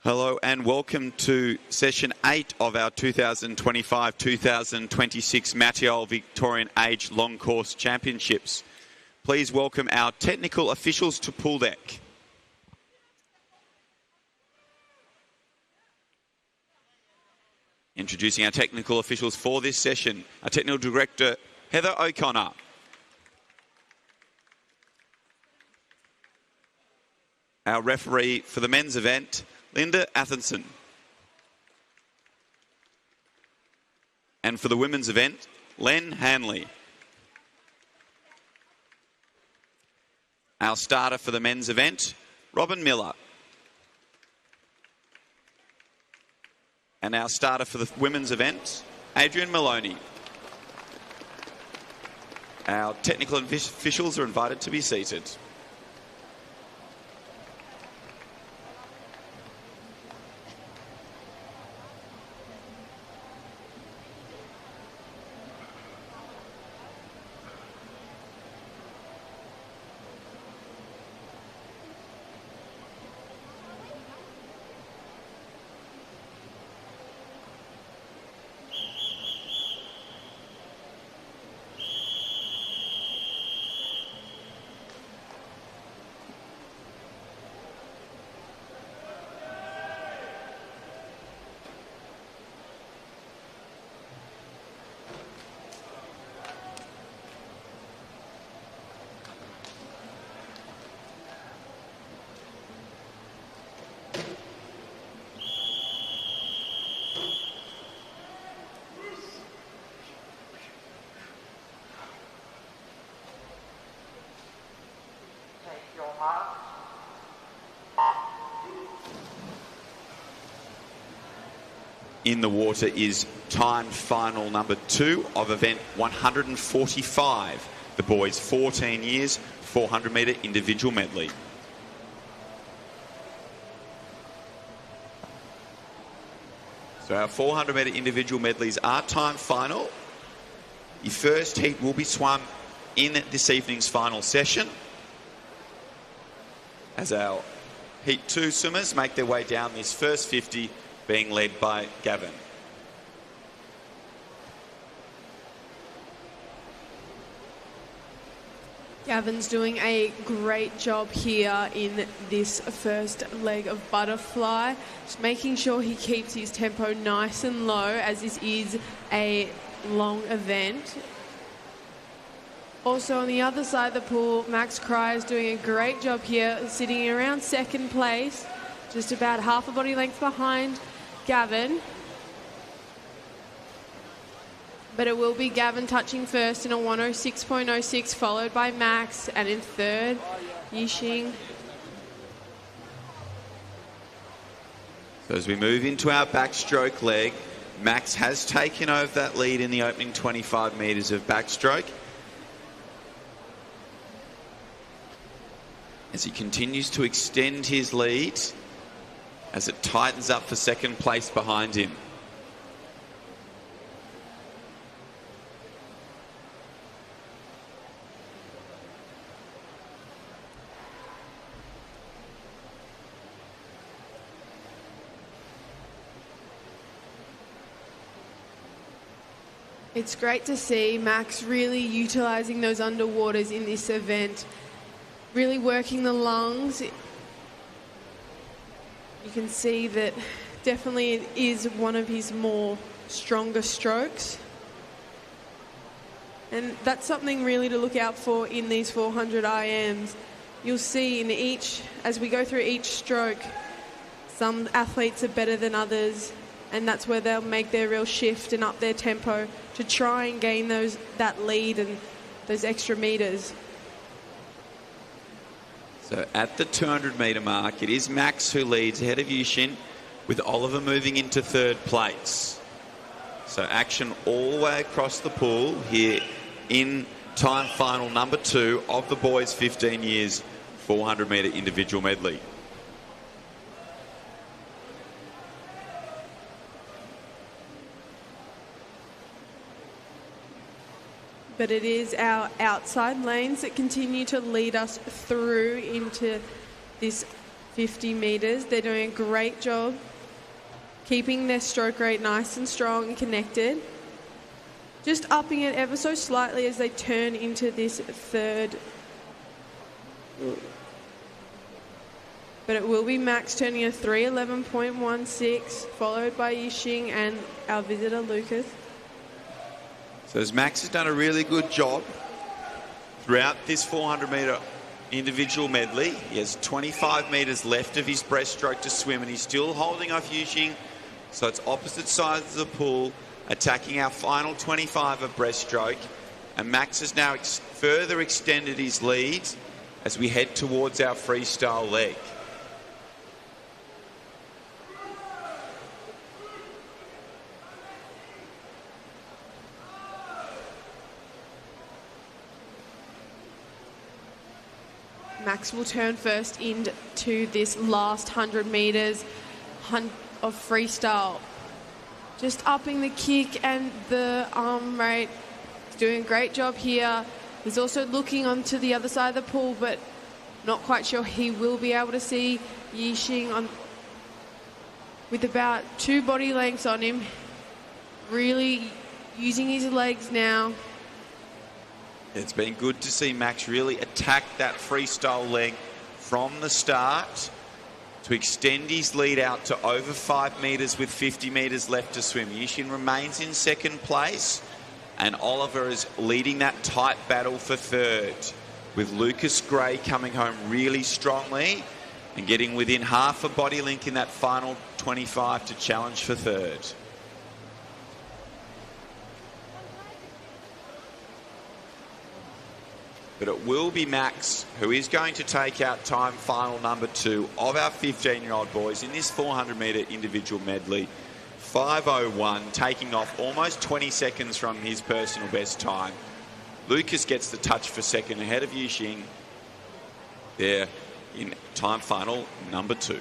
Hello and welcome to session 8 of our 2025-2026 Mattioli Victorian Age Long Course Championships. Please welcome our technical officials to pool deck. Introducing our technical officials for this session, our technical director, Heather O'Connor. Our referee for the men's event, Linda Athenson. And for the women's event, Len Hanley. Our starter for the men's event, Robin Miller. And our starter for the women's event, Adrian Maloney. Our technical officials are invited to be seated. In the water is time final number 2 of event 145, the boys 14 years, 400 metre individual medley. So our 400 metre individual medleys are time final. The first heat will be swum in this evening's final session as our Heat 2 swimmers make their way down this first 50, being led by Gavin. Gavin's doing a great job here in this first leg of butterfly, just making sure he keeps his tempo nice and low as this is a long event. Also on the other side of the pool, Max Cry is doing a great job here, sitting around second place, just about half a body length behind Gavin. But it will be Gavin touching first in a 106.06, followed by Max, and in third, Yixing. So as we move into our backstroke leg, Max has taken over that lead in the opening 25 metres of backstroke. As he continues to extend his lead, as it tightens up for second place behind him. It's great to see Max really utilising those underwaters in this event, really working the lungs. You can see that definitely it is one of his more stronger strokes. And that's something really to look out for in these 400 IMs. You'll see in each, as we go through each stroke, some athletes are better than others, and that's where they'll make their real shift and up their tempo to try and gain that lead and those extra metres. So at the 200 metre mark, it is Max who leads ahead of Yixing, with Oliver moving into third place. So action all the way across the pool here in time final number 2 of the boys 15 years 400 metre individual medley. But it is our outside lanes that continue to lead us through into this 50 metres. They're doing a great job keeping their stroke rate nice and strong and connected. Just upping it ever so slightly as they turn into this third. But it will be Max turning a 3:11.16, followed by Yixing and our visitor Lucas. So as Max has done a really good job throughout this 400-metre individual medley. He has 25 metres left of his breaststroke to swim, and he's still holding off Yixing. So it's opposite sides of the pool, attacking our final 25 of breaststroke. And Max has now further extended his lead as we head towards our freestyle leg. Max will turn first into this last 100 metres of freestyle. Just upping the kick and the arm rate. He's doing a great job here. He's also looking onto the other side of the pool, but not quite sure he will be able to see Yixing on with about 2 body lengths on him. Really using his legs now. It's been good to see Max really attack that freestyle leg from the start to extend his lead out to over 5 metres with 50 metres left to swim. Yixing remains in second place, and Oliver is leading that tight battle for third, with Lucas Gray coming home really strongly and getting within half a body length in that final 25 to challenge for third. But it will be Max who is going to take out time final number 2 of our 15-year-old boys in this 400-metre individual medley. 5:01, taking off almost 20 seconds from his personal best time. Lucas gets the touch for second ahead of Yixing there in time final number 2.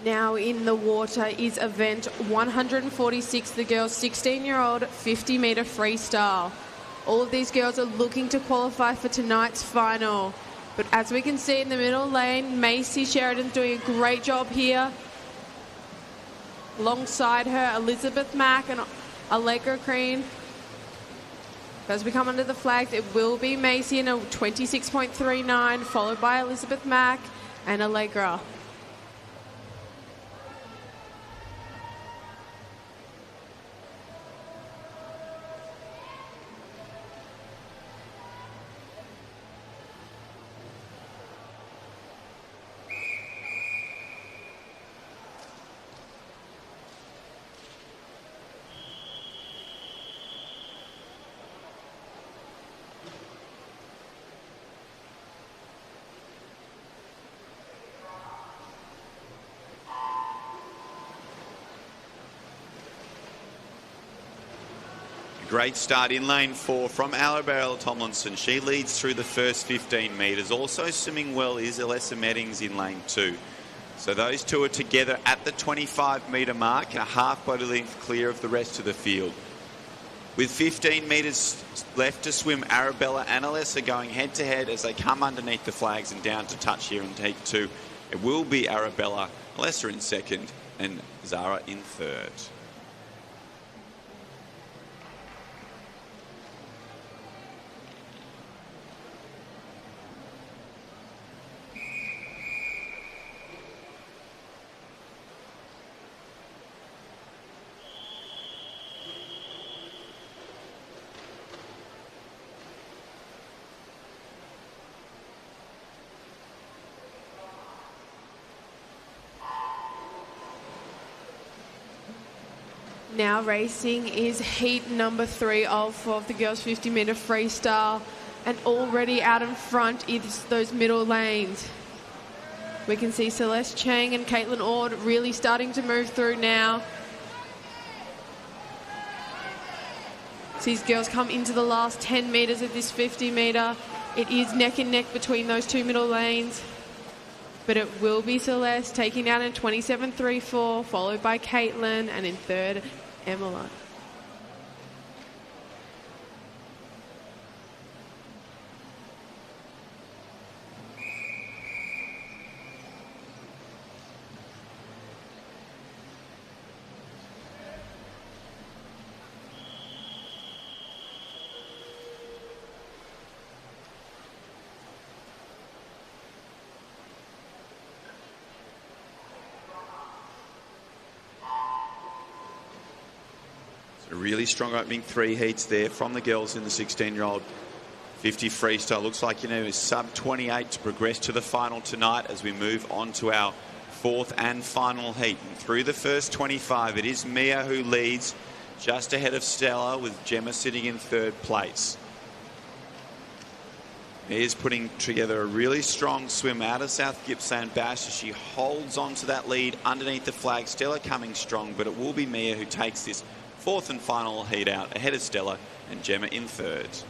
Now in the water is event 146, the girls' 16-year-old 50-metre freestyle. All of these girls are looking to qualify for tonight's final. But as we can see in the middle lane, Macy Sheridan's doing a great job here. Alongside her, Elizabeth Mack and Allegra Crean. As we come under the flags, it will be Macy in a 26.39, followed by Elizabeth Mack and Allegra. Great start in lane 4 from Arabella Tomlinson. She leads through the first 15 metres. Also swimming well is Alessa Meddings in lane 2. So those two are together at the 25-metre mark and a half body length clear of the rest of the field. With 15 metres left to swim, Arabella and Alessa going head-to-head as they come underneath the flags and down to touch here in heat 2. It will be Arabella, Alessa in second, and Zara in third. Now racing is heat number 3 of the girls 50 metre freestyle, and already out in front is those middle lanes. We can see Celeste Chang and Caitlin Ord really starting to move through now. So these girls come into the last 10 metres of this 50 metre. It is neck and neck between those two middle lanes, but it will be Celeste taking out in 27.34, followed by Caitlin, and in third, Emma. A really strong opening 3 heats there from the girls in the 16-year-old 50 freestyle. Looks like, is sub 28 to progress to the final tonight as we move on to our 4th and final heat. And through the first 25, it is Mia who leads just ahead of Stella, with Gemma sitting in 3rd place. Mia's putting together a really strong swim out of South Gippsland Bash as she holds on to that lead underneath the flag. Stella coming strong, but it will be Mia who takes this 4th and final heat out ahead of Stella and Gemma in 3rd.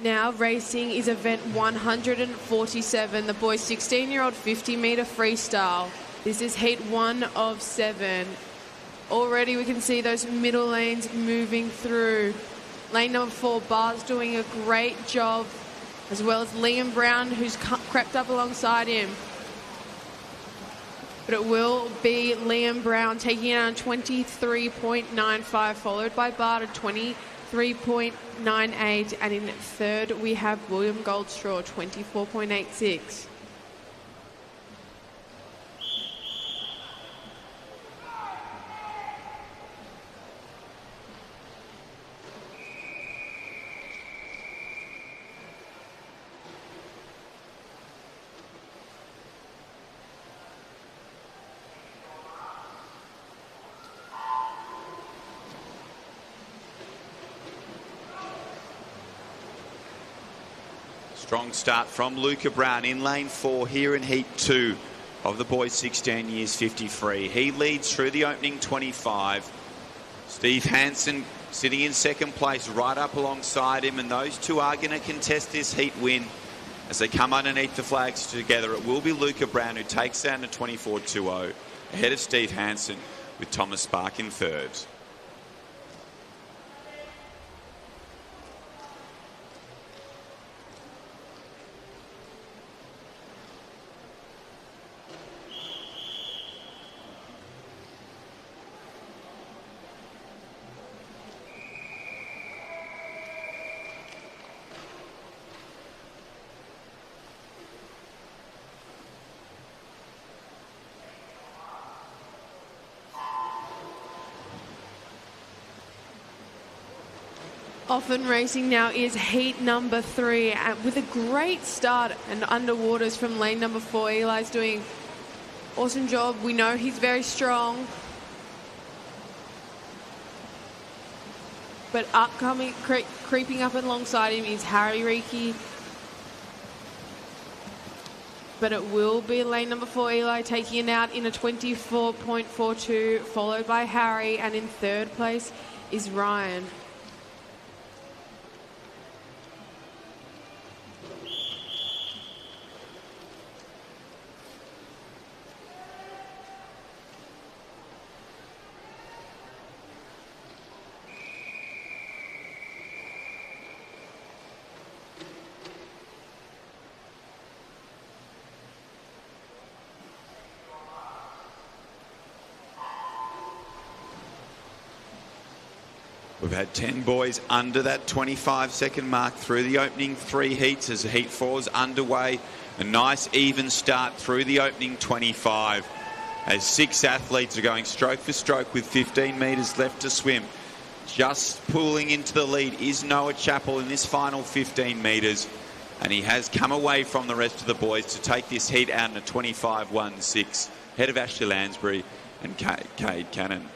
Now racing is event 147, the boys 16-year-old 50 metre freestyle. This is heat 1 of 7. Already we can see those middle lanes moving through. Lane number 4, Bart's doing a great job, as well as Liam Brown, who's crept up alongside him. But it will be Liam Brown taking it on 23.95, followed by Bart at 23.98, and in 3rd we have William Goldstraw, 24.86. Strong start from Luca Brown in lane 4 here in heat 2 of the boys 16 years 50 free. He leads through the opening 25. Steve Hansen sitting in 2nd place right up alongside him, and those two are going to contest this heat win as they come underneath the flags together. It will be Luca Brown who takes down to 24.20 ahead of Steve Hansen, with Thomas Spark in 3rd. Often racing now is heat number 3 with a great start and underwaters from lane number 4. Eli's doing awesome job. We know he's very strong. But upcoming, creeping up alongside him is Harry Reiki. But it will be lane number 4, Eli, taking it out in a 24.42, followed by Harry. And in third place is Ryan. We've had 10 boys under that 25-second mark through the opening 3 heats as heat 4's underway. A nice even start through the opening 25 as 6 athletes are going stroke for stroke with 15 metres left to swim. Just pulling into the lead is Noah Chappell in this final 15 metres, and he has come away from the rest of the boys to take this heat out in a 25.16 ahead of Ashley Lansbury and Cade Cannon.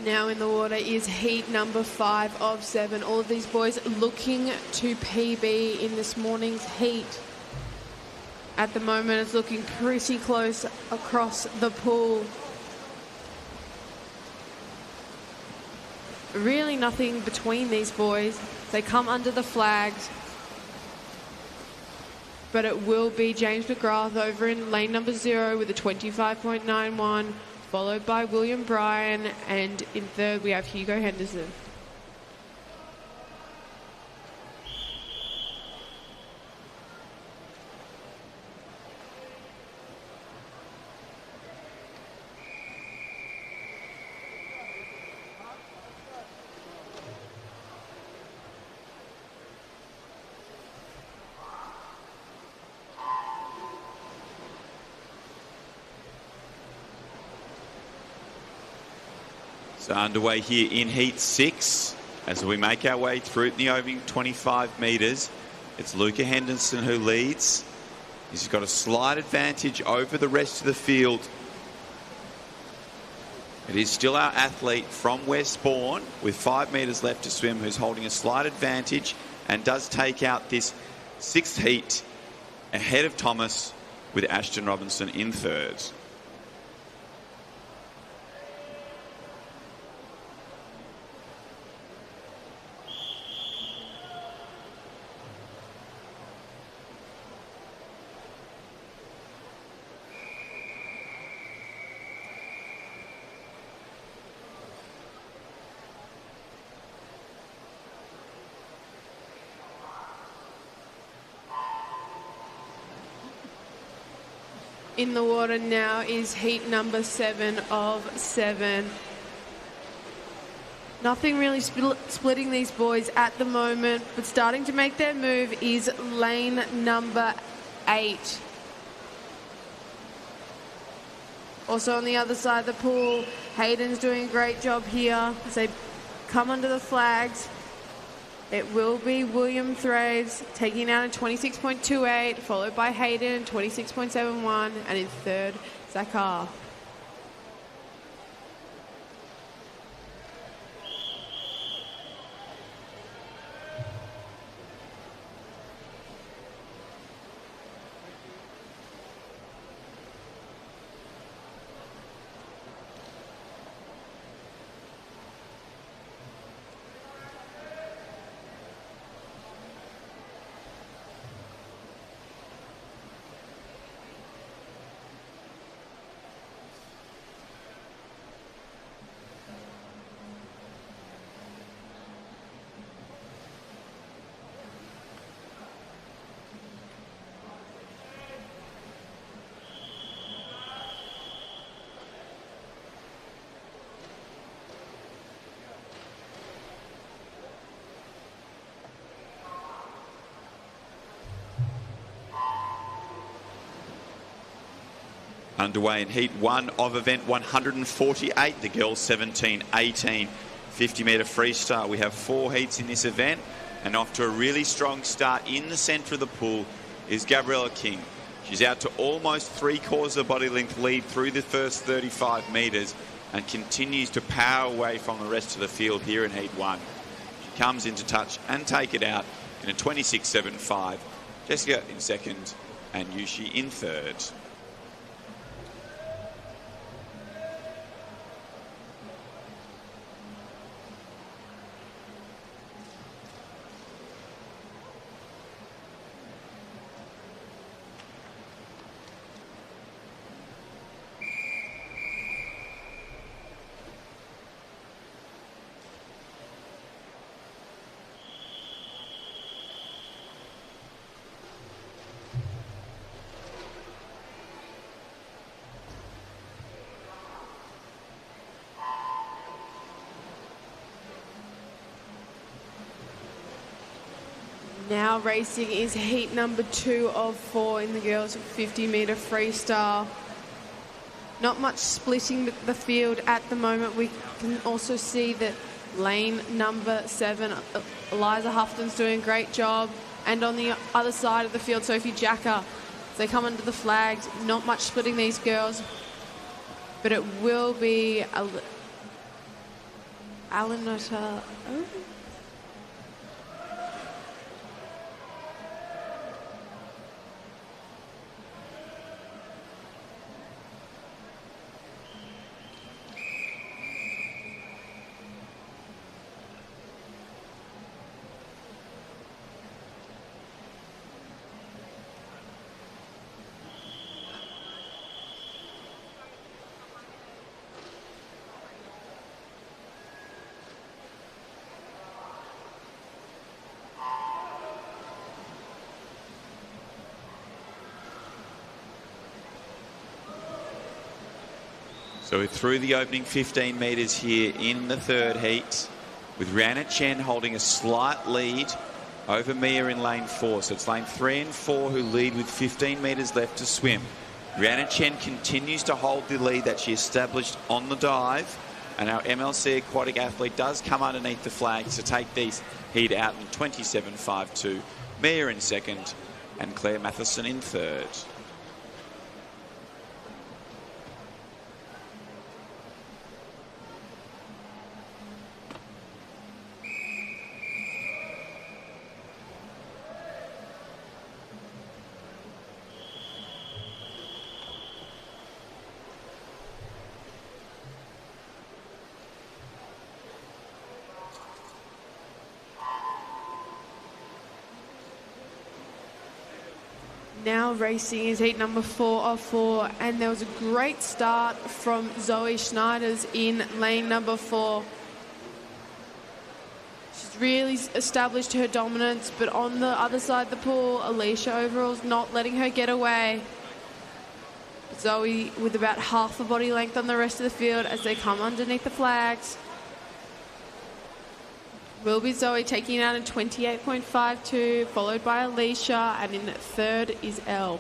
Now in the water is heat number 5 of 7. All of these boys looking to PB in this morning's heat. At the moment, it's looking pretty close across the pool. Really nothing between these boys. They come under the flags. But it will be James McGrath over in lane number 0 with a 25.91. Followed by William Bryan, and in third we have Hugo Henderson. So underway here in heat 6 as we make our way through the opening 25 metres. It's Luca Henderson who leads. He's got a slight advantage over the rest of the field. It is still our athlete from Westbourne with 5 metres left to swim who's holding a slight advantage and does take out this 6th heat ahead of Thomas with Ashton Robinson in third. In the water now is heat number 7 of 7. Nothing really splitting these boys at the moment, but starting to make their move is lane number 8. Also on the other side of the pool, Hayden's doing a great job here as they come under the flags. It will be William Thraves taking out a 26.28, followed by Hayden, 26.71, and in third, Zakar. Underway in heat 1 of event 148, the girls 17-18 50-metre freestyle. We have 4 heats in this event, and off to a really strong start in the centre of the pool is Gabriella King. She's out to almost 3/4 of body length lead through the first 35 metres and continues to power away from the rest of the field here in heat 1. She comes into touch and take it out in a 26.75. Jessica in second and Yushi in third. Now racing is heat number 2 of 4 in the girls 50-metre freestyle. Not much splitting the field at the moment. We can also see that lane number 7, Eliza Houghton's doing a great job. And on the other side of the field, Sophie Jacker. They come under the flags. Not much splitting these girls. But it will be Alanota. Oh. So we're through the opening 15 metres here in the third heat, with Rihanna Chen holding a slight lead over Mia in lane 4. So it's lane 3 and 4 who lead with 15 metres left to swim. Rihanna Chen continues to hold the lead that she established on the dive, and our MLC aquatic athlete does come underneath the flags to take these heat out in 27.52. Mia in second and Claire Matheson in third. Now racing is heat number 4 of 4, and there was a great start from Zoe Schneiders in lane number 4. She's really established her dominance, but on the other side of the pool, Alicia Overall's not letting her get away. Zoe with about half a body length on the rest of the field as they come underneath the flags. Will be Zoe taking it out in 28.52, followed by Alicia, and in third is Elle.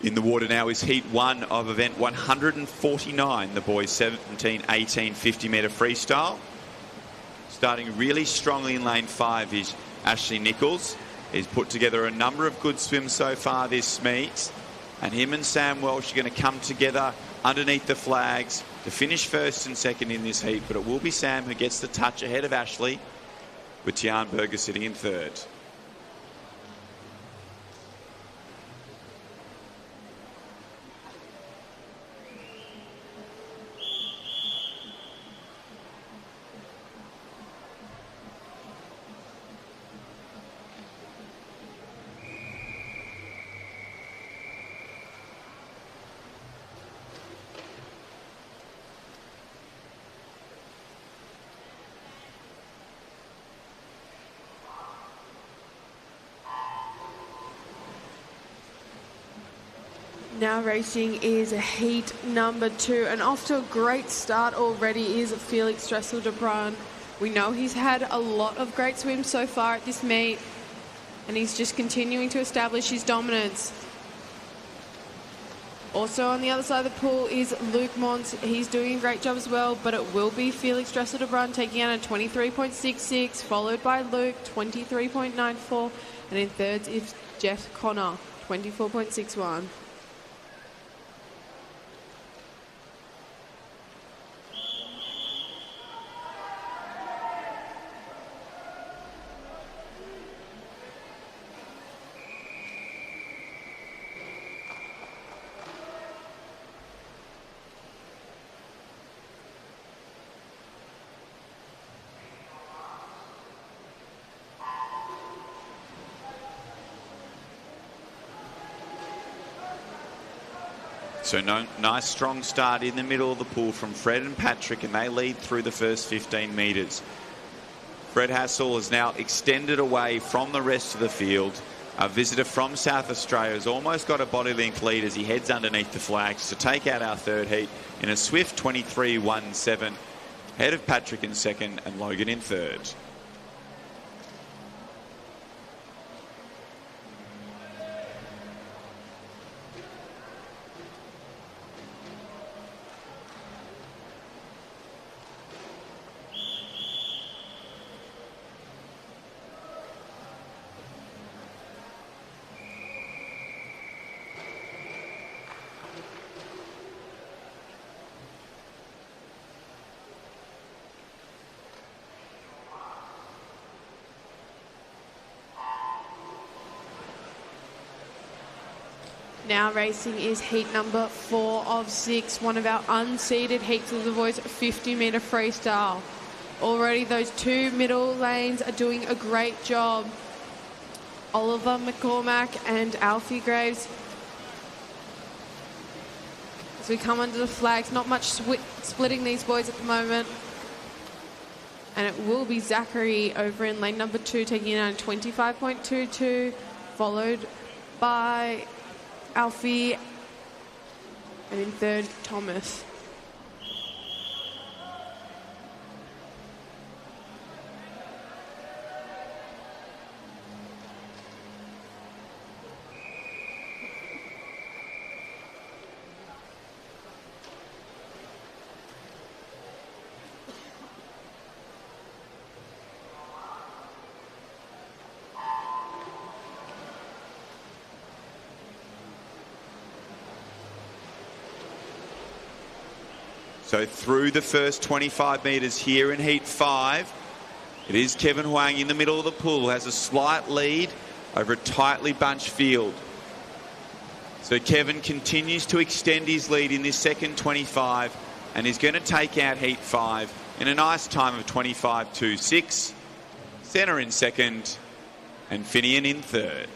In the water now is heat 1 of event 149, the boys 17-18 50-metre freestyle. Starting really strongly in lane 5 is Ashley Nichols. He's put together a number of good swims so far this meet, and him and Sam Welsh are going to come together underneath the flags to finish first and second in this heat, but it will be Sam who gets the touch ahead of Ashley, with Tian Berger sitting in third. Now racing is heat number 2, and off to a great start already is Felix Dressel-Debrun. We know he's had a lot of great swims so far at this meet, and he's just continuing to establish his dominance. Also on the other side of the pool is Luke Mons. He's doing a great job as well, but it will be Felix Dressel-Debrun taking out a 23.66, followed by Luke, 23.94, and in third is Jeff Connor, 24.61. So nice strong start in the middle of the pool from Fred and Patrick, and they lead through the first 15 metres. Fred Hassel has now extended away from the rest of the field. A visitor from South Australia has almost got a body length lead as he heads underneath the flags to take out our third heat in a swift 23.17, ahead of Patrick in second and Logan in third. Now racing is heat number 4 of 6, one of our unseeded heats of the boys 50-metre freestyle. Already those two middle lanes are doing a great job. Oliver McCormack and Alfie Graves. As we come under the flags, not much splitting these boys at the moment. And it will be Zachary over in lane number 2 taking it out 25.22, followed by Alfie, and in third, Thomas. So through the first 25 metres here in heat 5, it is Kevin Huang in the middle of the pool, has a slight lead over a tightly bunched field. So Kevin continues to extend his lead in this second 25 and is going to take out heat 5 in a nice time of 25.26. Centre in second and Finian in third.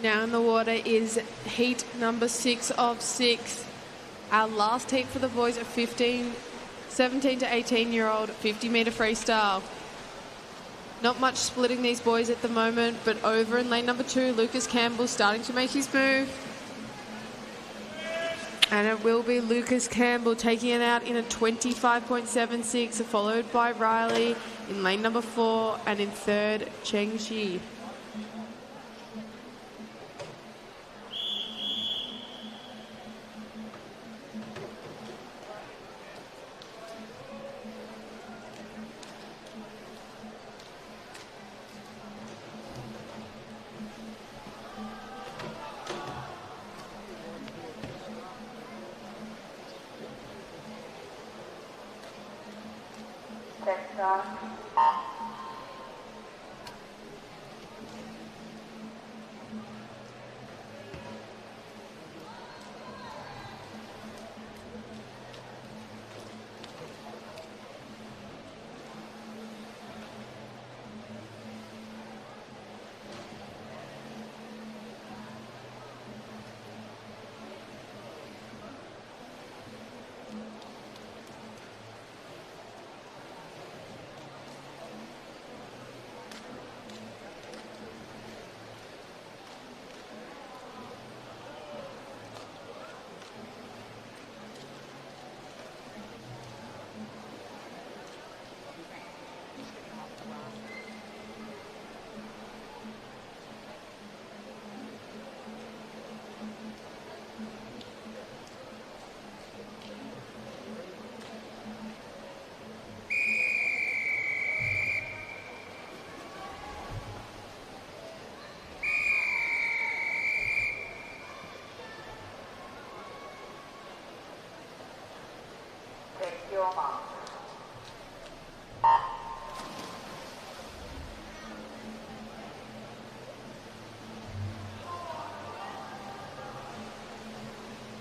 Now in the water is heat number 6 of 6. Our last heat for the boys are 17 to 18-year-old 50-metre freestyle. Not much splitting these boys at the moment, but over in lane number 2, Lucas Campbell starting to make his move. And it will be Lucas Campbell taking it out in a 25.76, followed by Riley in lane number 4, and in third, Cheng Shi.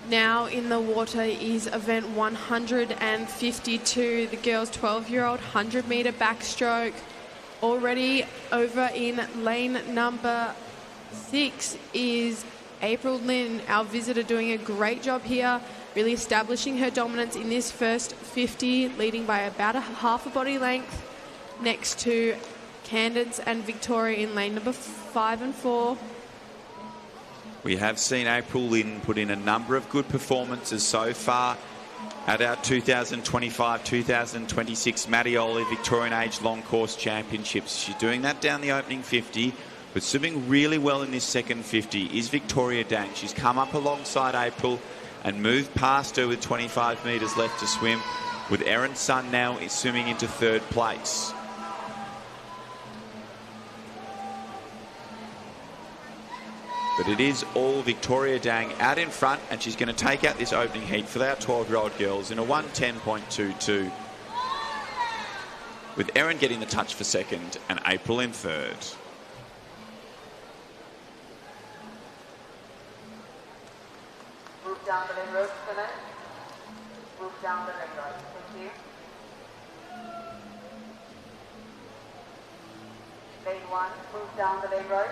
Now in the water is event 152, the girls' 12-year-old 100-metre backstroke. Already over in lane number 6 is April Lynn, our visitor, doing a great job here, really establishing her dominance in this first 50, leading by about a half a body length, next to Candace and Victoria in lane number 5 and 4. We have seen April Lynn put in a number of good performances so far at our 2025-2026 Mattioli Victorian Age Long Course Championships. She's doing that down the opening 50, but swimming really well in this second 50 is Victoria Dang. She's come up alongside April and moved past her with 25 metres left to swim, with Erin Sun now swimming into third place. But it is all Victoria Dang out in front, and she's going to take out this opening heat for our 12-year-old girls in a 1:10.22. With Erin getting the touch for second and April in third. Move down the lane road, Philip. Move down the lane road. Thank you. Lane 1, move down the lane road.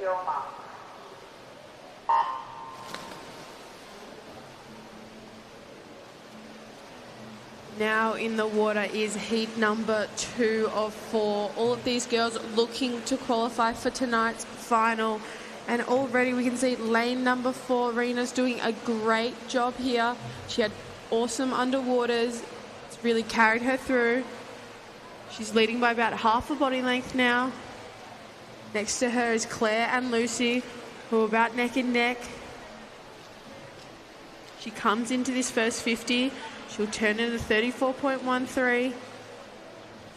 Your mark. Now in the water is heat number 2 of 4. All of these girls looking to qualify for tonight's final. And already we can see lane number 4, Rena's doing a great job here. She had awesome underwaters. It's really carried her through. She's leading by about half a body length now. Next to her is Claire and Lucy, who are about neck and neck. She comes into this first 50. She'll turn into 34.13,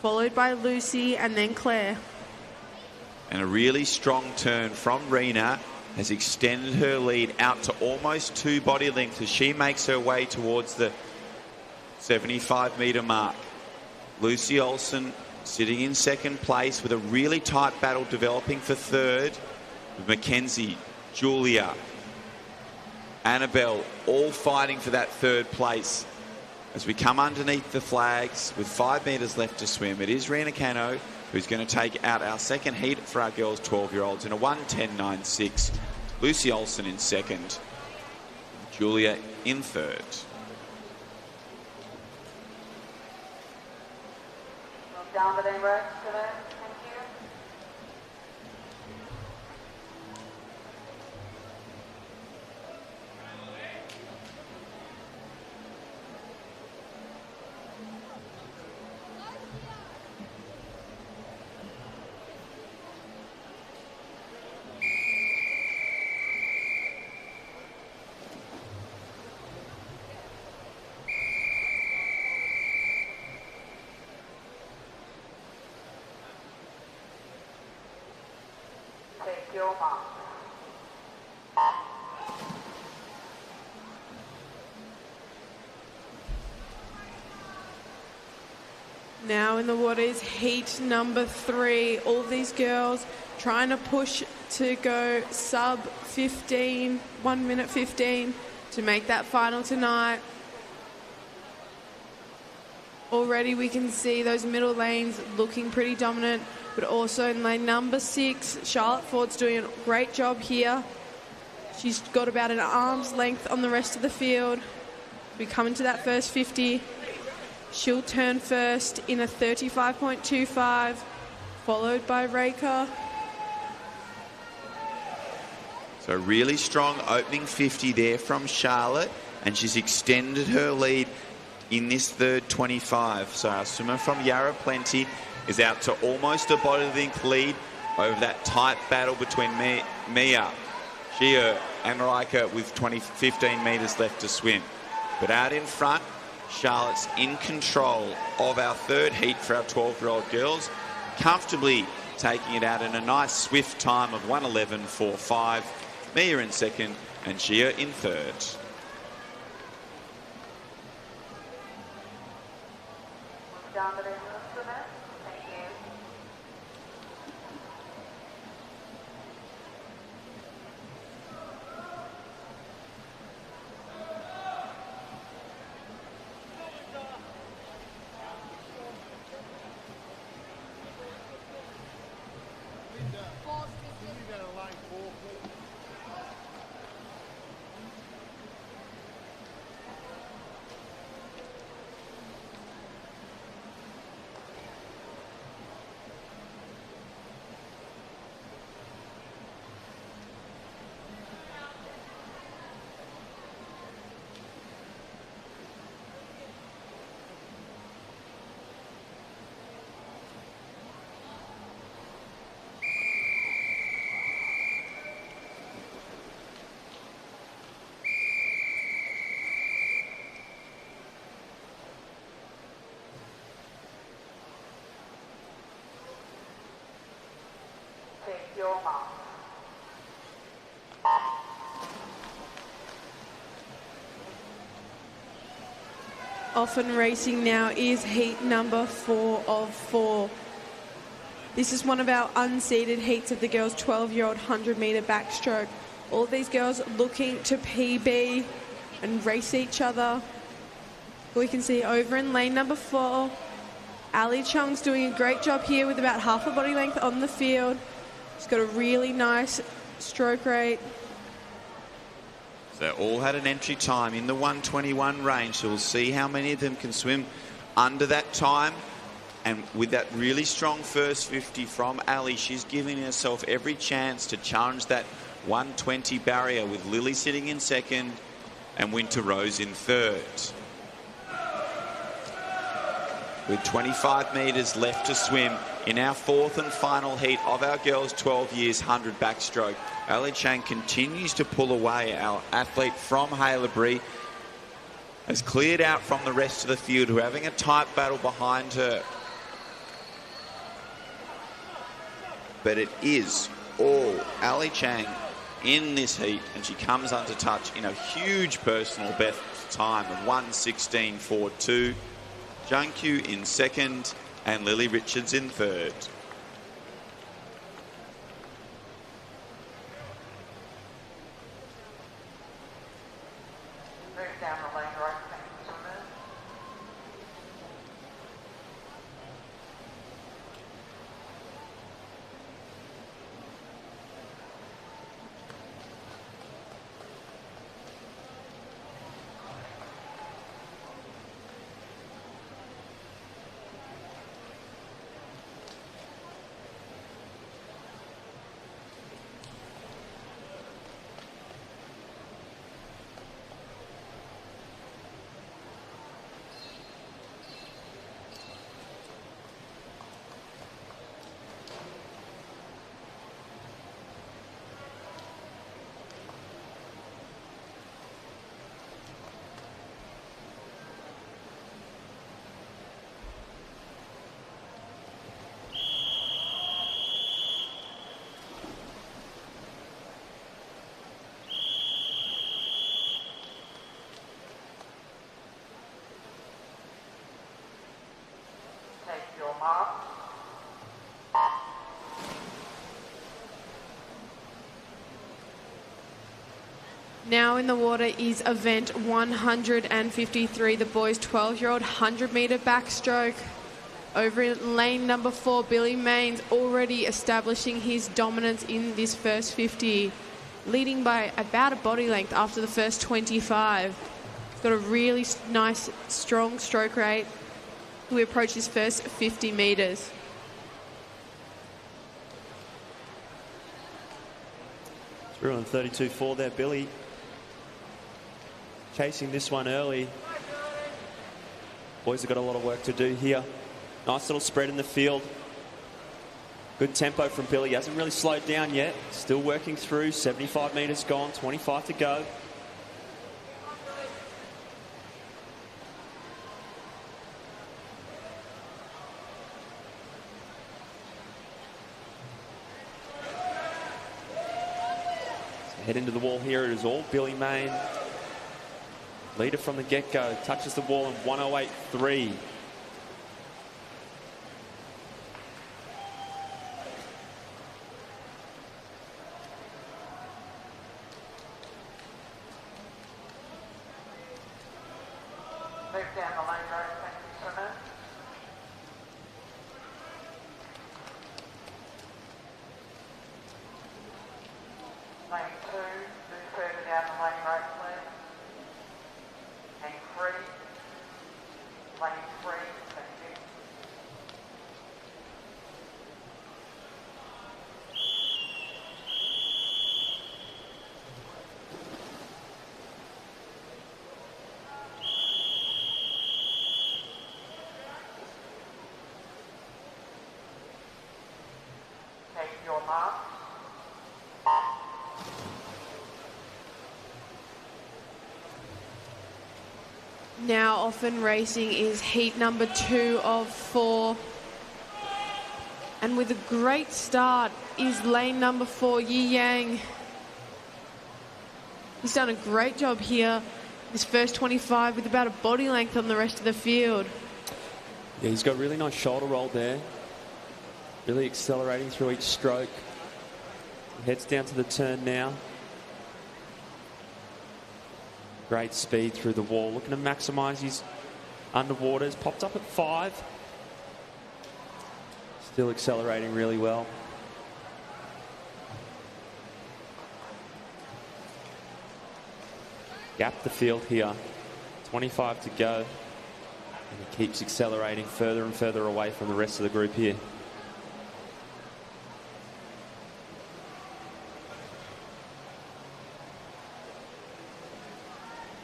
followed by Lucy and then Claire. And a really strong turn from Rena has extended her lead out to almost 2 body lengths as she makes her way towards the 75-metre mark. Lucy Olsen sitting in second place with a really tight battle developing for third, with Mackenzie, Julia, Annabelle all fighting for that third place. As we come underneath the flags with 5 metres left to swim, it is Rena Cano who's going to take out our second heat for our girls 12-year-olds in a 1:10.96. Lucy Olsen in second, Julia in third. Move down the lane right to the, thank you. Take your mark. Now in the water is heat number 3. All of these girls trying to push to go sub 15, 1 minute 15 to make that final tonight. Already we can see those middle lanes looking pretty dominant, but also in lane number 6, Charlotte Ford's doing a great job here. She's got about an arm's length on the rest of the field. We come into that first 50. She'll turn first in a 35.25, followed by Reka. So really strong opening 50 there from Charlotte, and she's extended her lead in this third 25. So our swimmer from Yarra Plenty is out to almost a body length lead over that tight battle between Mia, Shia and Rika with 15 metres left to swim. But out in front, Charlotte's in control of our third heat for our 12-year-old girls, comfortably taking it out in a nice swift time of 1:11.45. Mia in second and Shia in third. Move down the lane for that. Thank you. Take your mark. Off and racing now is heat number 4 of 4. This is one of our unseeded heats of the girls' 12-year-old 100-metre backstroke. All of these girls looking to PB and race each other. We can see over in lane number 4, Ali Chung's doing a great job here with about half a body length on the field. She's got a really nice stroke rate. So all had an entry time in the 1:21 range, so we'll see how many of them can swim under that time. And with that really strong first 50 from Ali, she's giving herself every chance to challenge that 120 barrier, with Lily sitting in second and Winter Rose in third. With 25 metres left to swim in our fourth and final heat of our girls 12 years 100 backstroke, Ali Chang continues to pull away. Our athlete from Haileybury has cleared out from the rest of the field, who are having a tight battle behind her. But it is all Ali Chang in this heat, and she comes under touch in a huge personal best time of 1:16.42. Jung Kyu in second and Lily Richards in third. Move down the lane right, thank you, swimmers. Take your mark. Now in the water is event 153, the boys 12-year-old 100-metre backstroke. Over in lane number 4, Billy Maines already establishing his dominance in this first 50, leading by about a body length after the first 25. He's got a really nice, strong stroke rate. We approach his first 50 metres. Through on 32.4 there, Billy. Chasing this one early. Boys have got a lot of work to do here. Nice little spread in the field. Good tempo from Billy. Hasn't really slowed down yet. Still working through. 75 metres gone, 25 to go. Head into the wall here. It is all Billy Maine. Leader from the get-go. Touches the wall in 1:08.3. Move down the lane road, thank you, swimmer. Lane 2, move further down the lane road, please. Lane 3. Lane 3, thank you. Take your mark. Now off and racing is heat number 2 of 4. And with a great start is lane number 4, Yi Yang. He's done a great job here. This first 25 with about a body length on the rest of the field. Yeah, he's got a really nice shoulder roll there. Really accelerating through each stroke. Heads down to the turn now. Great speed through the wall. Looking to maximise his underwaters. Popped up at 5. Still accelerating really well. Gap the field here. 25 to go. And he keeps accelerating further and further away from the rest of the group here.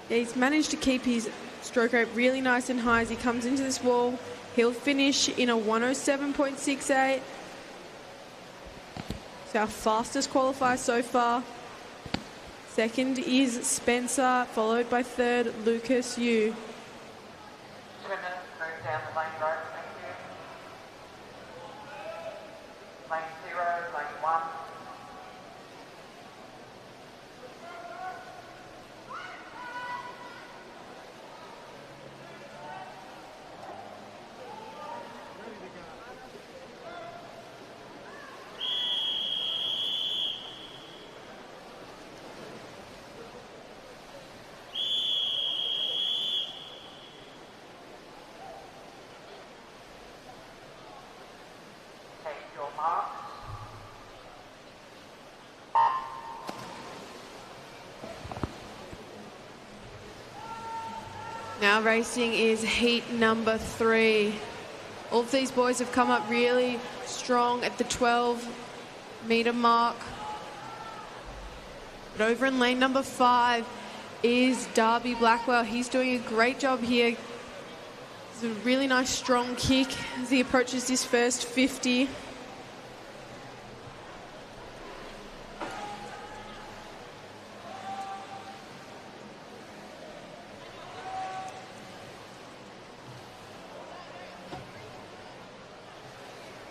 He's managed to keep his stroke rate really nice and high as he comes into this wall. He'll finish in a 107.68. It's our fastest qualifier so far. Second is Spencer, followed by third, Lucas Yu. Swimmers, move down the lane right, thank you. Lane 0, lane 1. Take your mark. Now racing is heat number 3. All of these boys have come up really strong at the 12-meter mark. But over in lane number 5 is Darby Blackwell. He's doing a great job here. It's a really nice strong kick as he approaches this first 50.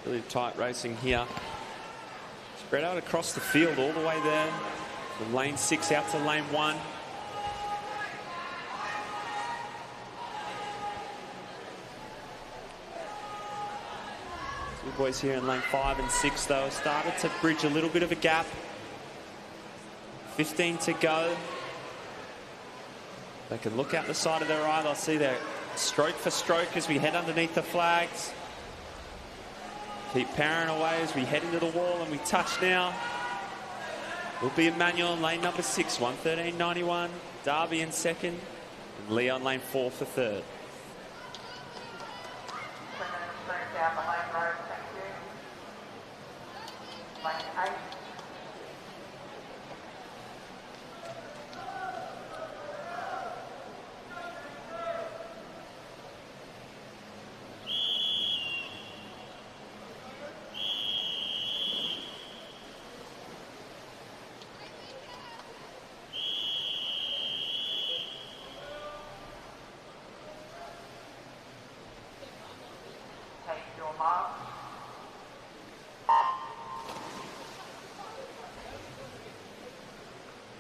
Really tight racing here. Spread out across the field all the way there. From lane 6 out to lane 1. Two boys here in lane 5 and 6 though started to bridge a little bit of a gap. 15 to go. They can look out the side of their eye. They'll see their stroke for stroke as we head underneath the flags. Keep powering away as we head into the wall and we touch now. Will be Emmanuel in lane number 6, 1:13.91. Darby in second. And Leon lane 4 for third. Swimmers, move down the lane road, thank you. Lane 8. Take your mark.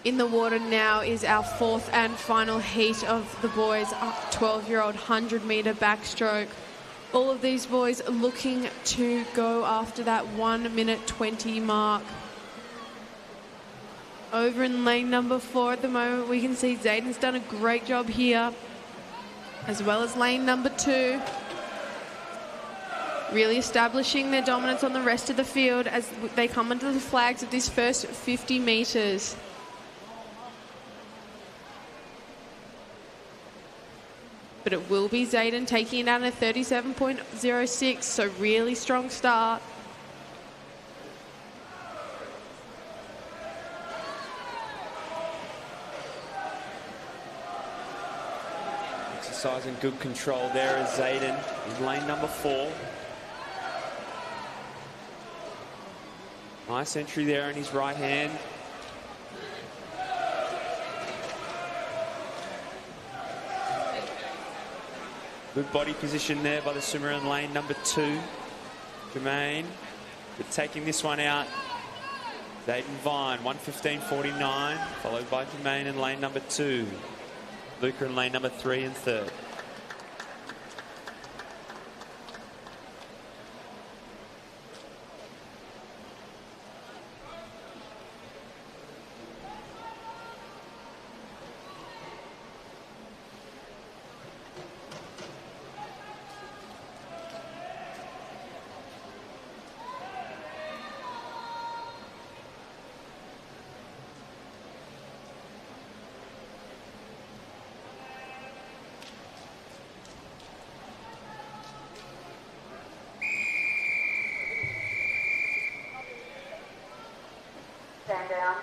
In the water now is our 4th and final heat of the boys' 12-year-old 100-meter backstroke. All of these boys looking to go after that 1 minute 20 mark. Over in lane number 4 at the moment, we can see Zayden's done a great job here, as well as lane number 2. Really establishing their dominance on the rest of the field as they come under the flags of this first 50 metres. But it will be Zayden taking it down at 37.06, so really strong start. Exercising good control there is Zayden in lane number 4. Nice entry there in his right hand. Good body position there by the swimmer in lane number 2. Jermaine, but taking this one out. Zayden Vine, 1:15.49, followed by Jermaine in lane number 2. Luca in lane number 3 and third. Stand down.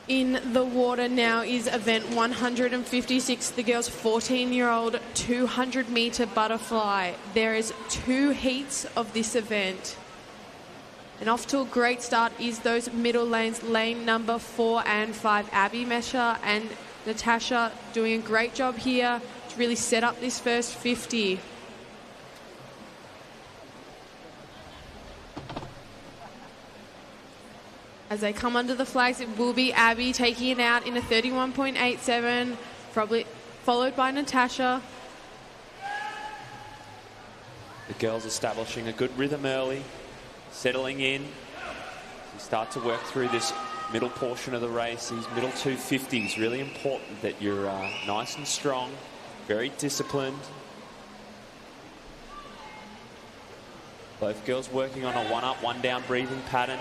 In the water now is event 156, the girls' 14-year-old 200-metre butterfly. There is 2 heats of this event. And off to a great start is those middle lanes, lane number 4 and 5. Abby Mesha and Natasha doing a great job here to really set up this first 50. As they come under the flags, it will be Abby taking it out in a 31.87, probably followed by Natasha. The girls establishing a good rhythm early, settling in. You start to work through this middle portion of the race, these middle 250s. Really important that you're nice and strong, very disciplined. Both girls working on a 1 up, 1 down breathing pattern.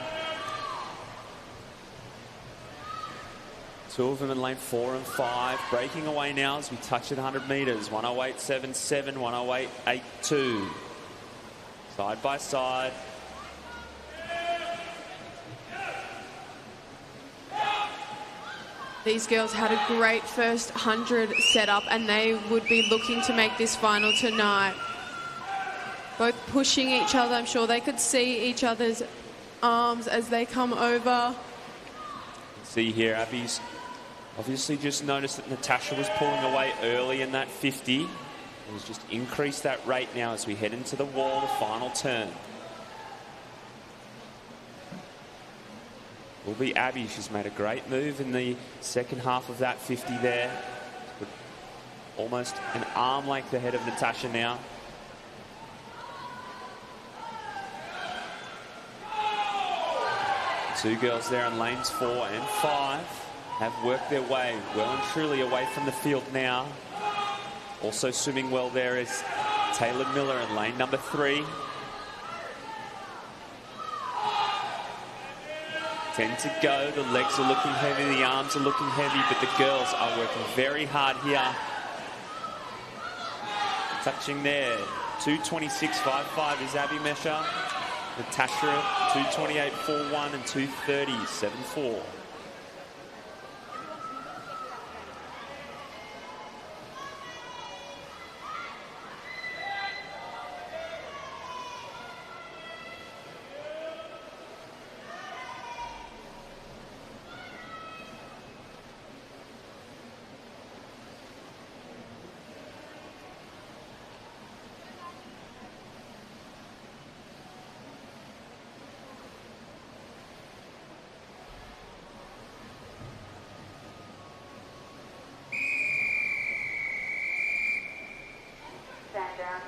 2 of them in lane 4 and 5. Breaking away now as we touch at 100 metres. 108.77, 108.82. Side by side. These girls had a great first 100 set up and they would be looking to make this final tonight. Both pushing each other. I'm sure they could see each other's arms as they come over. See here, Abby's obviously just noticed that Natasha was pulling away early in that 50. Has just increased that rate now as we head into the wall, the final turn. Will be Abby. She's made a great move in the second half of that 50 there. Almost an arm length ahead of Natasha now. Two girls there in lanes 4 and 5 have worked their way well and truly away from the field now. Also swimming well there is Taylor Miller in lane number 3. 10 to go. The legs are looking heavy, the arms are looking heavy, but the girls are working very hard here. Touching there. 2:26.55 is Abby Mesha. Natasha 2:28.41 and 2:30.74. Stand down.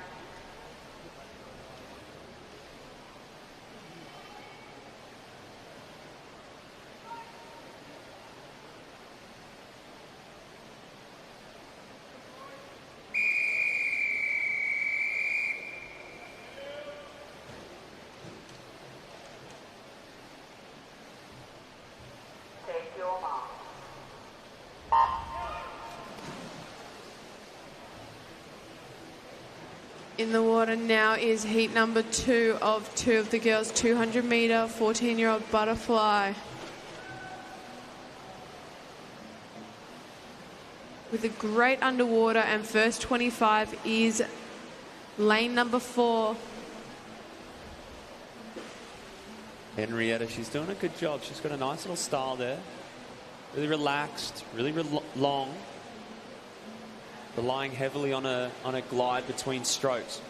Take your mark. In the water now is heat number 2 of 2 of the girls' 200-metre 14-year-old butterfly. With a great underwater, and first 25 is lane number 4. Henrietta, she's doing a good job. She's got a nice little style there. Really relaxed, really long. Relying heavily on a glide between strokes.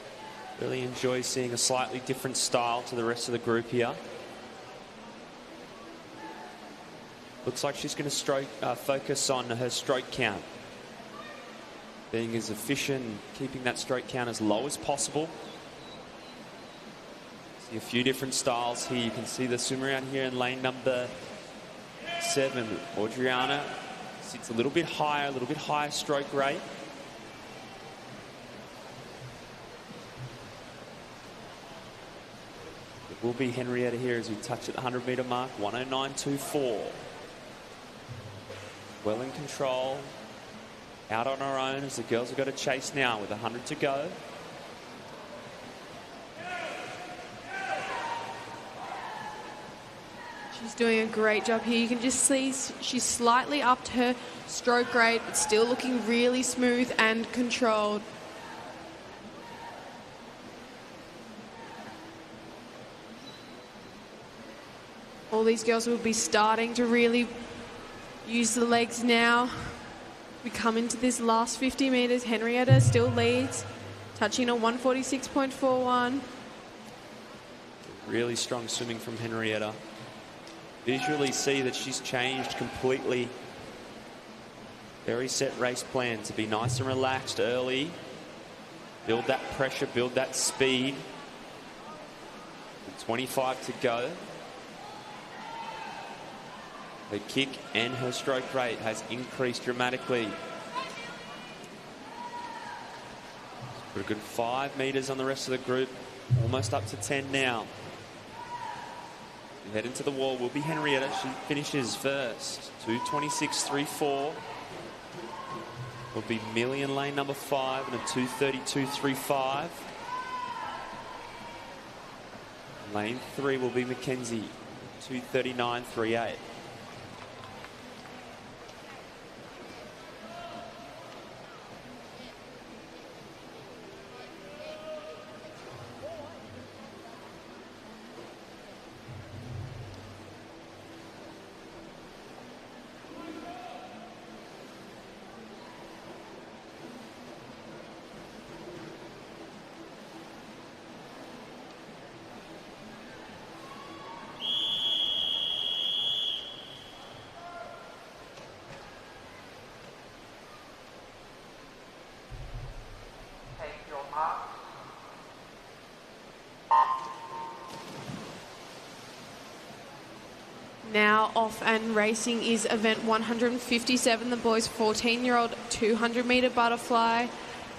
Really enjoy seeing a slightly different style to the rest of the group here. Looks like she's going to focus on her stroke count. Being as efficient, keeping that stroke count as low as possible. See a few different styles here. You can see the swimmer out here in lane number 7. Adriana sits a little bit higher stroke rate. It will be Henrietta here as we touch at the 100-meter mark, 109.24. Well in control. Out on her own as the girls have got to chase now with 100 to go. She's doing a great job here. You can just see she's slightly upped her stroke rate, but still looking really smooth and controlled. All these girls will be starting to really use the legs now. We come into this last 50 metres. Henrietta still leads, touching a 146.41. Really strong swimming from Henrietta. Visually see that she's changed completely. Very set race plan to be nice and relaxed early. Build that pressure, build that speed. 25 to go. Her kick and her stroke rate has increased dramatically. Put a good 5 metres on the rest of the group. Almost up to 10 now. We head into the wall will be Henrietta. She finishes first. 2:26.34. Will be Millie in lane number 5 and a 2:32.35. Lane 3 will be Mackenzie. 2:39.38. Now off and racing is event 157, the boys 14-year-old 200-metre butterfly.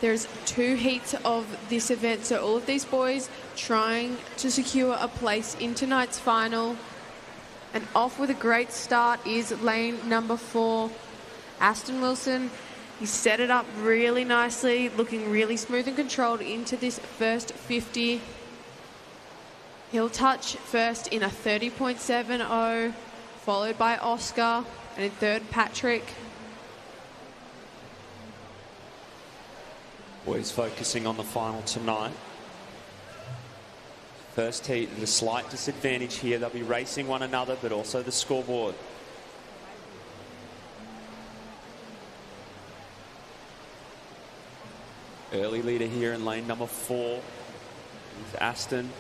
There's 2 heats of this event, so all of these boys trying to secure a place in tonight's final. And off with a great start is lane number 4, Aston Wilson. He set it up really nicely, looking really smooth and controlled into this first 50. He'll touch first in a 30.70, followed by Oscar, and in third, Patrick. Boys focusing on the final tonight. First heat at a slight disadvantage here. They'll be racing one another, but also the scoreboard. Early leader here in lane number 4 is Aston.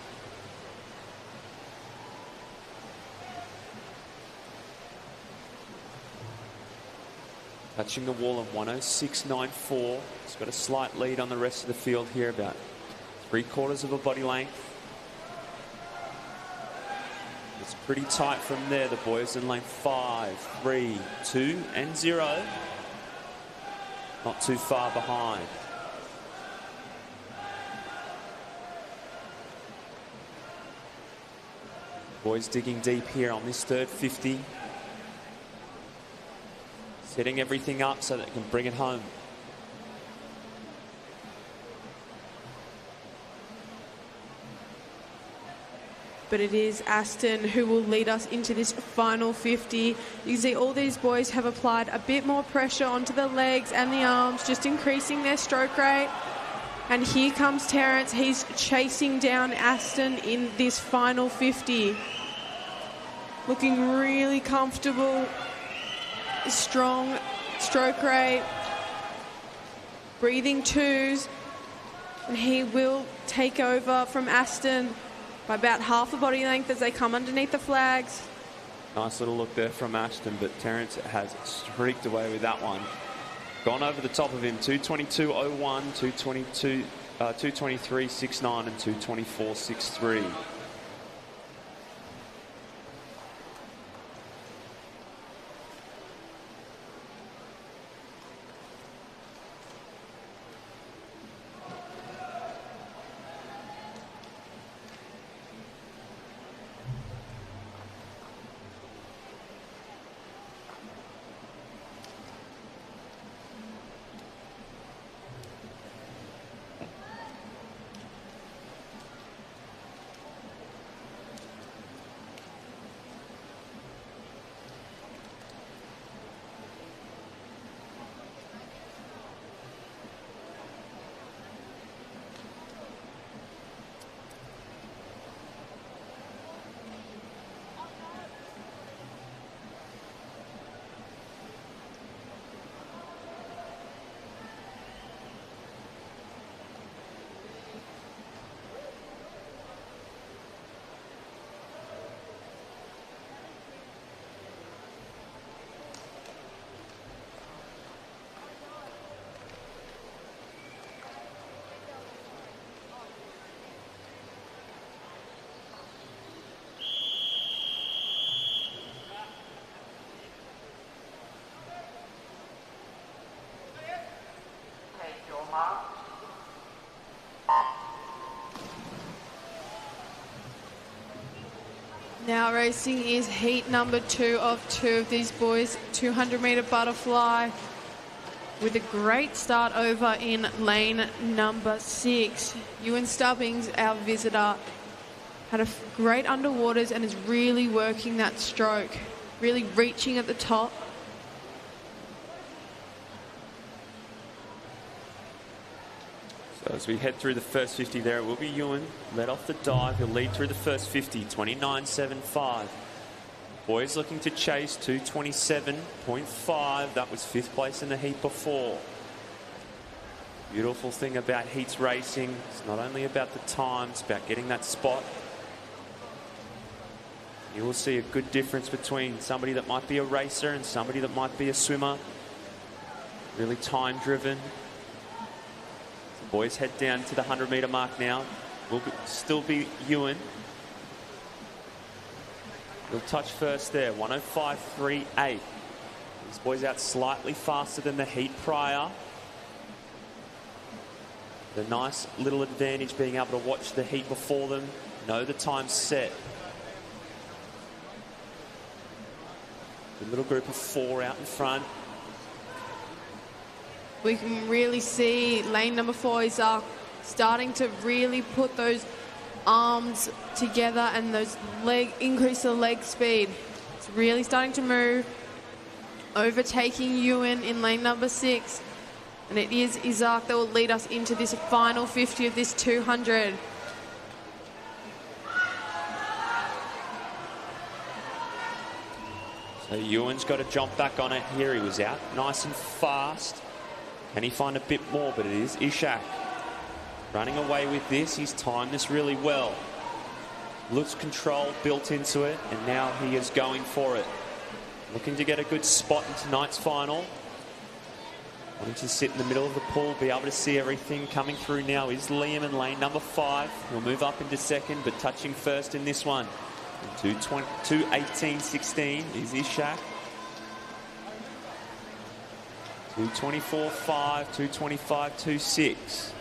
Touching the wall of 106.94. He's got a slight lead on the rest of the field here, about 3/4 of a body length. It's pretty tight from there. The boys in lane 5, 3, 2, and 0. Not too far behind. Boys digging deep here on this third 50. Setting everything up so that they can bring it home. But it is Aston who will lead us into this final 50. You can see all these boys have applied a bit more pressure onto the legs and the arms, just increasing their stroke rate. And here comes Terence. He's chasing down Aston in this final 50. Looking really comfortable. Strong stroke rate. Breathing 2s. And he will take over from Aston by about half a body length as they come underneath the flags. Nice little look there from Ashton, but Terence has streaked away with that one. Gone over the top of him, 222.01, 223.69 and 224.63. Now racing is heat number 2 of 2 of these boys, 200-metre butterfly, with a great start over in lane number 6. Ewan Stubbings, our visitor, had a great underwaters and is really working that stroke, really reaching at the top. So as we head through the first 50 there, it will be Ewan, led off the dive. He'll lead through the first 50, 29.75. Boys looking to chase 227.5. That was 5th place in the heat before. Beautiful thing about heats racing, it's not only about the time, it's about getting that spot. You will see a good difference between somebody that might be a racer and somebody that might be a swimmer. Really time driven. Boys head down to the 100-metre mark now. Will still be Ewan. He'll touch first there, 105.38. These boys out slightly faster than the heat prior. The nice little advantage being able to watch the heat before them, know the time set. A little group of 4 out in front. We can really see lane number 4 is starting to really put those arms together and those increase the leg speed. It's really starting to move, overtaking Ewan in lane number 6. And it is Isaac that will lead us into this final 50 of this 200. So Ewan's got to jump back on it here. He was out nice and fast. Can he find a bit more? But it is Ishak running away with this. He's timed this really well. Looks control built into it, and now he is going for it. Looking to get a good spot in tonight's final. Wanting to sit in the middle of the pool, be able to see everything. Coming through now is Liam in lane number 5. He'll move up into second, but touching first in this one. 2:18.16 is Ishak. 2:24.5, 2:25.26.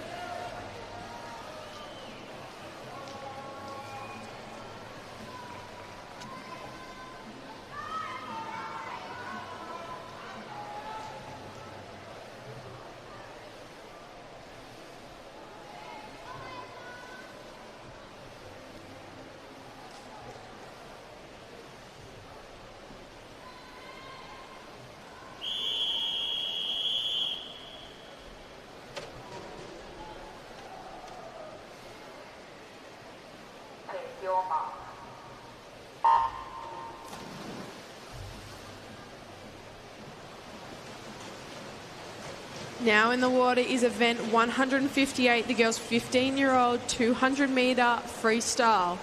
Now in the water is event 158, the girls' 15-year-old 200-metre freestyle.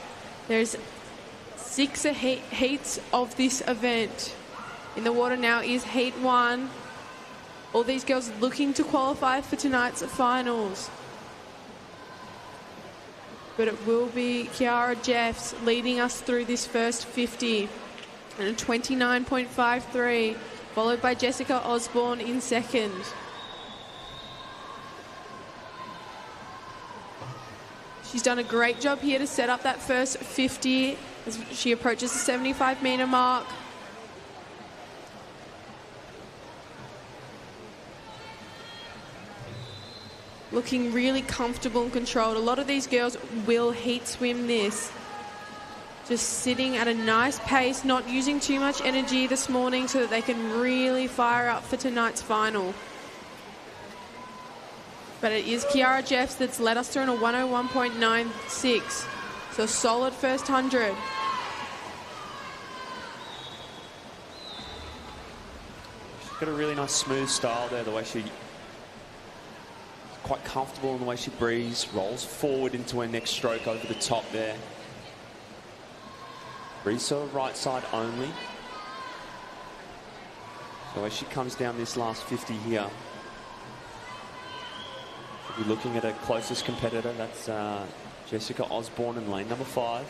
There's 6 heats of this event. In the water now is heat 1. All these girls looking to qualify for tonight's finals. But it will be Kiara Jeffs leading us through this first 50 and a 29.53, followed by Jessica Osborne in second. She's done a great job here to set up that first 50 as she approaches the 75-metre mark. Looking really comfortable and controlled. A lot of these girls will heat swim this. Just sitting at a nice pace, not using too much energy this morning so that they can really fire up for tonight's final. But it is Kiara Jeffs that's led us through in a 101.96. So a solid first 100. She's got a really nice smooth style there, the way she quite comfortable in the way she breathes, rolls forward into her next stroke over the top there. Breathes to her right side only. So as she comes down this last 50 here, she'll be looking at her closest competitor. That's Jessica Osborne in lane number 5.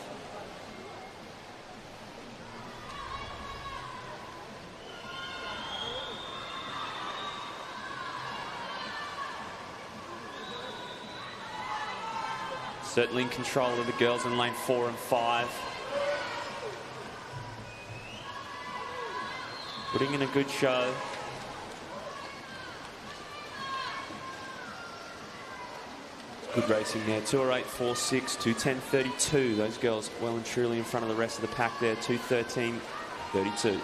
Certainly in control of the girls in lane 4 and 5. Putting in a good show. Good racing there. 2:08.46, 2:10.32. Those girls well and truly in front of the rest of the pack there. 2:13.32.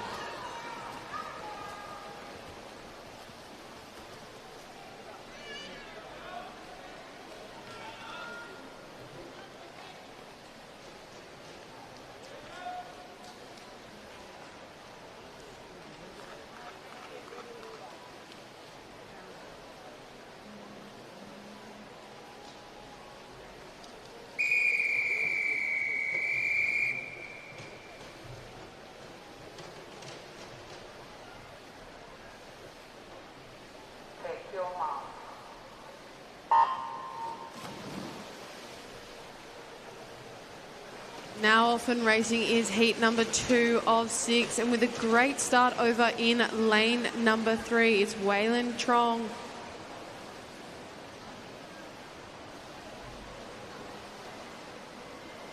Now off and racing is heat number 2 of 6, and with a great start over in lane number 3 is Waylon Trong.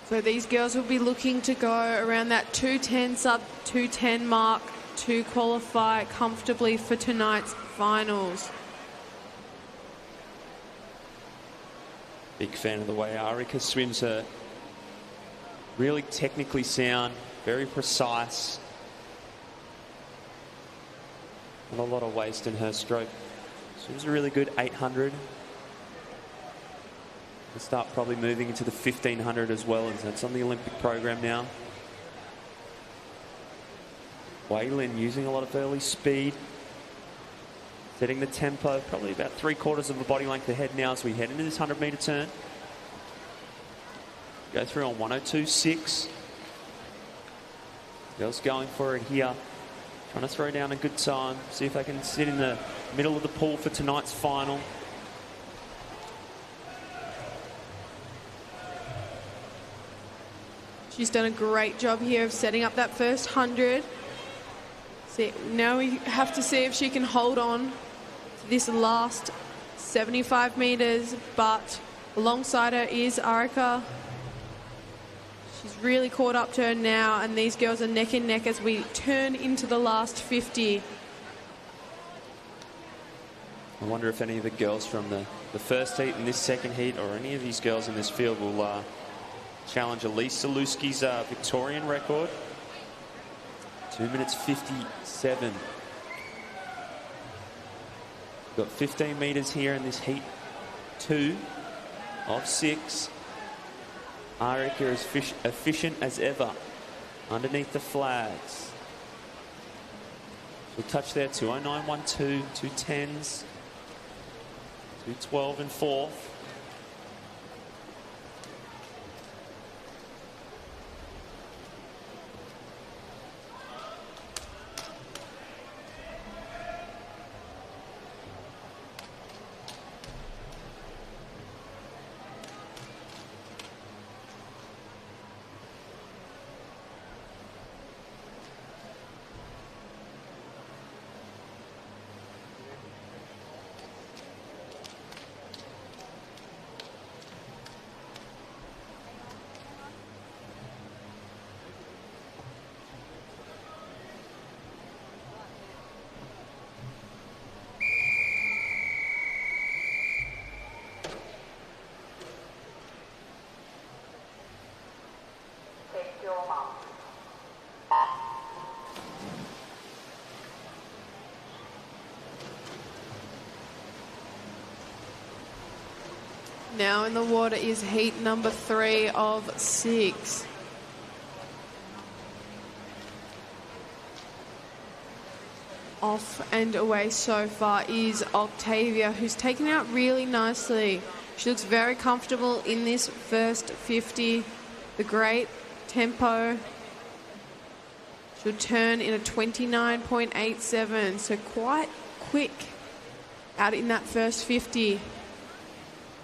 So these girls will be looking to go around that 2:10, sub 2:10 mark to qualify comfortably for tonight's finals. Big fan of the way Arika swims her. Really technically sound, very precise. Not a lot of waste in her stroke. Swims a really good 800. We'll start probably moving into the 1500 as well, as that's on the Olympic program now. Waylon using a lot of early speed. Setting the tempo, probably about 3/4 of a body length ahead now as we head into this 100-metre turn. Go through on 102.6. Girls going for it here. Trying to throw down a good time. See if they can sit in the middle of the pool for tonight's final. She's done a great job here of setting up that first 100. See, now we have to see if she can hold on to this last 75 metres, but alongside her is Arika. She's really caught up to her now, and these girls are neck and neck as we turn into the last 50. I wonder if any of the girls from the first heat and this second heat, or any of these girls in this field, will challenge Elise Zaluski's Victorian record. 2 minutes 57. Got 15 metres here in this heat 2 of 6. Arika is efficient as ever underneath the flags. She'll touch there 2:09.12, 2:10s, 2:12 and 4th. Now in the water is heat number 3 of 6. Off and away so far is Octavia, who's taken out really nicely. She looks very comfortable in this first 50. The great tempo. She'll turn in a 29.87, so quite quick out in that first 50.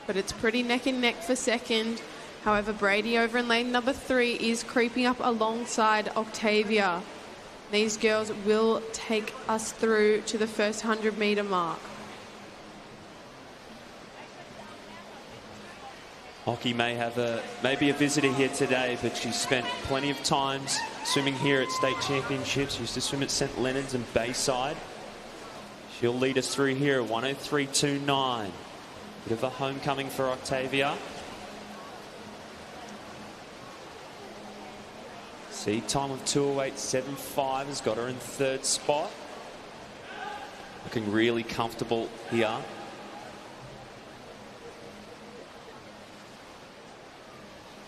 But it's pretty neck and neck for second. However, Brady over in lane number 3 is creeping up alongside Octavia. These girls will take us through to the first 100-metre mark. Hockey may have maybe a visitor here today, but she's spent plenty of times swimming here at state championships. She used to swim at St Leonard's and Bayside. She'll lead us through here at 103.29. Bit of a homecoming for Octavia. Seed time of 2:08.75 has got her in third spot. Looking really comfortable here.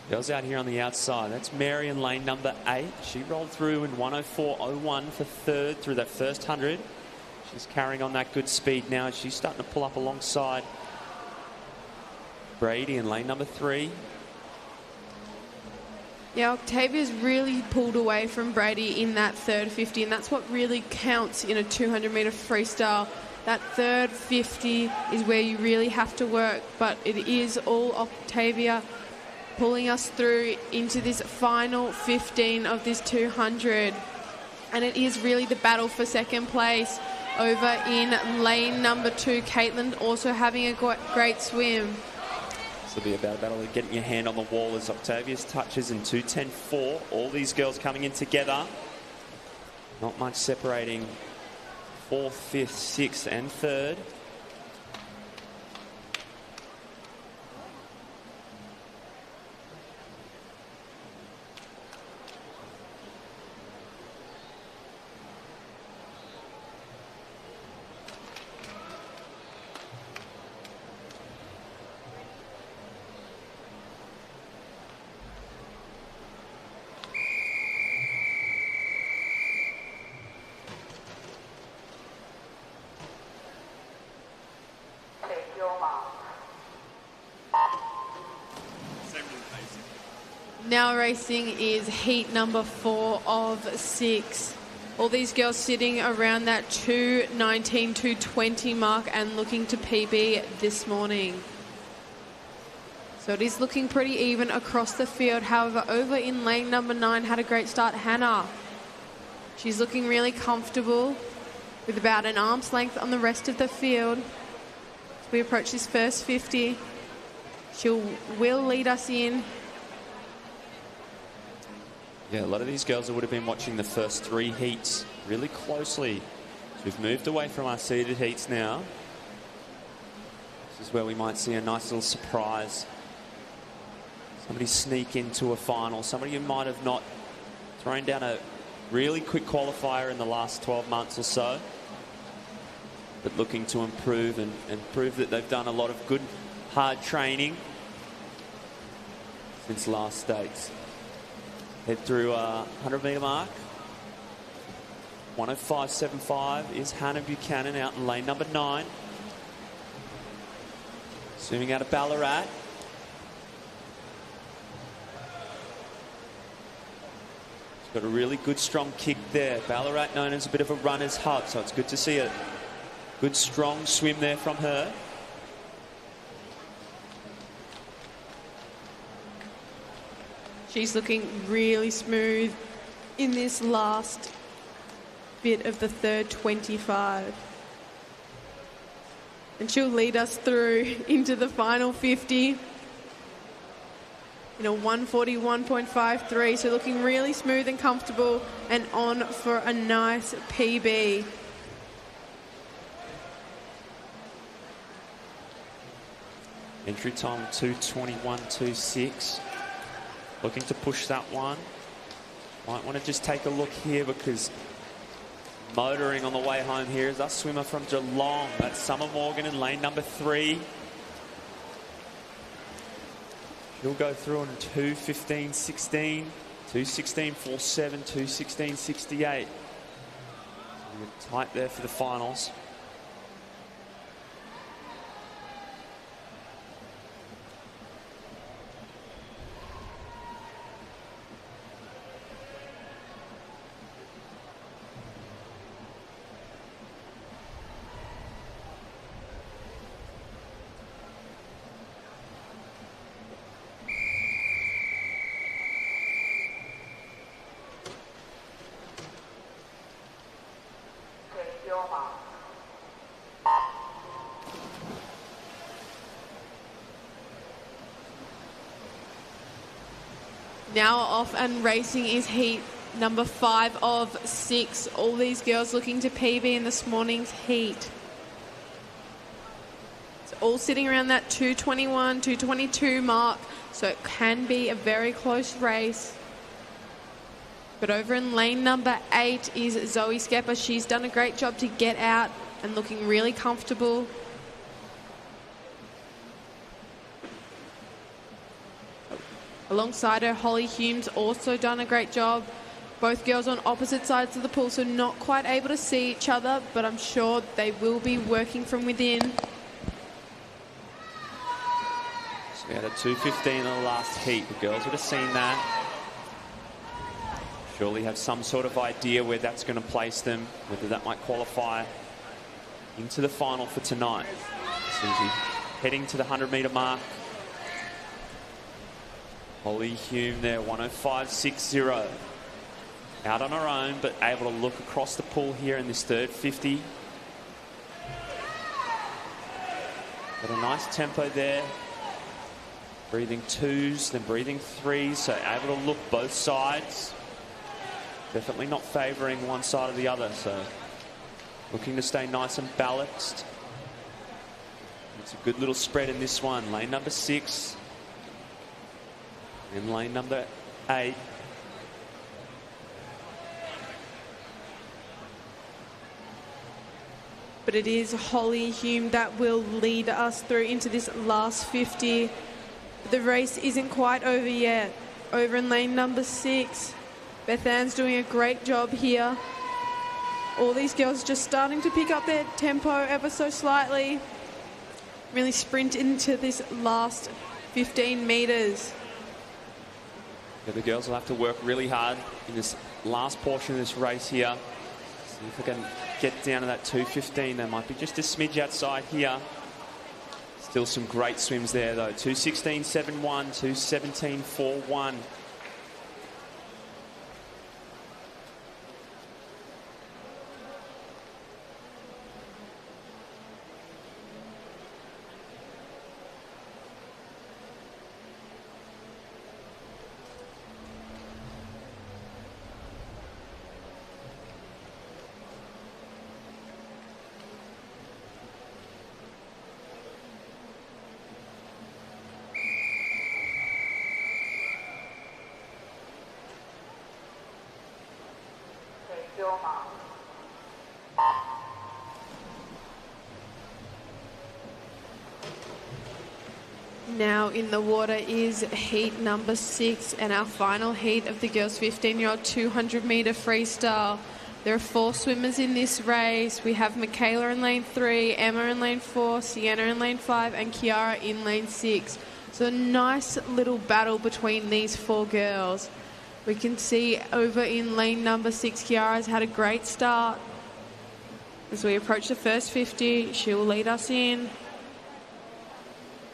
Goes out here on the outside. That's Mary in lane number 8. She rolled through in 104.01 for third through that first 100. She's carrying on that good speed now. She's starting to pull up alongside Brady in lane number 3. Yeah, Octavia's really pulled away from Brady in that third 50, and that's what really counts in a 200-metre freestyle. That third 50 is where you really have to work, but it is all Octavia pulling us through into this final 15 of this 200. And it is really the battle for second place over in lane number 2. Caitlin also having a great swim. This will be about a battle of getting your hand on the wall as Octavia's touches in 2:10.4. All these girls coming in together. Not much separating 4th, 5th, 6th and 3rd. Now racing is heat number 4 of 6. All these girls sitting around that 2:19, 2:20 mark and looking to PB this morning. So it is looking pretty even across the field. However, over in lane number 9 had a great start, Hannah. She's looking really comfortable with about an arm's length on the rest of the field. As we approach this first 50, she will lead us in. Yeah, a lot of these girls would have been watching the first 3 heats really closely. So we've moved away from our seeded heats now. This is where we might see a nice little surprise. Somebody sneak into a final. Somebody who might have not thrown down a really quick qualifier in the last 12 months or so, but looking to improve and prove that they've done a lot of good, hard training since last states. Head through 100-metre mark. 105.75 is Hannah Buchanan out in lane number 9. Swimming out of Ballarat. She's got a really good, strong kick there. Ballarat known as a bit of a runner's hub, so it's good to see a good, strong swim there from her. She's looking really smooth in this last bit of the third 25. And she'll lead us through into the final 50 in a 141.53. So looking really smooth and comfortable and on for a nice PB. Entry time 2:21.26. Looking to push that one. Might want to just take a look here because motoring on the way home here is our swimmer from Geelong. That's Summer Morgan in lane number 3. He'll go through on 2:15.16, 2:16.47, 2:16.68. So we're tight there for the finals. Now off and racing is heat number 5 of 6. All these girls looking to PB in this morning's heat. It's all sitting around that 2:21, 2:22 mark, so it can be a very close race. But over in lane number 8 is Zoe Skepper. She's done a great job to get out and looking really comfortable. Alongside her, Holly Hume's also done a great job. Both girls on opposite sides of the pool, so not quite able to see each other, but I'm sure they will be working from within. So we had a 2:15 in the last heat. The girls would have seen that. Surely have some sort of idea where that's going to place them, whether that might qualify into the final for tonight. Susie heading to the 100-metre mark. Holly Hume there, 1:05.60. Out on her own, but able to look across the pool here in this third 50. Got a nice tempo there. Breathing 2s, then breathing 3s, so able to look both sides. Definitely not favouring one side or the other, so looking to stay nice and balanced. It's a good little spread in this one. Lane number 6. In lane number 8. But it is Holly Hume that will lead us through into this last 50. The race isn't quite over yet. Over in lane number 6, Beth Ann's doing a great job here. All these girls just starting to pick up their tempo ever so slightly. Really sprint into this last 15 metres. Yeah, the girls will have to work really hard in this last portion of this race here. See if they can get down to that 2:15. They might be just a smidge outside here. Still some great swims there though. 2:16.71, 2:17.41. Now in the water is heat number 6 and our final heat of the girls' 15-year-old 200-metre freestyle. There are 4 swimmers in this race. We have Michaela in lane 3, Emma in lane 4, Sienna in lane 5 and Kiara in lane 6. So a nice little battle between these 4 girls. We can see over in lane number 6, Kiara's had a great start. As we approach the first 50, she will lead us in.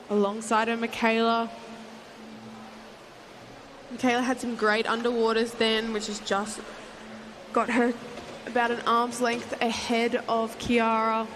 Alongside her, Michaela. Michaela had some great underwaters then, which has just got her about an arm's length ahead of Kiara.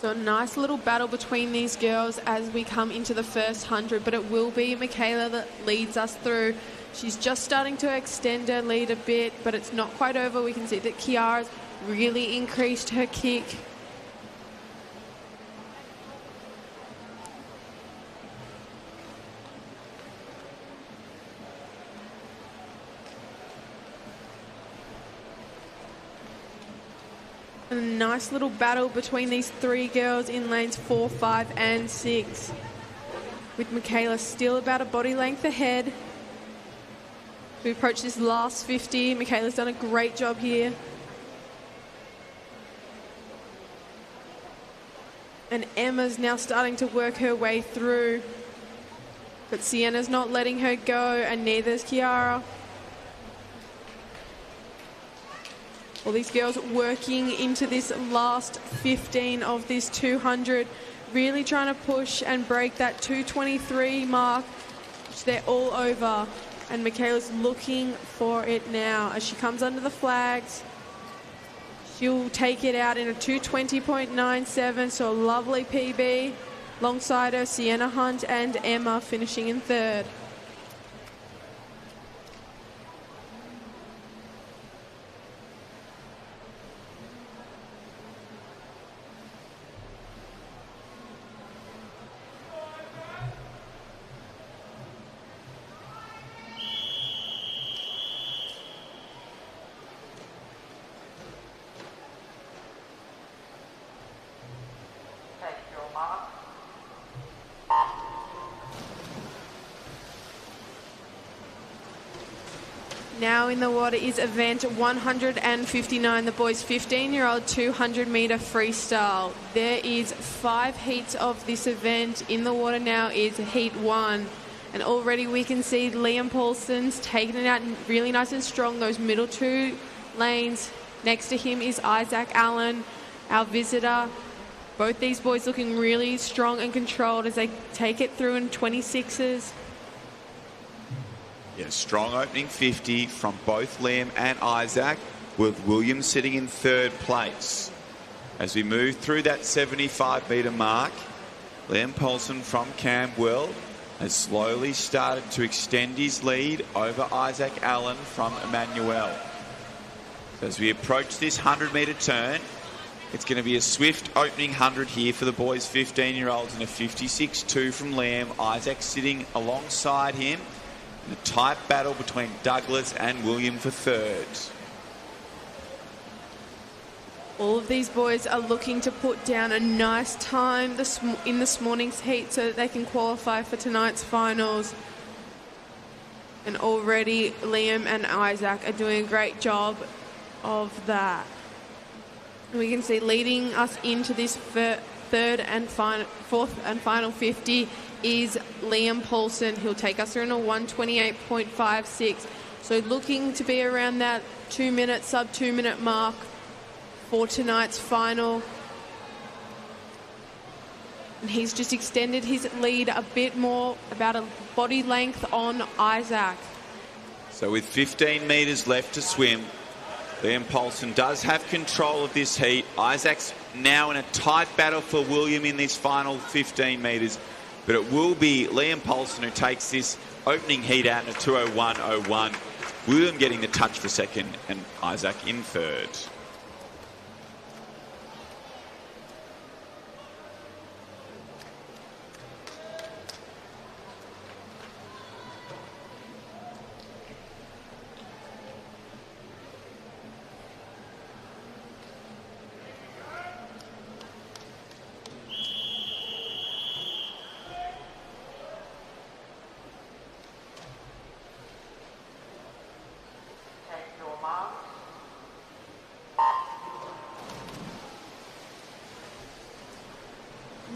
So a nice little battle between these girls as we come into the first 100, but it will be Michaela that leads us through. She's just starting to extend her lead a bit, but it's not quite over. We can see that Kiara's really increased her kick. A nice little battle between these three girls in lanes 4, 5 and 6. With Michaela still about a body length ahead. We approach this last 50. Michaela's done a great job here. And Emma's now starting to work her way through. But Sienna's not letting her go, and neither is Kiara. All these girls working into this last 15 of this 200, really trying to push and break that 223 mark, which they're all over. And Michaela's looking for it now as she comes under the flags. She'll take it out in a 220.97, so a lovely PB. Alongside her, Sienna Hunt and Emma finishing in third. Now in the water is event 159, the boys 15-year-old 200-meter freestyle. There is 5 heats of this event. In the water now is heat 1. And already we can see Liam Paulson's taking it out really nice and strong, those middle 2 lanes. Next to him is Isaac Allen, our visitor. Both these boys looking really strong and controlled as they take it through in 26s. Yeah, strong opening 50 from both Liam and Isaac, with Williams sitting in third place. As we move through that 75-metre mark, Liam Paulson from Camberwell has slowly started to extend his lead over Isaac Allen from Emmanuel. As we approach this 100-metre turn, it's going to be a swift opening 100 here for the boys 15-year-olds and a 56.2 from Liam. Isaac sitting alongside him. In a tight battle between Douglas and William for third. All of these boys are looking to put down a nice time in this morning's heat so that they can qualify for tonight's finals. And already Liam and Isaac are doing a great job of that. We can see leading us into this fourth and final 50 is Liam Paulson. He'll take us through in a 128.56. So looking to be around that 2-minute, sub 2-minute mark for tonight's final. And he's just extended his lead a bit more, about a body length on Isaac. So with 15 metres left to swim, Liam Paulson does have control of this heat. Isaac's now in a tight battle for William in this final 15 metres. But it will be Liam Paulson who takes this opening heat out in a 2:01.01. William getting the touch for second and Isaac in third.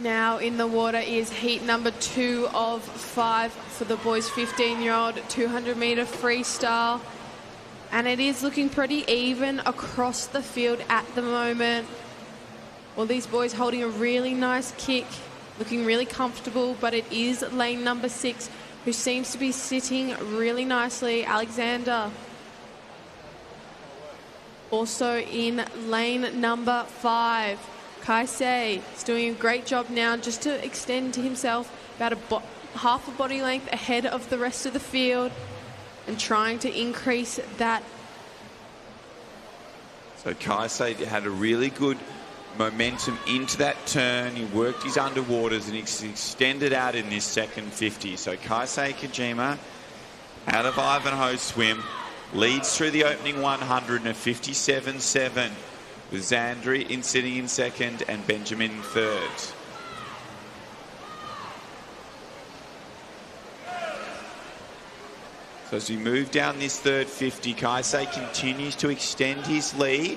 Now in the water is heat number 2 of 5 for the boys 15-year-old 200-meter freestyle. And it is looking pretty even across the field at the moment. All these boys holding a really nice kick, looking really comfortable, but it is lane number 6 who seems to be sitting really nicely, Alexander. Also in lane number 5, Kaisei is doing a great job now just to extend to himself about half a body length ahead of the rest of the field and trying to increase that So Kaisei had a really good momentum into that turn. He worked his underwaters and he's extended out in this second 50. So Kaisei Kojima, out of Ivanhoe's swim, leads through the opening 100 in a 57.7, with Zandri sitting in second and Benjamin in third. So as we move down this third 50, Kaisei continues to extend his lead.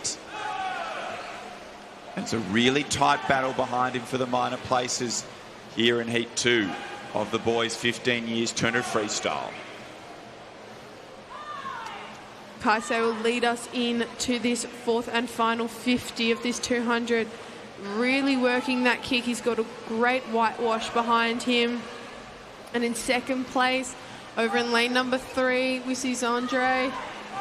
It's a really tight battle behind him for the minor places here in Heat 2 of the boys' 15 years 200 freestyle. Kaisei will lead us in to this fourth and final 50 of this 200. Really working that kick. He's got a great whitewash behind him. And in second place, over in lane number 3, we see Zandre.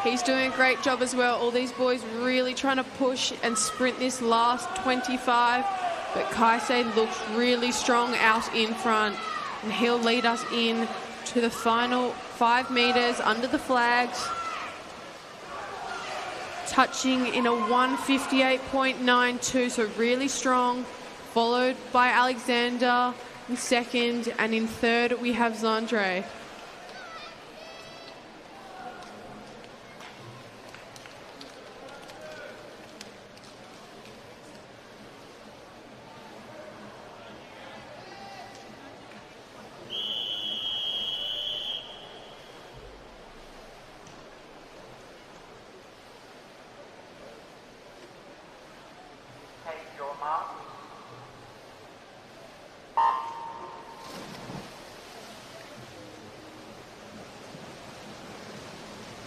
He's doing a great job as well. All these boys really trying to push and sprint this last 25. But Kaisei looks really strong out in front. And he'll lead us in to the final 5 meters under the flags. Touching in a 158.92, so really strong. Followed by Alexander in second. And in third, we have Zandre.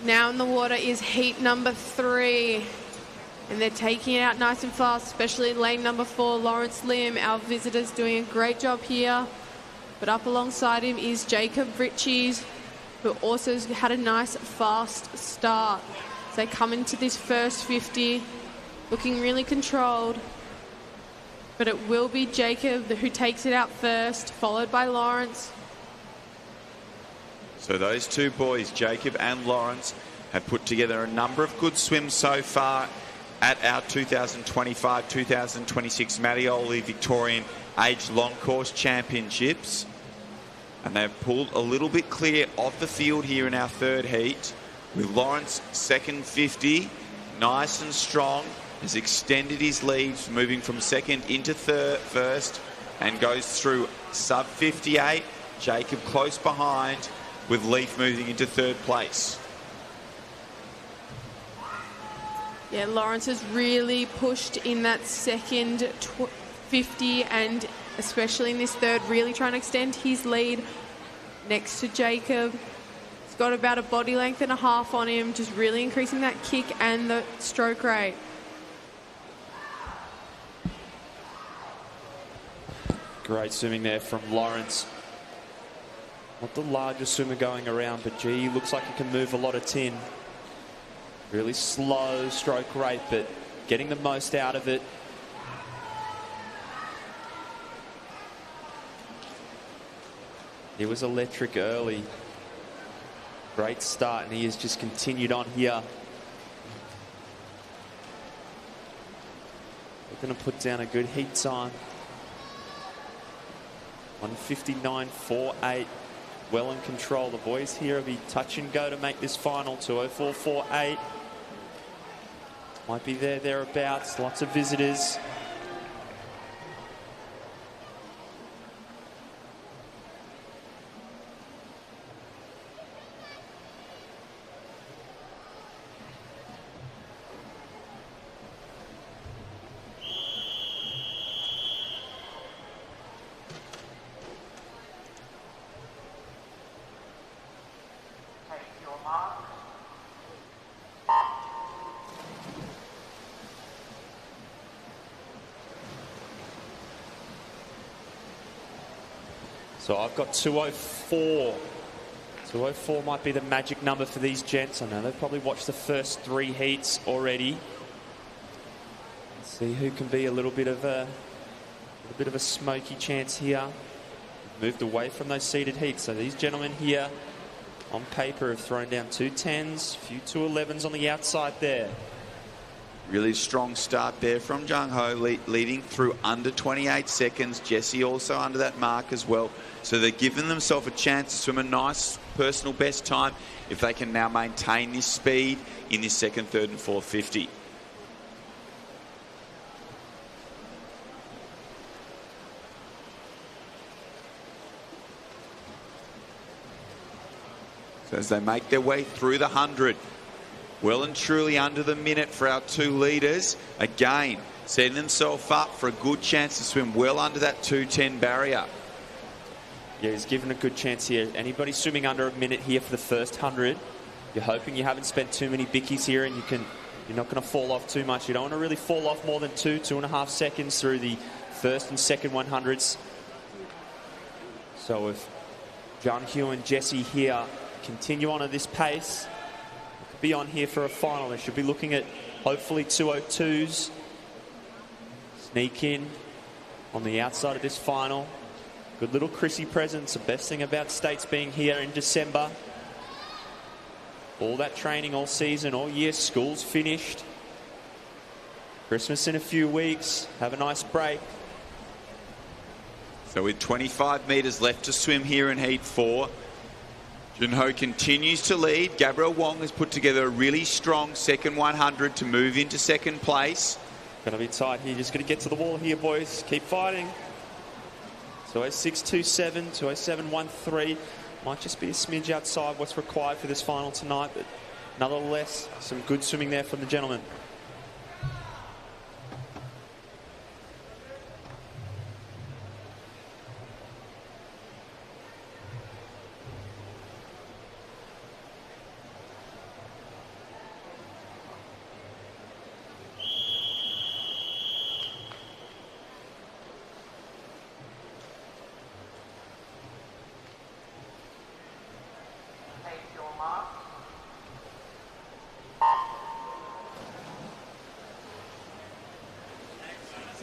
Now in the water is heat number 3. And they're taking it out nice and fast, especially lane number 4, Lawrence Lim. Our visitor's doing a great job here. But up alongside him is Jacob Ritchies, who also has had a nice fast start. So they come into this first 50 looking really controlled. But it will be Jacob who takes it out first, followed by Lawrence. So those two boys, Jacob and Lawrence, have put together a number of good swims so far at our 2025-2026 Mattioli Victorian Age Long Course Championships. And they've pulled a little bit clear of the field here in our third heat, with Lawrence second 50, nice and strong, has extended his lead, moving from second into first, and goes through sub 58. Jacob close behind, with Leaf moving into third place. Yeah, Lawrence has really pushed in that second 50, and especially in this third, really trying to extend his lead next to Jacob. He's got about a body length and a half on him, just really increasing that kick and the stroke rate. Great swimming there from Lawrence. Not the largest swimmer going around, but gee, looks like he can move a lot of tin. Really slow stroke rate, but getting the most out of it. He was electric early. Great start, and he has just continued on here. They're going to put down a good heat time. 159.48. Well in control. The boys here will be touch and go to make this final. 204.48. Might be thereabouts. Lots of visitors. So I've got 204. 204 might be the magic number for these gents. I know they've probably watched the first 3 heats already. Let's see who can be a little bit of a smoky chance here. Moved away from those seeded heats. So these gentlemen here on paper have thrown down 2 10s, a few 2 11s on the outside there. Really strong start there from Jung Ho, leading through under 28 seconds. Jessie also under that mark as well. So they're giving themselves a chance to swim a nice personal best time if they can now maintain this speed in this second, third and fourth 50. So as they make their way through the 100, well and truly under the minute for our two leaders. Again, setting themselves up for a good chance to swim well under that 2:10 barrier. Yeah, he's given a good chance here. Anybody swimming under a minute here for the first 100, you're hoping you haven't spent too many bickies here and you're not going to fall off too much. You don't want to really fall off more than 2.5 seconds through the first and second 100s. So if Jung Ho and Jessie here continue on at this pace, be on here for a final. They should be looking at hopefully 2:02s. Sneak in on the outside of this final. Good little Chrissy presence. The best thing about States being here in December. All that training all season, all year. School's finished. Christmas in a few weeks. Have a nice break. So with 25 metres left to swim here in Heat 4, Jung Ho continues to lead. Gabriel Wong has put together a really strong second 100 to move into second place. Going to be tight here. Just going to get to the wall here, boys. Keep fighting. 2:06.27, 2:07.13. Might just be a smidge outside what's required for this final tonight, but nonetheless, some good swimming there from the gentlemen.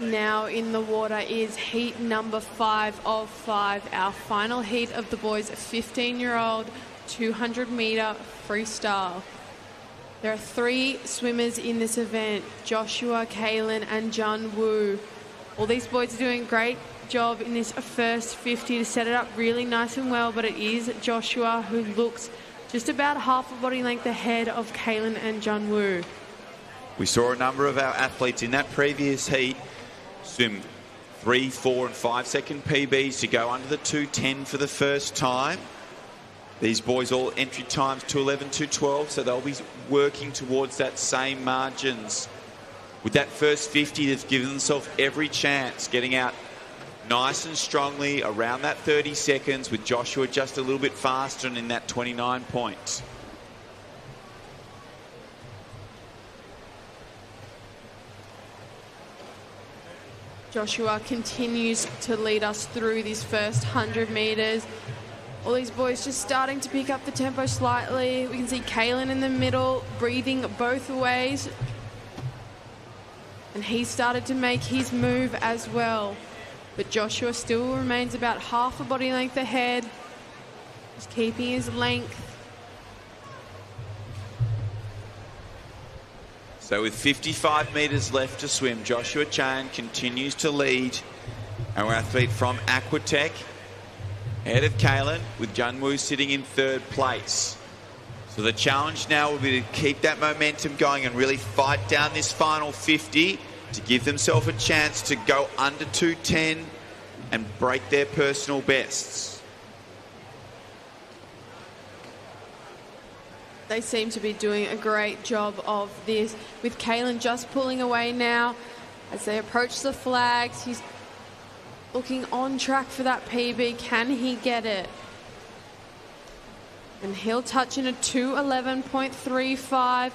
Now in the water is heat number 5 of 5, our final heat of the boys' 15-year-old 200-metre freestyle. There are 3 swimmers in this event: Joshua, Kaylin and Jun Woo. All these boys are doing a great job in this first 50 to set it up really nice and well, but it is Joshua who looks just about half a body length ahead of Kaylin and Jun Woo. We saw a number of our athletes in that previous heat swim 3, 4 and 5 second PBs to go under the 2:10 for the first time. These boys all entry times 2:11, 2:12, so they'll be working towards that same margins. With that first 50, they've given themselves every chance, getting out nice and strongly around that 30 seconds, with Joshua just a little bit faster and in that 29 points. Joshua continues to lead us through this first 100 metres. All these boys just starting to pick up the tempo slightly. We can see Kaylin in the middle, breathing both ways. And he started to make his move as well. But Joshua still remains about half a body length ahead. Just keeping his length. So with 55 metres left to swim, Joshua Chan continues to lead. Our athlete from Aquatech, ahead of Kaylin, with Jun Woo sitting in 3rd place. So the challenge now will be to keep that momentum going and really fight down this final 50 to give themselves a chance to go under 2:10 and break their personal bests. They seem to be doing a great job of this, with Kaylin just pulling away now as they approach the flags. He's looking on track for that PB. Can he get it? And he'll touch in a 2:11.35,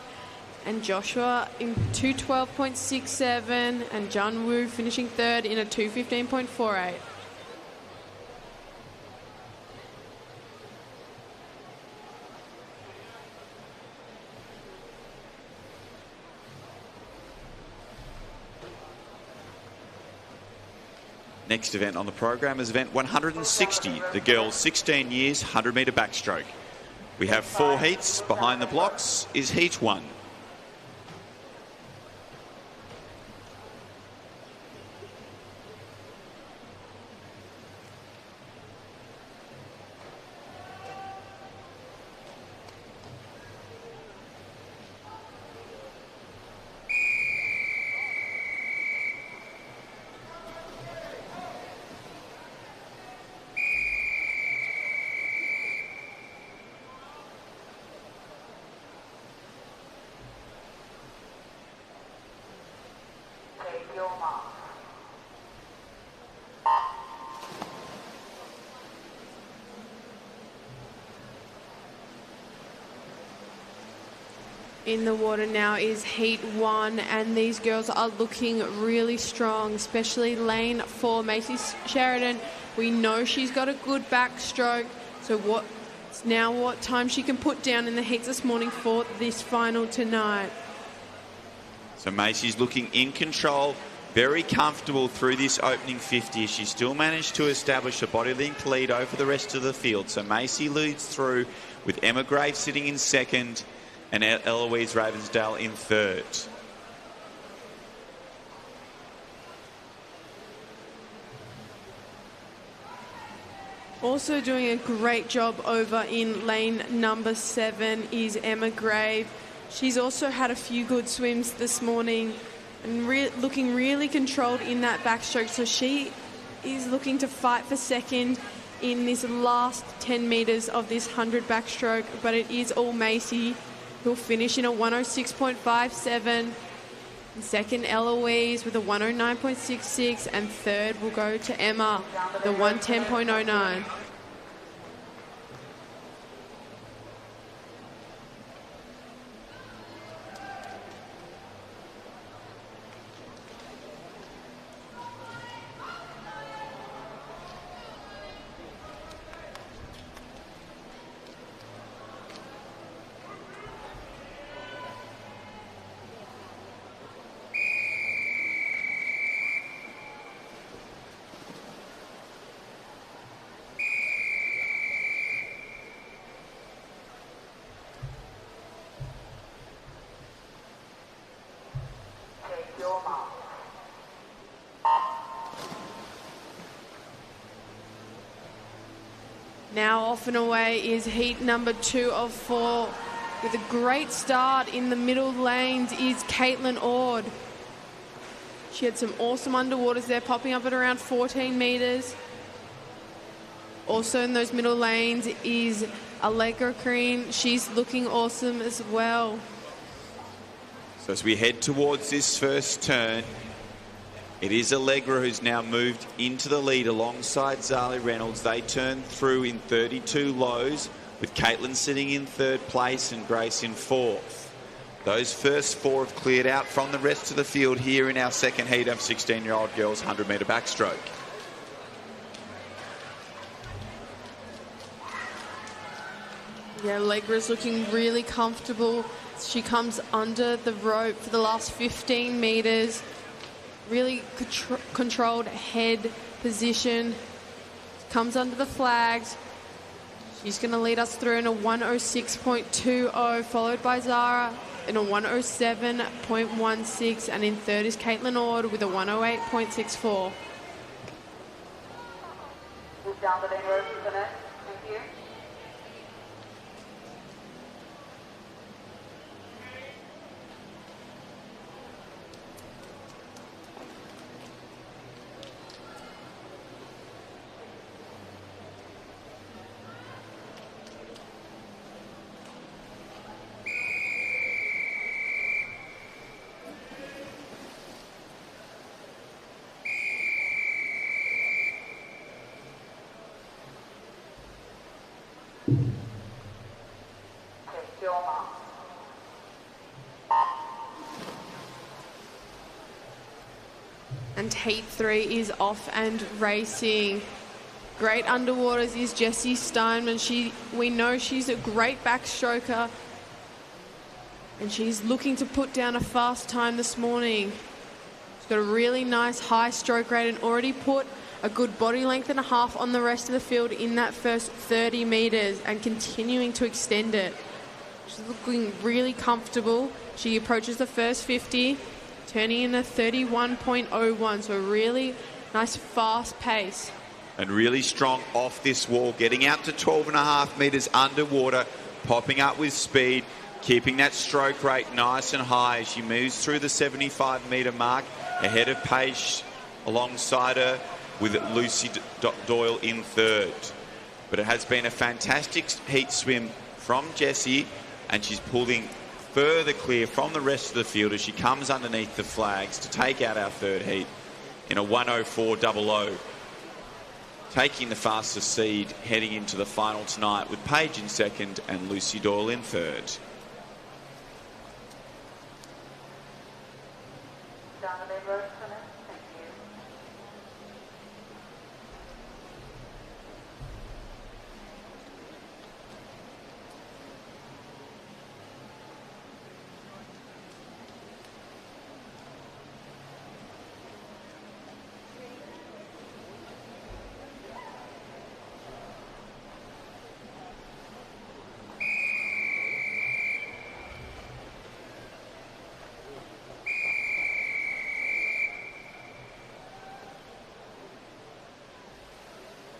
and Joshua in 2:12.67, and Jun Woo finishing 3rd in a 2:15.48. Next event on the program is event 160, the girls 16 years 100-metre backstroke. We have 4 heats. Behind the blocks is heat 1. your mark. In the water now is heat 1, and these girls are looking really strong, especially lane 4, Macy Sheridan. We know she's got a good backstroke, so what time she can put down in the heats this morning for this final tonight. So Macy's looking in control, very comfortable through this opening 50. She still managed to establish a body length lead over the rest of the field. So Macy leads through with Emma Graves sitting in second and Eloise Ravensdale in third. Also doing a great job over in lane number 7 is Emma Grave. She's also had a few good swims this morning and looking really controlled in that backstroke. So she is looking to fight for second in this last 10 metres of this 100 backstroke, but it is all Macy who'll finish in a 106.57. Second, Eloise with a 109.66, and third will go to Emma, the 110.09. Now off and away is heat number 2 of 4. With a great start in the middle lanes is Caitlin Ord. She had some awesome underwaters there, popping up at around 14 metres. Also in those middle lanes is Allegra Green. She's looking awesome as well. So as we head towards this first turn, it is Allegra who's now moved into the lead alongside Zali Reynolds. They turn through in 32 lows, with Caitlin sitting in third place and Grace in fourth. Those first 4 have cleared out from the rest of the field here in our second heat of 16-year-old girls 100-metre backstroke. Yeah, Allegra's looking really comfortable. She comes under the rope for the last 15 metres. Really controlled head position. Comes under the flags. She's going to lead us through in a 106.20, followed by Zara in a 107.16, and in third is Caitlin Ord with a 108.64. Move down the lane road to the next. Thank you. And heat 3 is off and racing. Great underwaters is Jessie Steinman. We know she's a great backstroker, and she's looking to put down a fast time this morning. She's got a really nice high stroke rate and already put a good body length and a half on the rest of the field in that first 30 metres and continuing to extend it. She's looking really comfortable. She approaches the first 50, turning in a 31.01, so a really nice fast pace. And really strong off this wall, getting out to 12.5 metres underwater, popping up with speed, keeping that stroke rate nice and high as she moves through the 75-metre mark, ahead of Paige alongside her with Lucy Doyle in third. But it has been a fantastic heat swim from Jessie, and she's pulling further clear from the rest of the field as she comes underneath the flags to take out our third heat in a 104.00. Taking the fastest seed heading into the final tonight with Paige in second and Lucy Doyle in third. Down the main road for now. Thank you.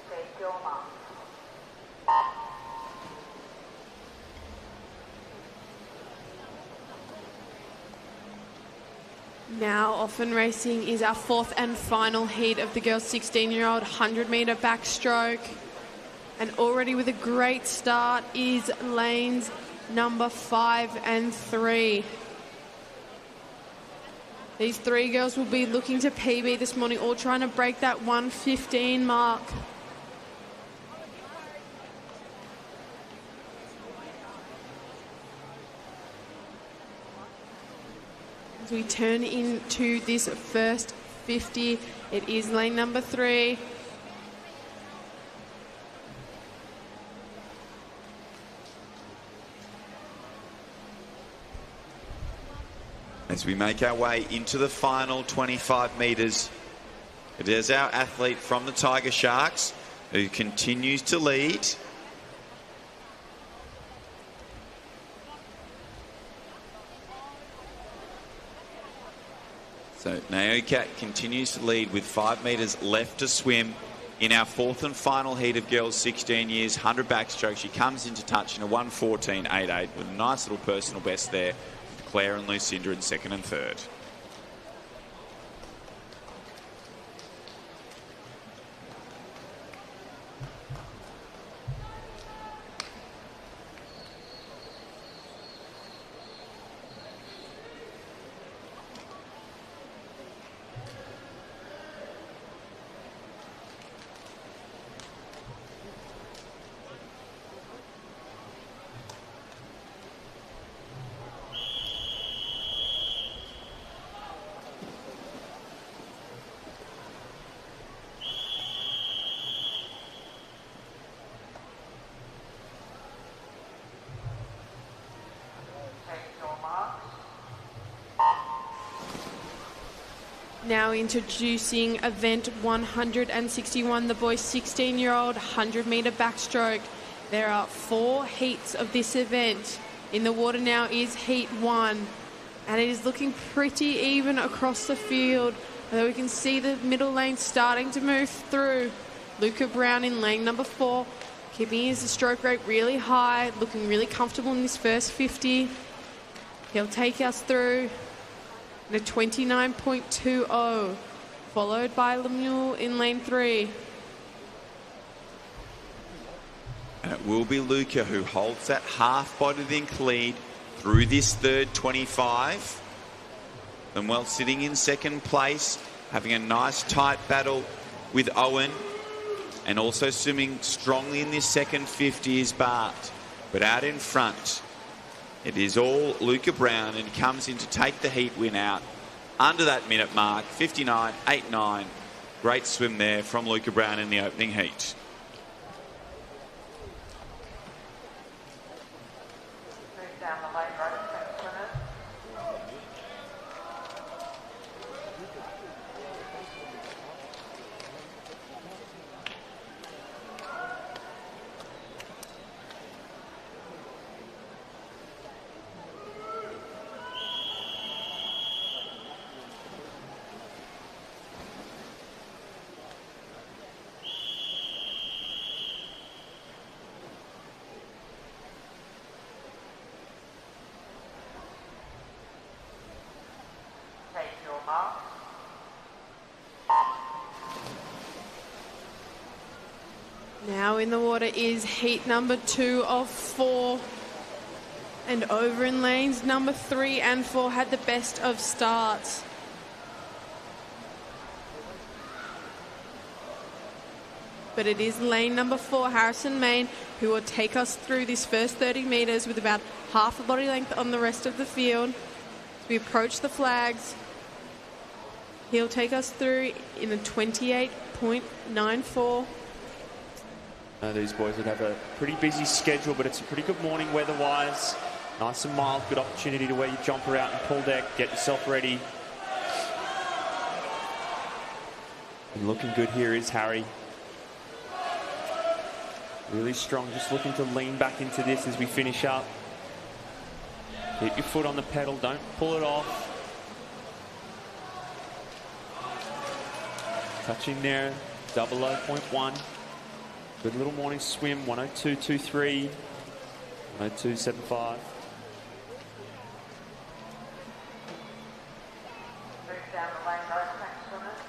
Take your mark. Now off and racing is our fourth and final heat of the girls' 16-year-old 100-metre backstroke. And already with a great start is lanes number 5 and 3. These three girls will be looking to PB this morning, all trying to break that 1:15 mark. As we turn into this first 50, it is lane number 3. As we make our way into the final 25 metres, it is our athlete from the Tiger Sharks who continues to lead. So Naoka continues to lead with 5 metres left to swim in our fourth and final heat of girls 16 years, 100 backstroke. She comes into touch in a 1:14.88 with a nice little personal best there. Claire and Lucinda in second and third. Now introducing event 161, the boys' 16-year-old 100-metre backstroke. There are 4 heats of this event. In the water now is heat 1, and it is looking pretty even across the field, although we can see the middle lane starting to move through. Luca Brown in lane number 4, keeping his stroke rate really high, looking really comfortable in this first 50. He'll take us through in a 29.20, followed by Lemuel in lane 3. And it will be Luca who holds that half-body length lead through this third 25. Lemuel sitting in second place, having a nice tight battle with Owen, and also swimming strongly in this second 50 is Bart. But out in front, it is all Luca Brown, and comes in to take the heat win out under that minute mark, 59.89. Great swim there from Luca Brown in the opening heat. Move down the lane road for swimmers. Take your mark. Now in the water is heat number 2 of 4. And over in lanes number 3 and 4 had the best of starts. But it is lane number 4, Harrison Main, who will take us through this first 30 metres with about half a body length on the rest of the field. As we approach the flags, he'll take us through in a 28.94. These boys would have a pretty busy schedule, but it's a pretty good morning weather-wise. Nice and mild, good opportunity to wear your jumper out and pull deck, get yourself ready. And looking good here is Harry. Really strong, just looking to lean back into this as we finish up. Keep your foot on the pedal, don't pull it off. Touching there, 00.1. Good little morning swim, 102.23, 102.75. Move down the lane road, thanks, swimmers.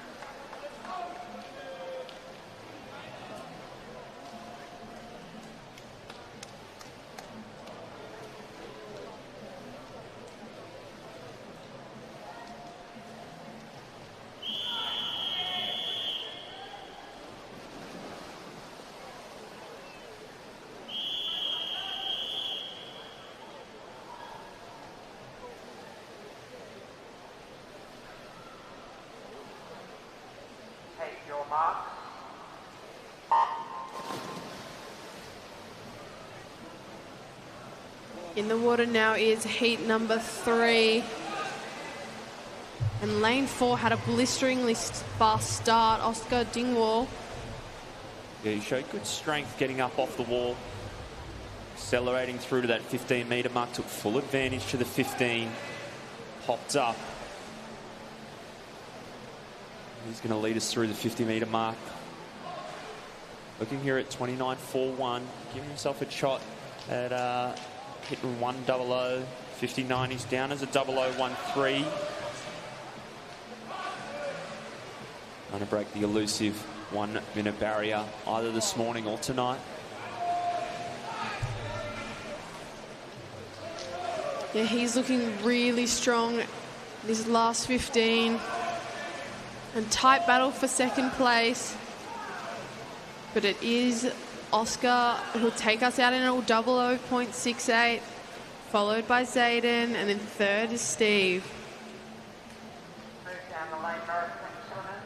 Take your mark. In the water now is heat number 3. And lane 4 had a blisteringly fast start. Oscar Dingwall. Yeah, he showed good strength getting up off the wall. Accelerating through to that 15-metre mark, took full advantage to the 15. Popped up. He's going to lead us through the 50-metre mark. Looking here at 29.41, giving himself a shot at hitting 100. 59, he's down as a 0013. Trying to break the elusive 1 minute barrier either this morning or tonight. Yeah, he's looking really strong this last 15. And tight battle for second place. But it is Oscar who'll take us out in a 00.68, followed by Zayden, and then third is Steve. Move down the lane road, thanks, swimmers.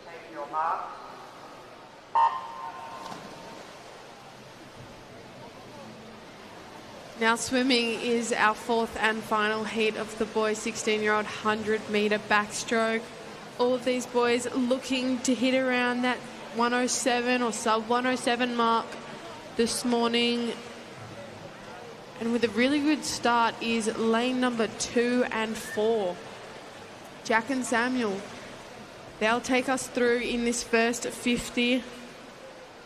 Take your mark. Now swimming is our 4th and final heat of the boys 16-year-old 100-metre backstroke. All of these boys looking to hit around that 107 or sub 107 mark this morning. And with a really good start is lane number 2 and 4. Jack and Samuel. They'll take us through in this first 50.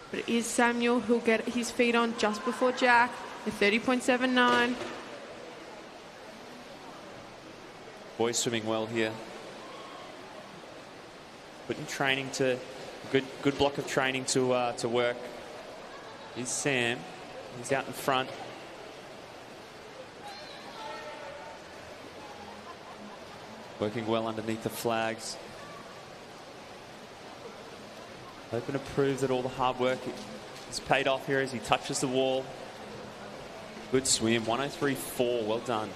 But it is Samuel who'll get his feet on just before Jack. The 30.79. Boys swimming well here. Putting training to good block of training to work. Here's Sam. He's out in front. Working well underneath the flags. Hoping to prove that all the hard work has paid off here as he touches the wall. Good swim, 103.4, well done.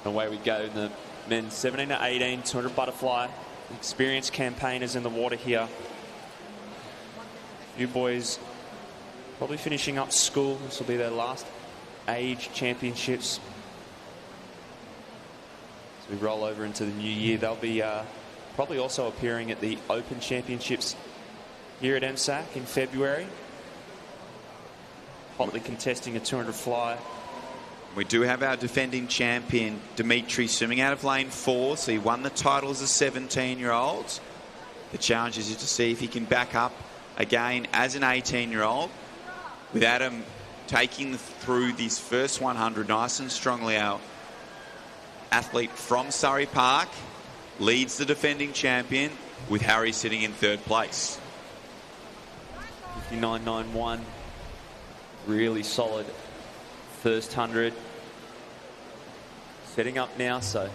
Away we go in the men's 17 to 18, 200 butterfly. Experienced campaigners in the water here. You boys probably finishing up school. This will be their last age championships. As we roll over into the new year, they'll be probably also appearing at the Open Championships here at MSAC in February. Hotly contesting a 200 fly. We do have our defending champion, Dimitri, swimming out of lane 4. So he won the title as a 17-year-old. The challenge is to see if he can back up again as an 18-year-old. With Adam taking through this first 100 nice and strongly, our athlete from Surrey Park leads the defending champion, with Harry sitting in 3rd place. 59.91. Really solid first 100. Setting up now, so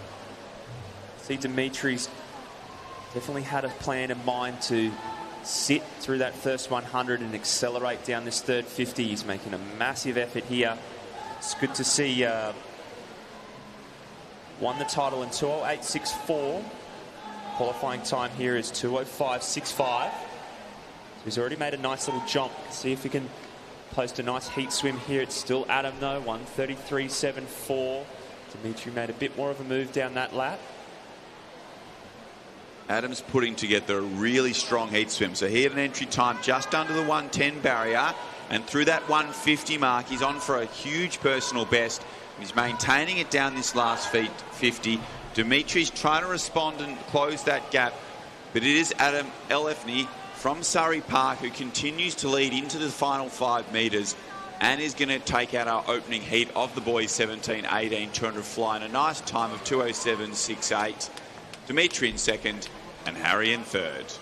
see Dimitri's definitely had a plan in mind to sit through that first 100 and accelerate down this third 50. He's making a massive effort here. It's good to see won the title in 2:08.64. Qualifying time here is 2:05.65. So he's already made a nice little jump. See if he can post a nice heat swim here. It's still Adam though, 1:33.74. Dimitri made a bit more of a move down that lap. Adam's putting together a really strong heat swim. So he had an entry time just under the 110 barrier, and through that 150 mark, he's on for a huge personal best. He's maintaining it down this last 50. Dimitri's trying to respond and close that gap, but it is Adam Elefny from Surrey Park who continues to lead into the final 5 metres and is going to take out our opening heat of the boys 17-18 200 fly in a nice time of 2:07.68. Dimitri in 2nd and Harry in 3rd.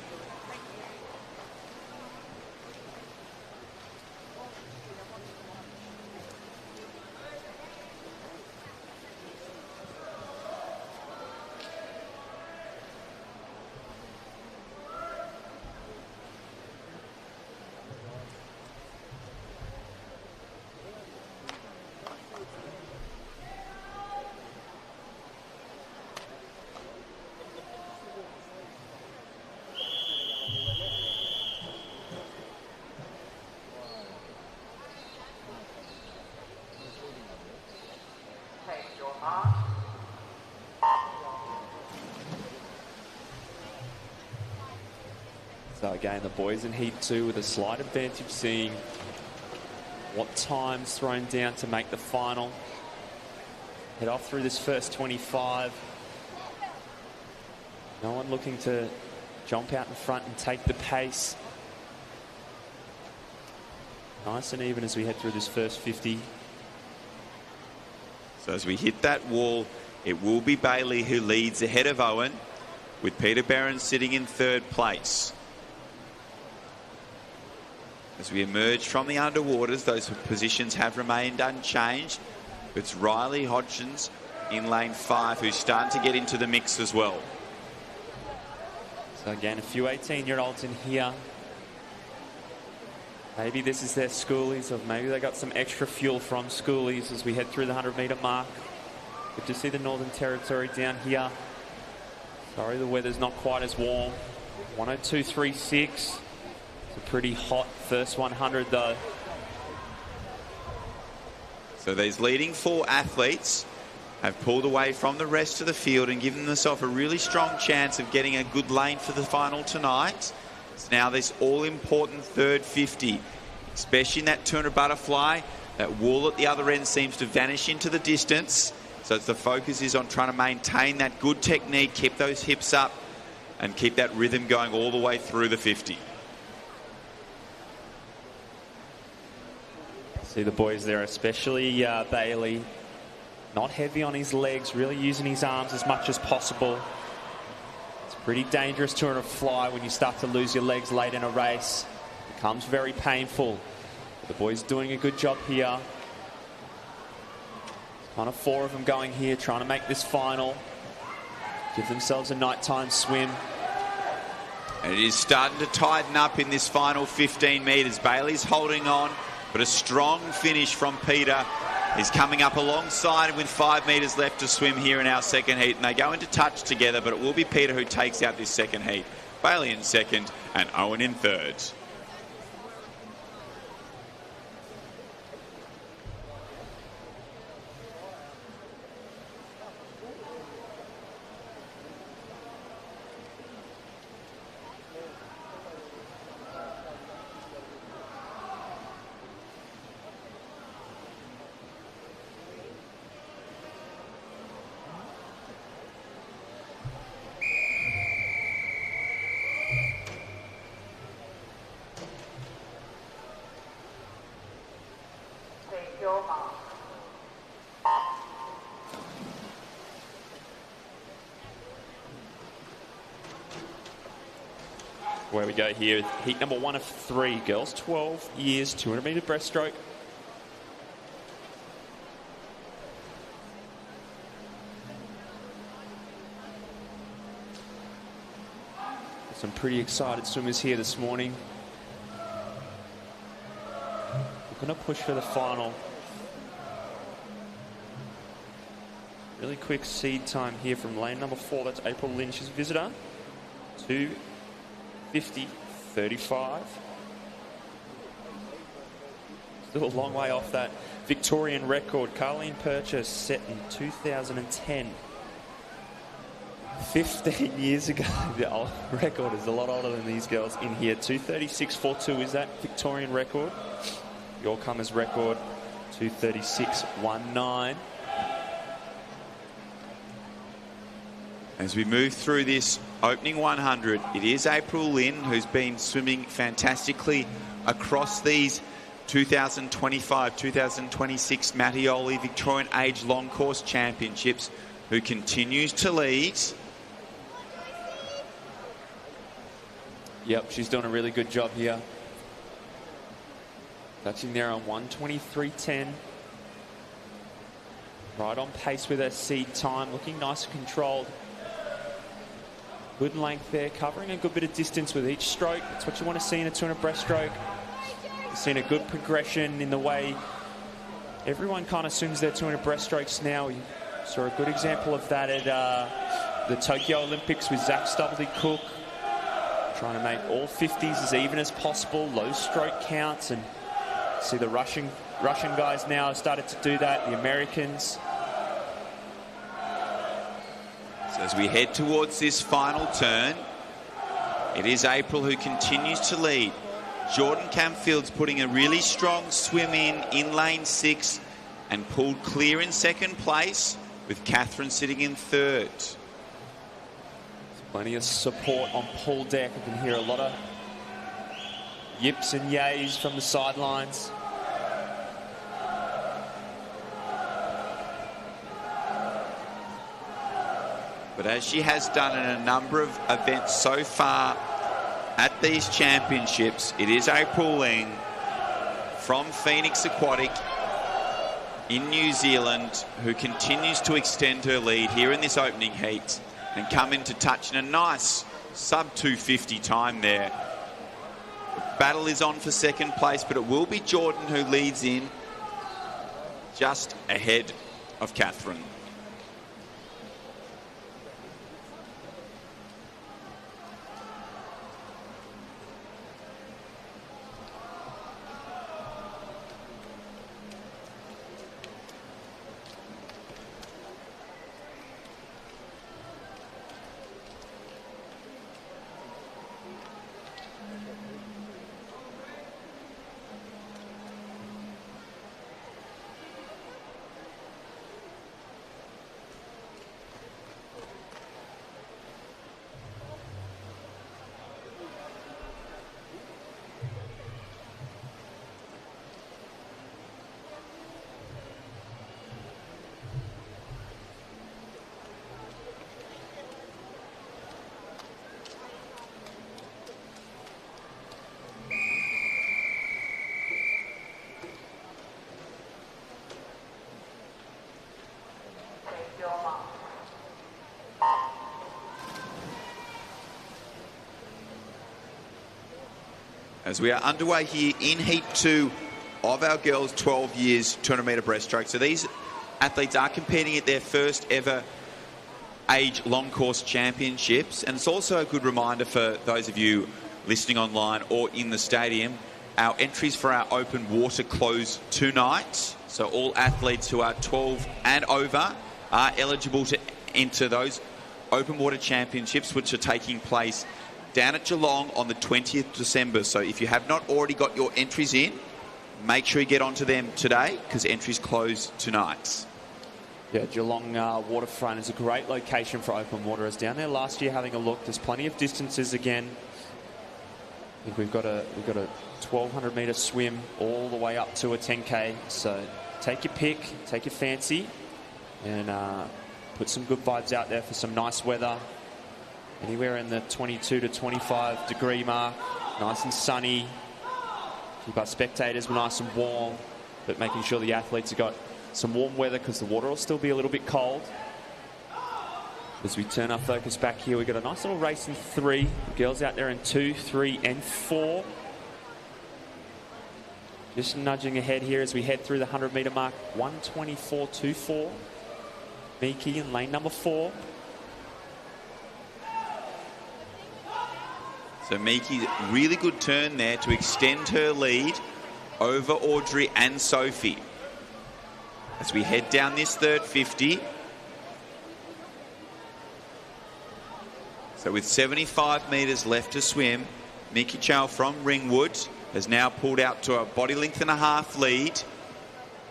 So again, the boys in heat 2 with a slight advantage, seeing what time's thrown down to make the final. Head off through this first 25. No one looking to jump out in front and take the pace. Nice and even as we head through this first 50. So as we hit that wall, it will be Bailey who leads ahead of Owen, with Peter Barron sitting in 3rd place. As we emerge from the underwaters, those positions have remained unchanged. It's Riley Hodgins in lane 5 who's starting to get into the mix as well. So again, a few 18-year-olds in here. Maybe this is their schoolies, or maybe they got some extra fuel from schoolies as we head through the 100-metre mark. Good to see the Northern Territory down here. Sorry, the weather's not quite as warm. 1:02.36. It's a pretty hot first 100 though. So these leading 4 athletes have pulled away from the rest of the field and given themselves a really strong chance of getting a good lane for the final tonight. It's now this all-important third 50, especially in that 200 butterfly. That wall at the other end seems to vanish into the distance. So the focus is on trying to maintain that good technique, keep those hips up, and keep that rhythm going all the way through the 50. See the boys there, especially Bailey. Not heavy on his legs, really using his arms as much as possible. It's pretty dangerous to fly when you start to lose your legs late in a race. It becomes very painful. The boys doing a good job here. Kind of 4 of them going here, trying to make this final. Give themselves a nighttime swim. And it is starting to tighten up in this final 15 metres. Bailey's holding on, but a strong finish from Peter He's coming up alongside him with 5 metres left to swim here in our second heat, and they go into touch together, but it will be Peter who takes out this second heat. Bailey in second and Owen in third. Take your mark. Where we go here, heat number 1 of 3, girls 12 years, 200 metre breaststroke. Some pretty excited swimmers here this morning. We're going to push for the final. Really quick seed time here from lane number 4. That's April Lynch's visitor. 2:50.35. Still a long way off that Victorian record. Carleen Purchase set in 2010. 15 years ago. The old record is a lot older than these girls in here. 2:36.42 is that Victorian record. Your Comers record 2:36.19. As we move through this opening 100, it is April Lynn who's been swimming fantastically across these 2025, 2026 Mattioli Victorian Age Long Course Championships, who continues to lead. Yep, she's doing a really good job here. Touching there on 1:23.10. Right on pace with her seed time, looking nice and controlled. Good length there, covering a good bit of distance with each stroke. That's what you want to see in a 200 breaststroke. You've seen a good progression in the way everyone kind of swims their 200 breaststrokes now. We saw a good example of that at the Tokyo Olympics with Zach Stubblety-Cook, trying to make all 50s as even as possible, low stroke counts, and see the Russian guys now have started to do that, the Americans. So as we head towards this final turn, it is April who continues to lead. Jordan Campfield's putting a really strong swim in lane 6 and pulled clear in second place, with Catherine sitting in third. Plenty of support on pool deck. I can hear a lot of yips and yays from the sidelines. But as she has done in a number of events so far at these championships, it is April Lynn from Phoenix Aquatic in New Zealand who continues to extend her lead here in this opening heat and come into touch in a nice sub 250 time there. The battle is on for second place, but it will be Jordan who leads in just ahead of Catherine. As we are underway here in Heat 2 of our girls 12 years 200 metre breaststroke. So these athletes are competing at their first ever age long course championships, and it's also a good reminder for those of you listening online or in the stadium. Our entries for our open water close tonight, so all athletes who are 12 and over are eligible to enter those open water championships, which are taking place down at Geelong on the 20th December. So if you have not already got your entries in, make sure you get onto them today, because entries close tonight. Yeah, Geelong waterfront is a great location for open water. I was down there last year having a look. There's plenty of distances again. I think we've got a 1,200 metre swim all the way up to a 10K. So take your pick, take your fancy, and put some good vibes out there for some nice weather. Anywhere in the 22 to 25 degree mark, nice and sunny. Keep our spectators nice and warm, but making sure the athletes have got some warm weather, because the water will still be a little bit cold. As we turn our focus back here, we've got a nice little race in 3. The girls out there in 2, 3 and 4. Just nudging ahead here as we head through the 100 metre mark. 1:24.24. Miki in lane number 4. So Miki, really good turn there to extend her lead over Audrey and Sophie. As we head down this third 50. So with 75 metres left to swim, Miki Chow from Ringwood has now pulled out to a body length and a half lead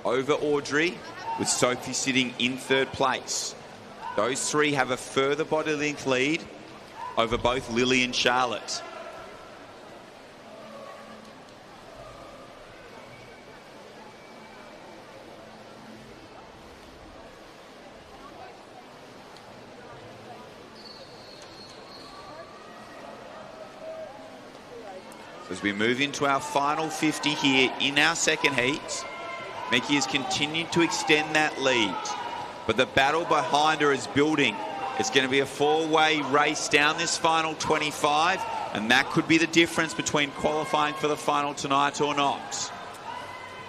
over Audrey, with Sophie sitting in third place. Those three have a further body length lead over both Lily and Charlotte. As we move into our final 50 here in our second heat, Miki has continued to extend that lead, but the battle behind her is building. It's going to be a 4-way race down this final 25, and that could be the difference between qualifying for the final tonight or not.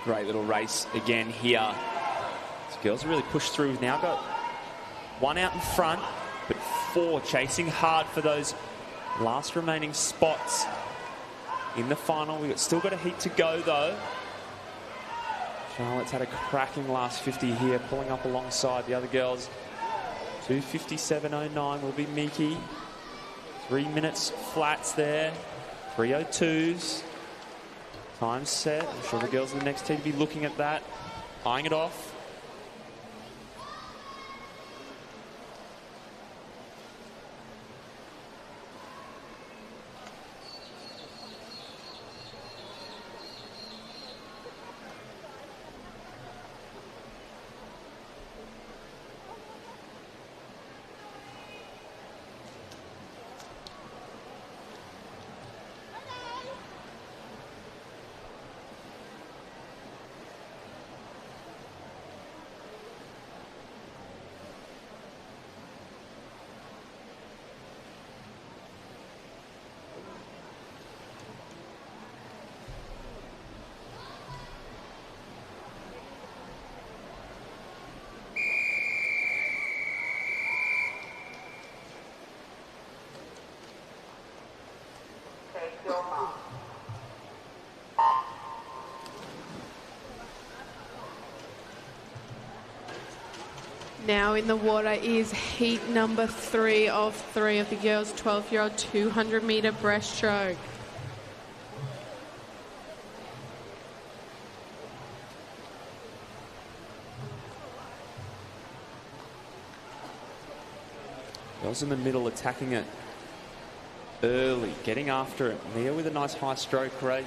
Great little race again here. These girls really pushed through. We've now got 1 out in front, but 4 chasing hard for those last remaining spots in the final. We've still got a heat to go, though. Charlotte's had a cracking last 50 here, pulling up alongside the other girls. 2:57.09 will be Miki. 3 minutes flats there. 3:02s. Time set. I'm sure the girls in the next team will be looking at that, eyeing it off. Now in the water is heat number 3 of 3 of the girls' 12-year-old 200 metre breaststroke. Girls in the middle attacking it early, getting after it. Mia with a nice high stroke rate.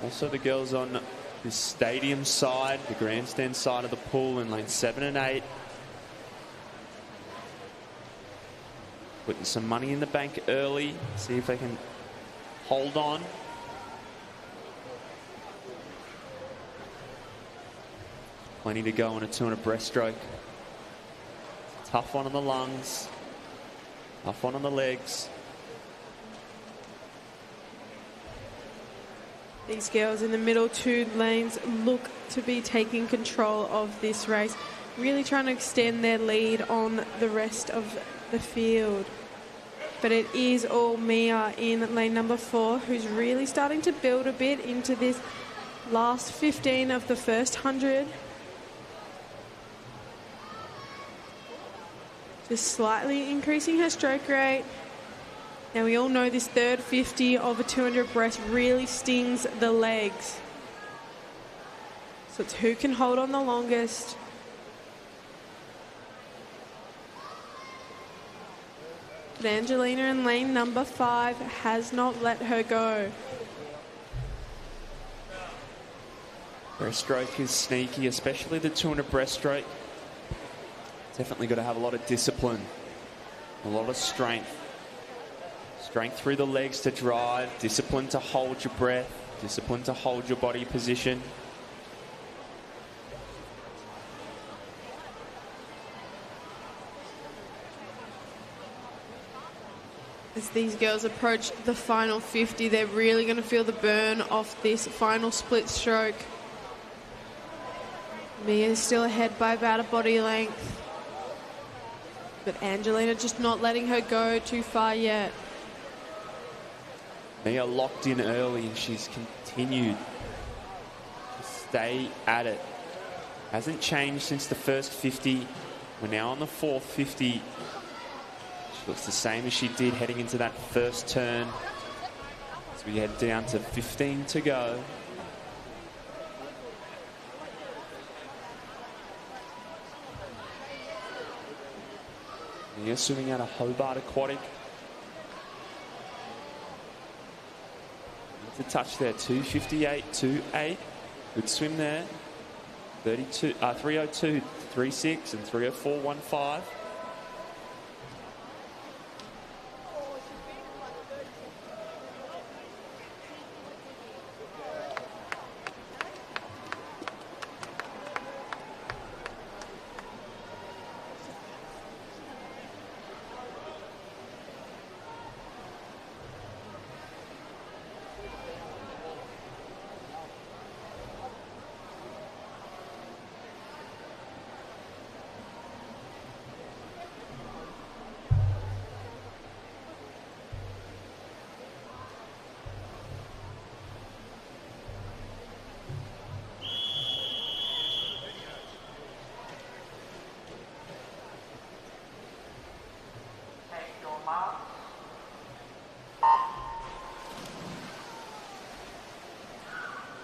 Also the girls on the stadium side, the grandstand side of the pool in lane 7 and 8. Putting some money in the bank early, see if they can hold on. Plenty to go on a 200 breaststroke. Tough one on the lungs, tough one on the legs. These girls in the middle two lanes look to be taking control of this race, really trying to extend their lead on the rest of the field. But it is all Mia in lane number 4 who's really starting to build a bit into this last 15 of the first 100. Just slightly increasing her stroke rate. Now we all know this third 50 of a 200 breast really stings the legs. So it's who can hold on the longest. But Angelina in lane number 5 has not let her go. Breaststroke is sneaky, especially the 200 breaststroke. Definitely got to have a lot of discipline, a lot of strength. Strength through the legs to drive, discipline to hold your breath, discipline to hold your body position. As these girls approach the final 50, they're really going to feel the burn off this final split stroke. Mia's still ahead by about a body length. But Angelina just not letting her go too far yet. Mia locked in early and she's continued to stay at it. Hasn't changed since the first 50. We're now on the fourth 50. She looks the same as she did heading into that first turn. As we head down to 15 to go. Mia swimming out of Hobart Aquatic. To touch there, 2:58.28. Good swim there. 3:02.36 and 3:04.15.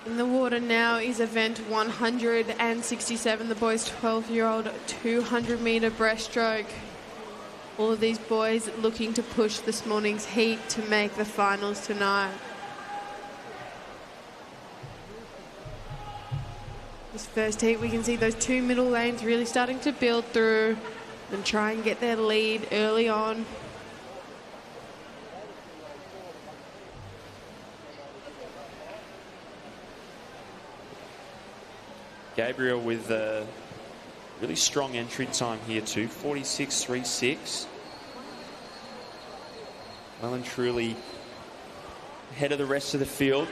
In the water now is event 167, the boys' 12-year-old 200-metre breaststroke. All of these boys looking to push this morning's heat to make the finals tonight. This first heat, we can see those two middle lanes really starting to build through and try and get their lead early on. Gabriel with a really strong entry time here too, 46.36. Well and truly ahead of the rest of the field.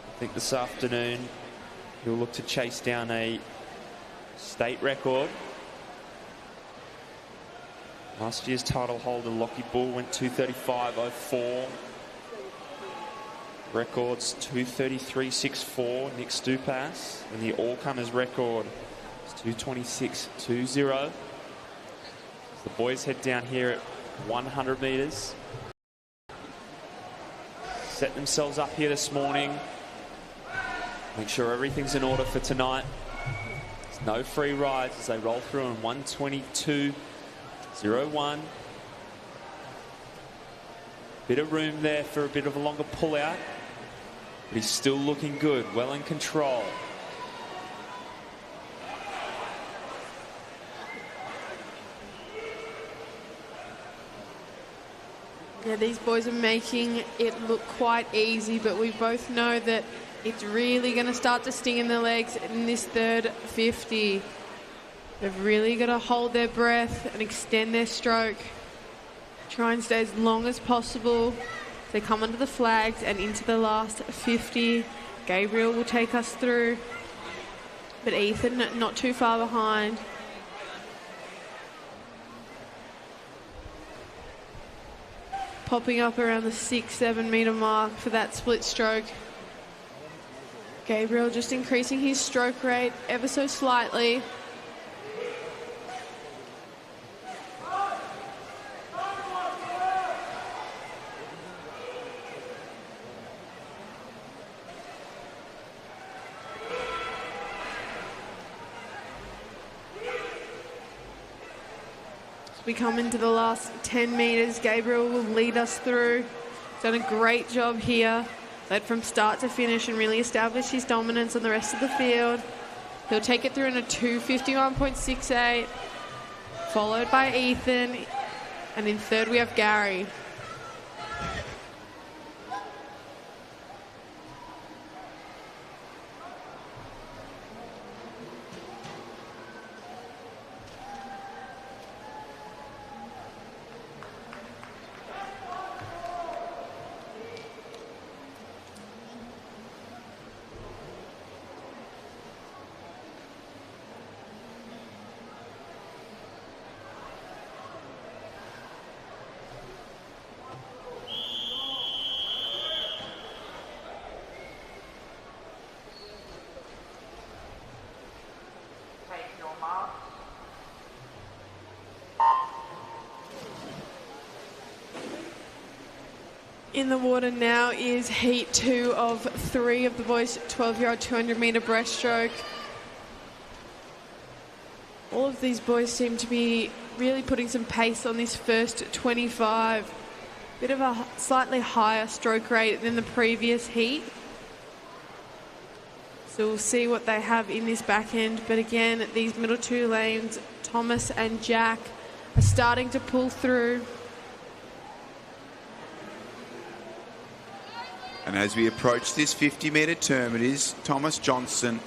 I think this afternoon he'll look to chase down a state record. Last year's title holder Lockie Bull went 2:35.04. Records 2:33.64, Nick Stupas, and the all-comers record is 2:26.20. The boys head down here at 100 metres. Set themselves up here this morning. Make sure everything's in order for tonight. There's no free rides as they roll through in 1:22.01. Bit of room there for a bit of a longer pull out. But he's still looking good, well in control. Yeah, these boys are making it look quite easy, but we both know that it's really going to start to sting in the legs in this third 50. They've really got to hold their breath and extend their stroke. Try and stay as long as possible to They come under the flags and into the last 50. Gabriel will take us through, but Ethan not too far behind. Popping up around the 6-7 metre mark for that split stroke. Gabriel just increasing his stroke rate ever so slightly. We come into the last 10 metres. Gabriel will lead us through. He's done a great job here. Led from start to finish and really established his dominance on the rest of the field. He'll take it through in a 2:51.68, followed by Ethan. And in third, we have Gary. In the water now is heat 2 of 3 of the boys' 12-yard, 200-metre breaststroke. All of these boys seem to be really putting some pace on this first 25. Bit of a slightly higher stroke rate than the previous heat. So we'll see what they have in this back end. But again, these middle two lanes, Thomas and Jack, are starting to pull through. And as we approach this 50-metre term, it is Thomas Johnson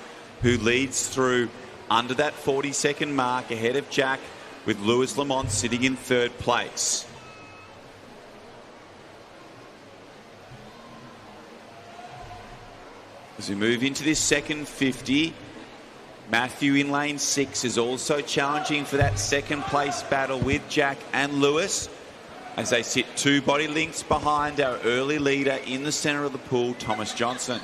who leads through under that 40-second mark ahead of Jack, with Lewis Lamont sitting in third place. As we move into this second 50, Matthew in lane 6 is also challenging for that second place battle with Jack and Lewis, as they sit 2 body lengths behind our early leader in the centre of the pool, Thomas Johnson.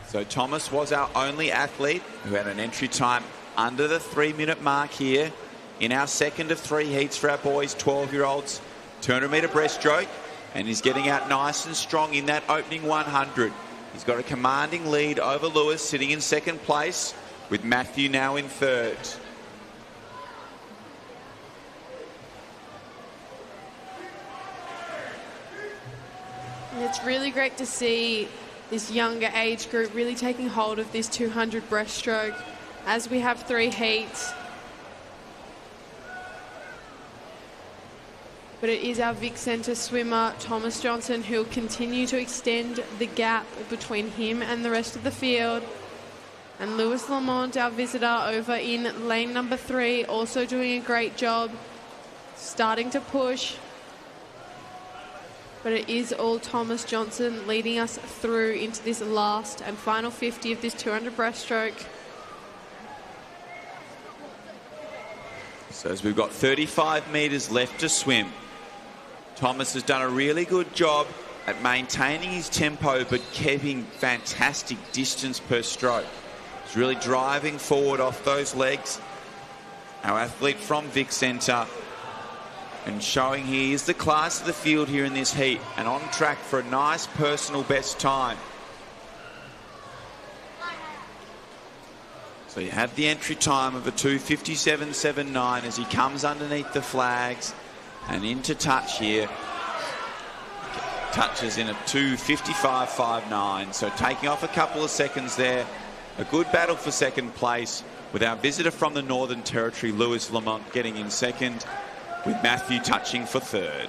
So Thomas was our only athlete who had an entry time under the 3-minute mark here in our second of 3 heats for our boys, 12-year-olds, 200-metre breaststroke, and he's getting out nice and strong in that opening 100. He's got a commanding lead over Lewis, sitting in second place, with Matthew now in third. And it's really great to see this younger age group really taking hold of this 200 breaststroke as we have 3 heats. But it is our Vic Centre swimmer, Thomas Johnson, who will continue to extend the gap between him and the rest of the field. And Lewis Lamont, our visitor, over in lane number 3, also doing a great job, starting to push. But it is all Thomas Johnson leading us through into this last and final 50 of this 200 breaststroke. So as we've got 35 metres left to swim, Thomas has done a really good job at maintaining his tempo but keeping fantastic distance per stroke. He's really driving forward off those legs. Our athlete from Vic Centre, and showing he is the class of the field here in this heat and on track for a nice personal best time. So you have the entry time of a 2:57.79 as he comes underneath the flags and into touch here. Touches in a 2:55.59, so taking off a couple of seconds there. A good battle for second place, with our visitor from the Northern Territory, Lewis Lamont, getting in second, with Matthew touching for third.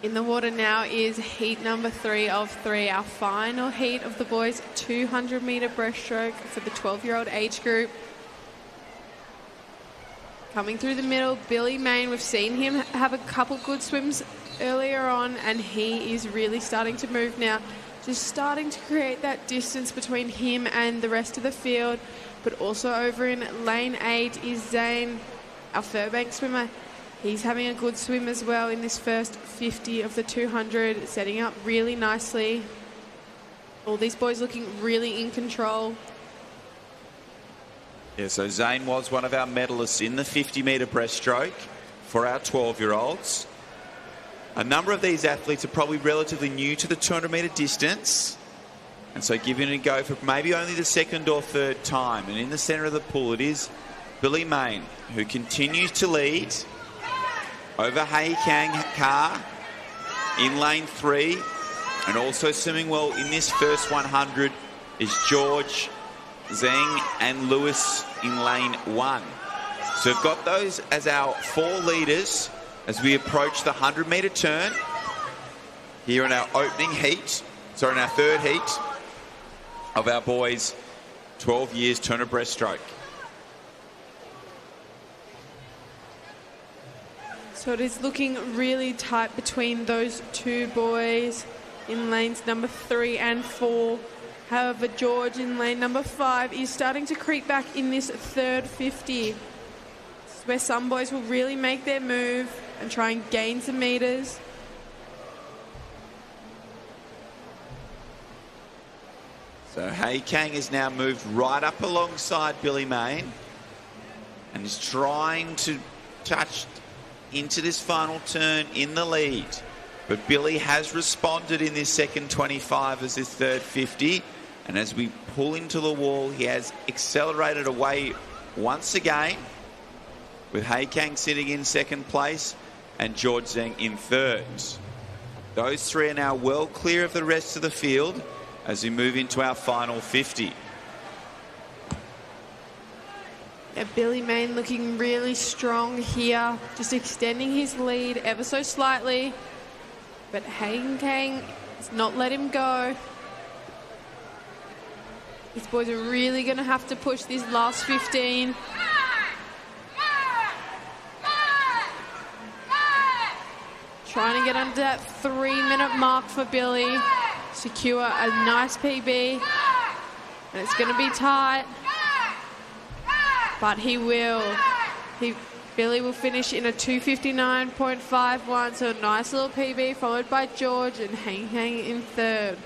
In the water now is heat number 3 of 3, our final heat of the boys 200-metre breaststroke for the 12-year-old age group. Coming through the middle, Billy Main. We've seen him have a couple good swims earlier on, and he is really starting to move now. Just starting to create that distance between him and the rest of the field. But also over in lane 8 is Zane, our Furbank swimmer. He's having a good swim as well in this first 50 of the 200, setting up really nicely. All these boys looking really in control. Yeah, so Zane was one of our medalists in the 50-metre breaststroke for our 12-year-olds. A number of these athletes are probably relatively new to the 200-metre distance, and so giving it a go for maybe only the second or third time. And in the centre of the pool, it is Billy Main, who continues to lead over Hei Kang Ka in lane 3, and also swimming well in this first 100 is George, Zheng and Lewis in lane 1. So we've got those as our 4 leaders as we approach the 100-metre turn here in our opening heat, in our third heat of our boys 12 years turner breaststroke. So it is looking really tight between those 2 boys in lanes number 3 and 4. However, George in lane number 5 is starting to creep back in this third 50. This is where some boys will really make their move and try and gain some meters. So Hei Kang has now moved right up alongside Billy Main and is trying to touch into this final turn in the lead. But Billy has responded in this second 25 as this third 50. And as we pull into the wall, he has accelerated away once again, with Hei Kang sitting in second place and George Zheng in third. Those 3 are now well clear of the rest of the field as we move into our final 50. Yeah, Billy Main looking really strong here, just extending his lead ever so slightly. But Hei Kang has not let him go. These boys are really going to have to push these last 15. Trying to get under that 3-minute mark for Billy. Secure a nice PB. And it's going to be tight. But he will. Billy will finish in a 2:59.51. So a nice little PB, followed by George and Hei Kang in third.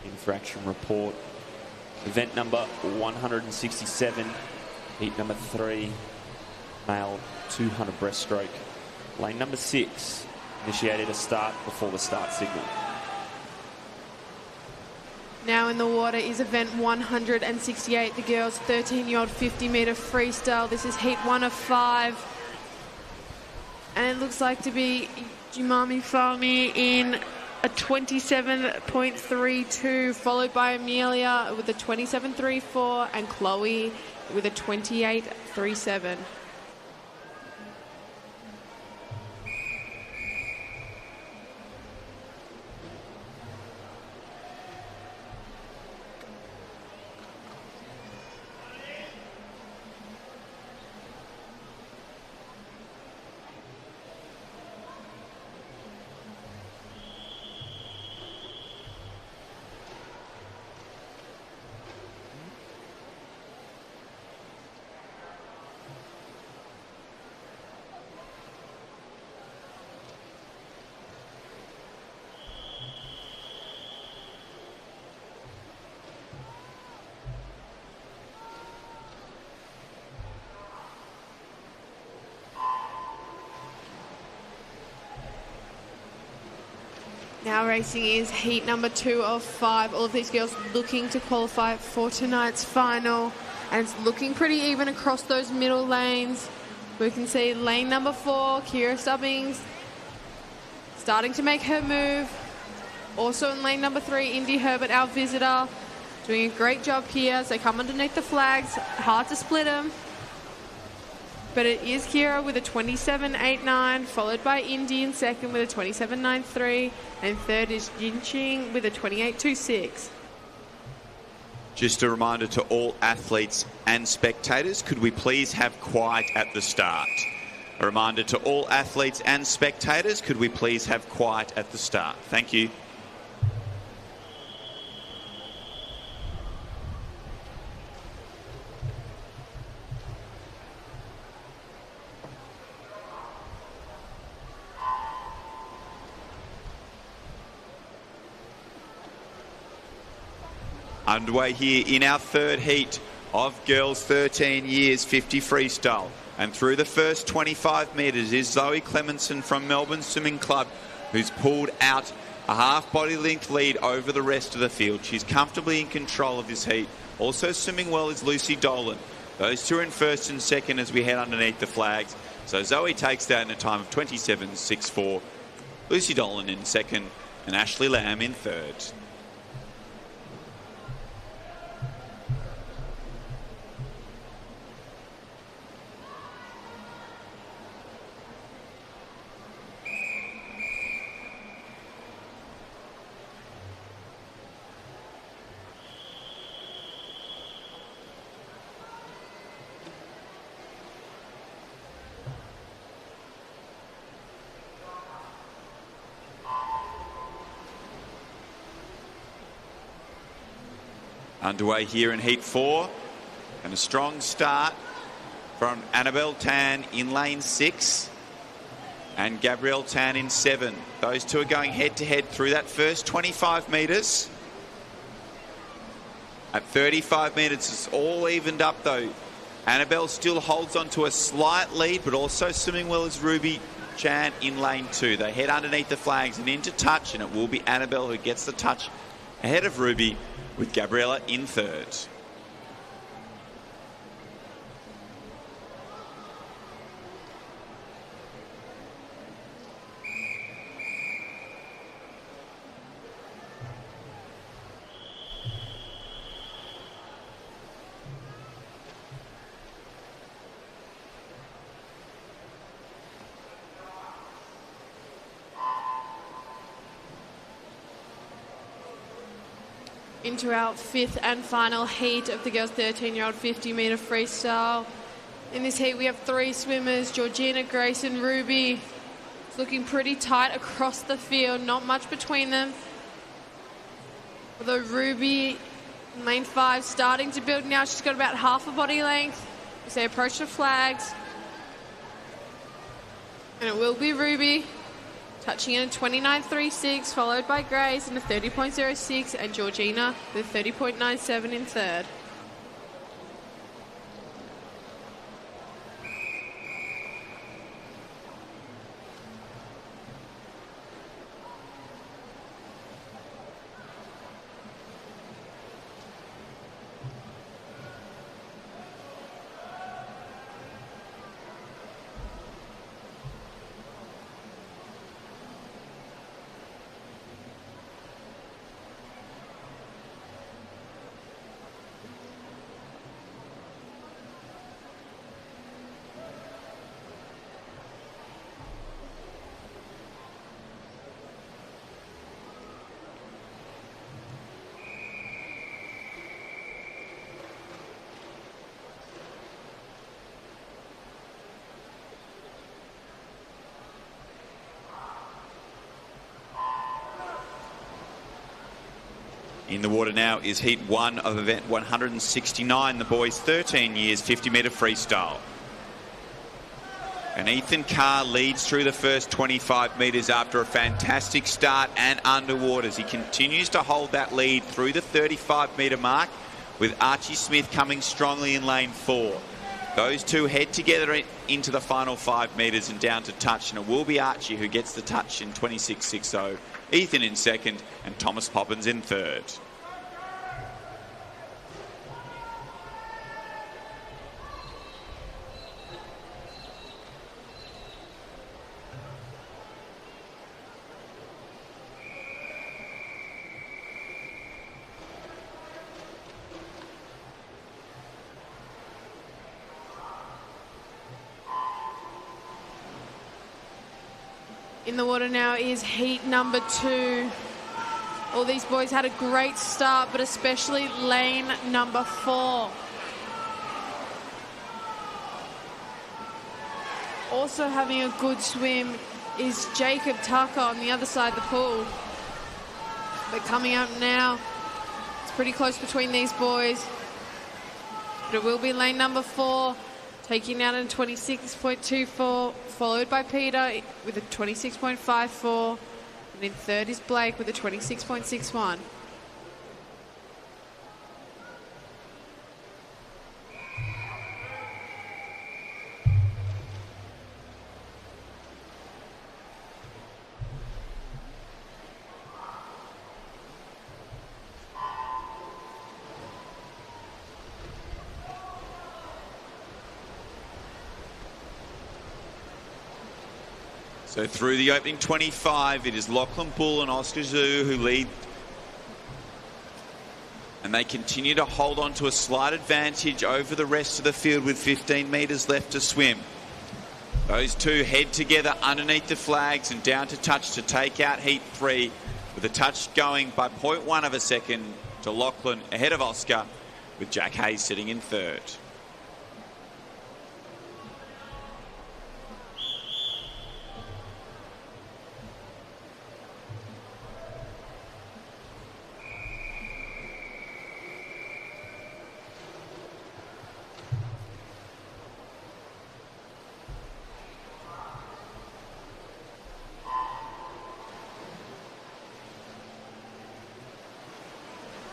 Infraction report. Event number 167, heat number 3, male 200 breaststroke. Lane number 6 initiated a start before the start signal. Now in the water is event 168, the girls 13-year-old 50-metre freestyle. This is heat 1 of 5. And it looks like to be Jumami Fahmy in a 27.32, followed by Amelia with a 27.34 and Chloe with a 28.37. Now racing is heat number 2 of 5. All of these girls looking to qualify for tonight's final. And it's looking pretty even across those middle lanes. We can see lane number 4, Kira Stubbings, starting to make her move. Also in lane number 3, Indy Herbert, our visitor, doing a great job here. So they come underneath the flags. Hard to split them. But it is Kira with a 27.89, followed by Indy in second with a 27.93, and third is Jinqing with a 28.26. Just a reminder to all athletes and spectators, could we please have quiet at the start? A reminder to all athletes and spectators, could we please have quiet at the start? Thank you. Underway here in our third heat of girls 13 years 50 freestyle. And through the first 25 metres is Zoe Clemenson from Melbourne Swimming Club, who's pulled out a half body length lead over the rest of the field. She's comfortably in control of this heat. Also swimming well is Lucy Dolan. Those two are in first and second as we head underneath the flags. So Zoe takes that in a time of 27.64. Lucy Dolan in second and Ashley Lamb in third. Underway here in Heat 4, and a strong start from Annabelle Tan in lane 6 and Gabrielle Tan in 7. Those two are going head-to-head through that first 25 metres. At 35 metres, it's all evened up though. Annabelle still holds on to a slight lead, but also swimming well is Ruby Chan in lane 2. They head underneath the flags and into touch, and it will be Annabelle who gets the touch ahead of Ruby, with Gabriella in third. Into our 5th and final heat of the girls' 13-year-old 50-metre freestyle. In this heat, we have 3 swimmers, Georgina, Grace and Ruby. It's looking pretty tight across the field, not much between them. Although Ruby, in lane 5, starting to build now. She's got about half a body length as they approach the flags. And it will be Ruby, touching in a 29.36, followed by Grace in a 30.06, and Georgina with 30.97 in third. In the water now is heat 1 of event 169, the boys 13 years, 50-metre freestyle. And Ethan Carr leads through the first 25 metres after a fantastic start and underwaters. He continues to hold that lead through the 35-metre mark, with Archie Smith coming strongly in lane 4. Those two head together into the final 5 metres and down to touch, and it will be Archie who gets the touch in 26.60. Ethan in second and Thomas Poppins in third. In the water now is heat number 2. All these boys had a great start, but especially lane number 4. Also having a good swim is Jacob Tucker on the other side of the pool. But coming up now, it's pretty close between these boys. But it will be lane number 4. Taking out in 26.24, followed by Peter with a 26.54. And in third is Blake with a 26.61. So through the opening 25, it is Lachlan Bull and Oscar Zhu who lead. And they continue to hold on to a slight advantage over the rest of the field with 15 metres left to swim. Those two head together underneath the flags and down to touch to take out heat 3, with the touch going by 0.1 of a second to Lachlan ahead of Oscar, with Jack Hayes sitting in third.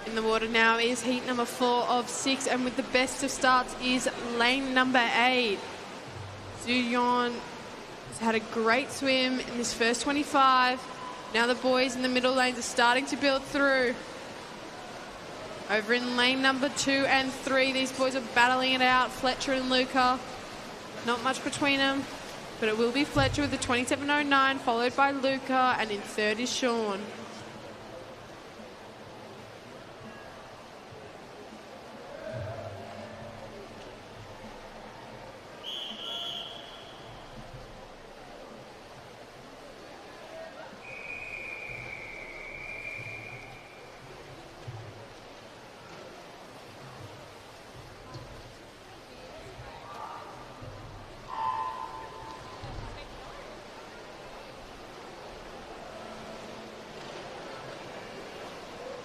In the water now is heat number 4 of 6, and with the best of starts is lane number 8. Zuyon has had a great swim in this first 25. Now the boys in the middle lanes are starting to build through. Over in lane number 2 and 3, these boys are battling it out. Fletcher and Luca, not much between them, but it will be Fletcher with the 27.09, followed by Luca, and in third is Sean.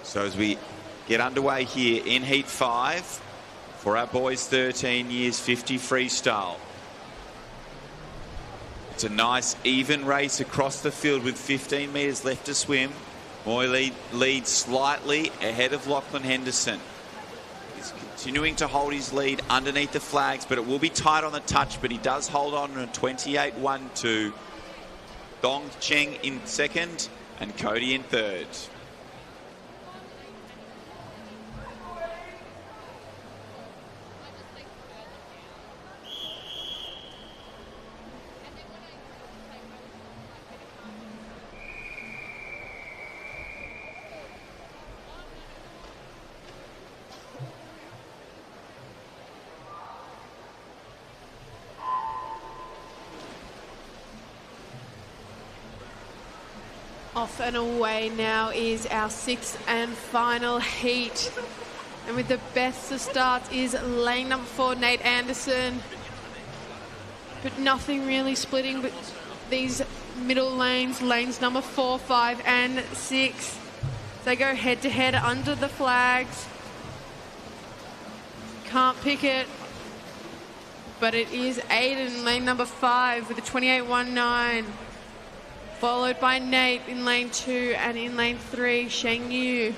So as we get underway here in heat 5 for our boys 13 years 50 freestyle. It's a nice even race across the field with 15 metres left to swim. Moy leads slightly ahead of Lachlan Henderson. He's continuing to hold his lead underneath the flags, but it will be tight on the touch, but he does hold on to a 28.12. Dong Cheng in second and Cody in third. Off and away now is our 6th and final heat. And with the best of starts is lane number 4, Nate Anderson. But nothing really splitting but these middle lanes, lanes number 4, 5 and 6. They go head to head under the flags. Can't pick it. But it is Aiden in lane number 5 with a 28.19. Followed by Nate in lane 2 and in lane 3, Sheng Yu.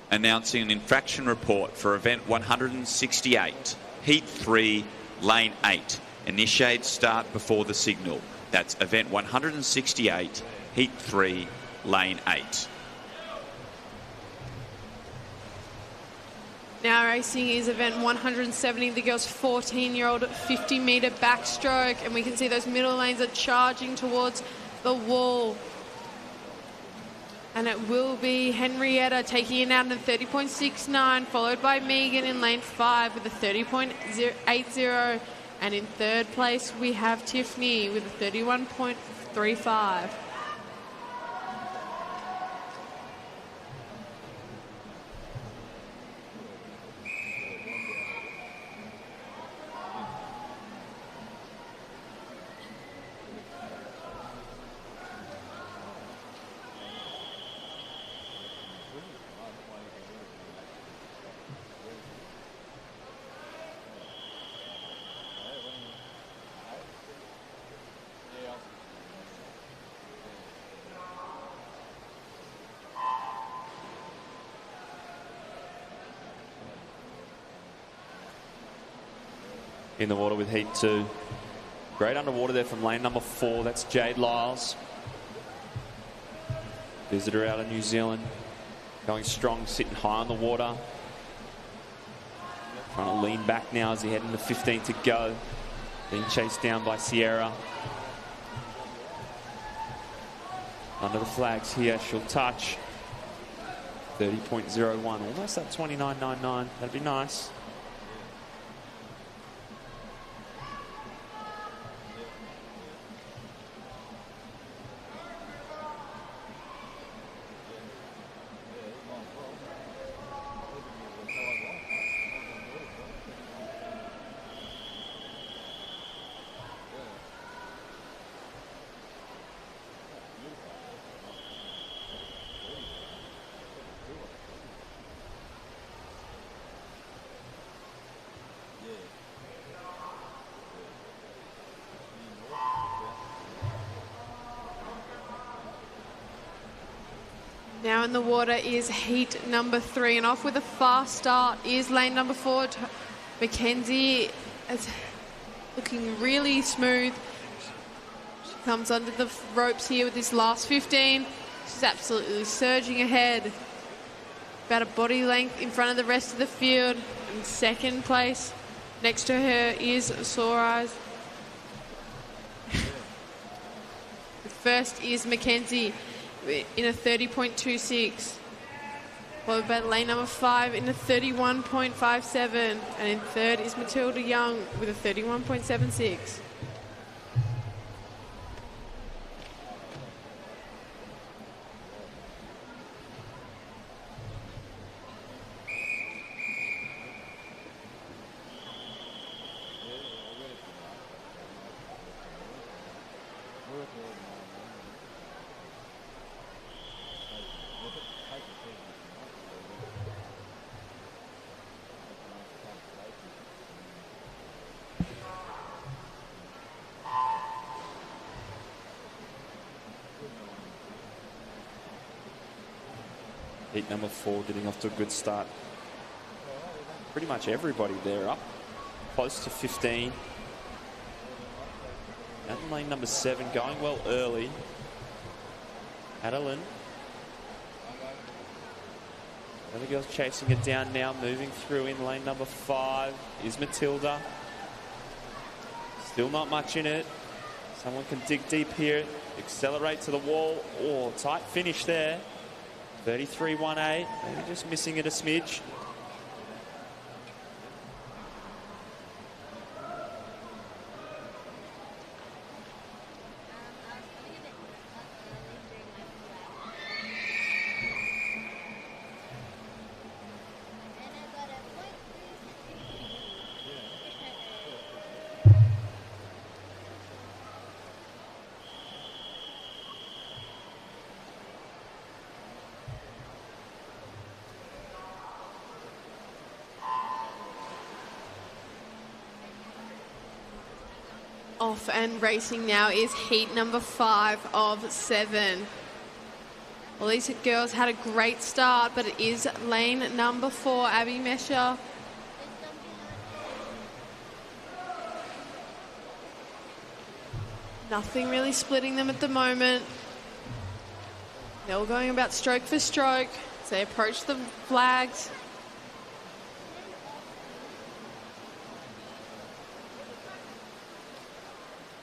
Announcing an infraction report for event 168, heat 3, lane 8. Initiate start before the signal. That's event 168, heat 3, lane 8. Now racing is event 170, the girls' 14-year-old 50-metre backstroke, and we can see those middle lanes are charging towards the wall. And it will be Henrietta taking it out in a 30.69, followed by Megan in lane 5 with a 30.80. And in third place, we have Tiffany with a 31.35. In the water with heat 2. Great underwater there from lane number 4. That's Jade Lyles. Visitor out of New Zealand. Going strong, sitting high on the water. Trying to lean back now as he head into 15 to go. Being chased down by Sierra. Under the flags here, she'll touch. 30.01, almost that 29.99. That'd be nice. Now in the water is heat number 3, and off with a fast start is lane number 4. Mackenzie is looking really smooth. She comes under the ropes here with this last 15. She's absolutely surging ahead. About a body length in front of the rest of the field. In second place, next to her is Sore Eyes. First is Mackenzie in a 30.26. Followed by lane number 5 in a 31.57. And in third is Matilda Young with a 31.76. Heat number 4 getting off to a good start. Pretty much everybody there up close to 15. Out in lane number 7, going well early. Adeline. The other girl's chasing it down now, moving through in lane number 5 is Matilda. Still not much in it. Someone can dig deep here, accelerate to the wall. Oh, tight finish there. 33.18, maybe just missing it a smidge. Off and racing now is heat number 5 of 7. Well, these girls had a great start, but it is lane number 4, Abby Mesher. Nothing really splitting them at the moment. They're all going about stroke for stroke as they approach the flags.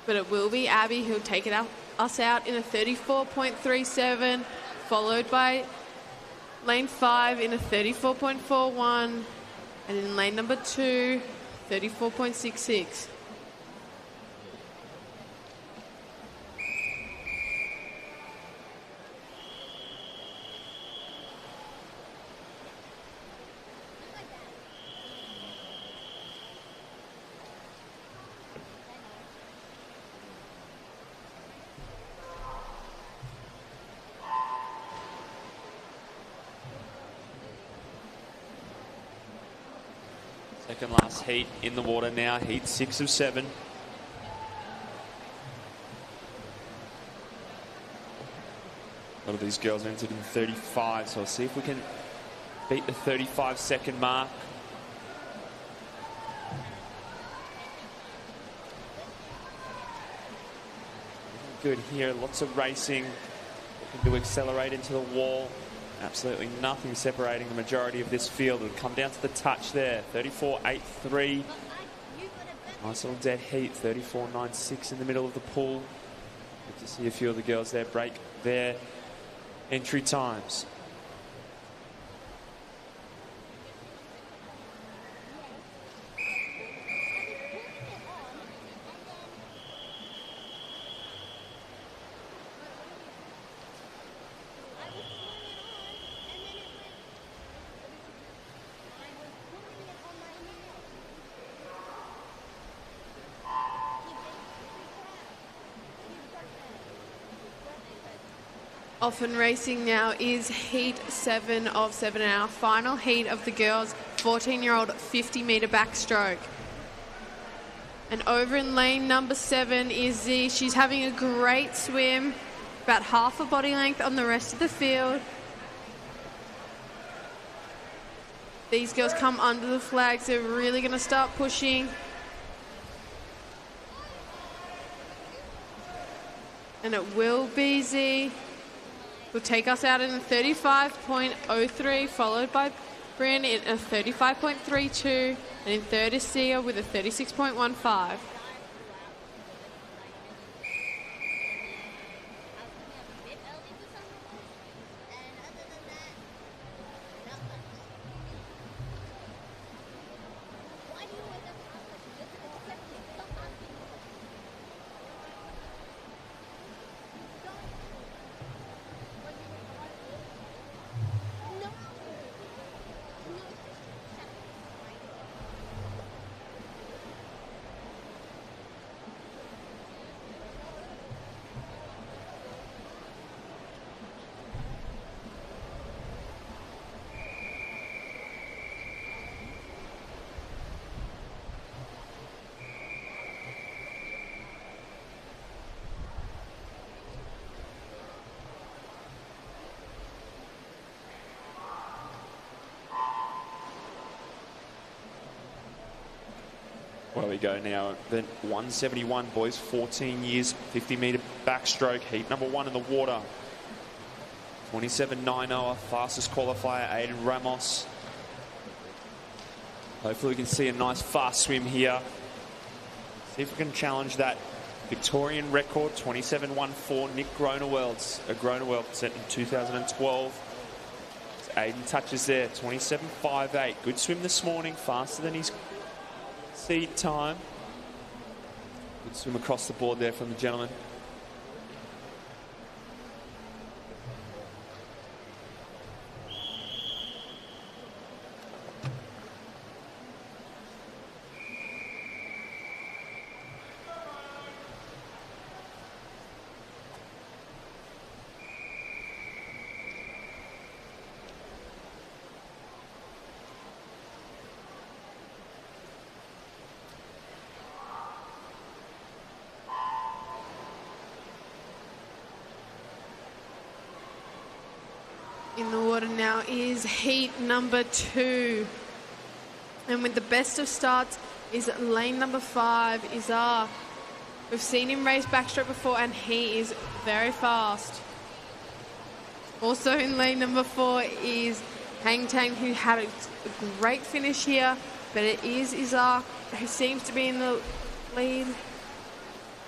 But it will be Abby who'll take us out in a 34.37, followed by lane 5 in a 34.41, and in lane number 2, 34.66. Second last heat in the water now, heat 6 of 7. A lot of these girls entered in 35, so I'll see if we can beat the 35-second mark. Good here, lots of racing. Looking to accelerate into the wall. Absolutely nothing separating the majority of this field. It'll come down to the touch there. 34.83. Nice little dead heat. 34.96 in the middle of the pool. Good to see a few of the girls there break their entry times. Off and racing now is heat 7 of 7, and our final heat of the girls' 14-year-old 50-metre backstroke. And over in lane number 7 is Z. She's having a great swim, about half a body length on the rest of the field. These girls come under the flags. They're really going to start pushing. And it will be Z. Will take us out in a 35.03, followed by Bryn in a 35.32, and in third is Sia with a 36.15. Where we go now, then 171, boys, 14 years, 50-metre backstroke, heat number 1 in the water. 27.90, fastest qualifier, Aiden Ramos. Hopefully we can see a nice fast swim here. See if we can challenge that Victorian record, 27.14, Nick Groenewald's, a Groenewald set in 2012. So Aiden touches there, 27.58. Good swim this morning, faster than his seed time. Good swim across the board there from the gentleman. In the water now is heat number 2. And with the best of starts is lane number 5, Izar. We've seen him race backstroke before and he is very fast. Also in lane number 4 is Hang Tang, who had a great finish here, but it is Izar who seems to be in the lead.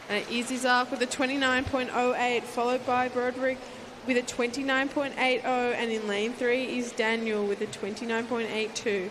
And it is Izar with a 29.08, followed by Broderick with a 29.80, and in lane 3 is Daniel with a 29.82.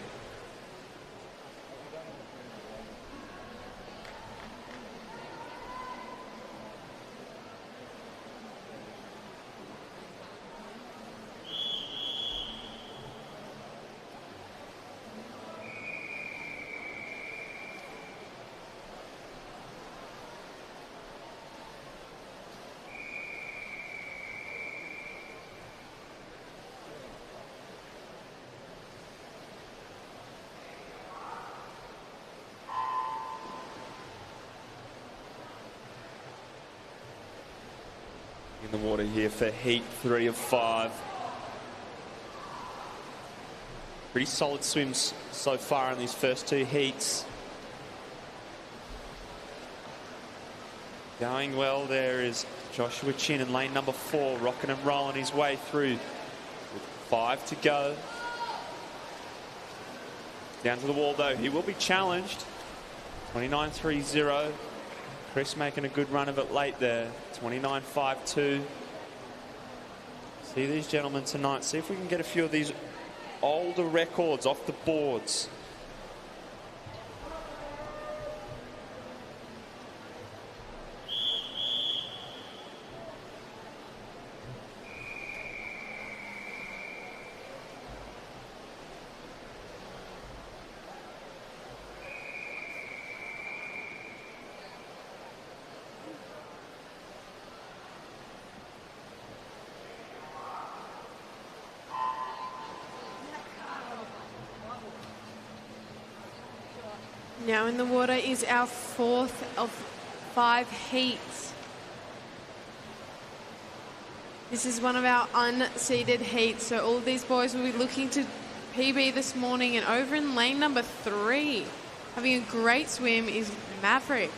In the water here for heat 3 of 5. Pretty solid swims so far in these first 2 heats. Going well there is Joshua Chin in lane number 4, rocking and rolling his way through with 5 to go. Down to the wall though, he will be challenged. 29.30. Chris making a good run of it late there. 29.52. See these gentlemen tonight. See if we can get a few of these older records off the boards. Now in the water is our 4th of 5 heats. This is one of our unseeded heats, so all of these boys will be looking to PB this morning. And over in lane number 3, having a great swim, is Maverick.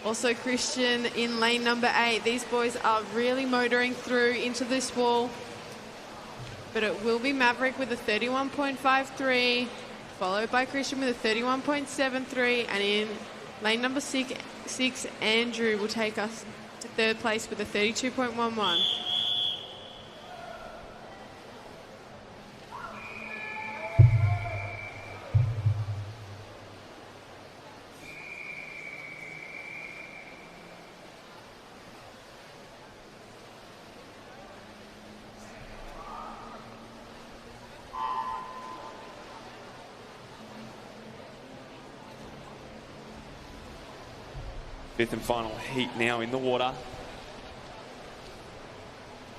Also Christian in lane number 8. These boys are really motoring through into this wall. But it will be Maverick with a 31.53, followed by Christian with a 31.73, and in lane number 6, Andrew will take us to 3rd place with a 32.11. Fifth and final heat now in the water.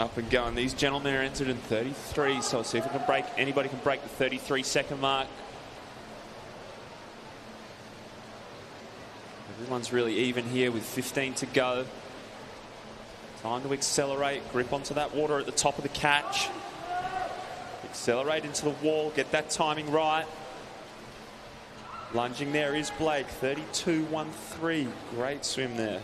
Up and going. These gentlemen are entered in 33, so we'll see if we can break, anybody can break the 33-second mark. Everyone's really even here with 15 to go. Time to accelerate, grip onto that water at the top of the catch. Accelerate into the wall, get that timing right. Lunging there is Blake, 32.13. Great swim there.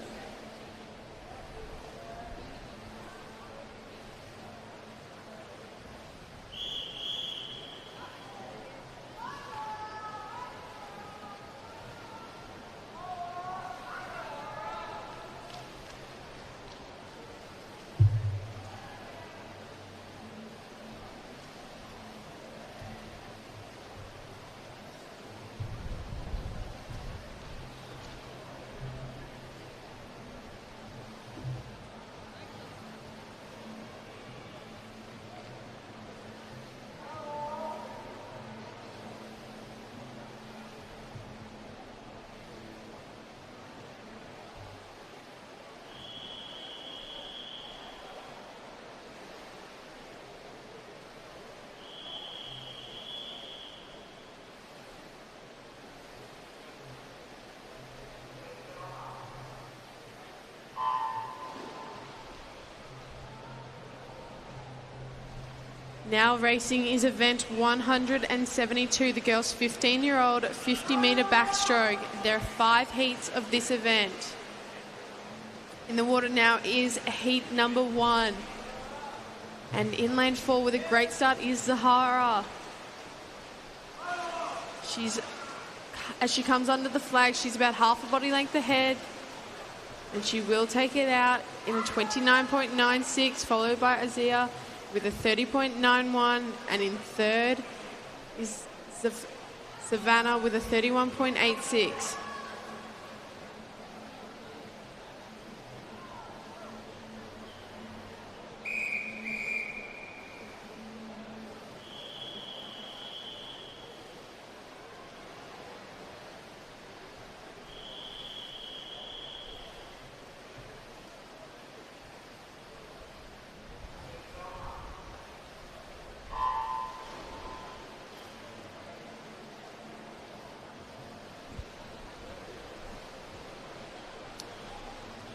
Now racing is event 172, the girls' 15-year-old 50-metre backstroke. There are 5 heats of this event. In the water now is heat number 1. And in lane 4 with a great start is Zahara. As she comes under the flag, she's about half a body length ahead. And she will take it out in a 29.96, followed by Azia with a 30.91, and in third is Savannah with a 31.86.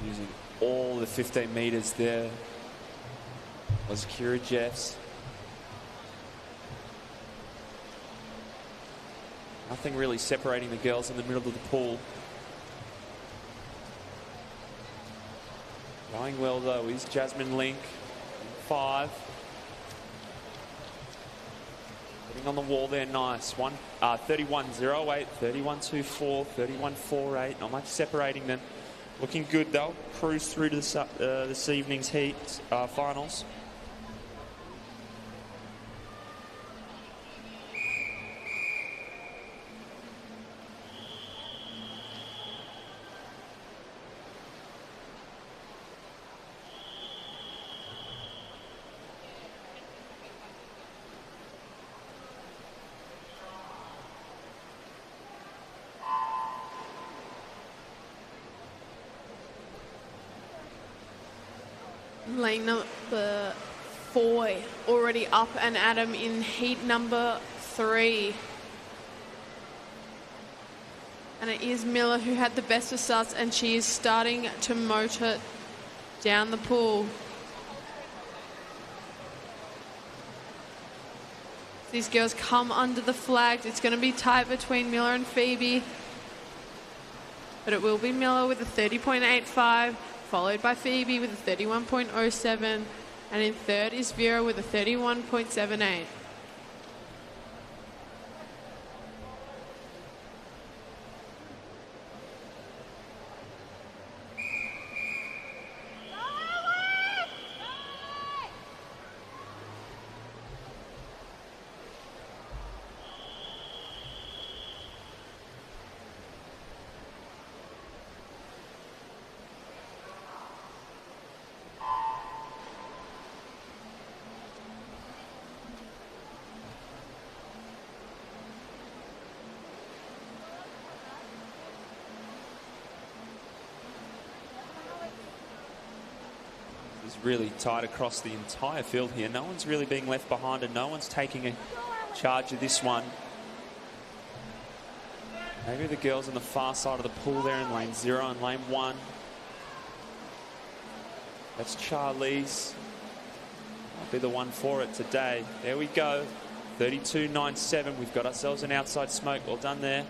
Using all the 15 metres there was Kira Jeffs. Nothing really separating the girls in the middle of the pool. Going well though is Jasmine Link, 5. Getting on the wall there, nice. 31.08, 31.24, 31.48. Not much separating them. Looking good though. Cruise through to this evening's heat finals. Lane number 4 already up and at 'em in heat number 3. And it is Miller who had the best of starts, and she is starting to motor down the pool. These girls come under the flags. It's going to be tight between Miller and Phoebe. But it will be Miller with a 30.85. Followed by Phoebe with a 31.07, and in third is Vera with a 31.78. Is really tight across the entire field here. No one's really being left behind, and no one's taking a charge of this one. Maybe the girls on the far side of the pool there in lane 0 and lane 1. That's Charlize. Might be the one for it today. There we go. 32.97. We've got ourselves an outside smoke. Well done there.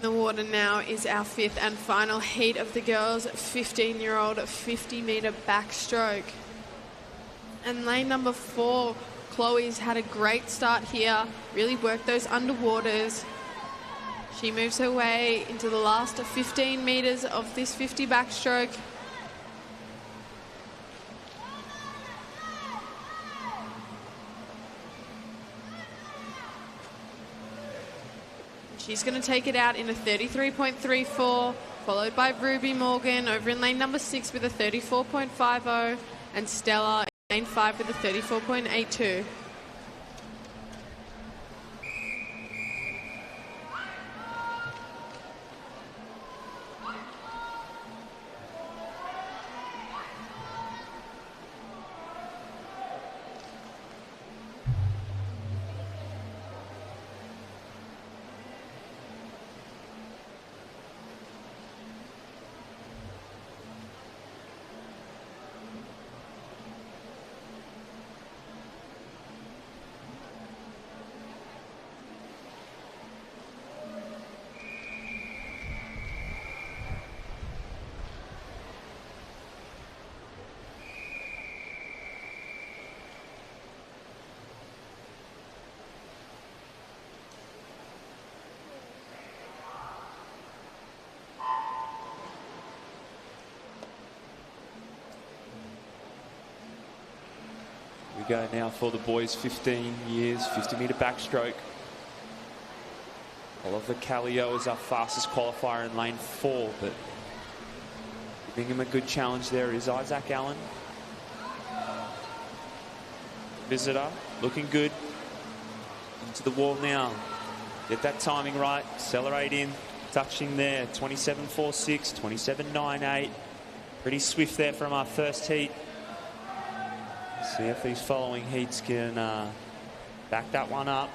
The water now is our 5th and final heat of the girls' 15-year-old 50-metre backstroke. And lane number 4, Chloe's had a great start here, really worked those underwaters. She moves her way into the last 15 metres of this 50 backstroke. She's going to take it out in a 33.34, followed by Ruby Morgan over in lane number 6 with a 34.50, and Stella in lane 5 with a 34.82. We go now for the boys' 15 years, 50-metre backstroke. Oliver Callio is our fastest qualifier in lane 4, but giving him a good challenge there is Isaac Allen. Visitor, looking good. Into the wall now. Get that timing right, accelerate in, touching there, 27.46, 27.98. Pretty swift there from our first heat. See if these following heats can back that one up.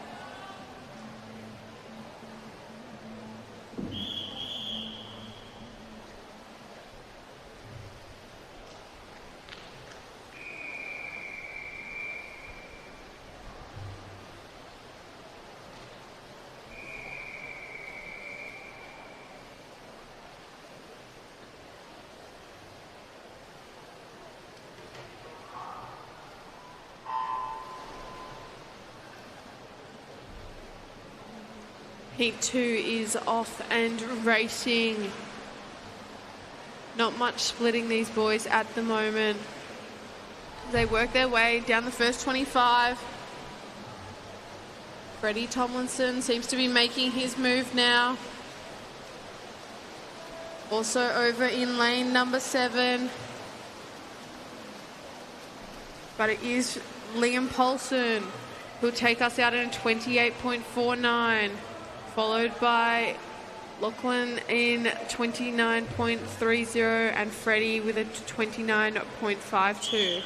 Heat 2 is off and racing. Not much splitting these boys at the moment. They work their way down the first 25. Freddie Tomlinson seems to be making his move now. Also over in lane number 7. But it is Liam Paulson who'll take us out in a 28.49. Followed by Lachlan in 29.30 and Freddie with a 29.52.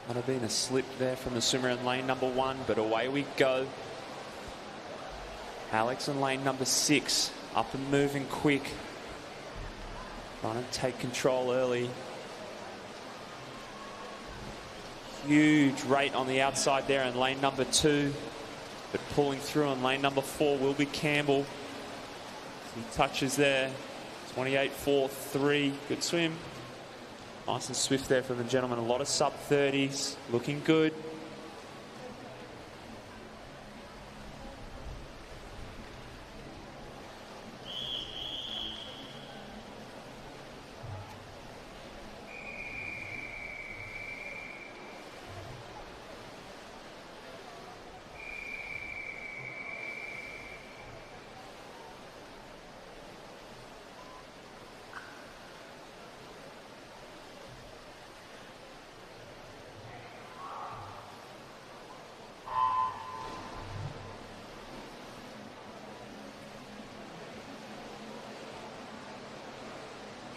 Might have been a slip there from the swimmer in lane number 1, but away we go. Alex in lane number 6, up and moving quick. Trying to take control early. Huge rate on the outside there in lane number 2, but pulling through in lane number 4 will be Campbell. He touches there, 28.43, good swim. Nice and swift there from the gentleman. A lot of sub-30s. Looking good.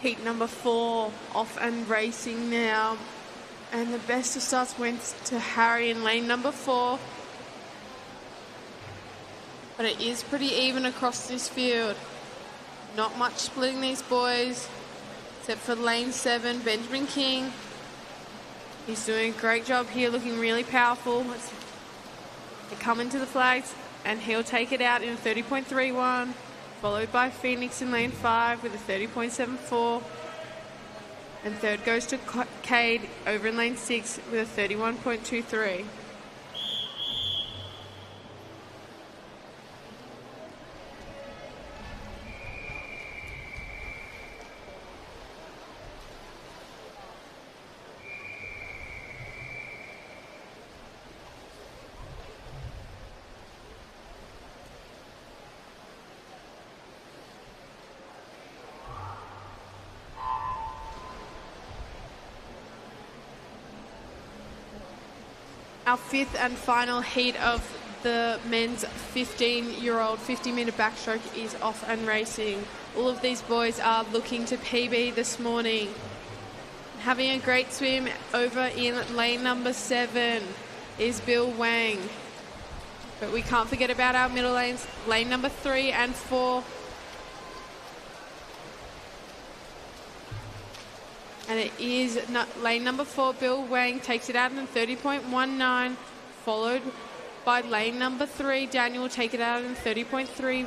Heat number 4 off and racing now. And the best of starts went to Harry in lane number 4. But it is pretty even across this field. Not much splitting these boys, except for lane 7, Benjamin King. He's doing a great job here, looking really powerful. They come into the flags, and he'll take it out in a 30.31, followed by Phoenix in lane 5 with a 30.74. And third goes to Cade over in lane 6 with a 31.23. Our 5th and final heat of the men's 15-year-old 50-metre backstroke is off and racing. All of these boys are looking to PB this morning. Having a great swim over in lane number 7 is Bill Wang. But we can't forget about our middle lanes, lane number 3 and 4. And it is lane number 4, Bill Wang takes it out in 30.19, followed by lane number 3, Daniel will take it out in 30.31.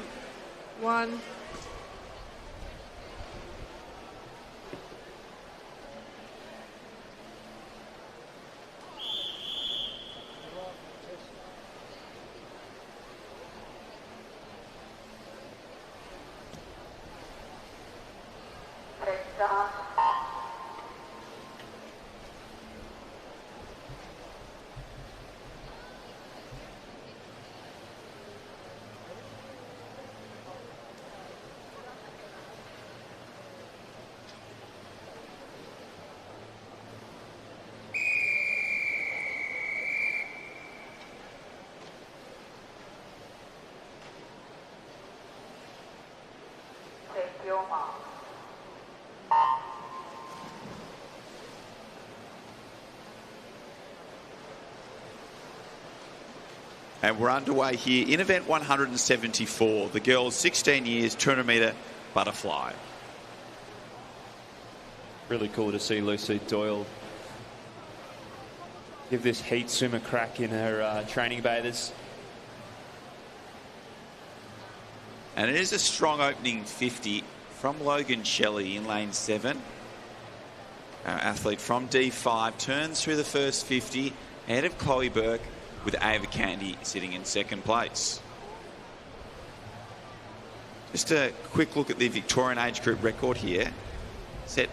And we're underway here in event 174, the girls 16 years 200 metre butterfly. Really cool to see Lucy Doyle give this heat swim a crack in her training bathers. And it is a strong opening 50 from Logan Shelley in lane 7. Our athlete from D5 turns through the first 50 ahead of Chloe Burke, with Ava Candy sitting in second place. Just a quick look at the Victorian age group record here, set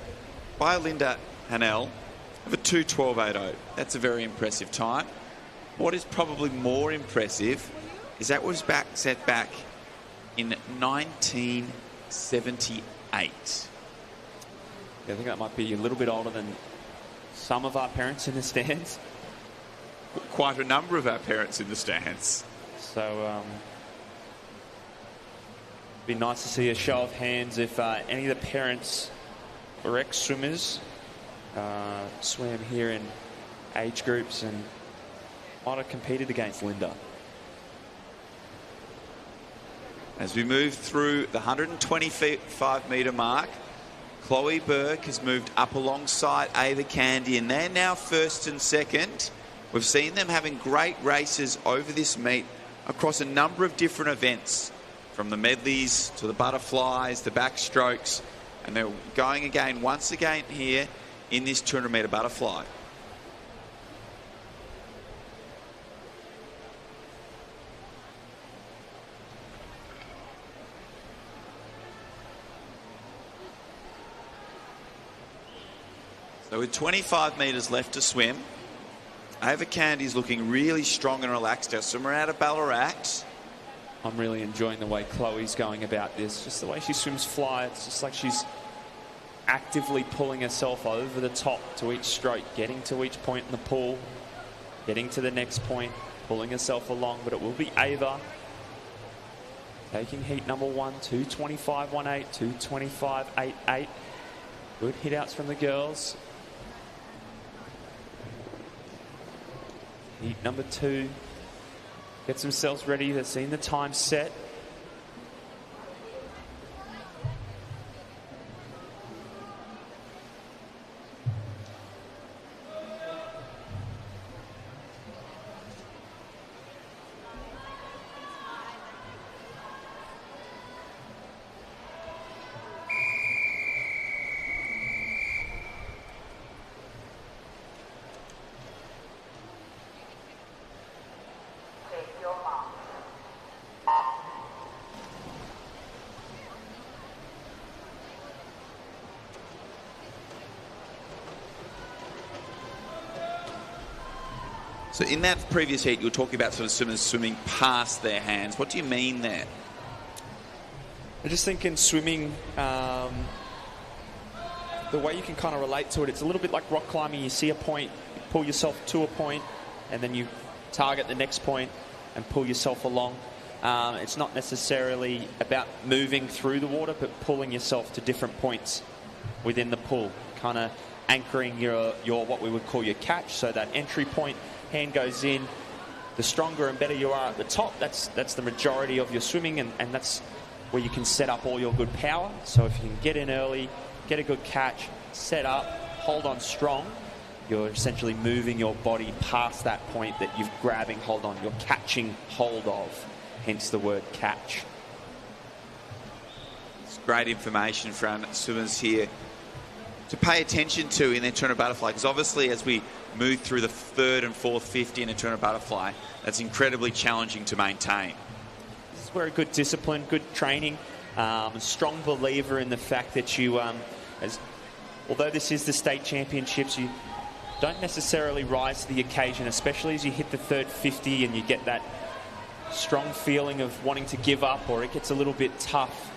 by Linda Hanel of a 2:12.80. That's a very impressive time. What is probably more impressive is that was set back in 1978. Yeah, I think that might be a little bit older than some of our parents in the stands. Quite a number of our parents in the stands. So, it'd be nice to see a show of hands if any of the parents or ex-swimmers swam here in age groups and might have competed against Linda. As we move through the 125 metre mark, Chloe Burke has moved up alongside Ava Candy, and they're now first and second. We've seen them having great races over this meet across a number of different events, from the medleys to the butterflies, the backstrokes, and they're going again, once again here in this 200 metre butterfly. So with 25 metres left to swim, Ava Candy's looking really strong and relaxed. Our swimmer out of Ballarat. I'm really enjoying the way Chloe's going about this. Just the way she swims fly. It's just like she's actively pulling herself over the top to each stroke, getting to each point in the pool, getting to the next point, pulling herself along. But it will be Ava taking heat number 1, 2:25.18, 2:25.88. Good hit outs from the girls. Heat number 2 gets themselves ready. They've seen the time set. So in that previous heat, you were talking about sort of swimmers swimming past their hands. What do you mean there? I just think in swimming, the way you can kind of relate to it, it's a little bit like rock climbing. You see a point, you pull yourself to a point, and then you target the next point and pull yourself along. It's not necessarily about moving through the water, but pulling yourself to different points within the pool, kind of anchoring your what we would call your catch. So that entry point, hand goes in. The stronger and better you are at the top, that's the majority of your swimming, and that's where you can set up all your good power. So if you can get in early, get a good catch, set up, hold on strong, you're essentially moving your body past that point that you're grabbing hold on, you're catching hold of, hence the word catch. It's great information for our swimmers here to pay attention to in their turn of butterfly, because obviously as we move through the third and fourth 50 in a turn of butterfly, that's incredibly challenging to maintain. This is where a good discipline, good training, a strong believer in the fact that you, although this is the state championships, you don't necessarily rise to the occasion, especially as you hit the third 50 and you get that strong feeling of wanting to give up, or it gets a little bit tough.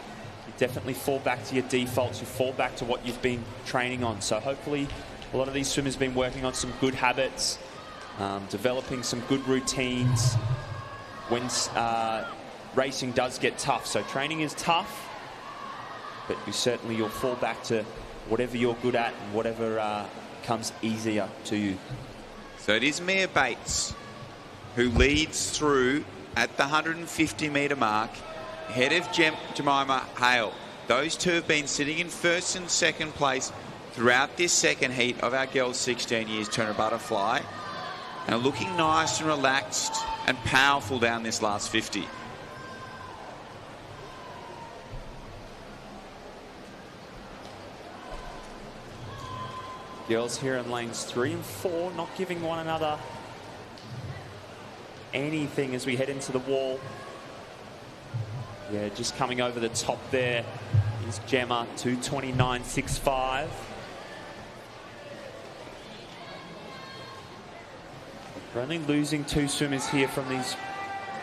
You definitely fall back to your defaults, you fall back to what you've been training on. So hopefully a lot of these swimmers have been working on some good habits, developing some good routines when racing does get tough. So training is tough, but you'll fall back to whatever you're good at and whatever comes easier to you. So it is Mia Bates who leads through at the 150 metre mark, ahead of Jemima Hale. Those two have been sitting in first and second place throughout this second heat of our girls 16 years turn of butterfly, and looking nice and relaxed and powerful down this last 50. Girls here in lanes 3 and 4 not giving one another anything as we head into the wall. Yeah, just coming over the top there is Gemma, 2:29.65. We're only losing 2 swimmers here from these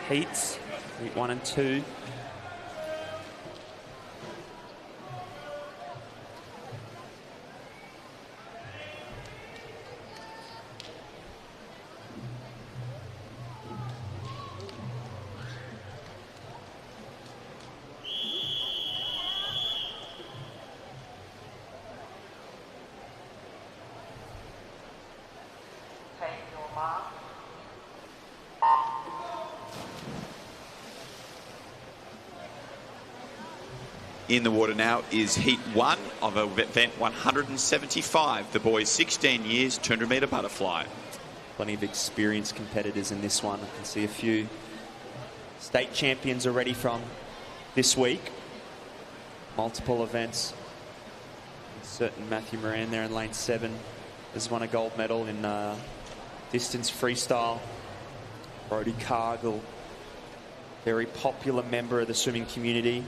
heats, heat 1 and 2. In the water now is heat 1 of event 175, the boys 16 years 200 metre butterfly. Plenty of experienced competitors in this one. I can see a few state champions already from this week. Multiple events. Certain Matthew Moran there in lane 7 has won a gold medal in distance freestyle. Brodie Cargill, very popular member of the swimming community.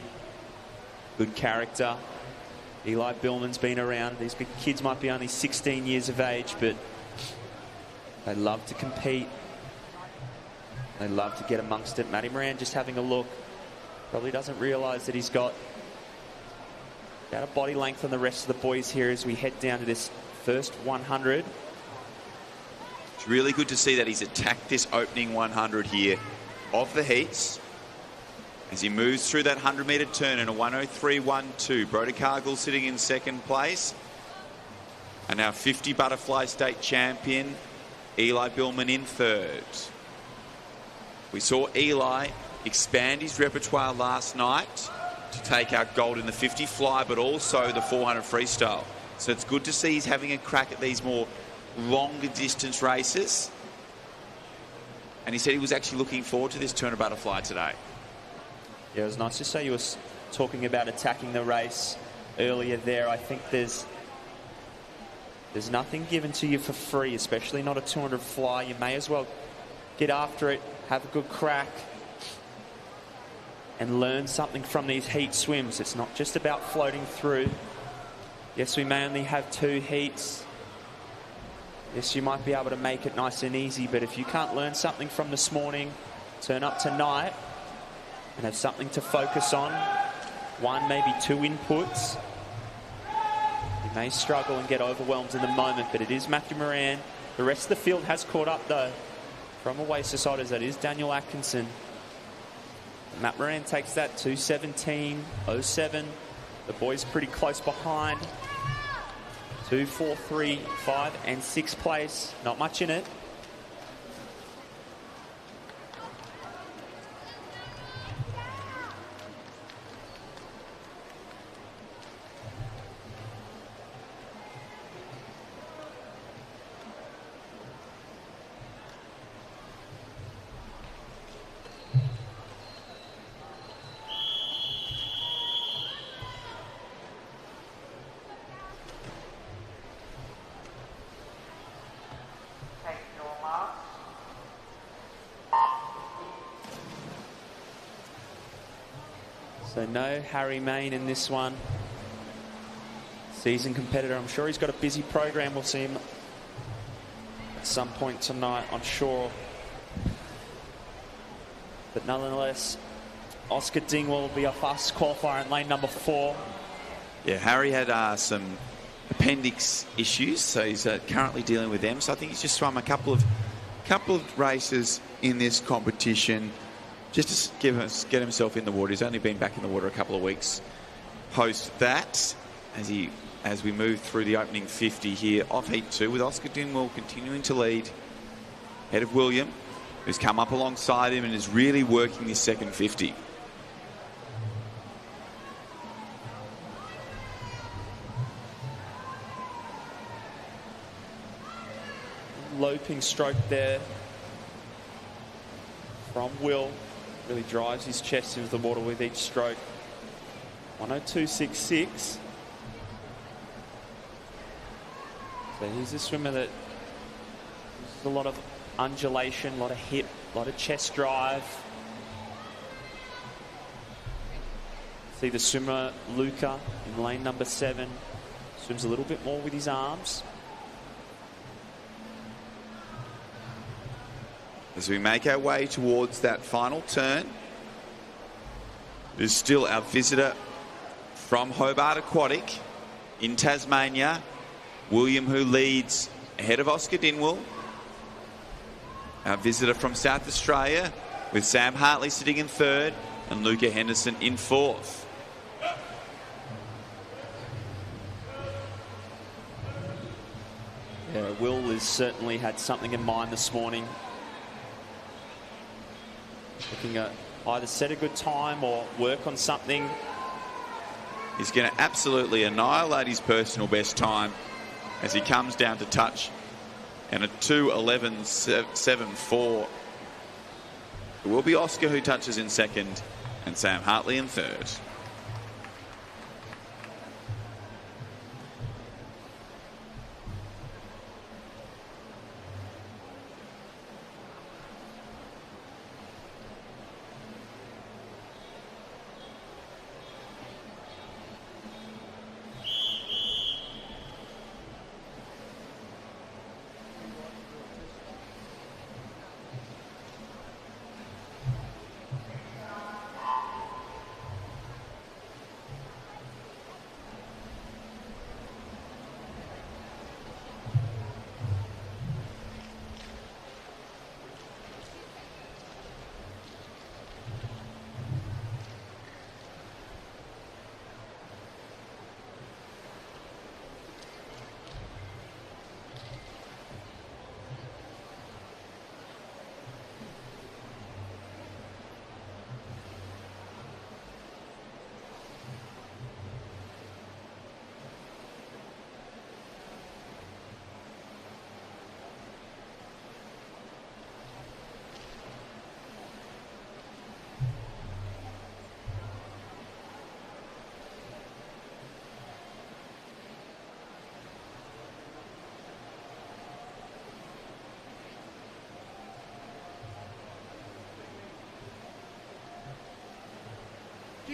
Good character. Eli Billman's been around. These big kids might be only 16 years of age, but they love to compete. They love to get amongst it. Matty Moran just having a look. Probably doesn't realise that he's got about a body length on the rest of the boys here as we head down to this first 100. It's really good to see that he's attacked this opening 100 here of the heats, as he moves through that 100 metre turn in a 103.12. Brodie Cargill sitting in second place. And our 50 butterfly state champion, Eli Billman, in third. We saw Eli expand his repertoire last night to take out gold in the 50 fly, but also the 400 freestyle. So it's good to see he's having a crack at these more longer distance races. And he said he was actually looking forward to this 200 butterfly today. Yeah, it was nice to say you were talking about attacking the race earlier there. I think there's nothing given to you for free, especially not a 200 fly. You may as well get after it, have a good crack, and learn something from these heat swims. It's not just about floating through. Yes, we may only have 2 heats. Yes, you might be able to make it nice and easy, but if you can't learn something from this morning, turn up tonight and have something to focus on, 1, maybe 2 inputs. You may struggle and get overwhelmed in the moment, but it is Matthew Moran. The rest of the field has caught up, though. From Oasis Otters, that is Daniel Atkinson. Matt Moran takes that 2:17.07. The boys pretty close behind. 2, 4, 3, 5, and 6th place. Not much in it. Take your mark. So no Harry Main in this one. Seasoned competitor. I'm sure he's got a busy program. We'll see him at some point tonight, I'm sure. But nonetheless, Oscar Dingwall will be our fastest qualifier in lane number 4. Yeah, Harry had some appendix issues, so he's currently dealing with them. So I think he's just swum a couple of races in this competition just to get himself in the water. He's only been back in the water a couple of weeks post that, as we move through the opening 50 here of Heat 2, with Oscar Dingwall continuing to lead ahead of William, who's come up alongside him and is really working this second 50. Loping stroke there from Will. Really drives his chest into the water with each stroke. 102.66. So he's a swimmer that uses a lot of undulation, a lot of hip, a lot of chest drive. See the swimmer Luca in lane number 7. Swims a little bit more with his arms. As we make our way towards that final turn, there's still our visitor from Hobart Aquatic in Tasmania, William, who leads ahead of Oscar Dingwall. Our visitor from South Australia, with Sam Hartley sitting in 3rd and Luca Henderson in 4th. Yeah, Will has certainly had something in mind this morning. Looking at either set a good time or work on something. He's going to absolutely annihilate his personal best time as he comes down to touch, and a 2:11.74. It will be Oscar who touches in 2nd and Sam Hartley in 3rd.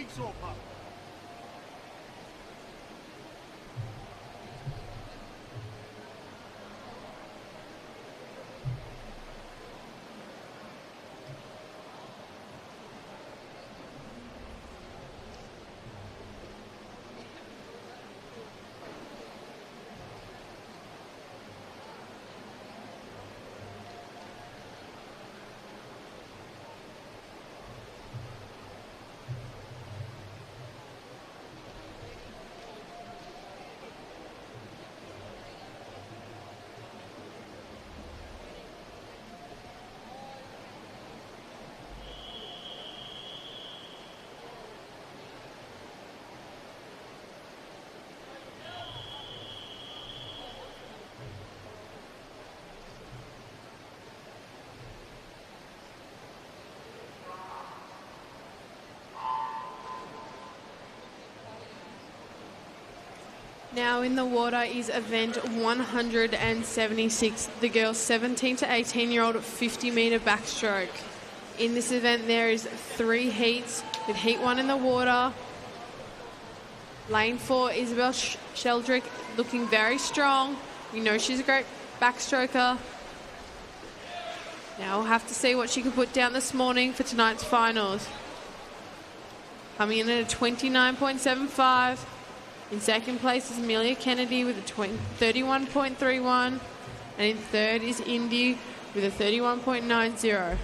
jigsaw puzzle. Now in the water is event 176, the girls 17 to 18-year-old 50-metre backstroke. In this event there is 3 heats, with heat 1 in the water. Lane 4, Isabel Sheldrick looking very strong. We know she's a great backstroker. Now we'll have to see what she can put down this morning for tonight's finals. Coming in at a 29.75. In second place is Amelia Kennedy with a 31.31. And in third is Indy with a 31.90.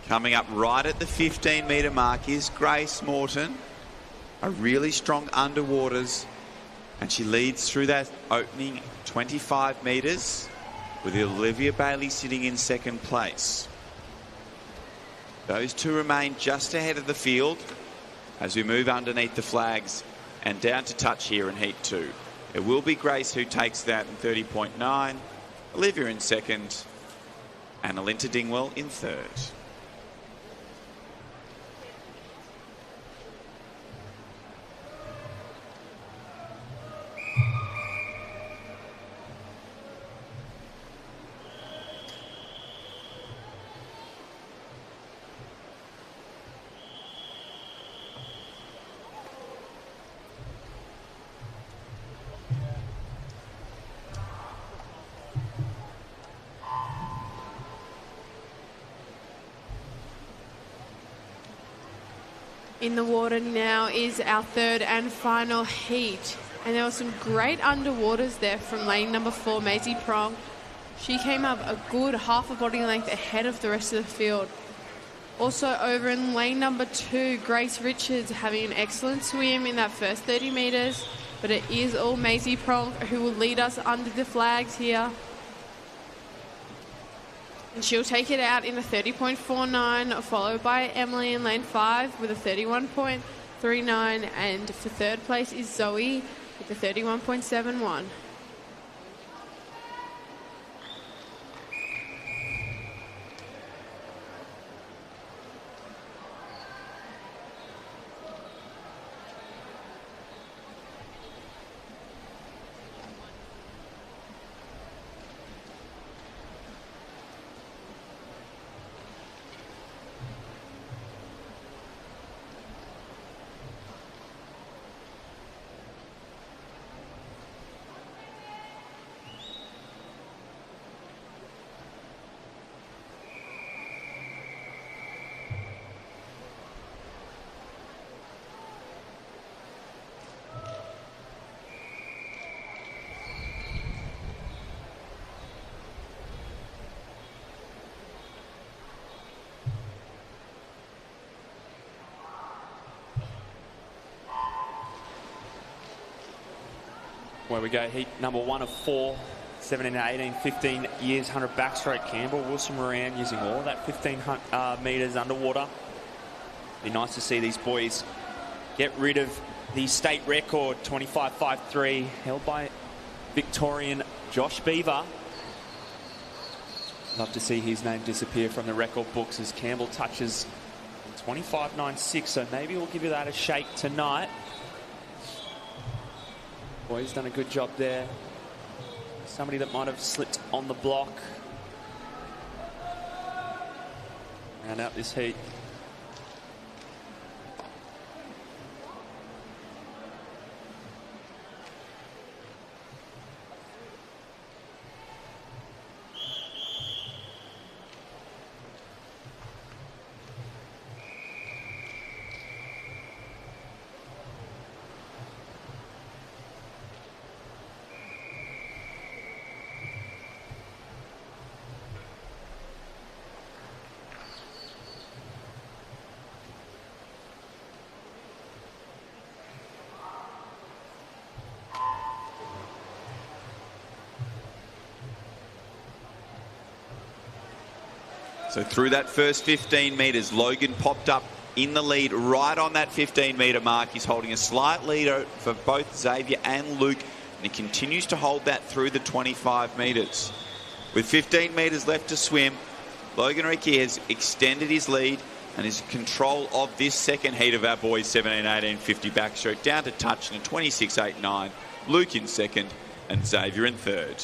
Coming up right at the 15-metre mark is Grace Morton, a really strong underwaters, and she leads through that opening 25 metres with Olivia Bailey sitting in second place. Those two remain just ahead of the field as we move underneath the flags and down to touch here in Heat 2. It will be Grace who takes that in 30.9, Olivia in second, and Alinta Dingwell in third. In the water now is our third and final heat. And there were some great underwaters there from lane number 4, Maisie Prong. She came up a good half a body length ahead of the rest of the field. Also over in lane number 2, Grace Richards having an excellent swim in that first 30 metres. But it is all Maisie Prong who will lead us under the flags here. And she'll take it out in a 30.49, followed by Emily in lane 5 with a 31.39. And for third place is Zoe with a 31.71. Where we go, heat number 1 of 4 17, 18, 15 years, 100 backstroke. Campbell, Wilson, Moran using all that 15 metres underwater. Be nice to see these boys get rid of the state record, 25.53, held by Victorian Josh Beaver. Love to see his name disappear from the record books as Campbell touches 25.96, so maybe we'll give you that a shake tonight. Boys done a good job there. Somebody that might have slipped on the block. Round out this heat. So through that first 15 metres, Logan popped up in the lead right on that 15-metre mark. He's holding a slight lead for both Xavier and Luke, and he continues to hold that through the 25 metres. With 15 metres left to swim, Logan Ricky has extended his lead and is in control of this second heat of our boys 17, 18, 50 backstroke, down to touch in a 26.89. Luke in second and Xavier in third.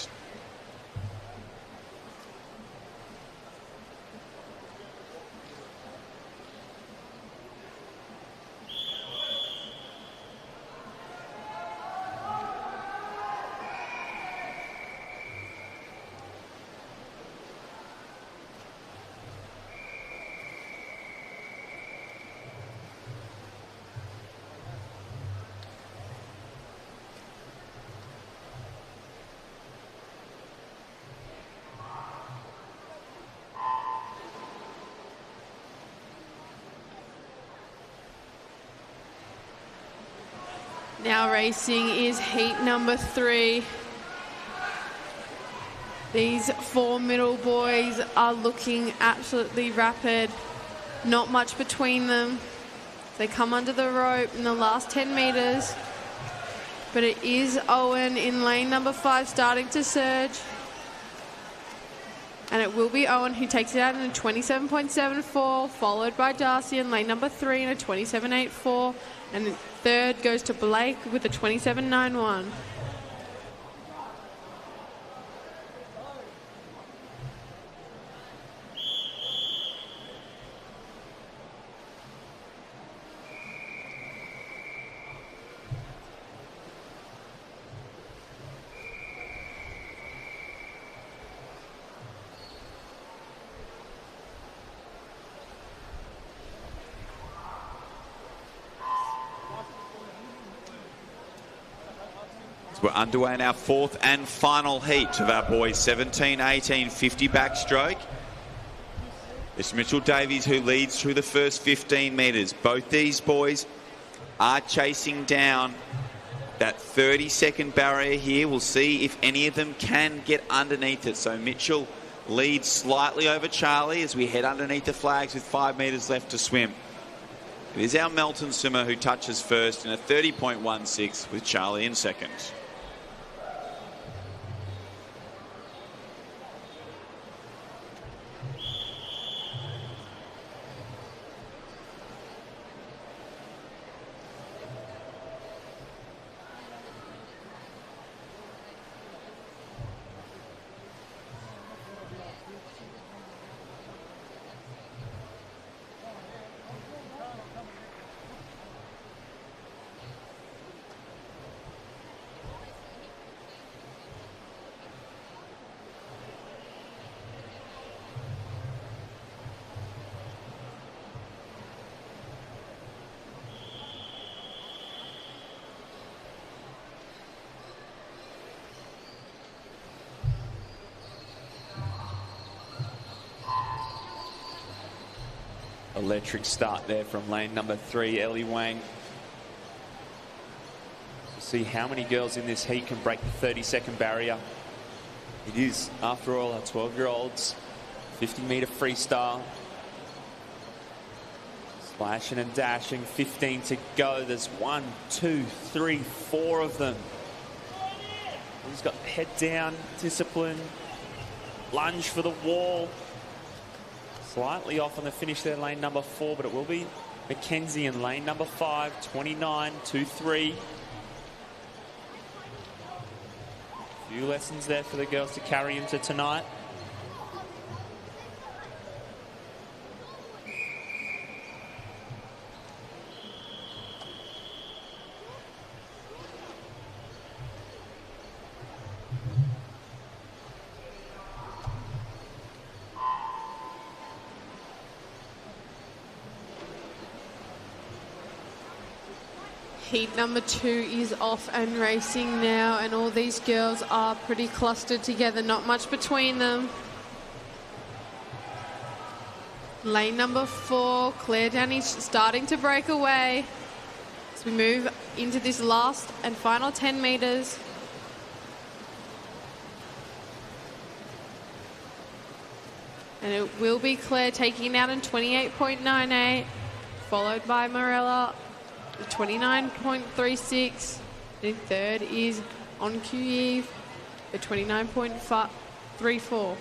Now racing is heat number 3. These 4 middle boys are looking absolutely rapid. Not much between them. They come under the rope in the last 10 metres. But it is Owen in lane number 5 starting to surge. And it will be Owen who takes it out in a 27.74, followed by Darcy in lane number 3 in a 27.84. And the third goes to Blake with a 27.91. We're underway in our fourth and final heat of our boys 17, 18, 50 backstroke. It's Mitchell Davies who leads through the first 15 metres. Both these boys are chasing down that 30-second barrier here. We'll see if any of them can get underneath it. So Mitchell leads slightly over Charlie as we head underneath the flags with 5 metres left to swim. It is our Melton swimmer who touches first in a 30.16 with Charlie in second. Electric start there from lane number 3, Ellie Wang. See how many girls in this heat can break the 30-second barrier. It is, after all, our 12-year-olds. 50-meter freestyle. Splashing and dashing, 15 to go. There's 1, 2, 3, 4 of them. He's got head down, discipline, lunge for the wall. Slightly off on the finish there, lane number 4, but it will be Mackenzie in lane number 5, 29.23. A few lessons there for the girls to carry into tonight. Heat number 2 is off and racing now, and all these girls are pretty clustered together, not much between them. Lane number 4, Claire Downey starting to break away as we move into this last and final 10 meters. And it will be Claire taking out in 28.98, followed by Morella. 29.36. The third is on Eve, the 29.34.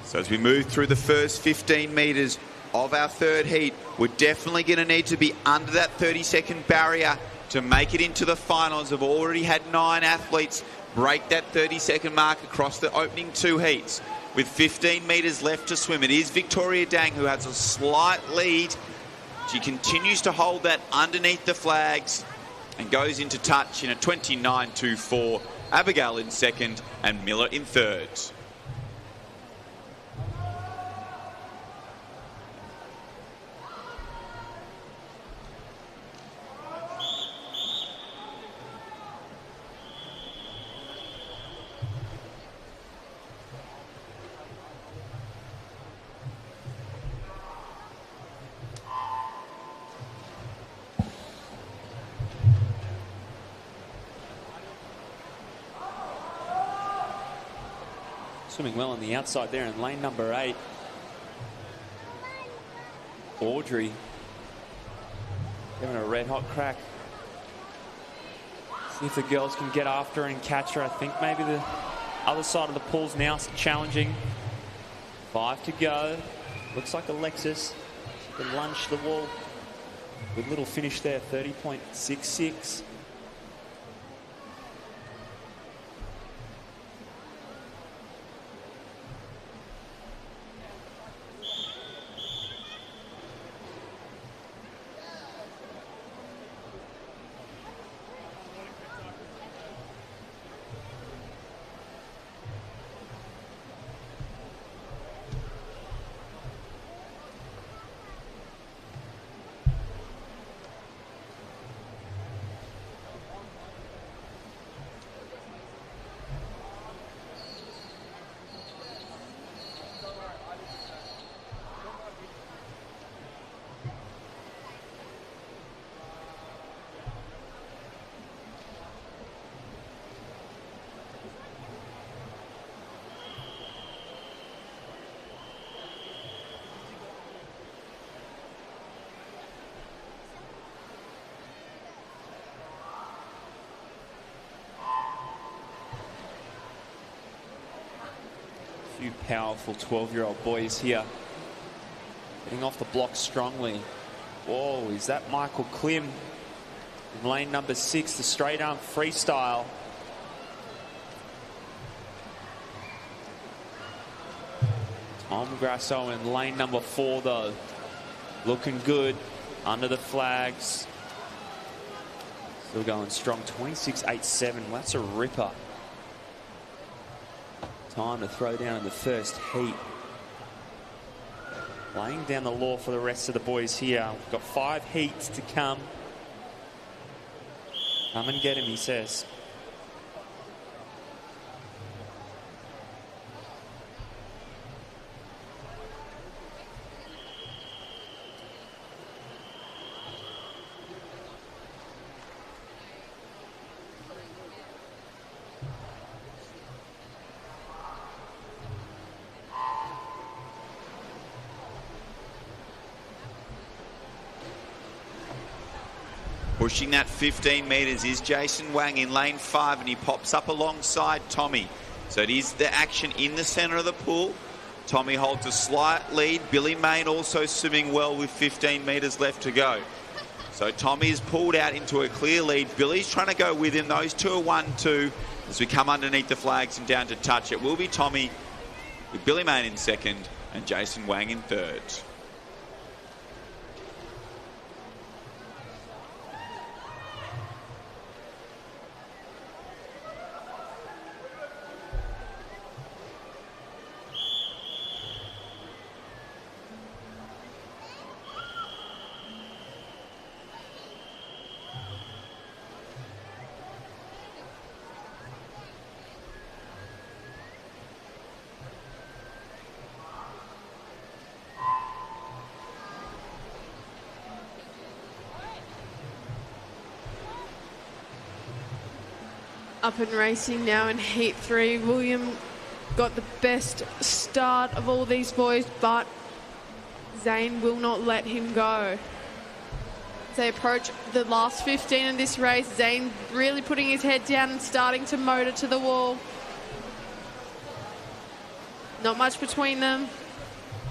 So as we move through the first 15 metres of our third heat, we're definitely going to need to be under that 30-second barrier to make it into the finals. I've already had 9 athletes break that 30-second mark across the opening 2 heats. With 15 metres left to swim, it is Victoria Dang who has a slight lead. She continues to hold that underneath the flags and goes into touch in a 29.24. Abigail in second and Miller in third. Swimming well on the outside there in lane number 8. Audrey having a red hot crack. See if the girls can get after her and catch her. I think maybe the other side of the pool's now challenging. 5 to go. Looks like Alexis can lunge the wall. Good little finish there, 30.66. Few powerful 12-year-old boys here. Getting off the block strongly. Whoa, is that Michael Klim in lane number 6, the straight arm freestyle. Tom Grasso in lane number 4 though. Looking good under the flags. Still going strong, 26.87. That's a ripper. Time to throw down in the first heat. Laying down the law for the rest of the boys here. We've got 5 heats to come. Come and get him, he says. Pushing that 15 metres is Jason Wang in lane 5, and he pops up alongside Tommy. So it is the action in the centre of the pool. Tommy holds a slight lead. Billy Main also swimming well with 15 metres left to go. So Tommy is pulled out into a clear lead. Billy's trying to go with him. Those two are 1-2 as we come underneath the flags and down to touch. It will be Tommy with Billy Main in second and Jason Wang in third. Up and racing now in Heat 3. William got the best start of all these boys, but Zane will not let him go. As they approach the last 15 of this race, Zane really putting his head down and starting to motor to the wall. Not much between them.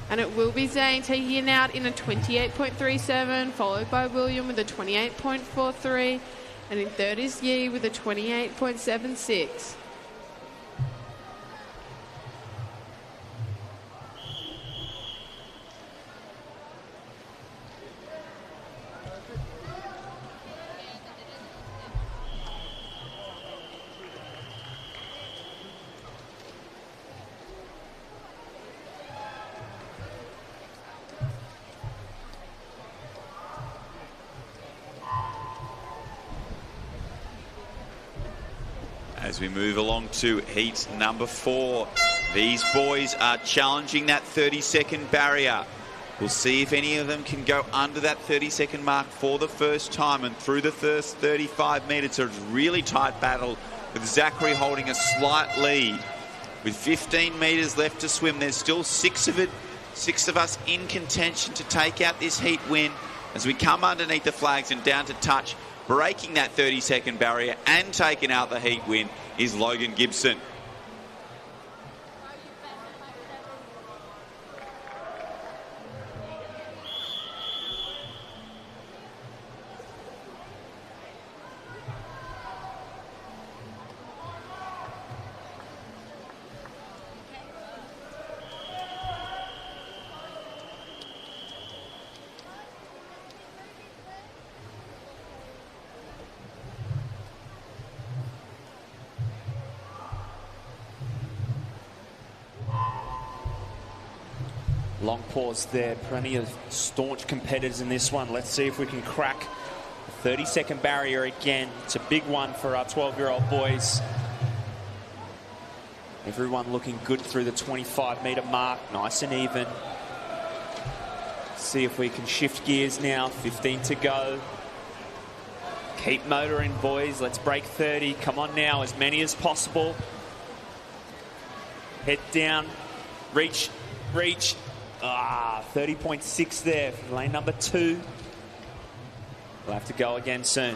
And it will be Zane taking it out in a 28.37, followed by William with a 28.43. And in third is Yi with a 28.76. As we move along to heat number 4, these boys are challenging that 30-second barrier. We'll see if any of them can go under that 30-second mark for the first time and through the first 35 metres. So it's a really tight battle with Zachary holding a slight lead. With 15 metres left to swim, there's still six of us in contention to take out this heat win as we come underneath the flags and down to touch. Breaking that 30-second barrier and taking out the heat win is Logan Gibson. Long pause there. Plenty of staunch competitors in this one. Let's see if we can crack the 30-second barrier again. It's a big one for our 12-year-old boys. Everyone looking good through the 25-metre mark. Nice and even. See if we can shift gears now. 15 to go. Keep motoring, boys. Let's break 30. Come on now, as many as possible. Head down. Reach. 30.6 there for lane number 2. We'll have to go again soon.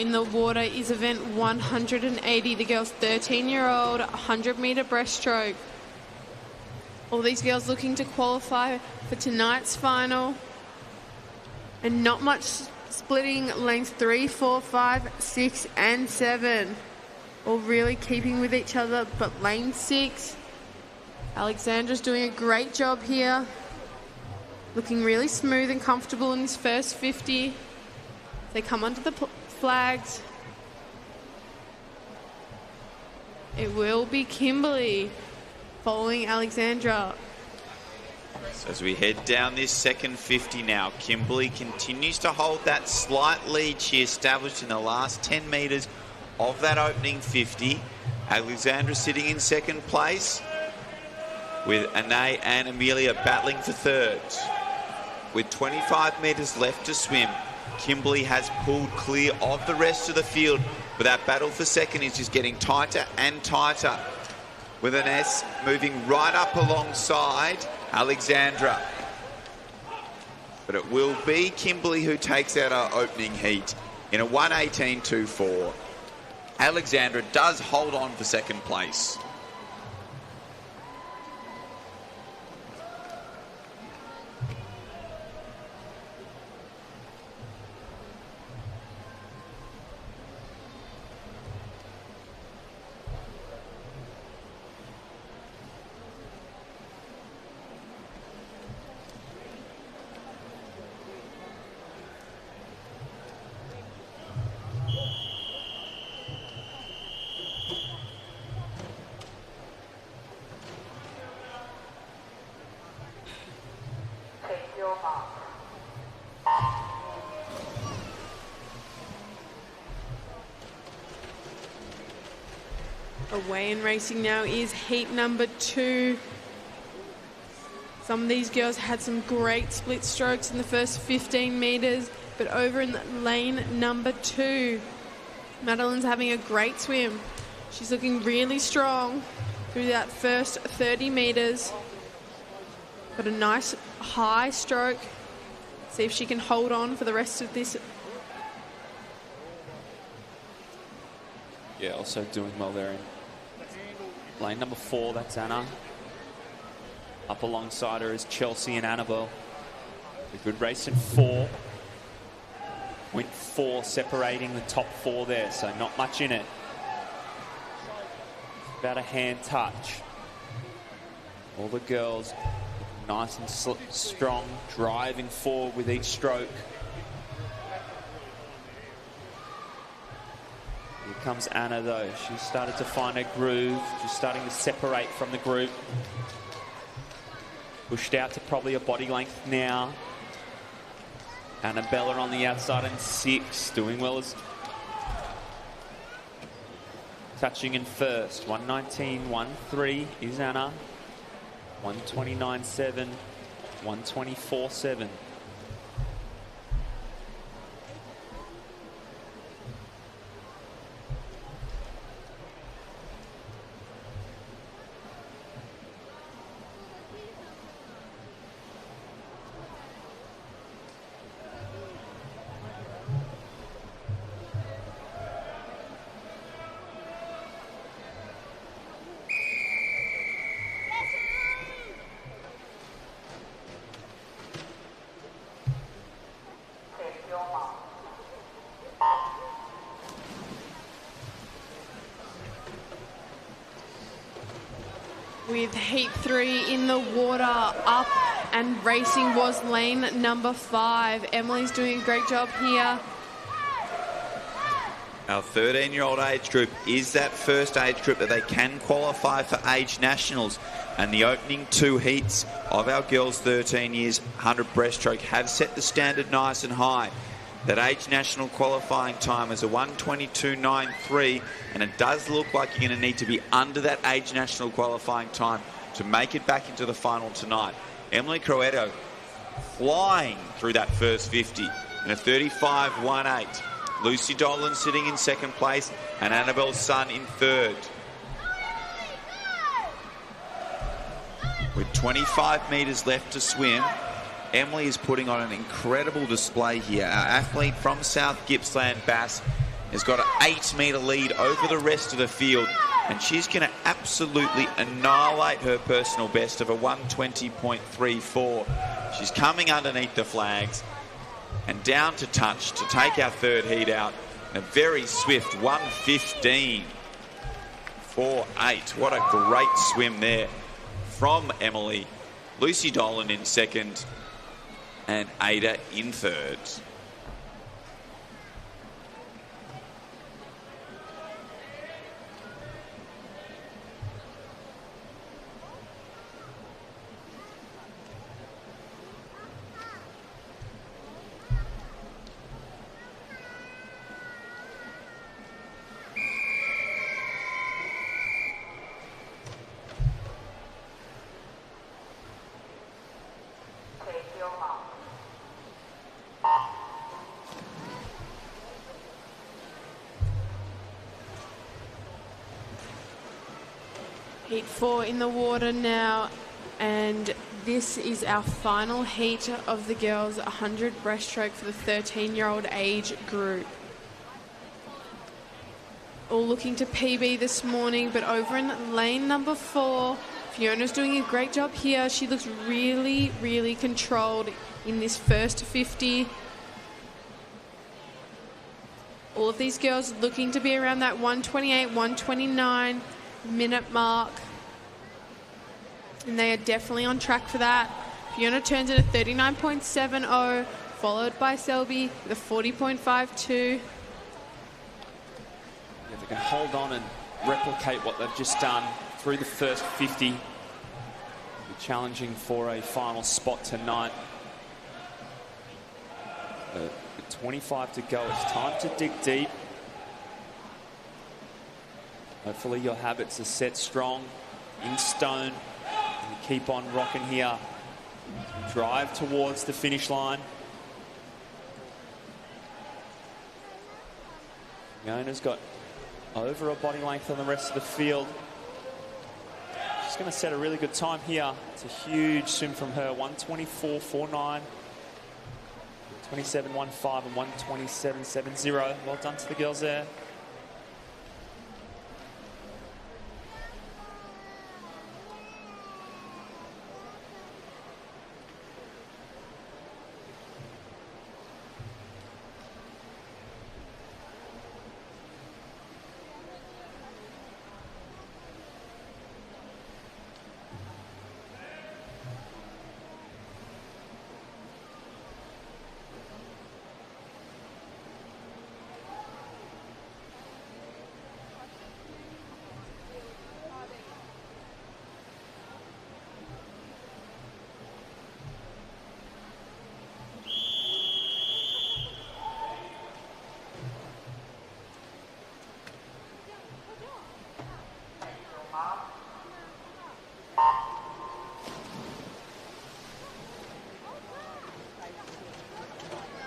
in the water is event 180, the girls' 13-year-old 100-meter breaststroke. All these girls looking to qualify for tonight's final. And not much splitting lanes 3, 4, 5, 6, and 7. All really keeping with each other, but lane 6, Alexandra's doing a great job here. Looking really smooth and comfortable in this first 50. They come under the flags. It will be Kimberly following Alexandra. So as we head down this second 50 now, Kimberly continues to hold that slight lead she established in the last 10 metres of that opening 50. Alexandra sitting in second place, with Anae and Amelia battling for third. With 25 metres left to swim, Kimberly has pulled clear of the rest of the field, but that battle for second is just getting tighter and tighter, with Ines moving right up alongside Alexandra. But it will be Kimberly who takes out our opening heat in a 1:18.24. Alexandra does hold on for second place. Away and racing now is heat number 2. Some of these girls had some great split strokes in the first 15 metres, but over in lane number 2, Madeline's having a great swim. She's looking really strong through that first 30 metres. Got a nice high stroke. See if she can hold on for the rest of this. Yeah, also doing well there in lane number 4, that's Anna. Up alongside her is Chelsea and Annabelle. A good race in 4. Went 4 separating the top 4 there, so not much in it. About a hand touch. All the girls nice and strong, driving forward with each stroke. Here comes Anna though. She's started to find her groove. She's starting to separate from the group. Pushed out to probably a body length now. Annabella on the outside in 6, doing well as touching in first. 1:19.13 is Anna. 1:29.7, 1:24.7. With heat 3 in the water, up and racing was lane number 5. Emily's doing a great job here. Our 13-year-old age group is that first age group that they can qualify for age nationals. And the opening 2 heats of our girls 13 years 100 breaststroke have set the standard nice and high. That age national qualifying time is a 1:22.93, and it does look like you're going to need to be under that age national qualifying time to make it back into the final tonight. Emily Croetto flying through that first 50 in a 35.18. Lucy Dolan sitting in second place, and Annabelle Sun in third. With 25 metres left to swim, Emily is putting on an incredible display here. Our athlete from South Gippsland Bass has got an 8-metre lead over the rest of the field, and she's going to absolutely annihilate her personal best of a 120.34. She's coming underneath the flags and down to touch to take our third heat out. A very swift 1:15.48. What a great swim there from Emily. Lucy Dolan in second and Ada in third. Heat 4 in the water now, and this is our final heat of the girls' 100 breaststroke for the 13-year-old age group. All looking to PB this morning, but over in lane number 4, Fiona's doing a great job here. She looks really, really controlled in this first 50. All of these girls looking to be around that 128, 129 minute mark, and they are definitely on track for that. Fiona turns in a 39.70, followed by Selby with a 40.52. If they can hold on and replicate what they've just done through the first 50, be challenging for a final spot tonight. With 25 to go, it's time to dig deep. Hopefully your habits are set strong, in stone, and you keep on rocking here. Drive towards the finish line. Fiona's got over a body length on the rest of the field. She's going to set a really good time here. It's a huge swim from her, 124.49, 27.15 and 127.70. Well done to the girls there.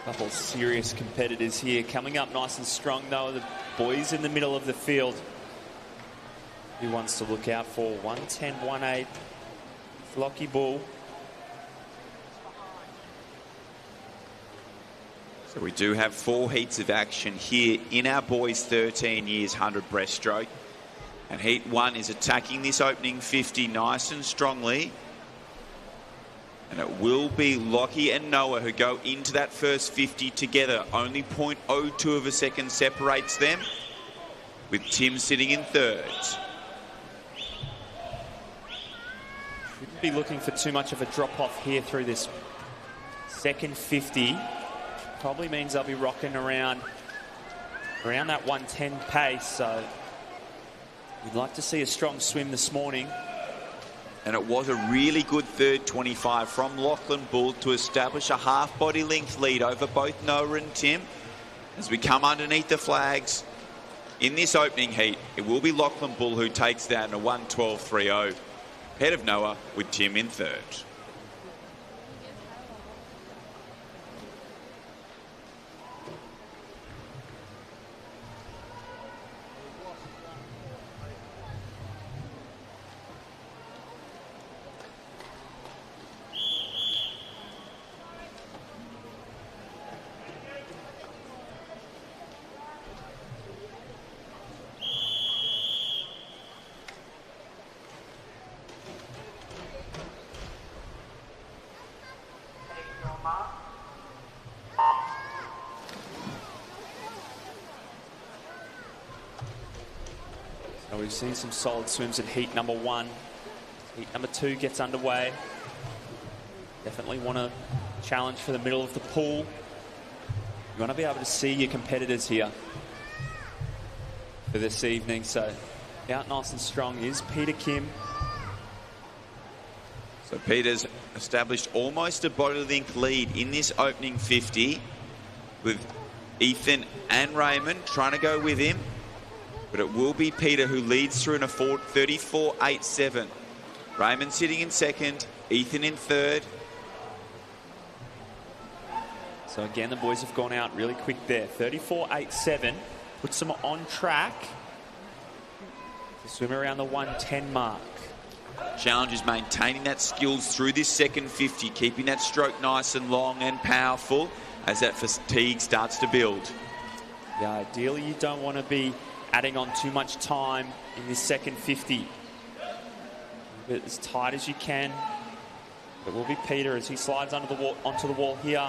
Couple serious competitors here. Coming up nice and strong, though, the boys in the middle of the field. Who wants to look out for? 110.18. Flocky Bull. So we do have 4 heats of action here in our boys 13 years 100 breaststroke. And heat 1 is attacking this opening 50 nice and strongly. And it will be Lockie and Noah who go into that first 50 together. Only 0.02 of a second separates them, with Tim sitting in third. Shouldn't be looking for too much of a drop-off here through this second 50. Probably means they'll be rocking around that 110 pace. So we'd like to see a strong swim this morning. And it was a really good third 25 from Lachlan Bull to establish a half body length lead over both Noah and Tim. As we come underneath the flags in this opening heat, it will be Lachlan Bull who takes down a 112.30, ahead of Noah with Tim in third. So we've seen some solid swims at heat number 1. Heat number 2 gets underway. Definitely want to challenge for the middle of the pool. You want to be able to see your competitors here for this evening. So out nice and strong is Peter Kim. So Peter's established almost a body length lead in this opening 50 with Ethan and Raymond trying to go with him. But it will be Peter who leads through in a 34.87. Raymond sitting in second, Ethan in third. So again, the boys have gone out really quick there. 34.87 puts them on track to swim around the 110 mark. Challenge is maintaining that skills through this second 50, keeping that stroke nice and long and powerful as that fatigue starts to build. Yeah, ideally you don't want to be adding on too much time in this second 50. Keep it as tight as you can. It will be Peter as he slides under the wall, onto the wall here.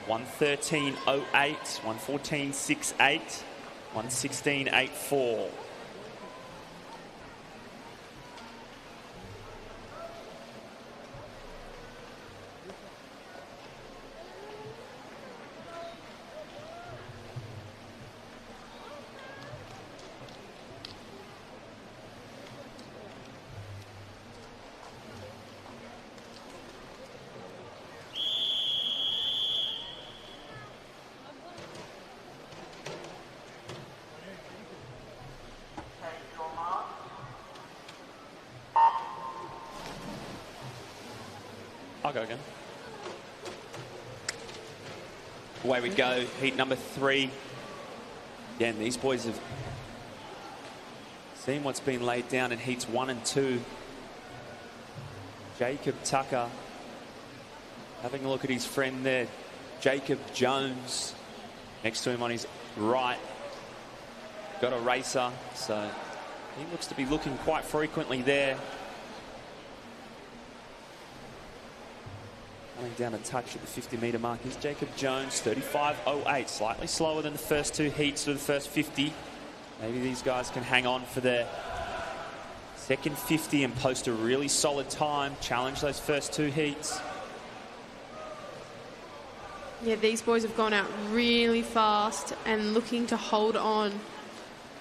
113.08, 114.68, 116.84. I'll go again. Away we go. Heat number 3. Again, these boys have seen what's been laid down in heats 1 and 2. Jacob Tucker having a look at his friend there, Jacob Jones, next to him on his right. Got a racer, so he looks to be looking quite frequently there. Coming down a touch at the 50-metre mark is Jacob Jones, 35.08, slightly slower than the first 2 heats of the first 50. Maybe these guys can hang on for their second 50 and post a really solid time, challenge those first 2 heats. Yeah, these boys have gone out really fast and looking to hold on.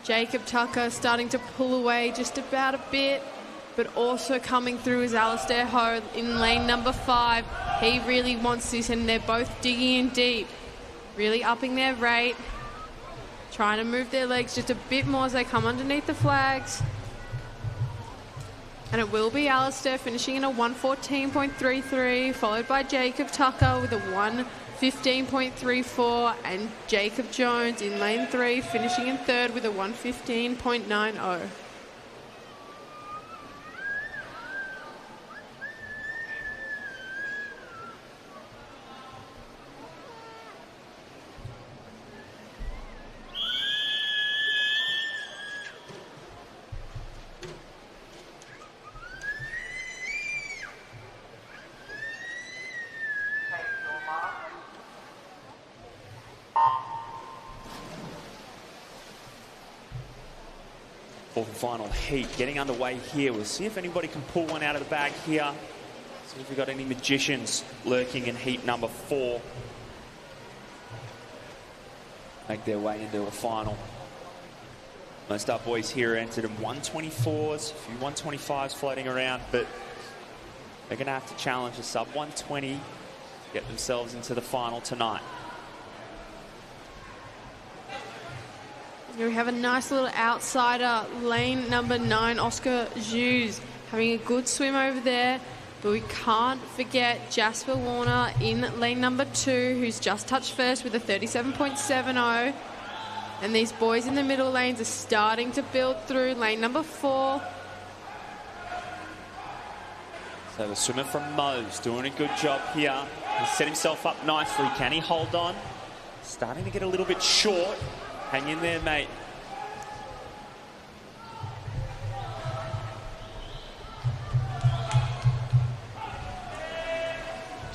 Jacob Tucker starting to pull away just about a bit, but also coming through is Alistair Ho in lane number 5. He really wants this, and they're both digging in deep, really upping their rate, trying to move their legs just a bit more as they come underneath the flags. And it will be Alistair finishing in a 114.33, followed by Jacob Tucker with a 115.34, and Jacob Jones in lane 3 finishing in third with a 115.90. Fourth and final heat getting underway here. We'll see if anybody can pull one out of the bag here. See if we've got any magicians lurking in heat number 4. Make their way into a final. Most of our boys here entered in 124s, a few 125s floating around, but they're going to have to challenge a sub 120 to get themselves into the final tonight. Here we have a nice little outsider, lane number 9, Oscar Hughes, having a good swim over there. But we can't forget Jasper Warner in lane number 2, who's just touched first with a 37.70. And these boys in the middle lanes are starting to build through lane number 4. So the swimmer from Moe's doing a good job here. He's set himself up nicely. Can he hold on? Starting to get a little bit short. Hang in there, mate.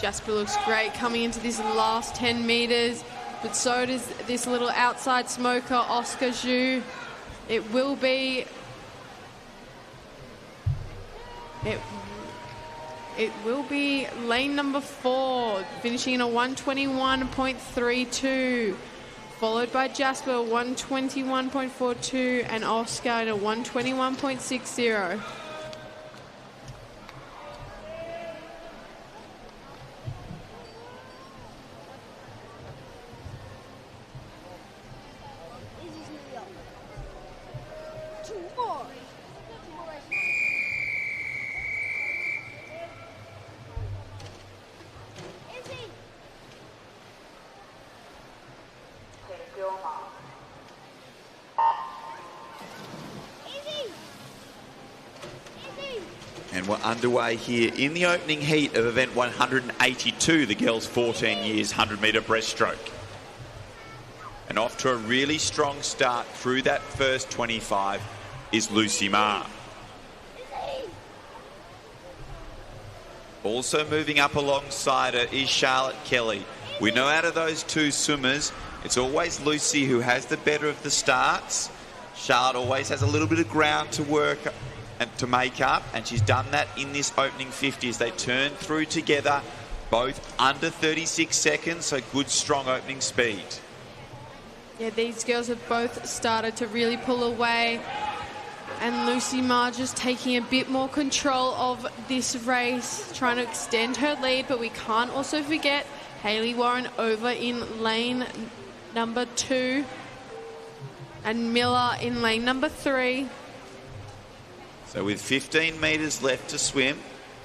Jasper looks great coming into this last 10 metres, but so does this little outside smoker, Oscar Zhu. It will be It will be lane number 4, finishing in a 121.32, followed by Jasper, 121.42, and Oscar in a 121.60. And we're underway here in the opening heat of event 182, the girls' 14 years 100-metre breaststroke. And off to a really strong start through that first 25 is Lucy Ma. Also moving up alongside her is Charlotte Kelly. We know out of those two swimmers, it's always Lucy who has the better of the starts. Charlotte always has a little bit of ground to work and to make up, and she's done that in this opening 50 as they turn through together, both under 36 seconds, so good, strong opening speed. Yeah, these girls have both started to really pull away, and Lucy Ma just taking a bit more control of this race, trying to extend her lead, but we can't also forget Hayley Warren over in lane number 2 and Miller in lane number 3. So with 15 metres left to swim,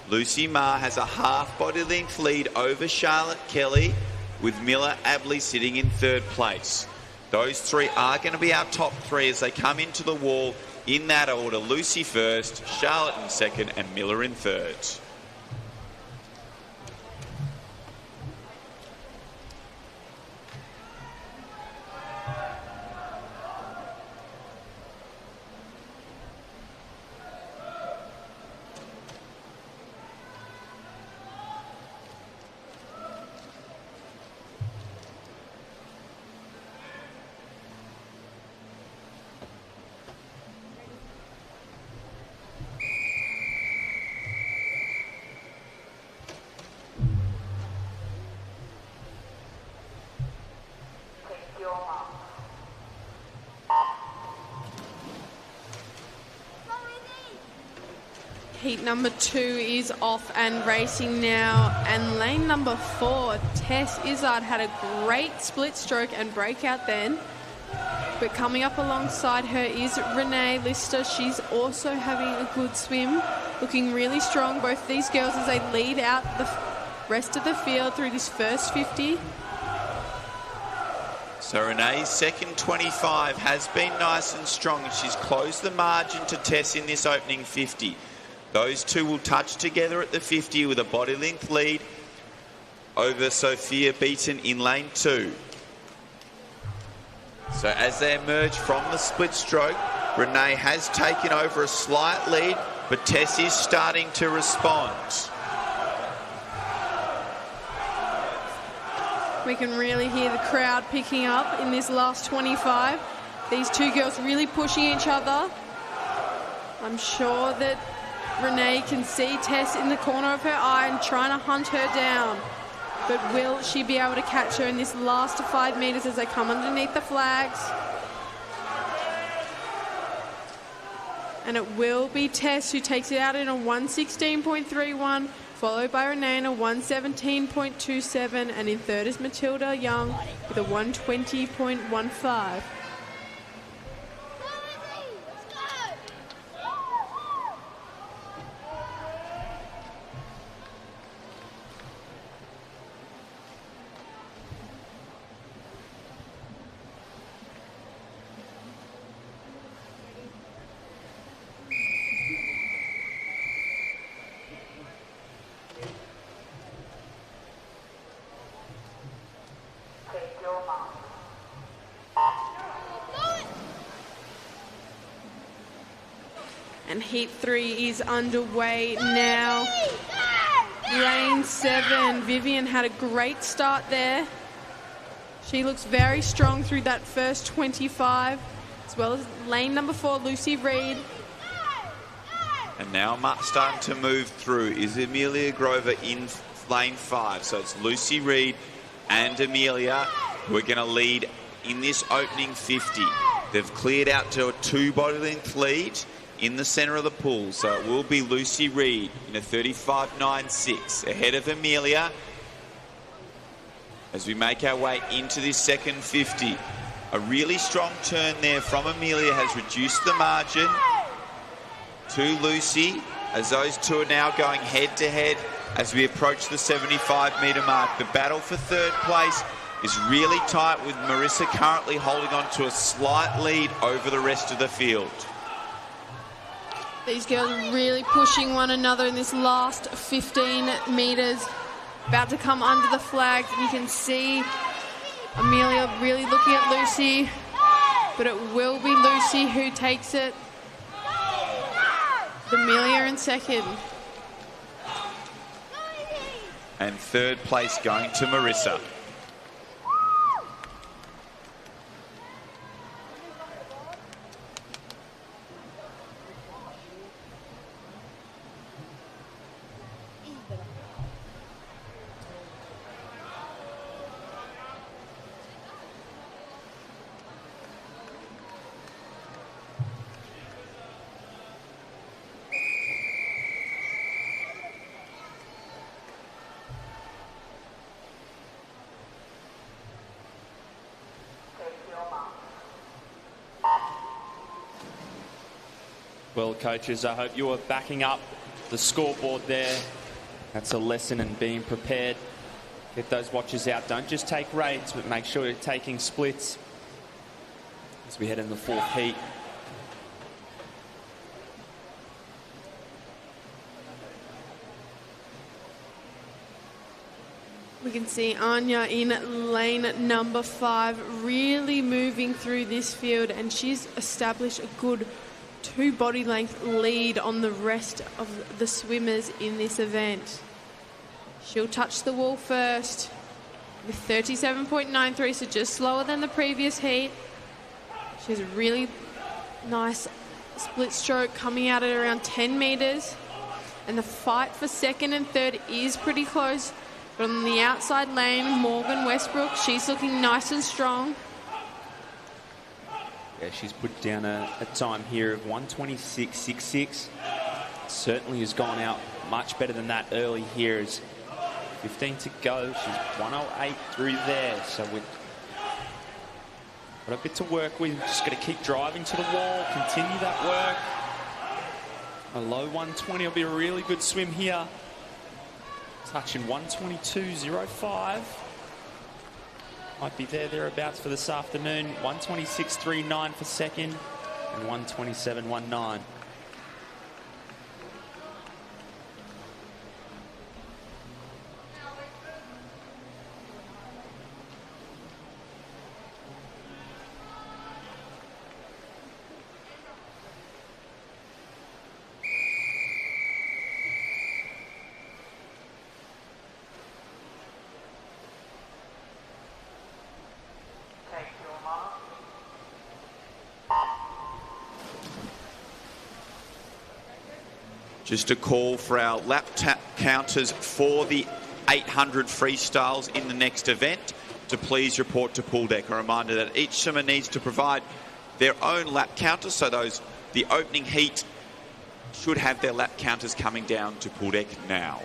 Lucy Ma has a half body length lead over Charlotte Kelly, with Miller Abley sitting in 3rd place. Those three are going to be our top 3 as they come into the wall in that order. Lucy first, Charlotte in 2nd, and Miller in 3rd. Heat number 2 is off and racing now, and lane number 4, Tess Izzard, had a great split stroke and breakout then, but coming up alongside her is Renee Lister. She's also having a good swim, looking really strong, both these girls, as they lead out the rest of the field through this first 50. So Renee's second 25 has been nice and strong, and she's closed the margin to Tess in this opening 50. Those two will touch together at the 50 with a body length lead over Sophia Beaton in lane 2. So as they emerge from the split stroke, Renee has taken over a slight lead, but Tess is starting to respond. We can really hear the crowd picking up in this last 25. These two girls really pushing each other. I'm sure that Renee can see Tess in the corner of her eye and trying to hunt her down. But will she be able to catch her in this last 5 metres as they come underneath the flags? And it will be Tess who takes it out in a 116.31, followed by Renee in a 117.27, and in 3rd is Matilda Young with a 120.15. And heat 3 is underway now. Lane 7, Vivian had a great start there. She looks very strong through that first 25, as well as lane number 4, Lucy Reed. And now starting to move through is Amelia Grover in lane 5. So it's Lucy Reed and Amelia who are going to lead in this opening 50. They've cleared out to a 2 body length lead in the centre of the pool. So it will be Lucy Reed in a 35.96 ahead of Amelia as we make our way into this second 50. A really strong turn there from Amelia has reduced the margin to Lucy as those two are now going head to head as we approach the 75-metre mark. The battle for third place is really tight with Marissa currently holding on to a slight lead over the rest of the field. These girls are really pushing one another in this last 15 metres. About to come under the flags. You can see Amelia really looking at Lucy, but it will be Lucy who takes it. Amelia in second. And third place going to Marissa. Well, coaches, I hope you are backing up the scoreboard there. That's a lesson in being prepared. Get those watches out. Don't just take rates, but make sure you're taking splits as we head in the fourth heat. We can see Anya in lane number 5 really moving through this field, and she's established a good 2 body length lead on the rest of the swimmers in this event. She'll touch the wall first with 37.93, so just slower than the previous heat. She has a really nice split stroke coming out at around 10 metres, and the fight for second and third is pretty close. But on the outside lane, Morgan Westbrook, she's looking nice and strong. Yeah, she's put down a time here of 1:26.66. Certainly has gone out much better than that early here. As 15 to go, she's 1:08 through there. So we've got a bit to work with. Just got to keep driving to the wall, continue that work. A low 1:20 will be a really good swim here. Touching 1:22.05. Might be thereabouts for this afternoon. 1:26.39 for second and 1:27.19. Just a call for our lap counters for the 800 freestyles in the next event to please report to pool deck. A reminder that each swimmer needs to provide their own lap counters, so the opening heat should have their lap counters coming down to pool deck now.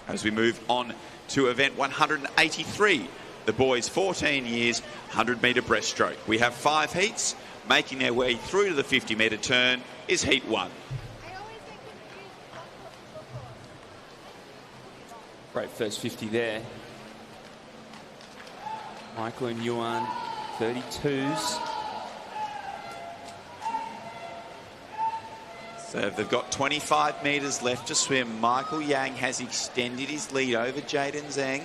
As we move on to event 183, the boys 14 years 100-metre breaststroke. We have 5 heats. Making their way through to the 50-metre turn is heat 1. Great first 50 there. Michael and Yuan, 32s. So they've got 25 metres left to swim. Michael Yang has extended his lead over Jaden Zhang.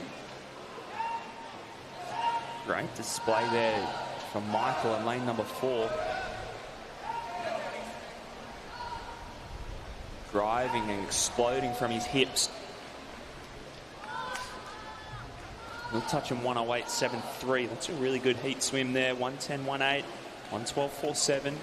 Great display there from Michael in lane number 4. Driving and exploding from his hips. He'll touch him 1:08.73. That's a really good heat swim there. 1:10.18, 1:12.47.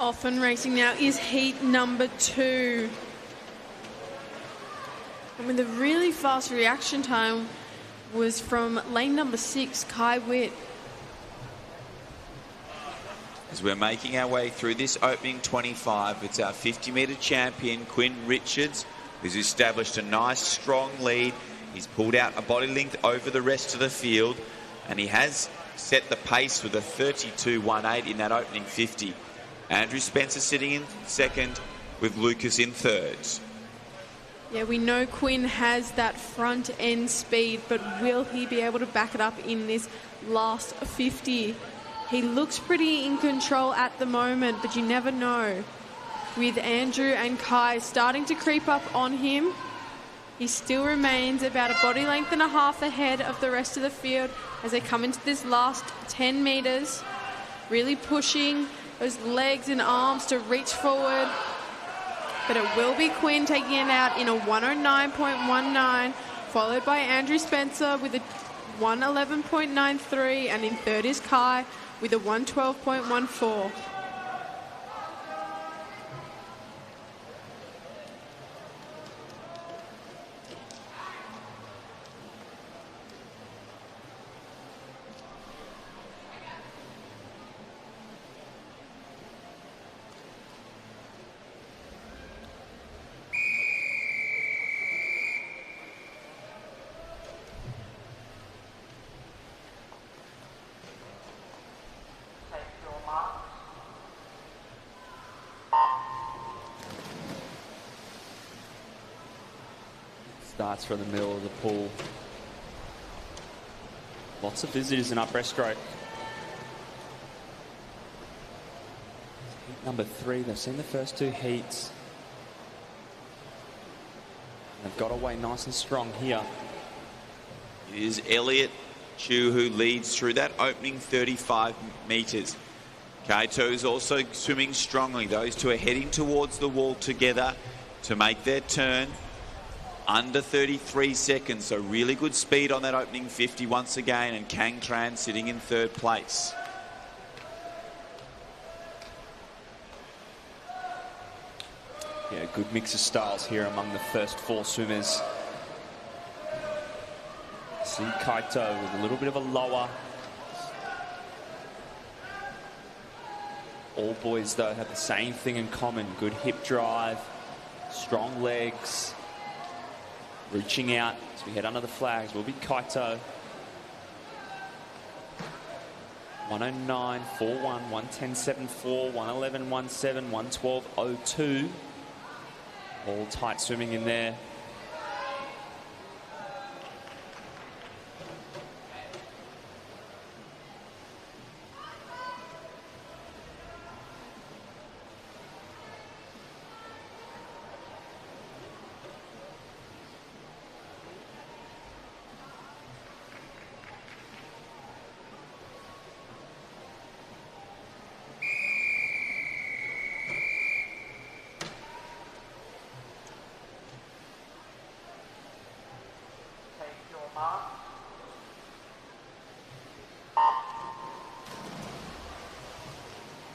Off and racing now is heat number 2. And with a really fast reaction time was from lane number 6, Kai Witt. As we're making our way through this opening 25, it's our 50-metre champion, Quinn Richards, who's established a nice, strong lead. He's pulled out a body length over the rest of the field, and he has set the pace with a 32.18 in that opening 50. Andrew Spencer sitting in second, with Lucas in third. Yeah, we know Quinn has that front end speed, but will he be able to back it up in this last 50? He looks pretty in control at the moment, but you never know. With Andrew and Kai starting to creep up on him, he still remains about a body length and a half ahead of the rest of the field as they come into this last 10 metres, really pushing those legs and arms to reach forward. But it will be Quinn taking it out in a 109.19, followed by Andrew Spencer with a 111.93, and in third is Kai with a 112.14. Starts from the middle of the pool. Lots of visitors in our breaststroke. Heat number 3. They've seen the first 2 heats. They've got away nice and strong here. It is Elliot Chu who leads through that opening 35 metres. Kaito is also swimming strongly. Those two are heading towards the wall together to make their turn. Under 33 seconds, so really good speed on that opening 50 once again, and Kang Tran sitting in third place. Yeah, good mix of styles here among the first 4 swimmers. See Kaito with a little bit of a lower. All boys, though, have the same thing in common. Good hip drive, strong legs. Reaching out as we head under the flags will be Kaito. 109.41, 110.74, 111.17, 112.02. All tight swimming in there.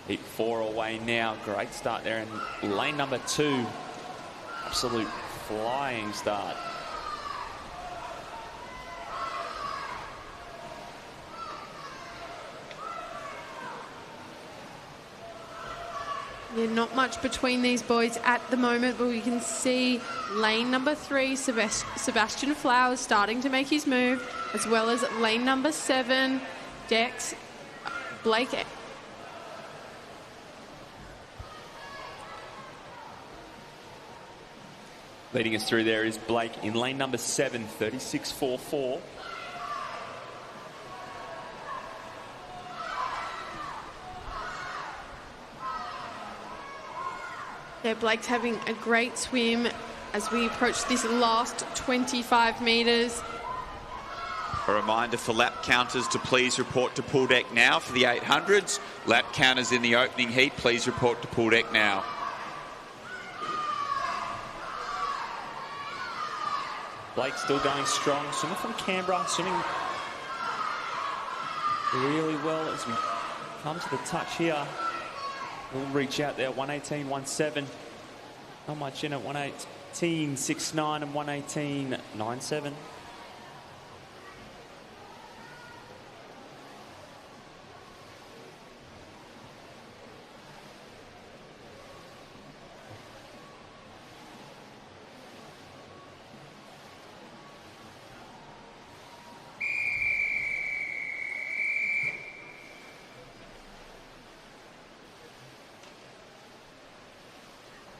Heat 4 away now. Great start there in lane number 2. Absolute flying start. Yeah, not much between these boys at the moment, but we can see lane number 3, Sebastian Flowers, starting to make his move, as well as lane number 7, Dex Blake. Leading us through there is Blake in lane number 7, 36.44. Yeah, Blake's having a great swim as we approach this last 25 metres. A reminder for lap counters to please report to pool deck now for the 800s. Lap counters in the opening heat, please report to pool deck now. Blake still going strong. Swimmer from Canberra, swimming really well as we come to the touch here. He'll reach out there, 118.17. Not much in at 118.69 and 118.97.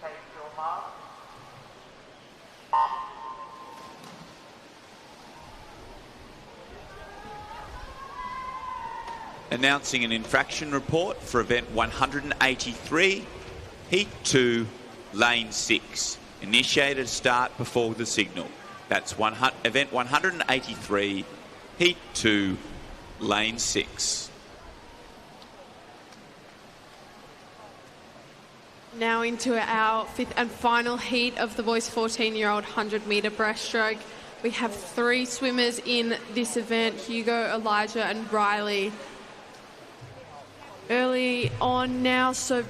Take your mark. Announcing an infraction report for event 183, heat 2, lane 6. Initiated start before the signal. That's event 183, heat 2, lane 6. Now into our fifth and final heat of the boys' 14-year-old 100-metre breaststroke. We have 3 swimmers in this event, Hugo, Elijah and Riley. Early on now, so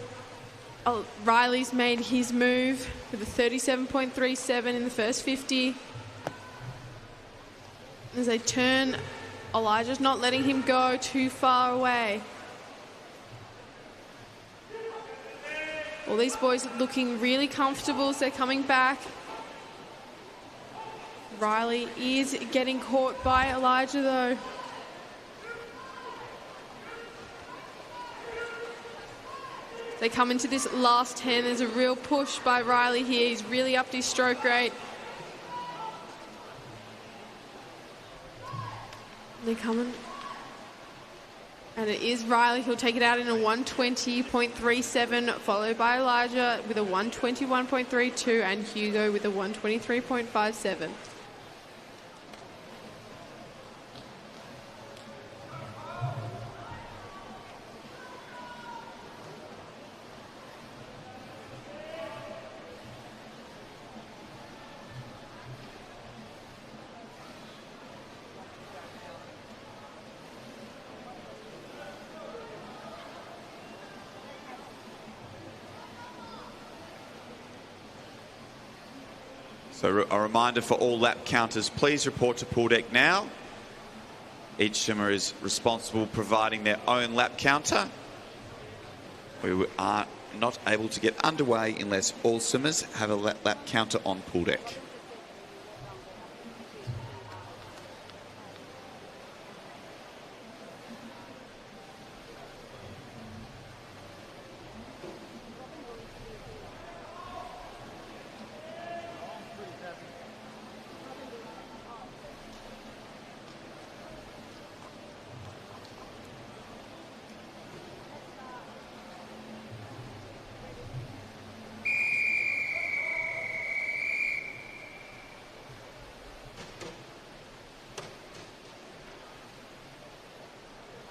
Riley's made his move with a 37.37 in the first 50. As they turn, Elijah's not letting him go too far away. All these boys looking really comfortable as they're coming back. Riley is getting caught by Elijah though. They come into this last 10. There's a real push by Riley here. He's really upped his stroke rate. They're coming. And it is Riley who'll take it out in a 120.37, followed by Elijah with a 121.32 and Hugo with a 123.57. So a reminder for all lap counters, please report to pool deck now. Each swimmer is responsible providing their own lap counter. We are not able to get underway unless all swimmers have a lap counter on pool deck.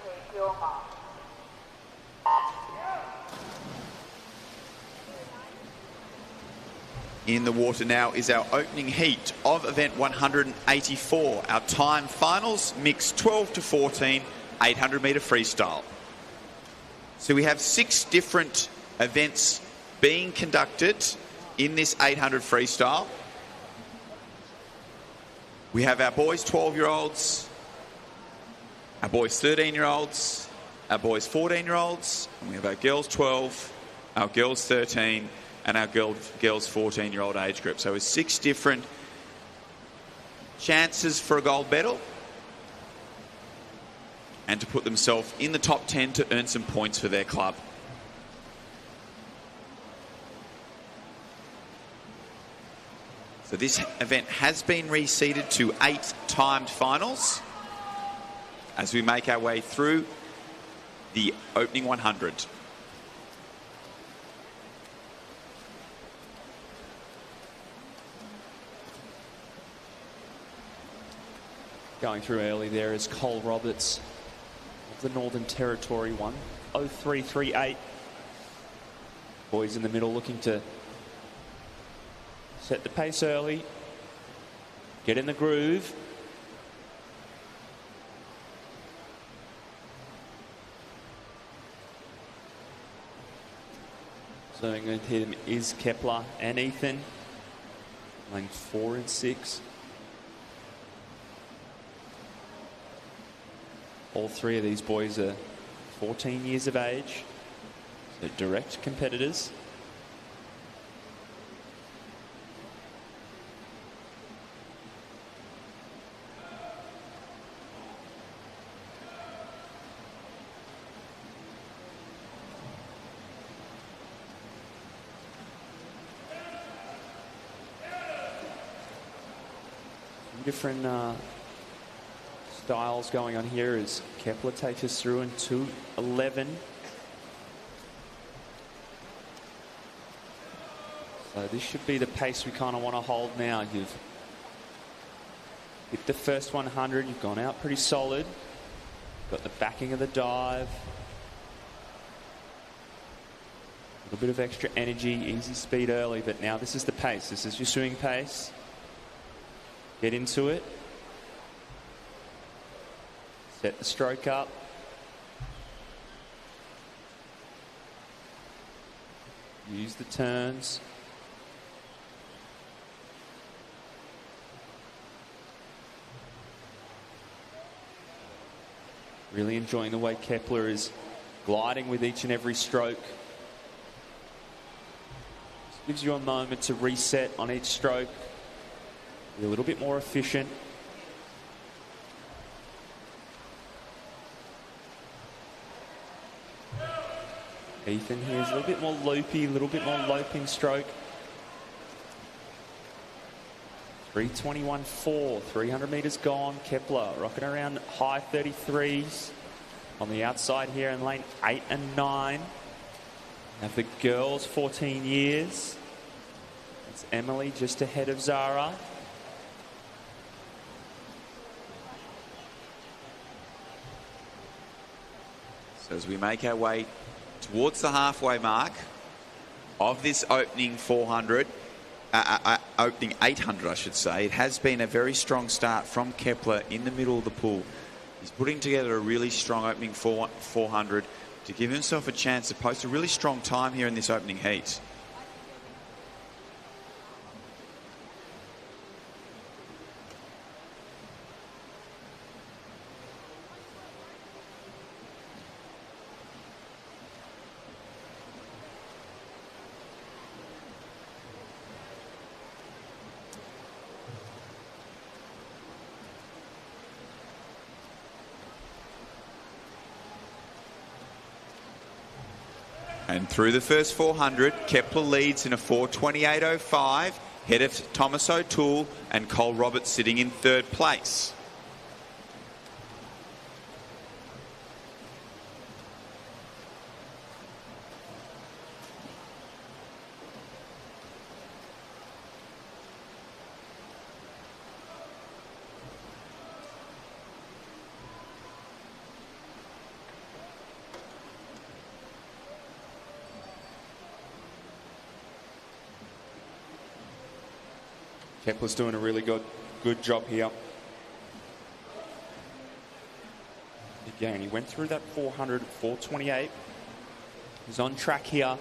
Take your mark. In the water now is our opening heat of event 184. Our time finals, mixed 12 to 14, 800 metre freestyle. So we have 6 different events being conducted in this 800 freestyle. We have our boys 12-year-olds, our boys 13-year-olds, our boys 14-year-olds, and we have our girls 12, our girls 13, and our girls 14-year-old age group. So it's 6 different chances for a gold medal and to put themselves in the top 10 to earn some points for their club. So this event has been reseeded to 8 timed finals as we make our way through the opening 100. Going through early there is Cole Roberts of the Northern Territory 1:03.38. Boys in the middle looking to set the pace early, get in the groove. Doing with him is Kepler and Ethan, lane 4 and 6. All three of these boys are 14 years of age, so direct competitors. Different styles going on here as Kepler takes us through in 2:11. So this should be the pace we kind of want to hold now. You've hit the first 100, you've gone out pretty solid, got the backing of the dive, a little bit of extra energy, easy speed early, but now this is the pace. This is your swing pace. Get into it. Set the stroke up. Use the turns. Really enjoying the way Kepler is gliding with each and every stroke. Just gives you a moment to reset on each stroke. Be a little bit more efficient. Ethan here is a little bit more loopy, a little bit more loping stroke. 3:21.4, 300 meters gone. Kepler rocking around high 33s on the outside here in lane 8 and 9. Now for girls, 14 years. It's Emily just ahead of Zara. So as we make our way towards the halfway mark of this opening 400, opening 800, I should say, it has been a very strong start from Kepler in the middle of the pool. He's putting together a really strong opening 400 to give himself a chance to post a really strong time here in this opening heat. And through the first 400, Kepler leads in a 4:28.05, ahead of Thomas O'Toole and Cole Roberts sitting in third place. Kepler's doing a really good job here. Again, he went through that 400 at 4:28. He's on track here.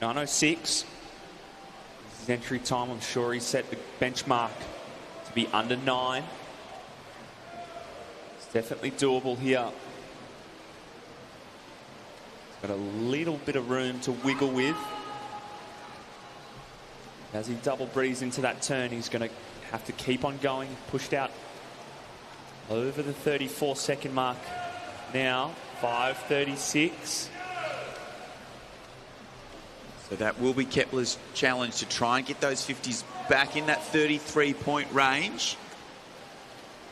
9:06. This is his entry time. I'm sure he set the benchmark to be under 9. It's definitely doable here. He's got a little bit of room to wiggle with. As he double breathes into that turn, he's going to have to keep on going. Pushed out over the 34-second mark now. 5:36. So that will be Kepler's challenge, to try and get those 50s back in that 33-point range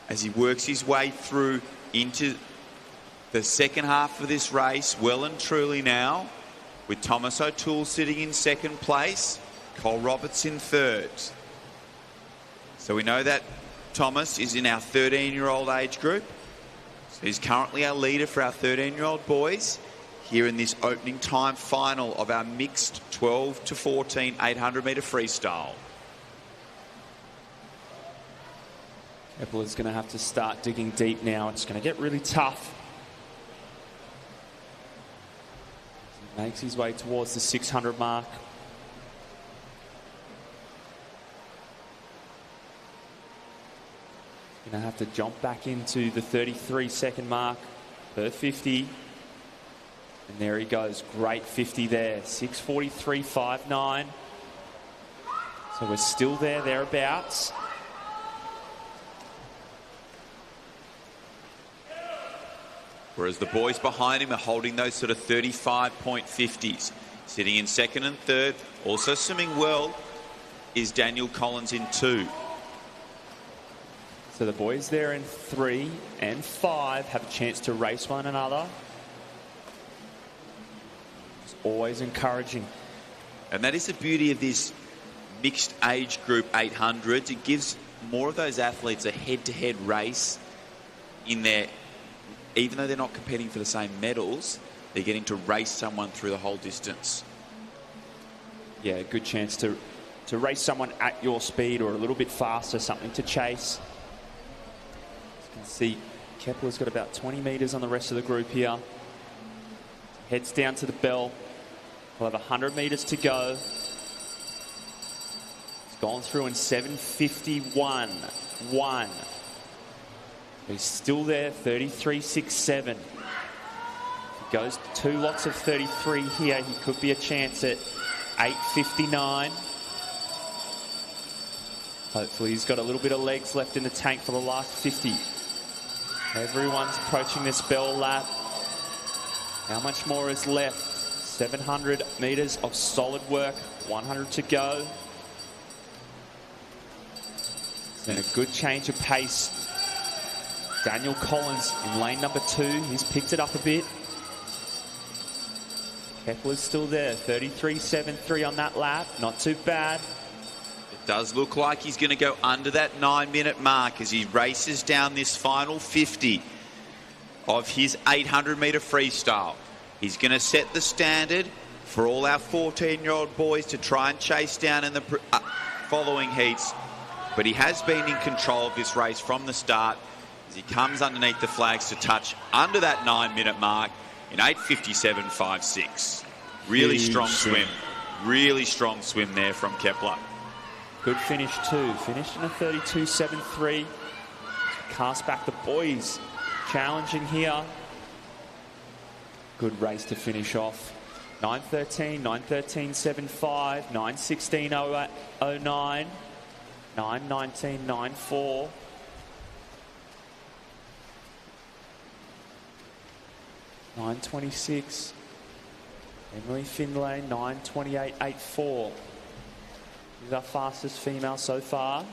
as he works his way through into the second half of this race, well and truly now, with Thomas O'Toole sitting in second place, Cole Roberts in third. So we know that Thomas is in our 13-year-old age group. So he's currently our leader for our 13-year-old boys here in this opening time final of our mixed 12 to 14 800-meter freestyle. Kepler's going to have to start digging deep now. It's going to get really tough. Makes his way towards the 600 mark. Going to have to jump back into the 33-second mark per 50. And there he goes. Great 50 there. 6:43.59. So we're still thereabouts. Whereas the boys behind him are holding those sort of 35.50s. Sitting in second and third. Also swimming well is Daniel Collins in 2. So the boys there in 3 and 5 have a chance to race one another. It's always encouraging. And that is the beauty of this mixed age group 800s. It gives more of those athletes a head-to-head race in there. Even though they're not competing for the same medals, they're getting to race someone through the whole distance. Yeah, a good chance to race someone at your speed or a little bit faster, something to chase. As you can see, Kepler's got about 20 metres on the rest of the group here. Heads down to the bell. We'll have 100 metres to go. It's gone through in 7:51.1. He's still there, 33.67. If he goes 2 lots of 33 here, he could be a chance at 8:59. Hopefully he's got a little bit of legs left in the tank for the last 50. Everyone's approaching this bell lap. How much more is left? 700 metres of solid work, 100 to go. It's been a good change of pace. Daniel Collins in lane number 2. He's picked it up a bit. Kepler's still there. 33.73 on that lap. Not too bad. It does look like he's going to go under that 9-minute mark as he races down this final 50 of his 800-metre freestyle. He's going to set the standard for all our 14-year-old boys to try and chase down in the following heats. But he has been in control of this race from the start. He comes underneath the flags to touch under that 9-minute mark in 8:57.56. Really strong swim. Really strong swim there from Kepler. Good finish too. Finished in a 32.73. Cast back the boys. Challenging here. Good race to finish off. 9:13, 9:13.75, 9:16.09, 9:19.94. 9:26. Emily Findlay, 9:28.84. She's our fastest female so far.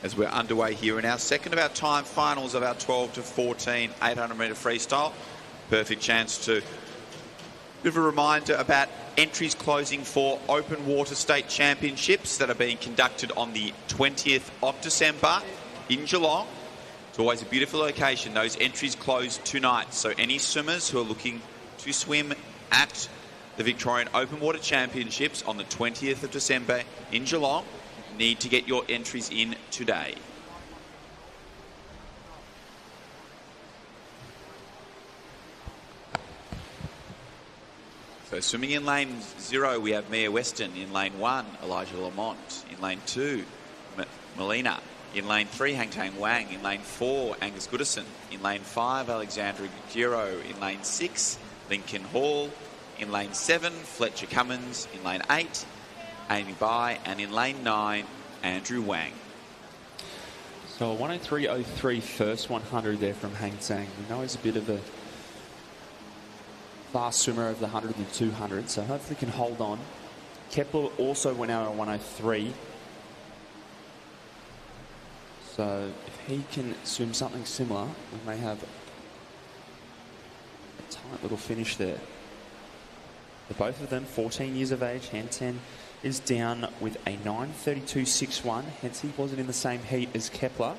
as we're underway here in our second of our time finals of our 12 to 14 800 metre freestyle. Perfect chance to give a reminder about entries closing for Open Water State Championships that are being conducted on the 20th of December in Geelong. It's always a beautiful location. Those entries close tonight, so any swimmers who are looking to swim at the Victorian Open Water Championships on the 20th of December in Geelong need to get your entries in today. So swimming in lane 0, we have Mia Weston. In lane 1, Elijah Lamont. In lane 2, Melina. In lane 3, Hang Tang Wang. In lane 4, Angus Goodison. In lane 5, Alexandra Gugiro. In lane 6, Lincoln Hall. In lane 7, Fletcher Cummins. In lane 8, Amy Bai. And in lane 9, Andrew Wang. So a 103.03 first 100 there from Hang Tang. We know he's a bit of a fast swimmer of the 100 and 200, so hopefully can hold on. Kepler also went out on 103. So if he can swim something similar, we may have a tight little finish there. For both of them, 14 years of age. Hang Tang is down with a 9:32.61, hence he wasn't in the same heat as Kepler.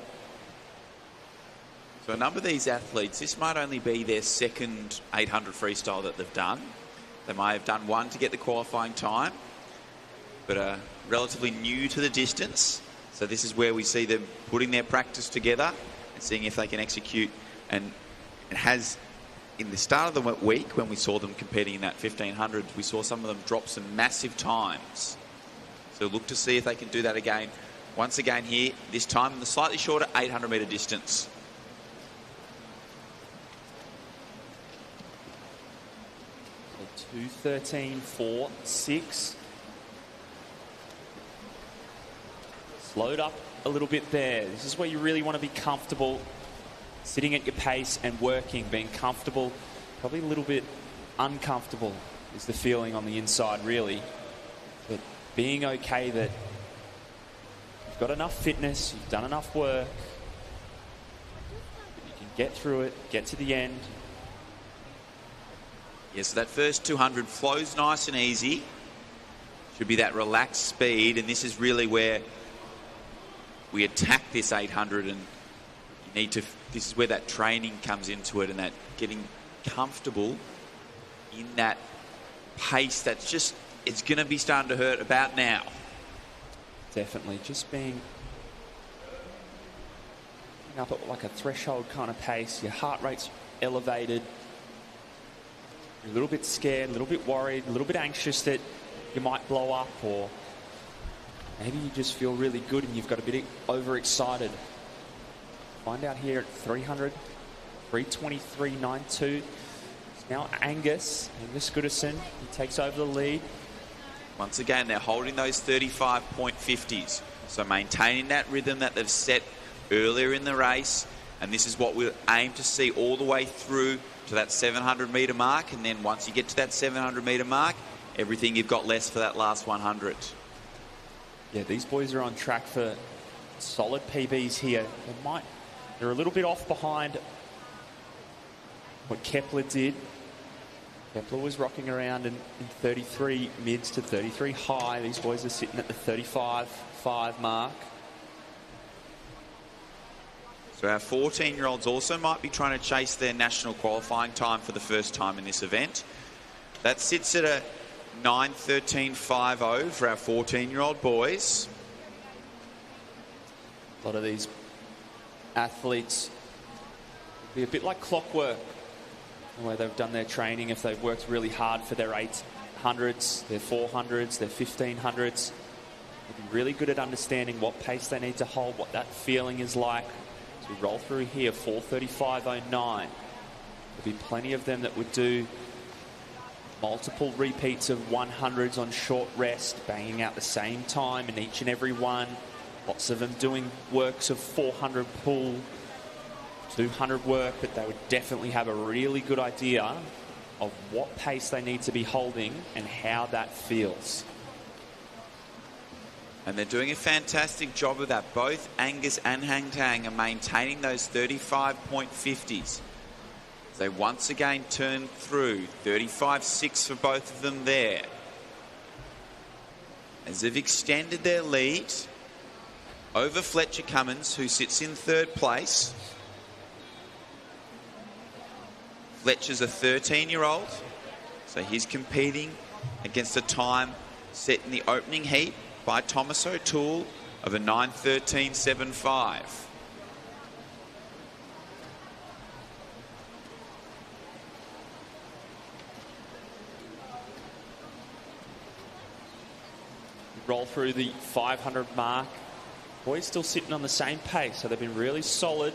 So a number of these athletes, this might only be their second 800 freestyle that they've done. They may have done one to get the qualifying time, but are relatively new to the distance. So this is where we see them putting their practice together and seeing if they can execute. And it has, in the start of the week, when we saw them competing in that 1500, we saw some of them drop some massive times. So look to see if they can do that again. Once again here, this time in the slightly shorter 800 metre distance. So 2:13.46. Slowed up a little bit there. This is where you really want to be comfortable, sitting at your pace and working, being comfortable, probably a little bit uncomfortable is the feeling on the inside, really. But being okay that you've got enough fitness, you've done enough work, you can get through it, get to the end. Yes, so that first 200 flows nice and easy. Should be that relaxed speed, and this is really where we attack this 800, and you need to, this is where that training comes into it, and that getting comfortable in that pace that's just, it's going to be starting to hurt about now. Definitely, just being up at like a threshold kind of pace, your heart rate's elevated, you're a little bit scared, a little bit worried, a little bit anxious that you might blow up, or maybe you just feel really good and you've got a bit overexcited. Find out here at 300, 3:23.92. It's now Angus Goodison. He takes over the lead. Once again, they're holding those 35.50s. So maintaining that rhythm that they've set earlier in the race. And this is what we'll aim to see all the way through to that 700 metre mark. And then once you get to that 700 metre mark, everything you've got less for that last 100. Yeah, these boys are on track for solid PBs here. They're a little bit off behind what Kepler did. Kepler was rocking around in 33 mids to 33 high. These boys are sitting at the 35.5 mark. So our 14-year-olds also might be trying to chase their national qualifying time for the first time in this event. That sits at a 9:13.50 for our 14-year-old boys. A lot of these athletes will be a bit like clockwork, the way they've done their training. If they've worked really hard for their 800s, their 400s, their 1500s, they'll be really good at understanding what pace they need to hold, what that feeling is like. So we roll through here, 4:35.09. There'll be plenty of them that would do multiple repeats of 100s on short rest, banging out the same time in each and every one. Lots of them doing works of 400 pull, 200 work, but they would definitely have a really good idea of what pace they need to be holding and how that feels. And they're doing a fantastic job of that. Both Angus and Hang Tang are maintaining those 35.50s. They once again turn through 35.6 for both of them there. As they've extended their lead over Fletcher Cummins, who sits in third place. Fletcher's a 13-year-old, so he's competing against a time set in the opening heat by Thomas O'Toole of a 9:13.75. Roll through the 500 mark. Boys still sitting on the same pace, so they've been really solid.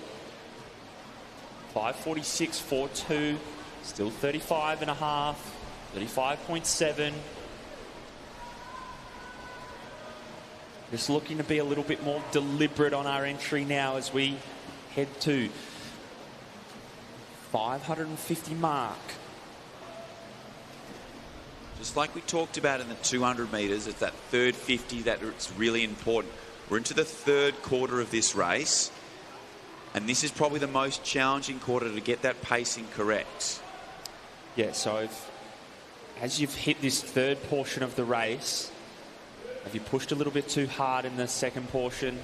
5:46.42, still 35 and a half, 35.7. Just looking to be a little bit more deliberate on our entry now as we head to 550 mark. Just like we talked about in the 200 metres, it's that third 50 that it's really important. We're into the third quarter of this race, and this is probably the most challenging quarter to get that pacing correct. Yeah, so as you've hit this third portion of the race, have you pushed a little bit too hard in the second portion?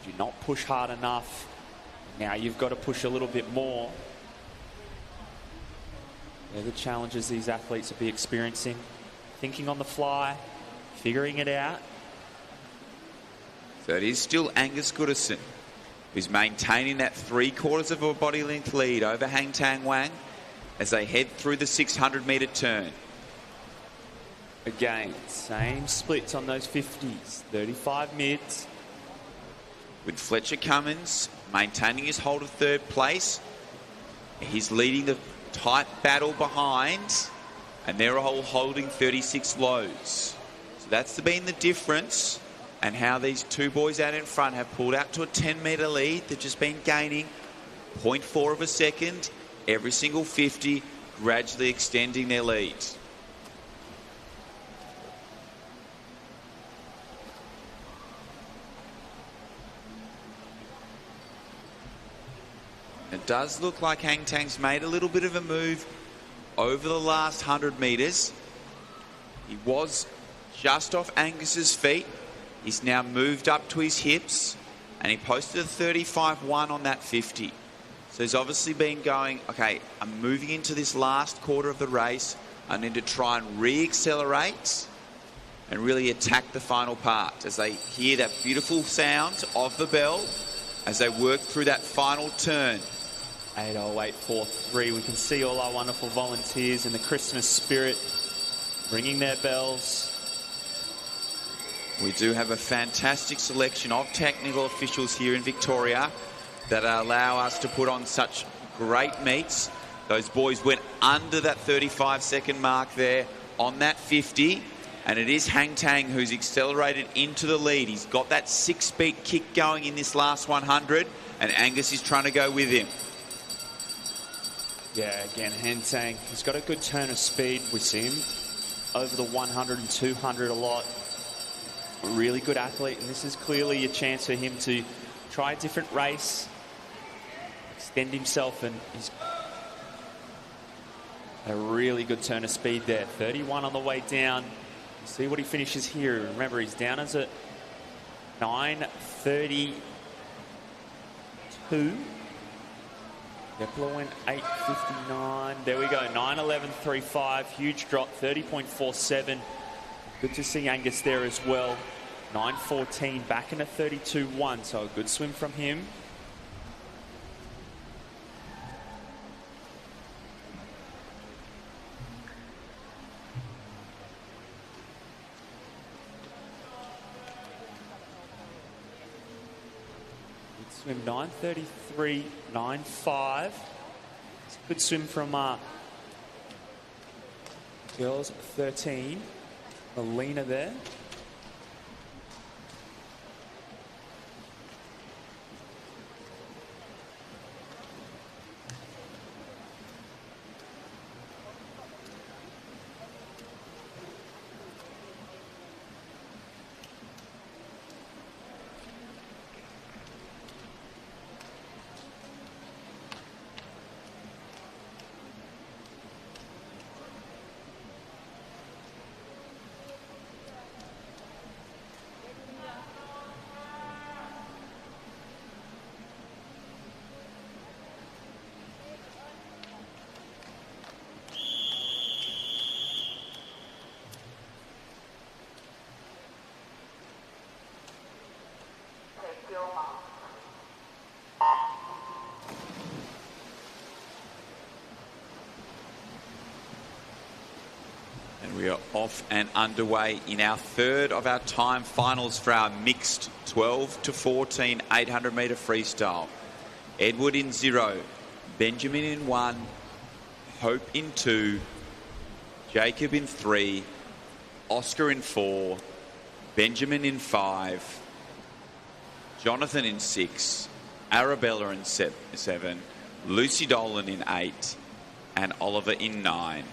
Did you not push hard enough? Now you've got to push a little bit more. They're the challenges these athletes will be experiencing. Thinking on the fly, figuring it out. So it is still Angus Goodison who's maintaining that 3/4 of a body length lead over Hang Tang Wang as they head through the 600-metre turn. Again, same splits on those 50s, 35 mids. With Fletcher Cummins maintaining his hold of third place. He's leading the tight battle behind, and they're all holding 36 lows. So that's been the difference, and how these two boys out in front have pulled out to a 10-metre lead. They've just been gaining 0.4 of a second every single 50, gradually extending their lead. It does look like Hang Tang's made a little bit of a move over the last 100 metres. He was just off Angus's feet. He's now moved up to his hips, and he posted a 35.1 on that 50. So he's obviously been going, okay, I'm moving into this last quarter of the race. I need to try and re-accelerate and really attack the final part as they hear that beautiful sound of the bell as they work through that final turn. 8:08.43. We can see all our wonderful volunteers in the Christmas spirit ringing their bells. We do have a fantastic selection of technical officials here in Victoria that allow us to put on such great meets. Those boys went under that 35-second mark there on that 50, and it is Hang Tang who's accelerated into the lead. He's got that 6-beat kick going in this last 100, and Angus is trying to go with him. Yeah, again, Hang Tang, he's got a good turn of speed. We see him over the 100 and 200 a lot. A really good athlete, and this is clearly a chance for him to try a different race, extend himself, and he's a really good turn of speed there. 31 on the way down. See what he finishes here. Remember, he's down as a 9:32. Kepler went 8:59. There we go, 9:11.35. Huge drop, 30.47. Good to see Angus there as well. 9:14, back in a 32.1, so a good swim from him. Swim 9:33.95. It's a good swim from girls 13. Melina there. We are off and underway in our third of our time finals for our mixed 12 to 14 800 metre freestyle. Edward in 0, Benjamin in 1, Hope in 2, Jacob in 3, Oscar in 4, Benjamin in 5, Jonathan in 6, Arabella in 7, Lucy Dolan in 8, and Oliver in 9.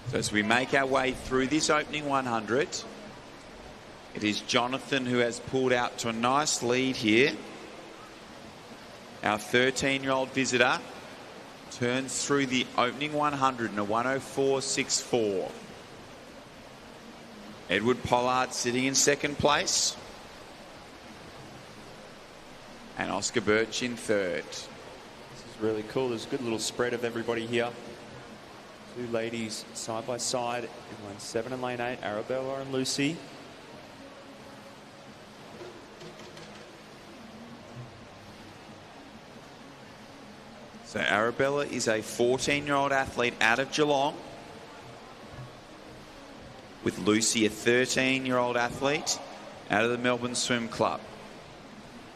So as we make our way through this opening 100, it is Jonathan who has pulled out to a nice lead here. Our 13-year-old visitor turns through the opening 100 in a 1:04.64. Edward Pollard sitting in second place. And Oscar Birch in third. This is really cool. There's a good little spread of everybody here. Two ladies side by side in lane 7 and lane 8, Arabella and Lucy. So Arabella is a 14-year-old athlete out of Geelong, with Lucy, a 13-year-old athlete out of the Melbourne Swim Club.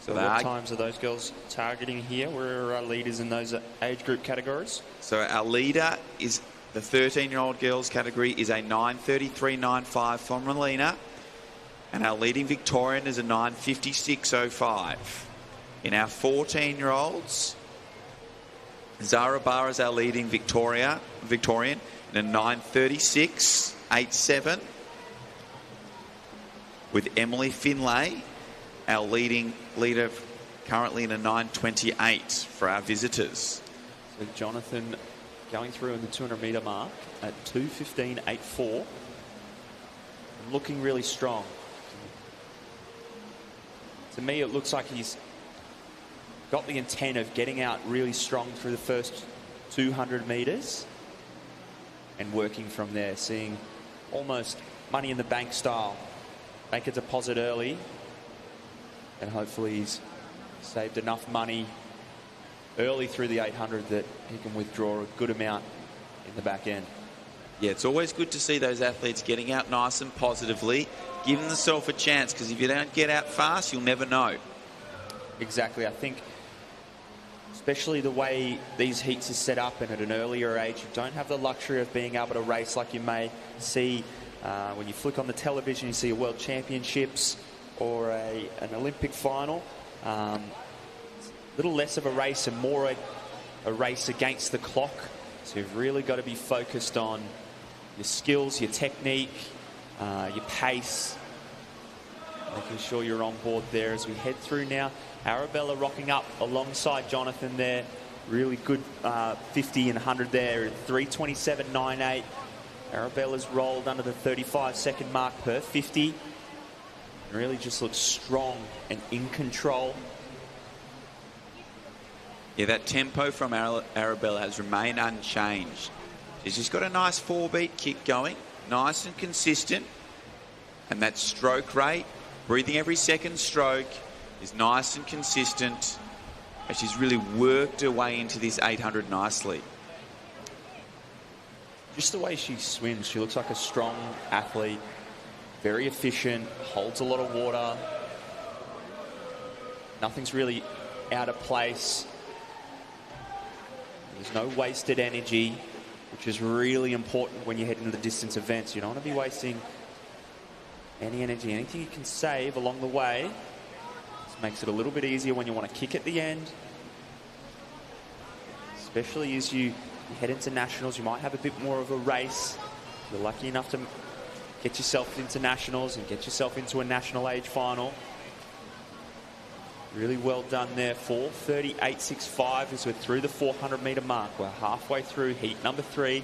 So what times are those girls targeting here? Where are our leaders in those age group categories? So our leader is the 13-year-old girls category is a 9:33.95 from Melina, and our leading Victorian is a 9:56.05. In our 14-year-olds, Zara Barr is our leading Victorian in a 9:36.87, with Emily Finlay, our leader currently in a 9:28 for our visitors. So Jonathan going through in the 200 metre mark at 2:15.84, looking really strong. To me, it looks like he's got the intent of getting out really strong through the first 200 metres and working from there, seeing almost money in the bank style. Make a deposit early, and hopefully he's saved enough money early through the 800 that he can withdraw a good amount in the back end. Yeah, it's always good to see those athletes getting out nice and positively, giving themselves a chance, because if you don't get out fast, you'll never know. Exactly. I think especially the way these heats are set up, and at an earlier age, you don't have the luxury of being able to race like you may see when you flick on the television, you see a World Championships or an Olympic final. A little less of a race and more a race against the clock. So you've really got to be focused on your skills, your technique, your pace, making sure you're on board there as we head through now. Arabella rocking up alongside Jonathan there. Really good 50 and 100 there at 3:27.98. Arabella's rolled under the 35-second mark per 50. Really just looks strong and in control. Yeah, that tempo from Arabella has remained unchanged. She's just got a nice 4-beat kick going, nice and consistent. And that stroke rate, breathing every second stroke, is nice and consistent. And she's really worked her way into this 800 nicely. Just the way she swims, she looks like a strong athlete, very efficient, holds a lot of water. Nothing's really out of place. There's no wasted energy, which is really important when you head into the distance events. You don't want to be wasting any energy. Anything you can save along the way. This makes it a little bit easier when you want to kick at the end. Especially as you head into nationals, you might have a bit more of a race. If you're lucky enough to get yourself into nationals and get yourself into a national age final. Really well done there. 4:38.65 as we're through the 400 metre mark. We're halfway through heat number 3.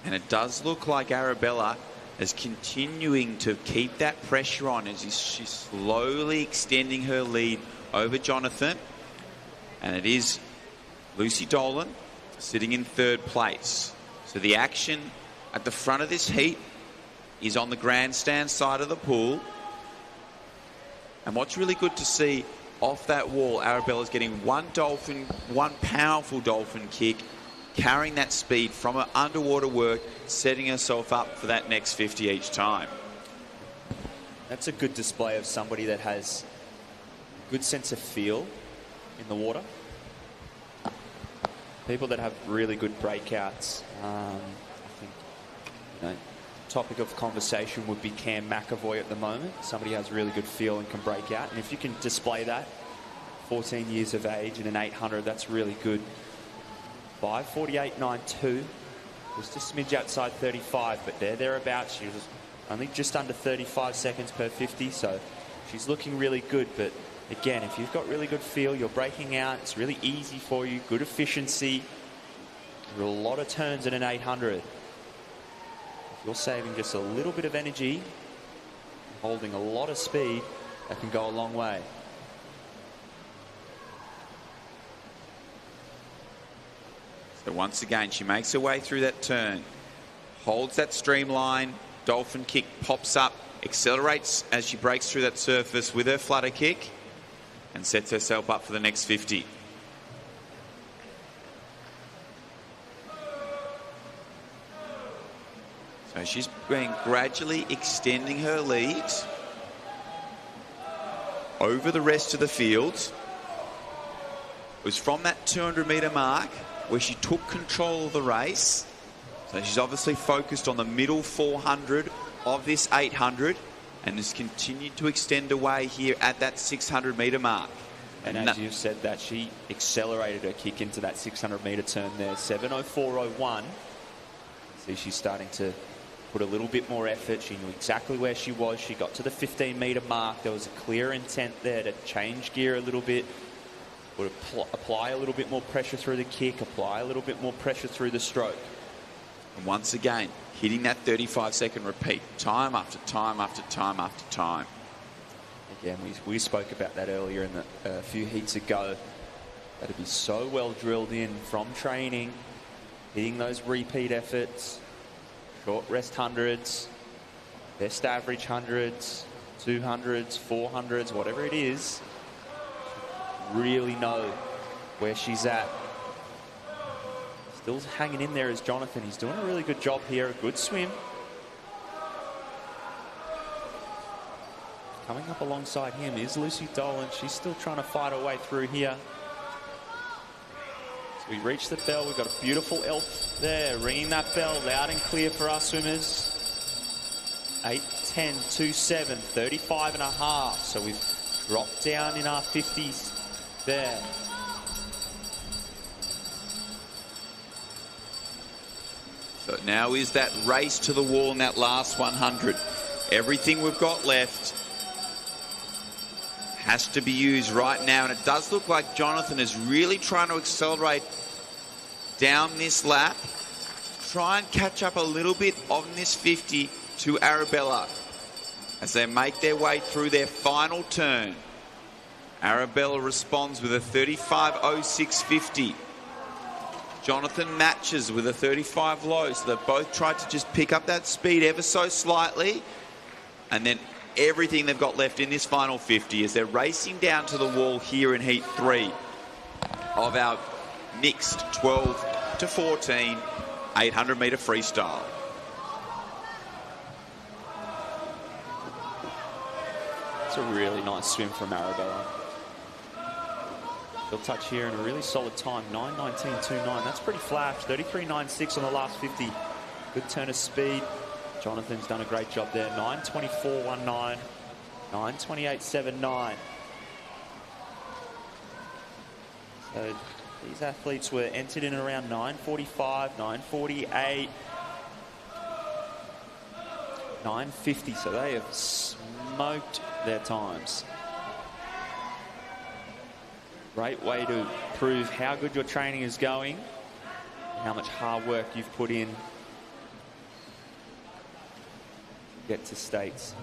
And it does look like Arabella is continuing to keep that pressure on as she's slowly extending her lead over Jonathan. And it is Lucy Dolan sitting in third place. So the action at the front of this heat is on the grandstand side of the pool. And what's really good to see off that wall, Arabella's getting one powerful dolphin kick, carrying that speed from her underwater work, setting herself up for that next 50 each time. That's a good display of somebody that has a good sense of feel in the water. People that have really good breakouts. I think, topic of conversation would be Cam McAvoy at the moment. Somebody who has really good feel and can break out. And if you can display that, 14 years of age in an 800, that's really good. 5:48.92. Just a smidge outside 35, but thereabouts. She was only just under 35 seconds per 50, so she's looking really good. But again, if you've got really good feel, you're breaking out, it's really easy for you, good efficiency. There are a lot of turns in an 800. If you're saving just a little bit of energy, holding a lot of speed, that can go a long way. So once again, she makes her way through that turn, holds that streamline, dolphin kick pops up, accelerates as she breaks through that surface with her flutter kick, and sets herself up for the next 50. So she's been gradually extending her lead over the rest of the field. It was from that 200-metre mark where she took control of the race. So she's obviously focused on the middle 400 of this 800 and has continued to extend away here at that 600-metre mark. And as you've said that, she accelerated her kick into that 600-metre turn there. 7:04.01. See, she's starting to put a little bit more effort. She knew exactly where she was. She got to the 15-metre mark. There was a clear intent there to change gear a little bit, would apply a little bit more pressure through the kick, apply a little bit more pressure through the stroke. And once again, hitting that 35-second repeat, time after time after time after time. Again, we spoke about that earlier in a few heats ago. That'd be so well drilled in from training, hitting those repeat efforts, short rest hundreds, best average hundreds, 200s, 400s, whatever it is. Really know where she's at. Still hanging in there is Jonathan. He's doing a really good job here. A good swim. Coming up alongside him is Lucy Dolan. She's still trying to fight her way through here. So we reach the bell. We've got a beautiful elf there, ringing that bell loud and clear for our swimmers. 8:10.27, 35 and a half. So we've dropped down in our 50s there. So now is that race to the wall in that last 100. Everything we've got left has to be used right now, and it does look like Jonathan is really trying to accelerate down this lap, try and catch up a little bit on this 50 to Arabella as they make their way through their final turn. Arabella responds with a 35.06.50. Jonathan matches with a 35 low, so they've both tried to just pick up that speed ever so slightly, and then everything they've got left in this final 50 as they're racing down to the wall here in heat 3 of our mixed 12 to 14 800-metre freestyle. It's a really nice swim from Arabella. They'll touch here in a really solid time, 9:19.29. That's pretty flash. 33.96 on the last 50. Good turn of speed. Jonathan's done a great job there. 9:24.19, 9:28.79. So these athletes were entered in around 9:45, 9:48, 9:50. So they have smoked their times. Great way to prove how good your training is going, how much hard work you've put in to get to states.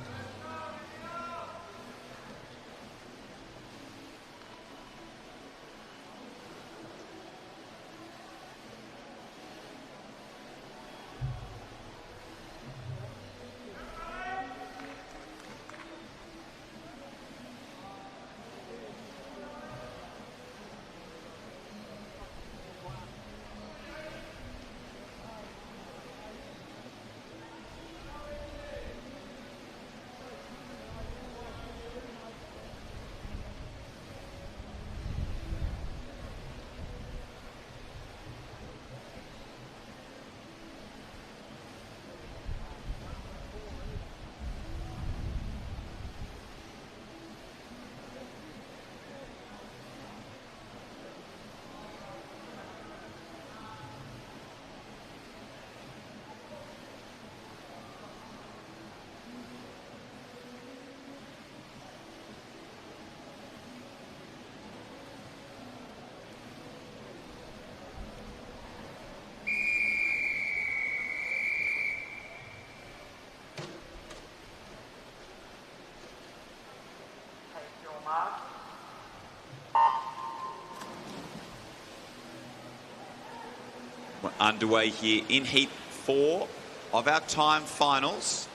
underway here in Heat 4 of our time finals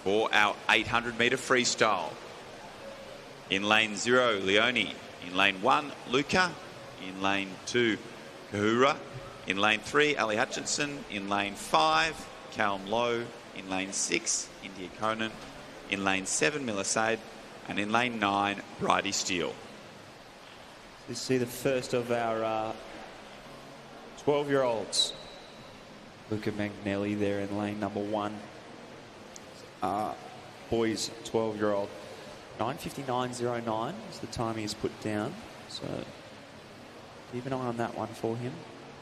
for our 800-metre freestyle. In lane 0, Leone. In lane 1, Luca. In lane 2, Kahura. In lane 3, Ali Hutchinson. In lane 5, Callum Lowe. In lane 6, India Conan. In lane 7, Miller Said. And in lane 9, Bridie Steele. You see the first of our 12-year-olds. Luca Magnelli there in lane number 1. Boys 12-year-old. 9:59.09 is the time he's put down. So keep an eye on that one for him.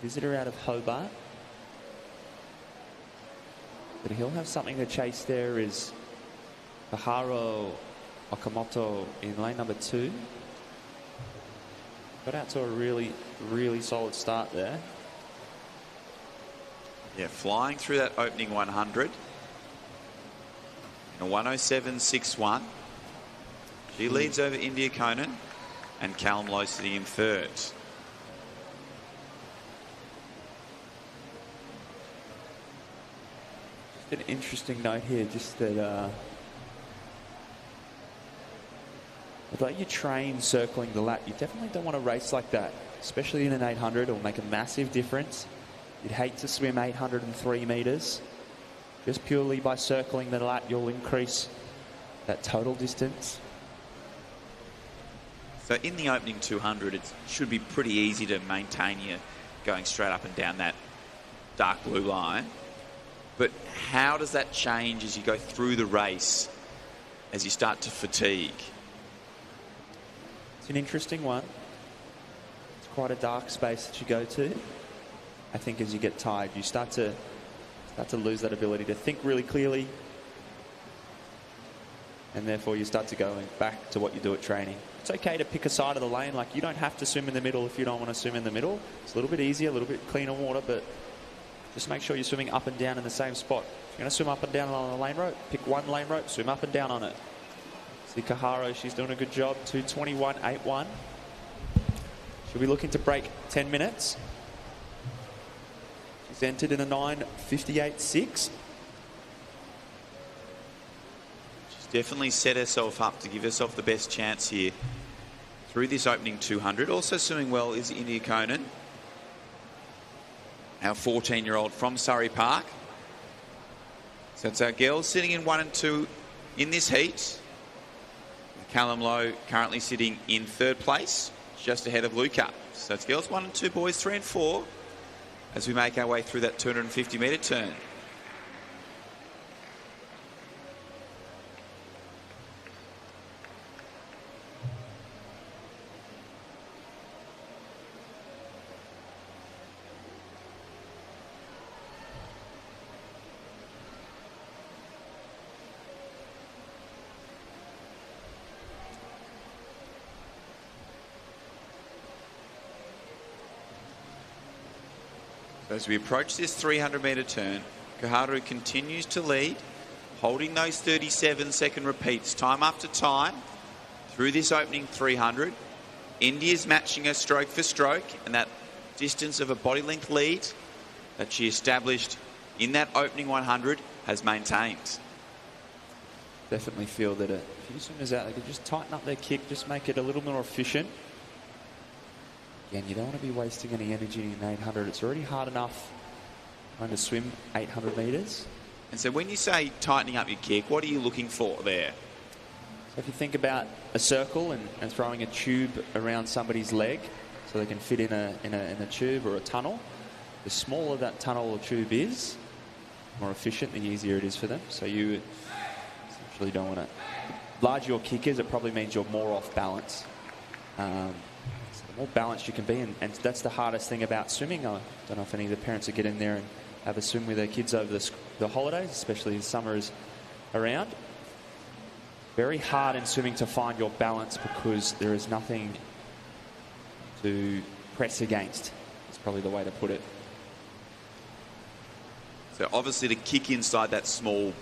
Visitor out of Hobart. But he'll have something to chase there is Paharo Okamoto in lane number 2. Got out to a really, really solid start there. Yeah, flying through that opening 100 in a 107.61. She leads over India Conan and Callum Lowe sitting in third. Just an interesting note here, just that although you train circling the lap, you definitely don't want to race like that, especially in an 800. It'll make a massive difference. You'd hate to swim 803 metres. Just purely by circling the lap, you'll increase that total distance. So in the opening 200, it should be pretty easy to maintain you going straight up and down that dark blue line. But how does that change as you go through the race, as you start to fatigue? It's an interesting one. It's quite a dark space that you go to. I think as you get tired, you start to lose that ability to think really clearly, and therefore you start to go back to what you do at training. It's okay to pick a side of the lane. Like, you don't have to swim in the middle if you don't want to swim in the middle. It's a little bit easier, a little bit cleaner water, but just make sure you're swimming up and down in the same spot. If you're going to swim up and down on a lane rope, pick one lane rope, swim up and down on it. See Kaharo, she's doing a good job. 2:21.81. She'll be looking to break 10 minutes. She's entered in a 9:58.6. Definitely set herself up to give herself the best chance here through this opening 200. Also swimming well is India Conan, our 14-year-old from Surrey Park. So it's our girls sitting in 1 and 2 in this heat. Callum Lowe currently sitting in third place, just ahead of Luca. So it's girls 1 and 2, boys 3 and 4, as we make our way through that 250-metre turn. As we approach this 300-metre turn, Kaharu continues to lead, holding those 37-second repeats time after time through this opening 300. India's matching her stroke for stroke, and that distance of a body length lead that she established in that opening 100 has maintained. Definitely feel that a few swimmers out there could just tighten up their kick, just make it a little more efficient. Again, you don't want to be wasting any energy in 800. It's already hard enough trying to swim 800 metres. And so when you say tightening up your kick, what are you looking for there? So if you think about a circle and throwing a tube around somebody's leg so they can fit in a tube or a tunnel, the smaller that tunnel or tube is, the more efficient, the easier it is for them. So you essentially don't want to... The larger your kick is, it probably means you're more off balance. More balanced you can be, and that's the hardest thing about swimming. I don't know if any of the parents would get in there and have a swim with their kids over the holidays, especially as summer is around. Very hard in swimming to find your balance because there is nothing to press against. It's probably the way to put it. So obviously to kick inside that small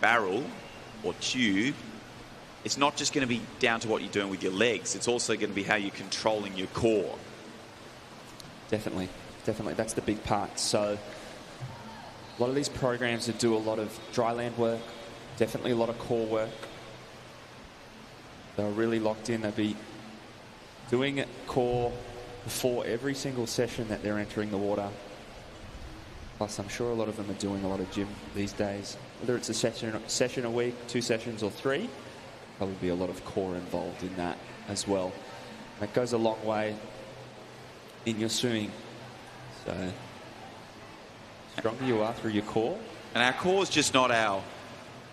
barrel or tube, it's not just going to be down to what you're doing with your legs. It's also going to be how you're controlling your core. Definitely. definitely, that's the big part. So a lot of these programs that do a lot of dry land work, definitely a lot of core work. They're really locked in. They'll be doing core before every single session that they're entering the water. Plus, I'm sure a lot of them are doing a lot of gym these days. Whether it's a session a week, 2 sessions or 3, probably be a lot of core involved in that as well. That goes a long way in your swimming. So, the stronger you are through your core. And our core is just not our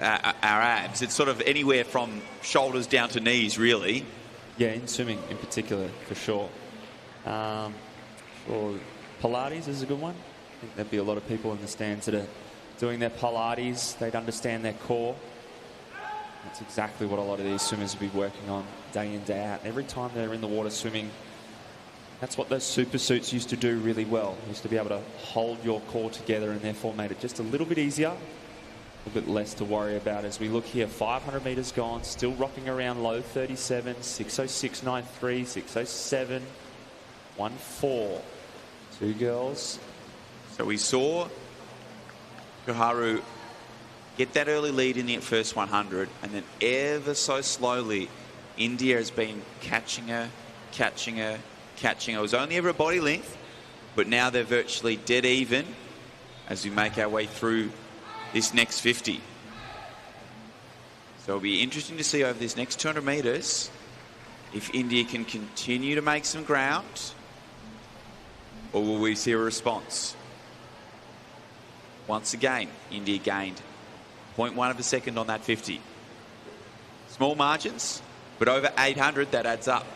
abs. It's sort of anywhere from shoulders down to knees, really. Yeah, in swimming in particular, for sure. Or Pilates is a good one. I think there'd be a lot of people in the stands that are doing their Pilates. They'd understand their core. That's exactly what a lot of these swimmers will be working on day in, day out. Every time they're in the water swimming, that's what those super suits used to do really well. Used to be able to hold your core together and therefore made it just a little bit easier, a bit less to worry about. As we look here, 500 metres gone, still rocking around low 37, 6:06.93, 6:07, 1:04. 2 girls. So we saw Koharu get that early lead in the first 100, and then ever so slowly, India has been catching her. It was only ever a body length, but now they're virtually dead even as we make our way through this next 50. So it'll be interesting to see over this next 200 metres if India can continue to make some ground, or will we see a response? Once again, India gained 0.1 of a second on that 50. Small margins, but over 800, that adds up.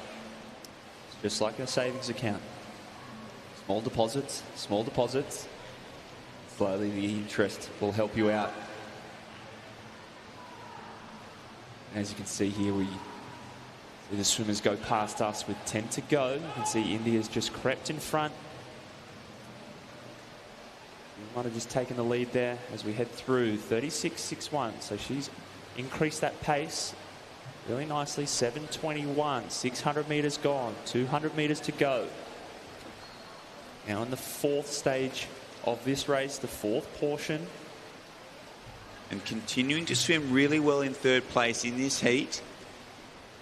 Just like a savings account. Small deposits. Slowly the interest will help you out. As you can see here, we see the swimmers go past us with 10 to go. You can see India's just crept in front. Might have just taken the lead there as we head through 36.61. So she's increased that pace really nicely. 7:21, 600 metres gone, 200 metres to go. Now in the 4th stage of this race, the 4th portion. And continuing to swim really well in 3rd place in this heat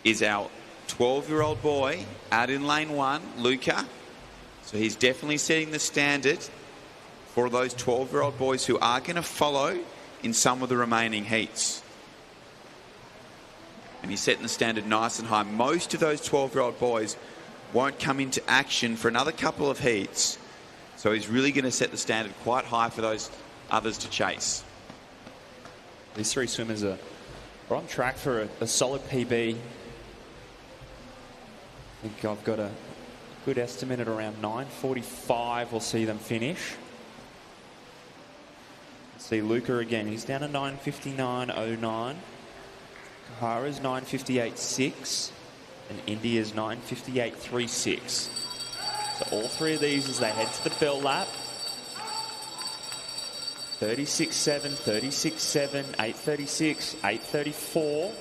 is our 12-year-old boy out in lane 1, Luca. So he's definitely setting the standard for those 12-year-old boys who are going to follow in some of the remaining heats. And he's setting the standard nice and high. Most of those 12-year-old boys won't come into action for another couple of heats. So he's really going to set the standard quite high for those others to chase. These 3 swimmers are on track for a solid PB. I think I've got a good estimate at around 9:45 we'll see them finish. See Luca again, he's down to 9:59.09. Koharu's 9:58.6 and India's 9:58.36. So all 3 of these as they head to the bell lap. 36.7, 36.7, 8.36, 8.34.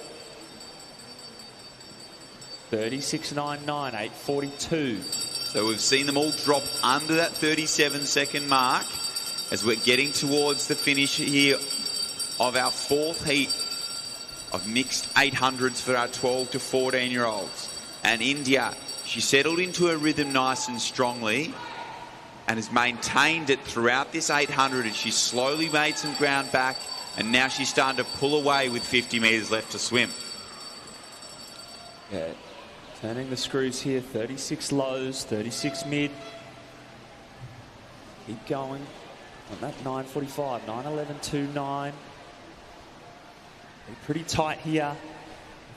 36.99, 8.42. So we've seen them all drop under that 37-second mark as we're getting towards the finish here of our 4th heat of mixed 800s for our 12 to 14-year-olds. And India, she settled into her rhythm nice and strongly and has maintained it throughout this 800 as she slowly made some ground back, and now she's starting to pull away with 50 metres left to swim. Yeah, turning the screws here, 36 lows, 36 mid. Keep going on that 9:45, 9:11.29. Pretty tight here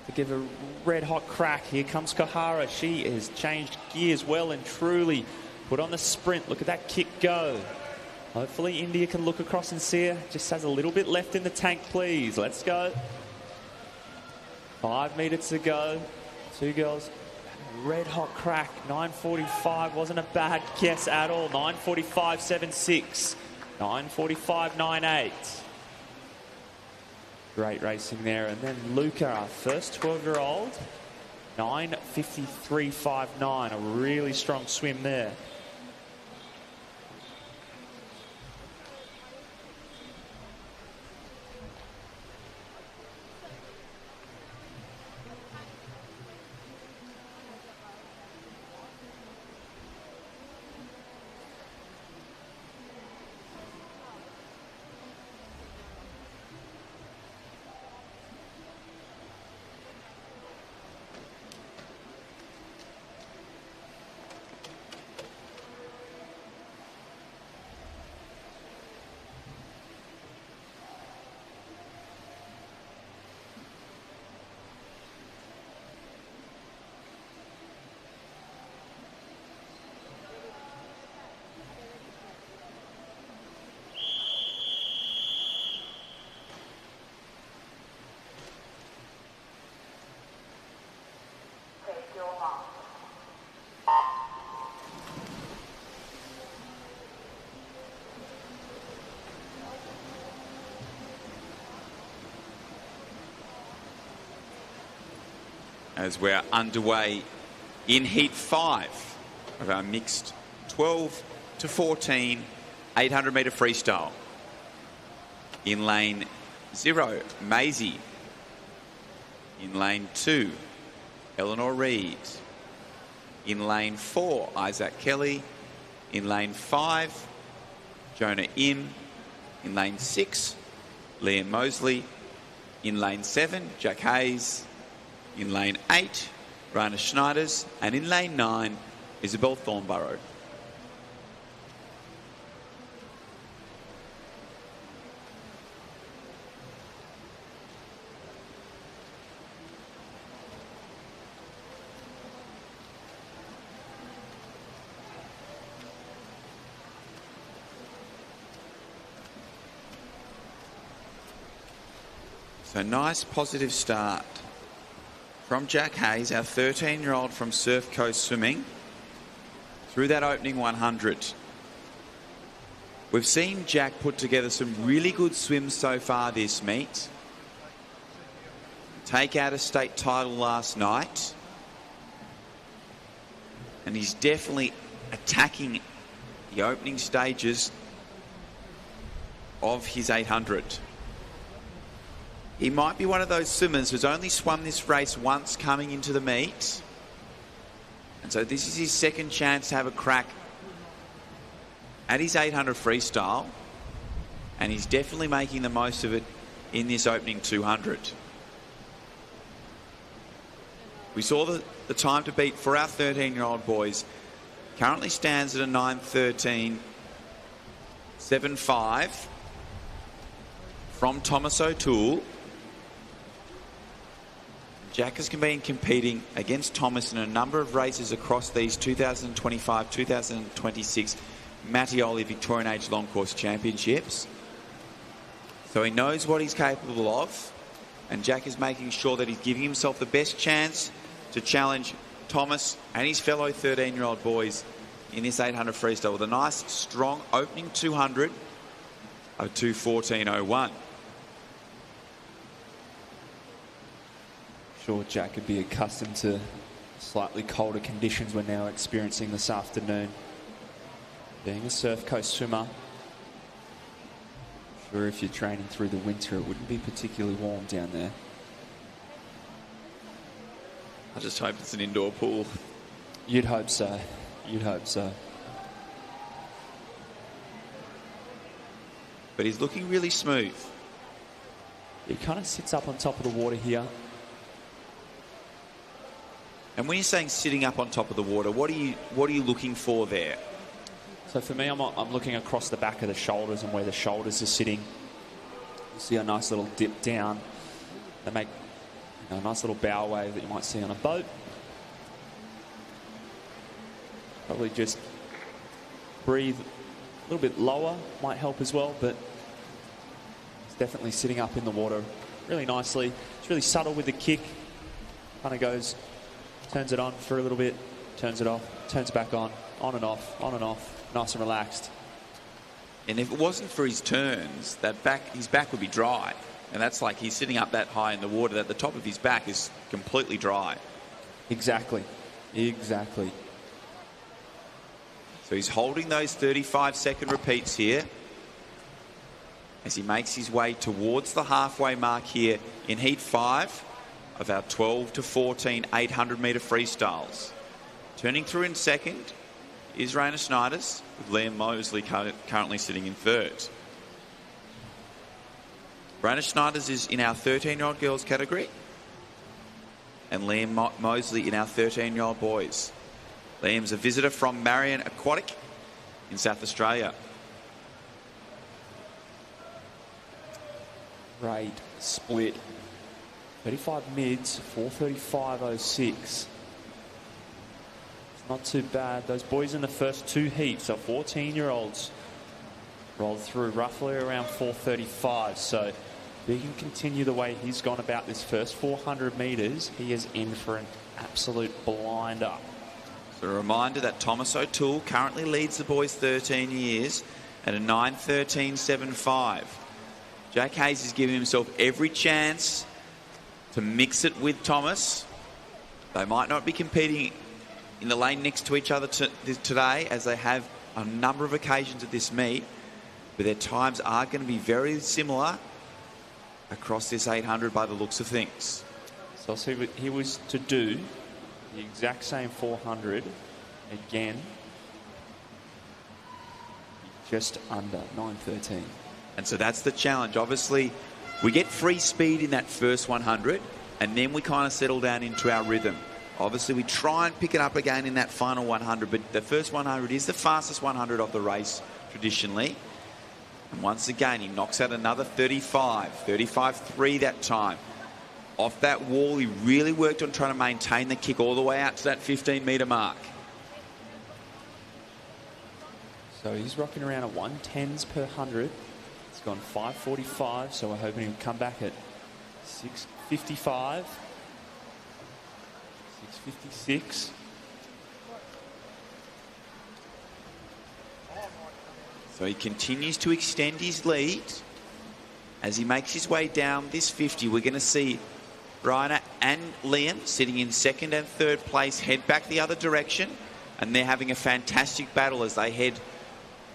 to give a red hot crack. Here comes Koharu. She has changed gears well and truly. Put on the sprint. Look at that kick go. Hopefully India can look across and see her. Just has a little bit left in the tank, please. Let's go. 5 metres to go. 2 girls. Red hot crack. 9:45 wasn't a bad guess at all. 9:45.76. 9:45.98. Great racing there. And then Luca, our first 12-year-old, 9:53.59. A really strong swim there. as we're underway in heat 5 of our mixed 12 to 14 800 metre freestyle. In lane 0, Maisie. In lane 2, Eleanor Reed. In lane 4, Isaac Kelly. In lane 5, Jonah Im. In lane 6, Liam Mosley. In lane 7, Jack Hayes. In lane 8, Raina Schneiders. And in lane 9, Isabel Thornborough. So nice positive start from Jack Hayes, our 13-year-old from Surf Coast Swimming, through that opening 100. We've seen Jack put together some really good swims so far this meet. Take out a state title last night. And he's definitely attacking the opening stages of his 800. He might be one of those swimmers who's only swum this race once coming into the meet. And so this is his second chance to have a crack at his 800 freestyle. And he's definitely making the most of it in this opening 200. We saw the time to beat for our 13-year-old boys. Currently stands at a 9:13.75 from Thomas O'Toole. Jack has been competing against Thomas in a number of races across these 2025-2026 Mattioli Victorian Age Long Course Championships. So he knows what he's capable of, and Jack is making sure that he's giving himself the best chance to challenge Thomas and his fellow 13-year-old boys in this 800 freestyle with a nice, strong opening 200 of 2:14.01. Sure, Jack could be accustomed to slightly colder conditions we're now experiencing this afternoon. Being a Surf Coast swimmer, sure if you're training through the winter it wouldn't be particularly warm down there. I just hope it's an indoor pool. You'd hope so. You'd hope so. But he's looking really smooth. He kind of sits up on top of the water here. And when you're saying sitting up on top of the water, what are you looking for there? So for me, I'm looking across the back of the shoulders and where the shoulders are sitting. You see a nice little dip down. They make a nice little bow wave that you might see on a boat. Probably just breathe a little bit lower might help as well, but it's definitely sitting up in the water really nicely. It's really subtle with the kick. Kind of goes, turns it on for a little bit, turns it off, turns it back on and off, nice and relaxed. And if it wasn't for his turns, his back would be dry. And that's like he's sitting up that high in the water that the top of his back is completely dry. Exactly. Exactly. So he's holding those 35-second repeats here as he makes his way towards the halfway mark here in heat 5 of our 12 to 14 800 metre freestyles. Turning through in second is Raina Schneiders, with Liam Mosley currently sitting in third. Raina Schneiders is in our 13-year-old girls category, and Liam Mosley in our 13-year-old boys. Liam's a visitor from Marion Aquatic in South Australia. Great split. 35 mids, 4:35.06. It's not too bad. Those boys in the first two heats, our 14-year-olds, rolled through roughly around 4:35. So if he can continue the way he's gone about this first 400 metres, he is in for an absolute blinder. So a reminder that Thomas O'Toole currently leads the boys 13 years at a 9:13.75. Jack Hayes is giving himself every chance to mix it with Thomas. They might not be competing in the lane next to each other today, as they have on a number of occasions at this meet, but their times are going to be very similar across this 800 by the looks of things. So I'll see what he was to do the exact same 400 again, just under 9:13. And so that's the challenge. Obviously, we get free speed in that first 100, and then we kind of settle down into our rhythm. Obviously, we try and pick it up again in that final 100, but the first 100 is the fastest 100 of the race traditionally. And once again, he knocks out another 35.3 that time. Off that wall, he really worked on trying to maintain the kick all the way out to that 15-metre mark. So he's rocking around at 110s per 100. It's gone 5:45, so we're hoping he'll come back at 6:55, 6:56. So he continues to extend his lead. As he makes his way down this 50, we're going to see Reiner and Liam sitting in second and third place head back the other direction, and they're having a fantastic battle as they head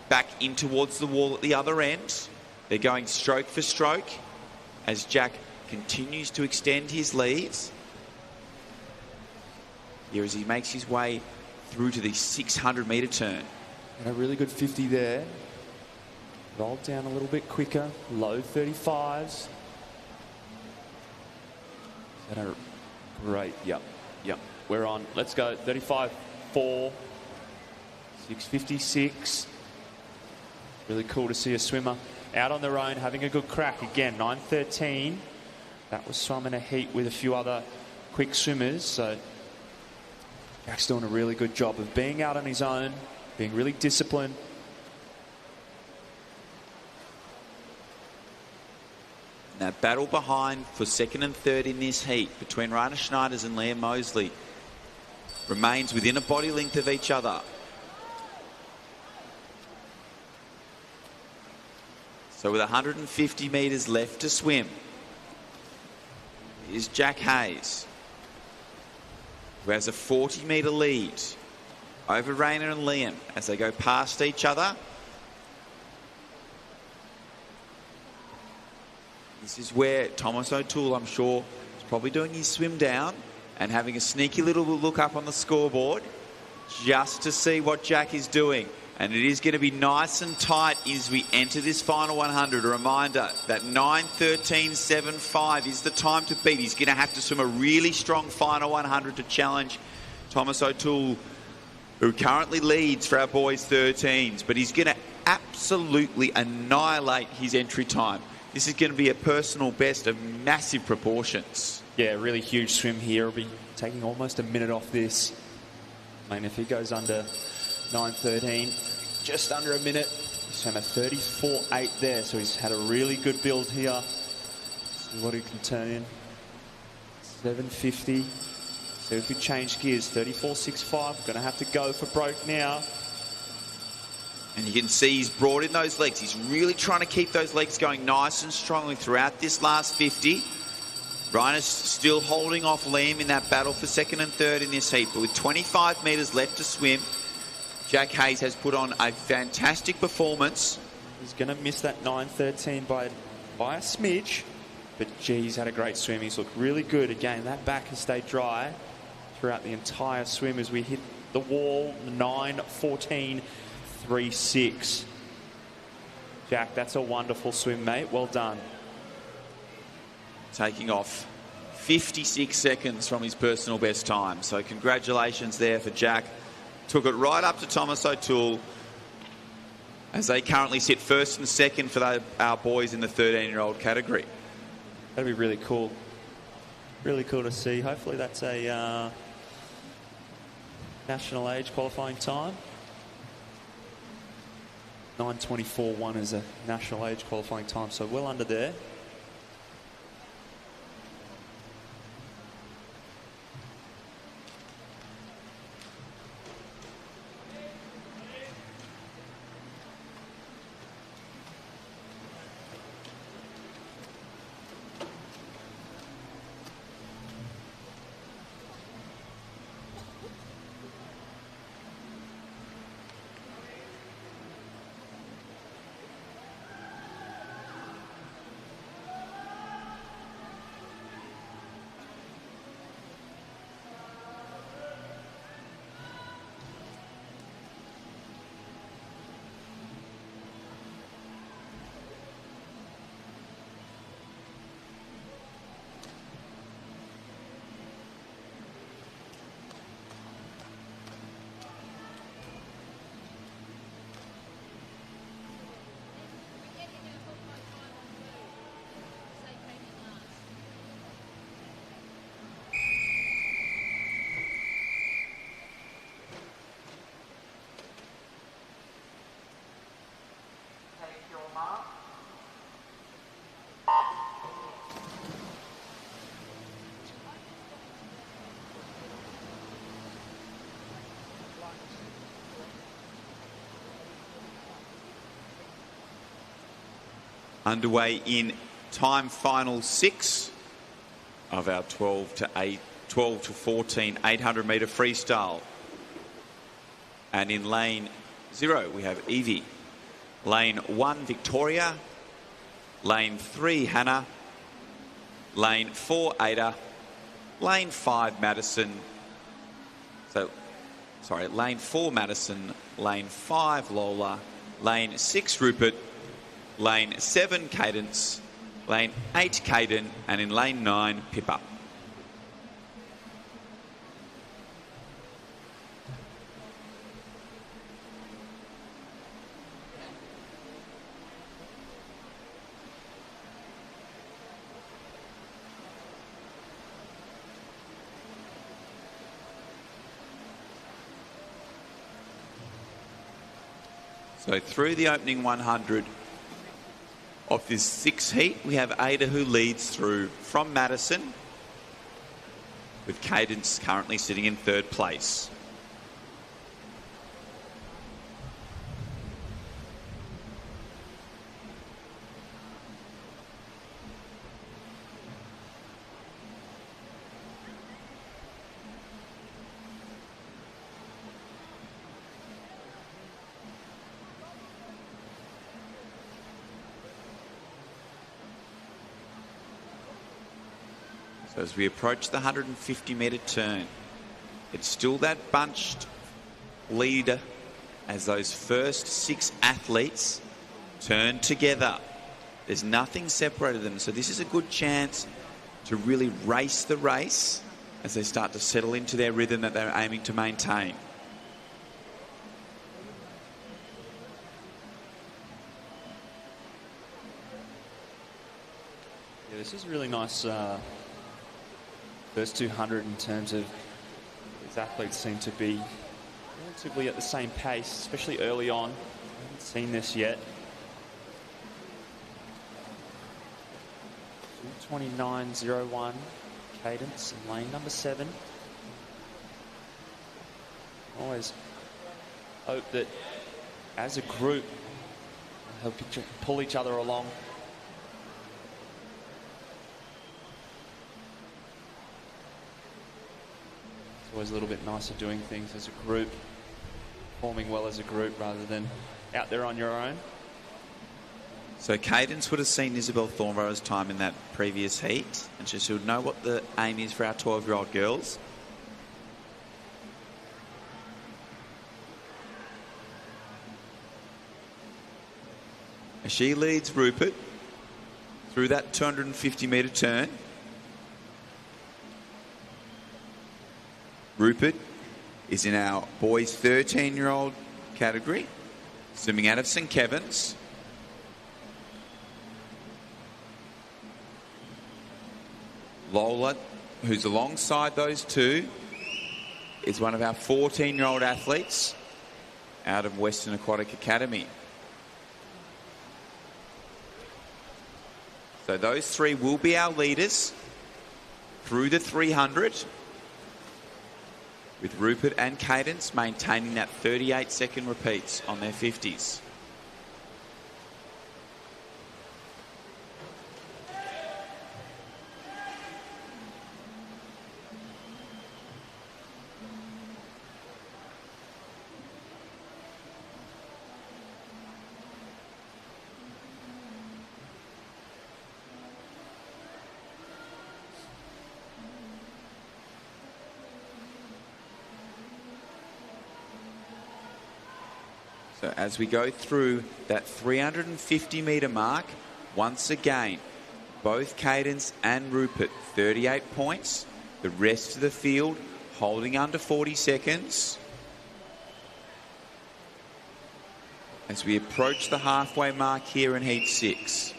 back in towards the wall at the other end. They're going stroke for stroke as Jack continues to extend his leads. Here as he makes his way through to the 600-metre turn. And a really good 50 there. Rolled down a little bit quicker, low 35s. Is that a great, yep. We're on, let's go, 35.4, 6:56. Really cool to see a swimmer out on their own, having a good crack. Again, 9:13. That was swum in a heat with a few other quick swimmers. So Jack's doing a really good job of being out on his own, being really disciplined. That battle behind for second and third in this heat between Rainer Schneiders and Liam Mosley remains within a body length of each other. So with 150 metres left to swim is Jack Hayes, who has a 40-metre lead over Rainer and Liam as they go past each other. This is where Thomas O'Toole, I'm sure, is probably doing his swim down and having a sneaky little look up on the scoreboard just to see what Jack is doing. And it is going to be nice and tight as we enter this final 100. A reminder that 9:13.75 is the time to beat. He's going to have to swim a really strong final 100 to challenge Thomas O'Toole, who currently leads for our boys 13s. But he's going to absolutely annihilate his entry time. This is going to be a personal best of massive proportions. Yeah, really huge swim here. He'll be taking almost a minute off this. I mean, if he goes under 9:13, just under a minute. He's swam a 34.8 there, so he's had a really good build here. See what he can turn in. 7:50. So if we change gears, 34.65. Going to have to go for broke now. And you can see he's brought in those legs. He's really trying to keep those legs going nice and strongly throughout this last 50. Reiner's still holding off Liam in that battle for second and third in this heat. But with 25 metres left to swim, Jack Hayes has put on a fantastic performance. He's going to miss that 9:13 by a smidge. But, gee, he's had a great swim. He's looked really good. Again, that back has stayed dry throughout the entire swim as we hit the wall. 9:14.36. Jack, that's a wonderful swim, mate. Well done. Taking off 56 seconds from his personal best time. So congratulations there for Jack. Took it right up to Thomas O'Toole as they currently sit first and second for our boys in the 13-year-old category. That'd be really cool. Really cool to see. Hopefully that's a national age qualifying time. 9:24.1 is a national age qualifying time, so well under there. Underway in time final 6 of our 12 to 14 800 metre freestyle. And in lane 0 we have Evie. Lane 1 Victoria. Lane 3 Hannah. Lane 4 Ada. Lane 5 Madison. Lane 4 Madison. Lane 5 Lola. Lane 6 Rupert. Lane 7 Cadence. Lane 8 Caden. And in lane 9 Pippa. So through the opening 100 of this 6th heat, we have Ada who leads through from Madison, with Cadence currently sitting in 3rd place. So as we approach the 150 metre turn, it's still that bunched leader as those first 6 athletes turn together. There's nothing separated them, so this is a good chance to really race the race as they start to settle into their rhythm that they're aiming to maintain. Yeah, this is a really nice first 200 in terms of these athletes seem to be relatively at the same pace, especially early on. I haven't seen this yet. 29.01 Cadence in lane number 7. Always hope that as a group they'll help pull each other along. Always a little bit nicer doing things as a group, performing well as a group rather than out there on your own. So Cadence would have seen Isabel Thornborough's time in that previous heat, and she should know what the aim is for our 12-year-old girls. As she leads Rupert through that 250 metre turn. Rupert is in our boys 13-year-old category, swimming out of St Kevin's. Lola, who's alongside those two, is one of our 14-year-old athletes out of Western Aquatic Academy. So those 3 will be our leaders through the 300. With Rupert and Cadence maintaining that 38-second repeats on their 50s. So as we go through that 350 metre mark, once again, both Cadence and Rupert, 38 points. The rest of the field holding under 40 seconds. As we approach the halfway mark here in Heat 6.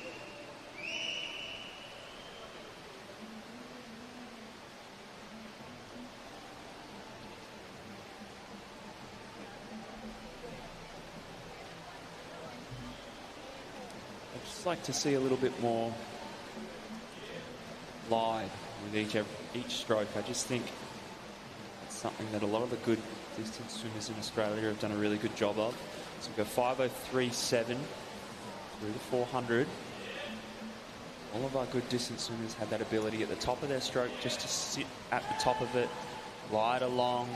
Like to see a little bit more live with each stroke. I just think it's something that a lot of the good distance swimmers in Australia have done a really good job of. So we go 5:03.7 through the 400. All of our good distance swimmers have that ability at the top of their stroke just to sit at the top of it, glide along,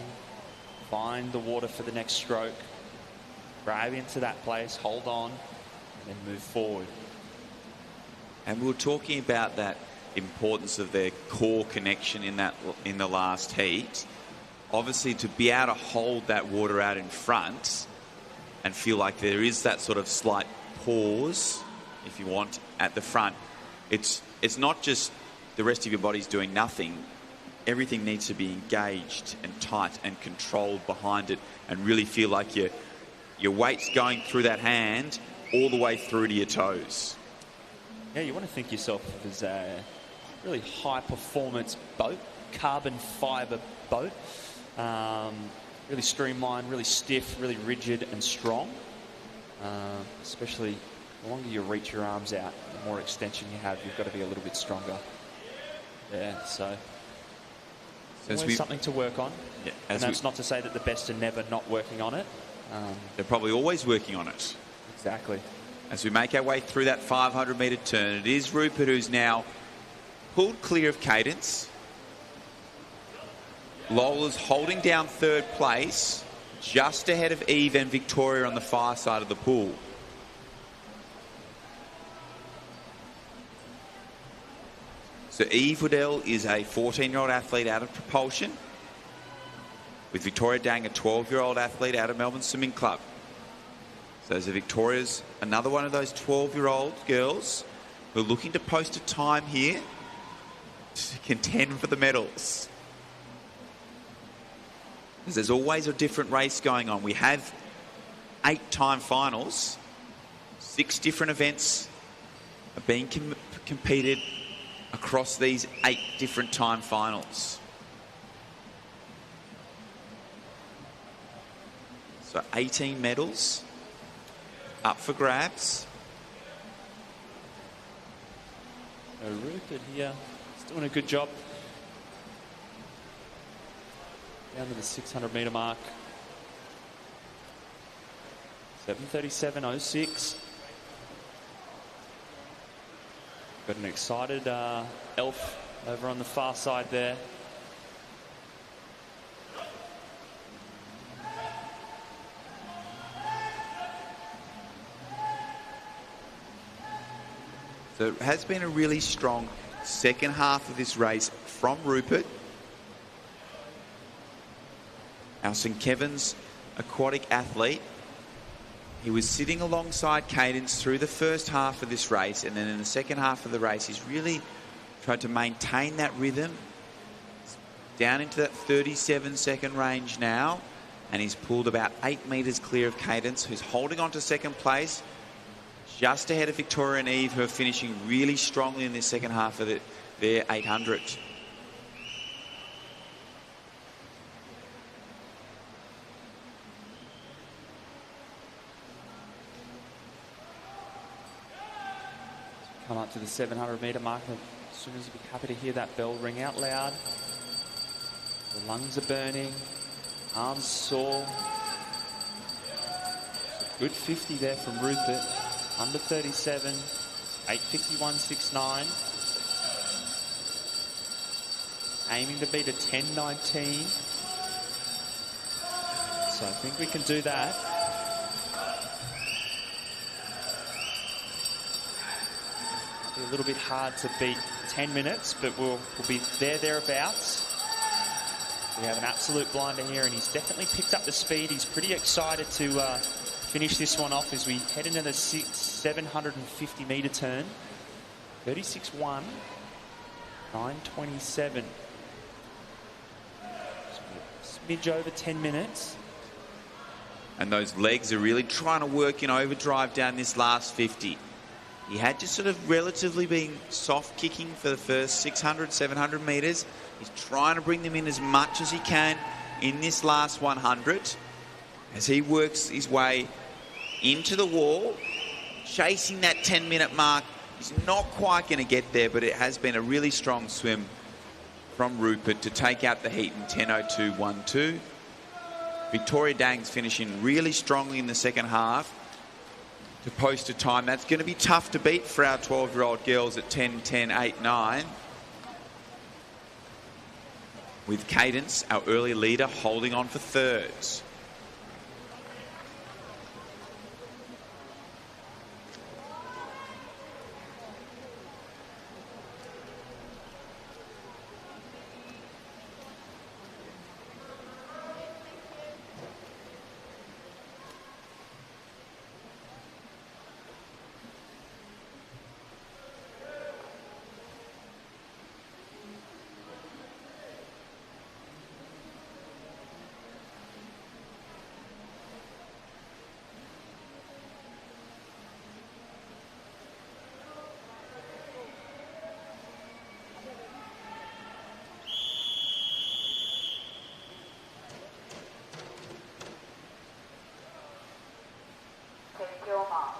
find the water for the next stroke, grab into that place, hold on, and then move forward. And we were talking about that importance of their core connection in the last heat. Obviously, to be able to hold that water out in front and feel like there is that sort of slight pause, if you want, at the front. It's not just the rest of your body's doing nothing. Everything needs to be engaged and tight and controlled behind it, and really feel like your weight's going through that hand all the way through to your toes. Yeah, you want to think yourself as a really high-performance boat, carbon fibre boat. Really streamlined, really stiff, really rigid and strong. Especially the longer you reach your arms out, the more extension you have, you've got to be a little bit stronger. Yeah, so always something to work on. Yeah, and that's not to say that the best are never not working on it. They're probably always working on it. Exactly. As we make our way through that 500-metre turn, it is Rupert who's now pulled clear of Cadence. Lola's holding down third place, just ahead of Eve and Victoria on the far side of the pool. So Eve Waddell is a 14-year-old athlete out of propulsion, with Victoria Dang, a 12-year-old athlete out of Melbourne Swimming Club. So as Victoria's another one of those 12-year-old girls who are looking to post a time here to contend for the medals. Because there's always a different race going on. We have 8 time finals. 6 different events are being competed across these 8 different time finals. So 18 medals up for grabs. Rupert here is doing a good job. Down to the 600-metre mark. 7:37.06. Got an excited Elf over on the far side there. So it has been a really strong second half of this race from Rupert. Our St Kevin's aquatic athlete. He was sitting alongside Cadence through the first half of this race, and then in the second half of the race he's really tried to maintain that rhythm. Down into that 37-second range now, and he's pulled about 8 metres clear of Cadence, who's holding on to second place, just ahead of Victoria and Eve, who are finishing really strongly in this second half of their 800. Come up to the 700-metre mark. As soon as you'll be happy to hear that bell ring out loud. The lungs are burning, arms sore. It's a good 50 there from Rupert. Under 37, 8:51.69. Aiming to beat a 10:19. So I think we can do that. Be a little bit hard to beat 10 minutes, but we'll be thereabouts. We have an absolute blinder here, and he's definitely picked up the speed. He's pretty excited to finish this one off as we head into the 750-metre turn. 36.1, 9:27. Smidge over 10 minutes. And those legs are really trying to work in overdrive down this last 50. He had just sort of relatively been soft kicking for the first 600, 700 metres. He's trying to bring them in as much as he can in this last 100 as he works his way into the wall, chasing that 10-minute mark. He's not quite going to get there, but it has been a really strong swim from Rupert to take out the heat in 10:02.12. Victoria Dang's finishing really strongly in the second half to post a time. That's going to be tough to beat for our 12-year-old girls at 10, 10, 8, 9. With Cadence, our early leader, holding on for thirds. Take your mark.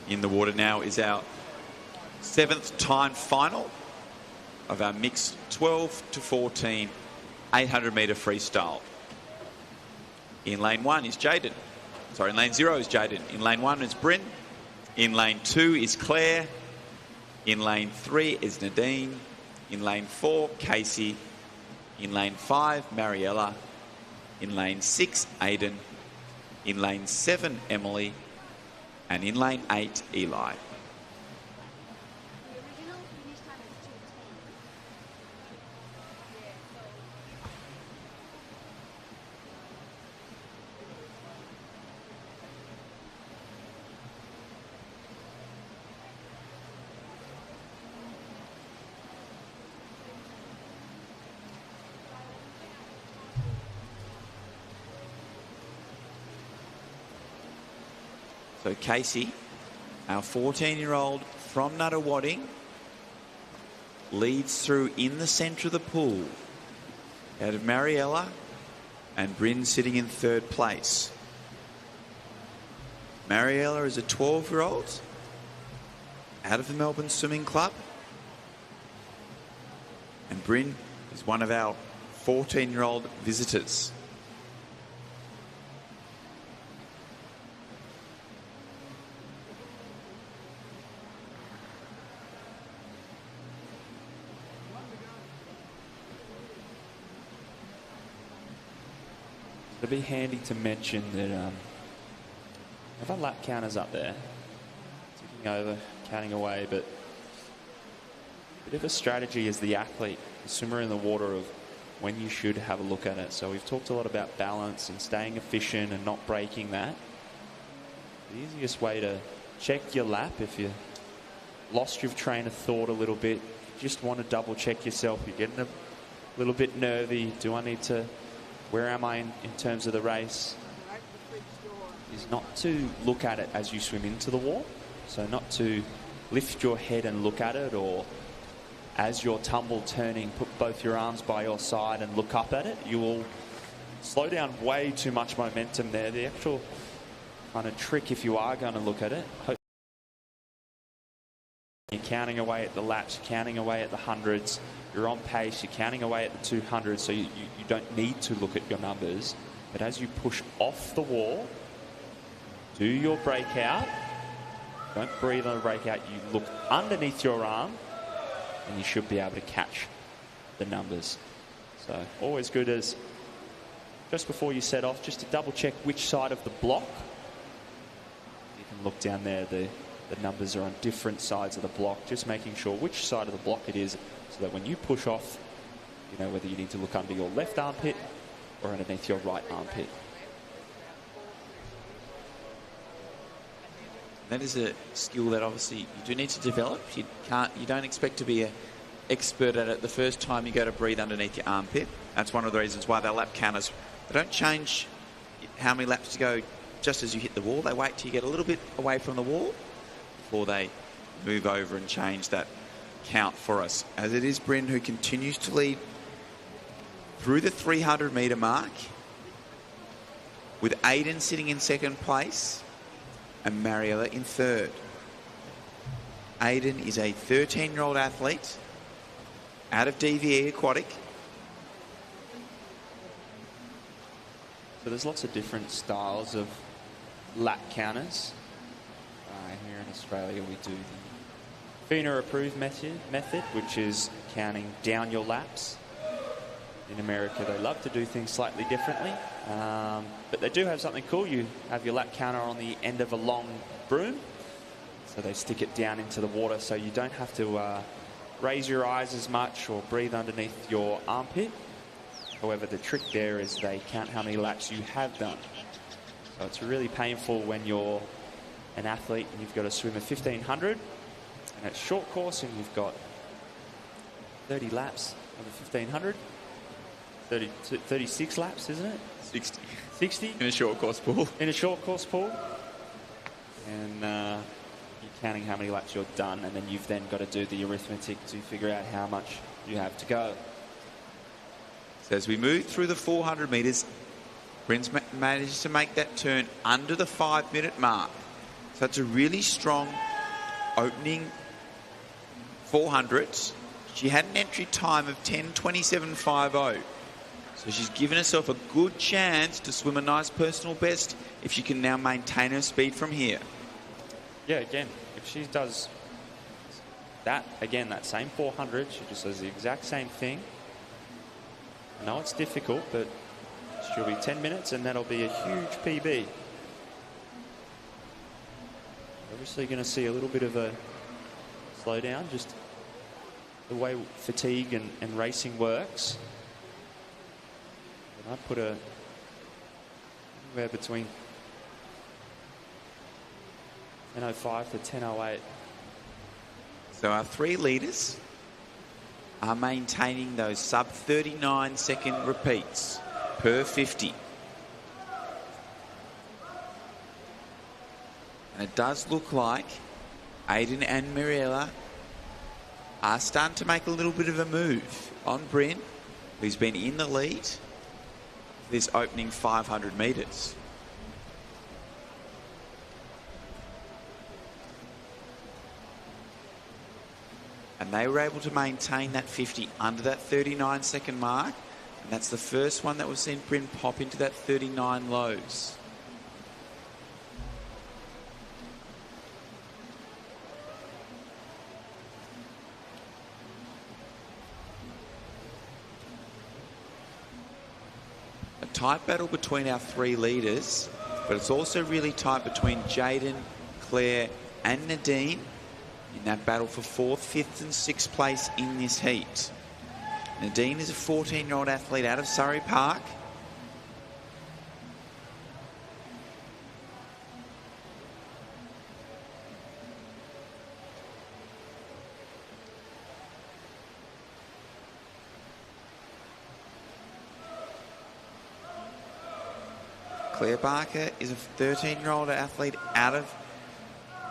In the water now is our 7th time final of our mixed 12 to 14 800-metre freestyle. In lane 1 is Jaden. Sorry, in lane 0 is Jaden. In lane 1 is Bryn. In lane 2 is Claire. In lane 3 is Nadine. In lane 4, Casey. In lane 5, Mariella. In lane 6, Aiden. In lane 7, Emily. And in lane 8, Eli. So Casey, our 14-year-old from Nuttawading, leads through in the centre of the pool out of Mariella, and Bryn sitting in 3rd place. Mariella is a 12-year-old out of the Melbourne Swimming Club, and Bryn is one of our 14-year-old visitors. It'd be handy to mention that have our lap counters up there, ticking over, counting away, but a bit of a strategy as the athlete, the swimmer in the water, of when you should have a look at it. So we've talked a lot about balance and staying efficient and not breaking that. The easiest way to check your lap, if you lost your train of thought a little bit, you just want to double check yourself, you're getting a little bit nervy, do I need to, where am I in terms of the race, is not to look at it as you swim into the wall. So not to lift your head and look at it, or as you're tumble turning, put both your arms by your side and look up at it. You will slow down way too much momentum there. The actual kind of trick, if you are going to look at it, you're counting away at the laps, counting away at the hundreds, you're on pace, you're counting away at the 200s, so you don't need to look at your numbers. But as you push off the wall, do your breakout. Don't breathe on the breakout. You look underneath your arm, and you should be able to catch the numbers. So always good as just before you set off, just to double check which side of the block. You can look down there, the numbers are on different sides of the block, just making sure which side of the block it is, so that when you push off, you know whether you need to look under your left armpit or underneath your right armpit. That is a skill that obviously you do need to develop. You don't expect to be an expert at it the first time you go to breathe underneath your armpit. That's one of the reasons why their lap counters, they don't change how many laps to go just as you hit the wall. They wait till you get a little bit away from the wall before they move over and change that count for us. As it is Bryn who continues to lead through the 300-metre mark, with Aiden sitting in 2nd place and Mariella in 3rd. Aiden is a 13-year-old athlete out of DVE Aquatic. So there's lots of different styles of lap counters. Here in Australia, we do the FINA approved method, which is counting down your laps. In America, they love to do things slightly differently, but they do have something cool. You have your lap counter on the end of a long broom, so they stick it down into the water so you don't have to raise your eyes as much or breathe underneath your armpit. However, the trick there is they count how many laps you have done. So it's really painful when you're an athlete and you've got to swim a 1500 and it's short course and you've got 30 laps of a 1500. 36 laps, isn't it? 60. 60? In a short course pool. In a short course pool. And you're counting how many laps you've done, and then you've then got to do the arithmetic to figure out how much you have to go. So as we move through the 400 metres, Bryn's managed to make that turn under the 5-minute mark. So it's a really strong opening 400s. She had an entry time of 10:27.50. So she's given herself a good chance to swim a nice personal best if she can now maintain her speed from here. Yeah, again, if she does that, again, that same 400, she just does the exact same thing. I know it's difficult, but she'll be 10 minutes and that'll be a huge PB. Obviously going to see a little bit of a slowdown, just the way fatigue and racing works. I put a anywhere between 10:05 to 10:08. So our 3 leaders are maintaining those sub 39-second repeats per 50. And it does look like Aiden and Mariella are starting to make a little bit of a move on Bryn, who's been in the lead this opening 500 metres. And they were able to maintain that 50 under that 39-second mark. And that's the first one that we've seen Bryn pop into that 39 lows. Tight battle between our 3 leaders, but it's also really tight between Jaden, Claire and Nadine in that battle for 4th, 5th and 6th place in this heat. Nadine is a 14-year-old athlete out of Surrey Park. Claire Barker is a 13-year-old athlete out of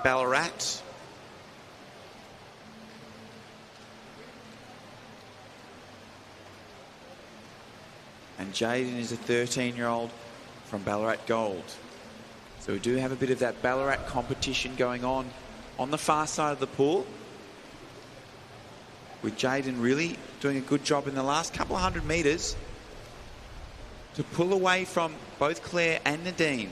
Ballarat. And Jaden is a 13-year-old from Ballarat Gold. So we do have a bit of that Ballarat competition going on the far side of the pool, with Jaden really doing a good job in the last couple of 100 metres to pull away from both Claire and Nadine.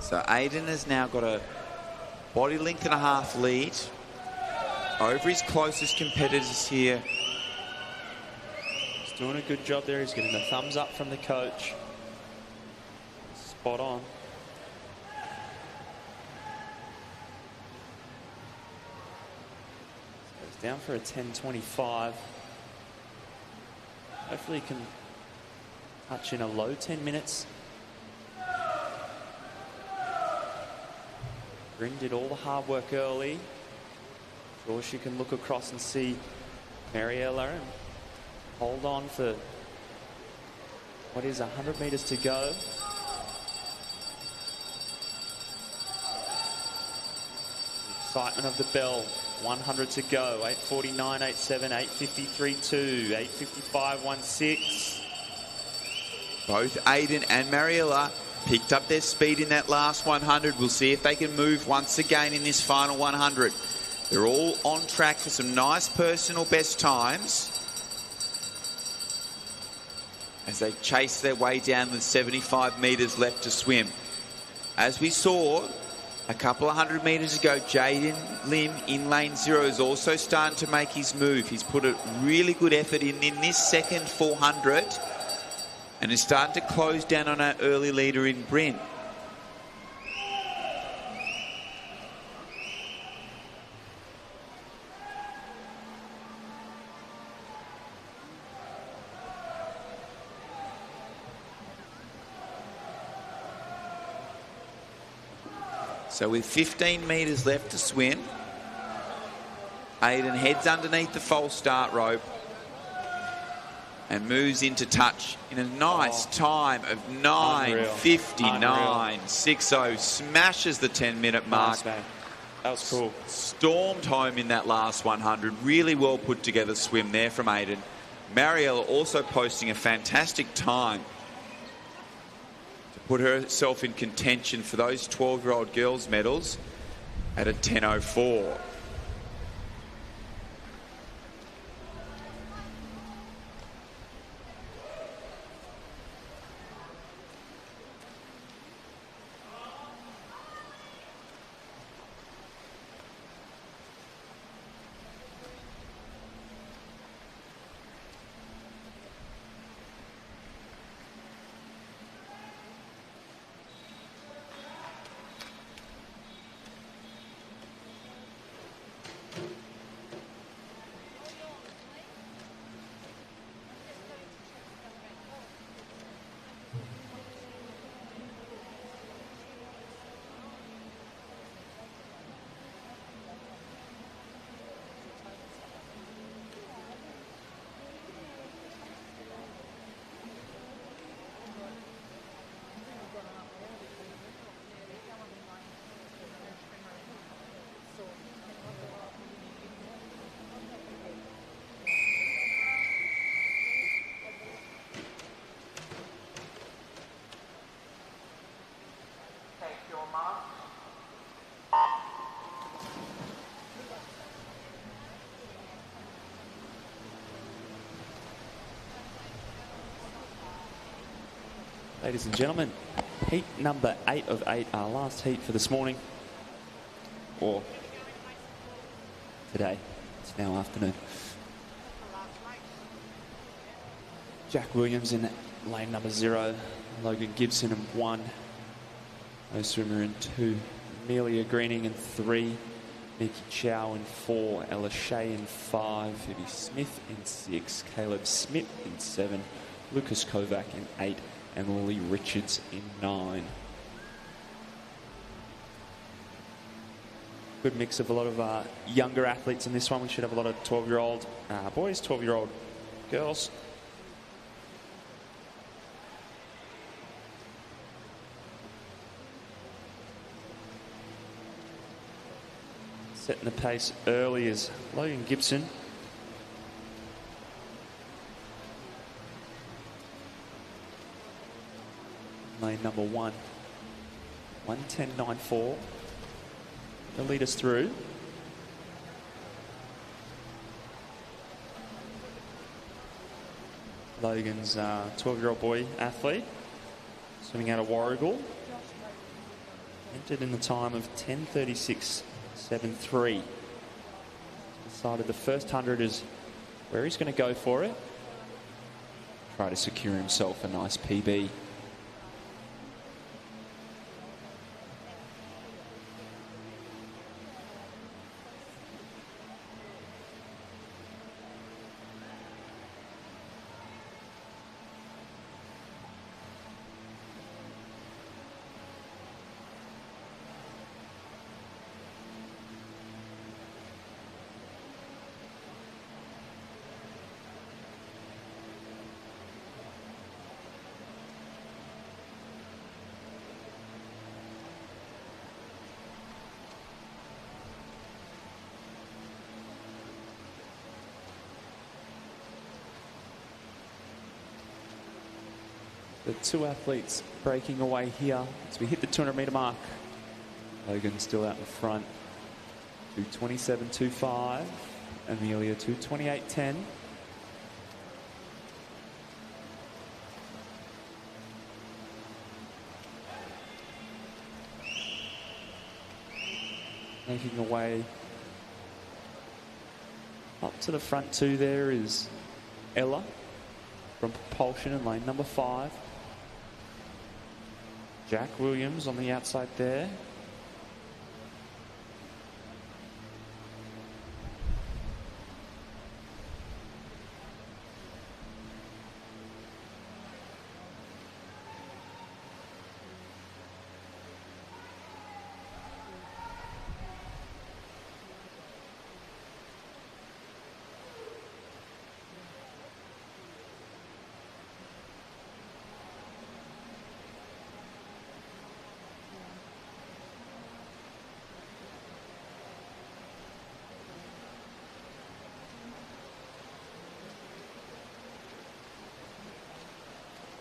So Aiden has now got a body length and a half lead over his closest competitors here. He's doing a good job there. He's getting the thumbs up from the coach. Spot on. So he's down for a 10:25. Hopefully he can touch in a low 10 minutes. Bryn did all the hard work early. Sure, she can look across and see Mariella and hold on for what is 100 metres to go. Excitement of the bell. 100 to go. 8:49, 8:7, 8:53.2, 8:55.16. Both Aiden and Mariella picked up their speed in that last 100. We'll see if they can move once again in this final 100. They're all on track for some nice personal best times as they chase their way down with 75 metres left to swim. As we saw a couple of 100 metres ago, Jaden Lim in lane 0 is also starting to make his move. He's put a really good effort in this second 400 and is starting to close down on our early leader in Bryn. So with 15 metres left to swim, Aiden heads underneath the false start rope and moves into touch in a nice time of 9:59.60. Smashes the 10-minute mark. Nice, man. That was cool. Stormed home in that last 100. Really well put together swim there from Aiden. Mariella also posting a fantastic time to put herself in contention for those 12-year-old girls' medals at a 10:04. Ladies and gentlemen, heat number 8 of 8, our last heat for this morning, or today. It's now afternoon. Jack Williams in lane number 0, Logan Gibson in 1, no swimmer in 2, Amelia Greening in 3, Nikki Chow in 4, Ella Shea in 5, Phoebe Smith in 6, Caleb Smith in 7, Lucas Kovac in 8, and Lily Richards in 9. Good mix of a lot of younger athletes in this one. We should have a lot of 12-year-old boys, 12-year-old girls. Setting the pace early is Logan Gibson. Lane number 1, 1:10.94. They'll lead us through. Logan's 12-year-old boy athlete, swimming out of Warragul. Entered in the time of 10:36.73. Decided the first 100 is where he's going to go for it. Try to secure himself a nice PB. The two athletes breaking away here as we hit the 200-meter mark. Logan still out in front. 2:27.25. Amelia 2:28.10. Making away up to the front two there is Ella from Propulsion in lane number 5. Jack Williams on the outside there.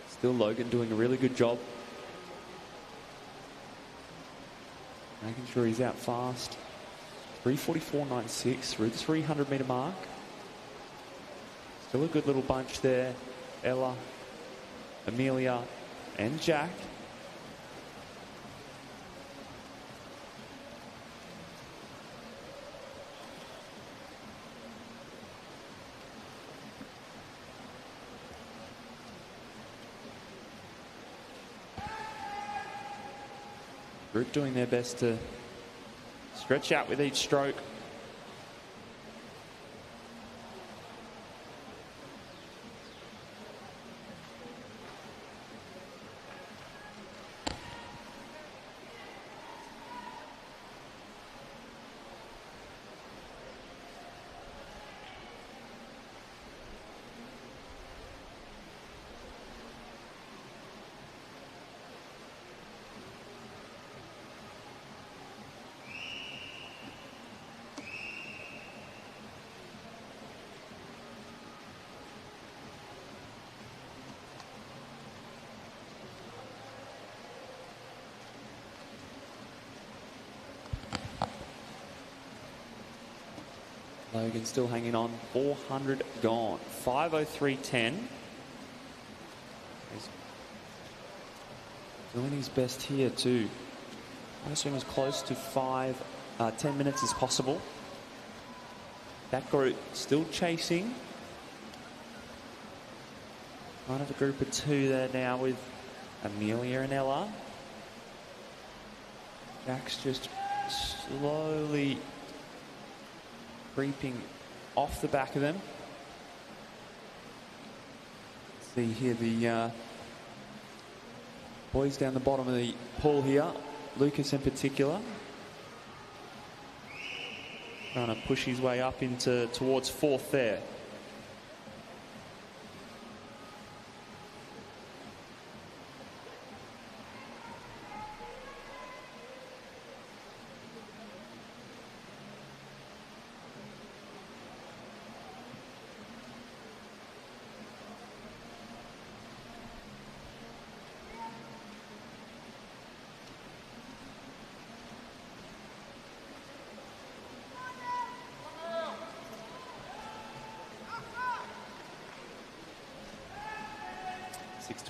Still Logan doing a really good job. Making sure he's out fast. 3:44.96 through the 300-meter mark. Still a good little bunch there. Ella, Amelia, and Jack. Group doing their best to stretch out with each stroke. Logan still hanging on. 400 gone. 5:03.10. He's doing his best here to, I assume, as close to 10 minutes as possible. That group still chasing. Kind of a group of two there now with Amelia and Ella. Jack's just slowly creeping off the back of them. See here the boys down the bottom of the pool here. Lucas in particular. Trying to push his way up into towards 4th there.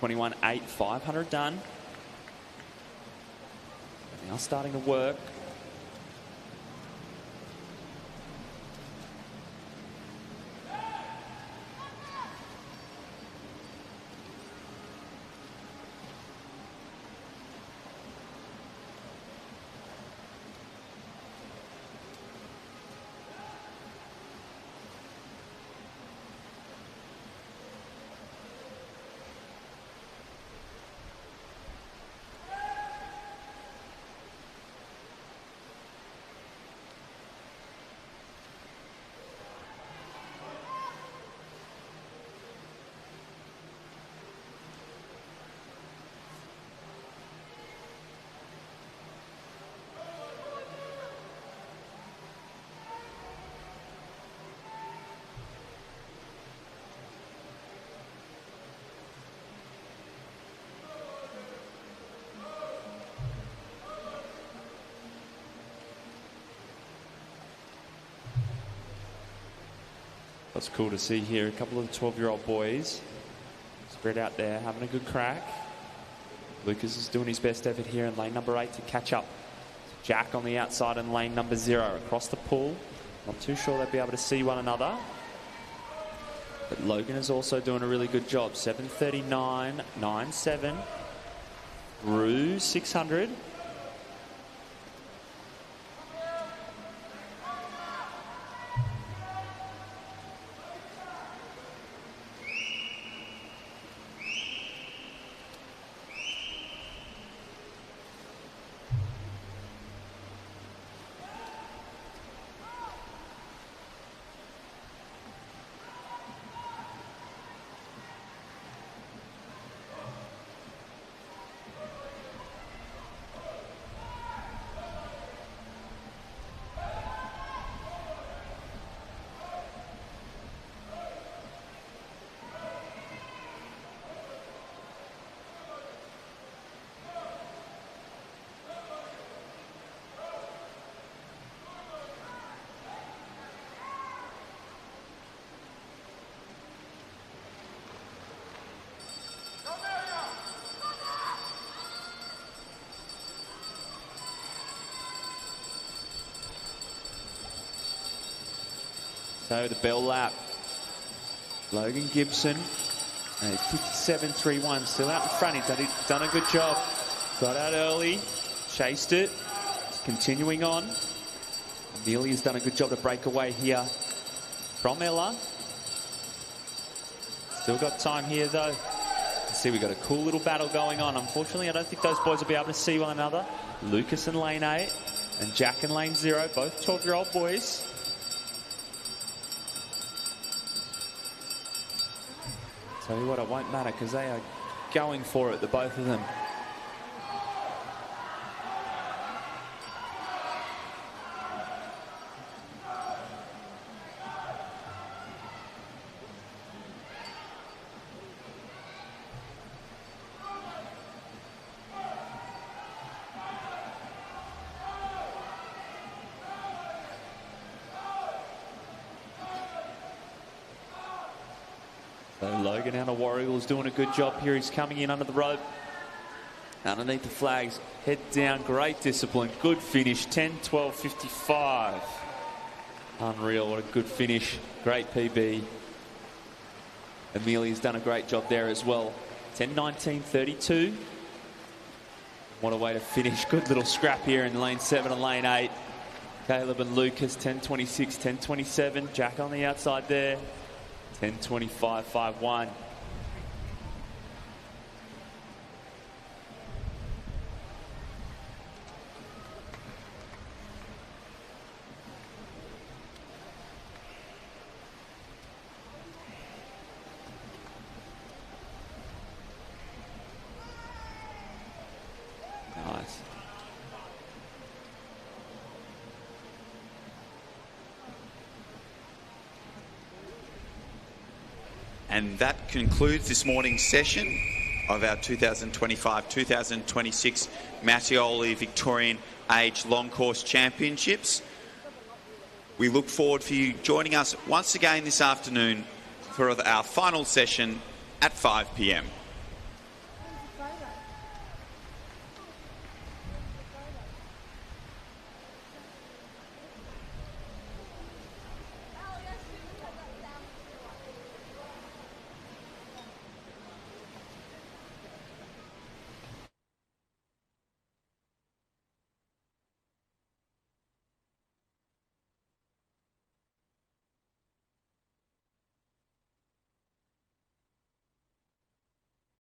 .21.8, 500 done. Now starting to work. What's cool to see here, a couple of the 12-year-old boys spread out there, having a good crack. Lucas is doing his best effort here in lane number 8 to catch up. Jack on the outside in lane number 0 across the pool. Not too sure they'll be able to see one another. But Logan is also doing a really good job. 7:39.97 through 600. So the bell lap. Logan Gibson, 57.31, still out in front. He's done a good job. Got out early, chased it, continuing on. Neely has done a good job to break away here from Ella. Still got time here though. Let's see, we've got a cool little battle going on. Unfortunately, I don't think those boys will be able to see one another. Lucas in lane 8 and Jack in lane 0, both 12-year-old boys. Tell you what, it won't matter because they are going for it, the both of them. So Logan out of Warrigal is doing a good job here. He's coming in under the rope. Underneath the flags, head down, great discipline, good finish, 10:12.55. Unreal, what a good finish, great PB. Amelia's done a great job there as well. 10:19.32. What a way to finish, good little scrap here in lane 7 and lane 8. Caleb and Lucas, 10:26, 10:27. Jack on the outside there. 10:25.51. Nice. And that concludes this morning's session of our 2025-2026 Mattioli Victorian Age Long Course Championships. We look forward for you joining us once again this afternoon for our final session at 5 p.m.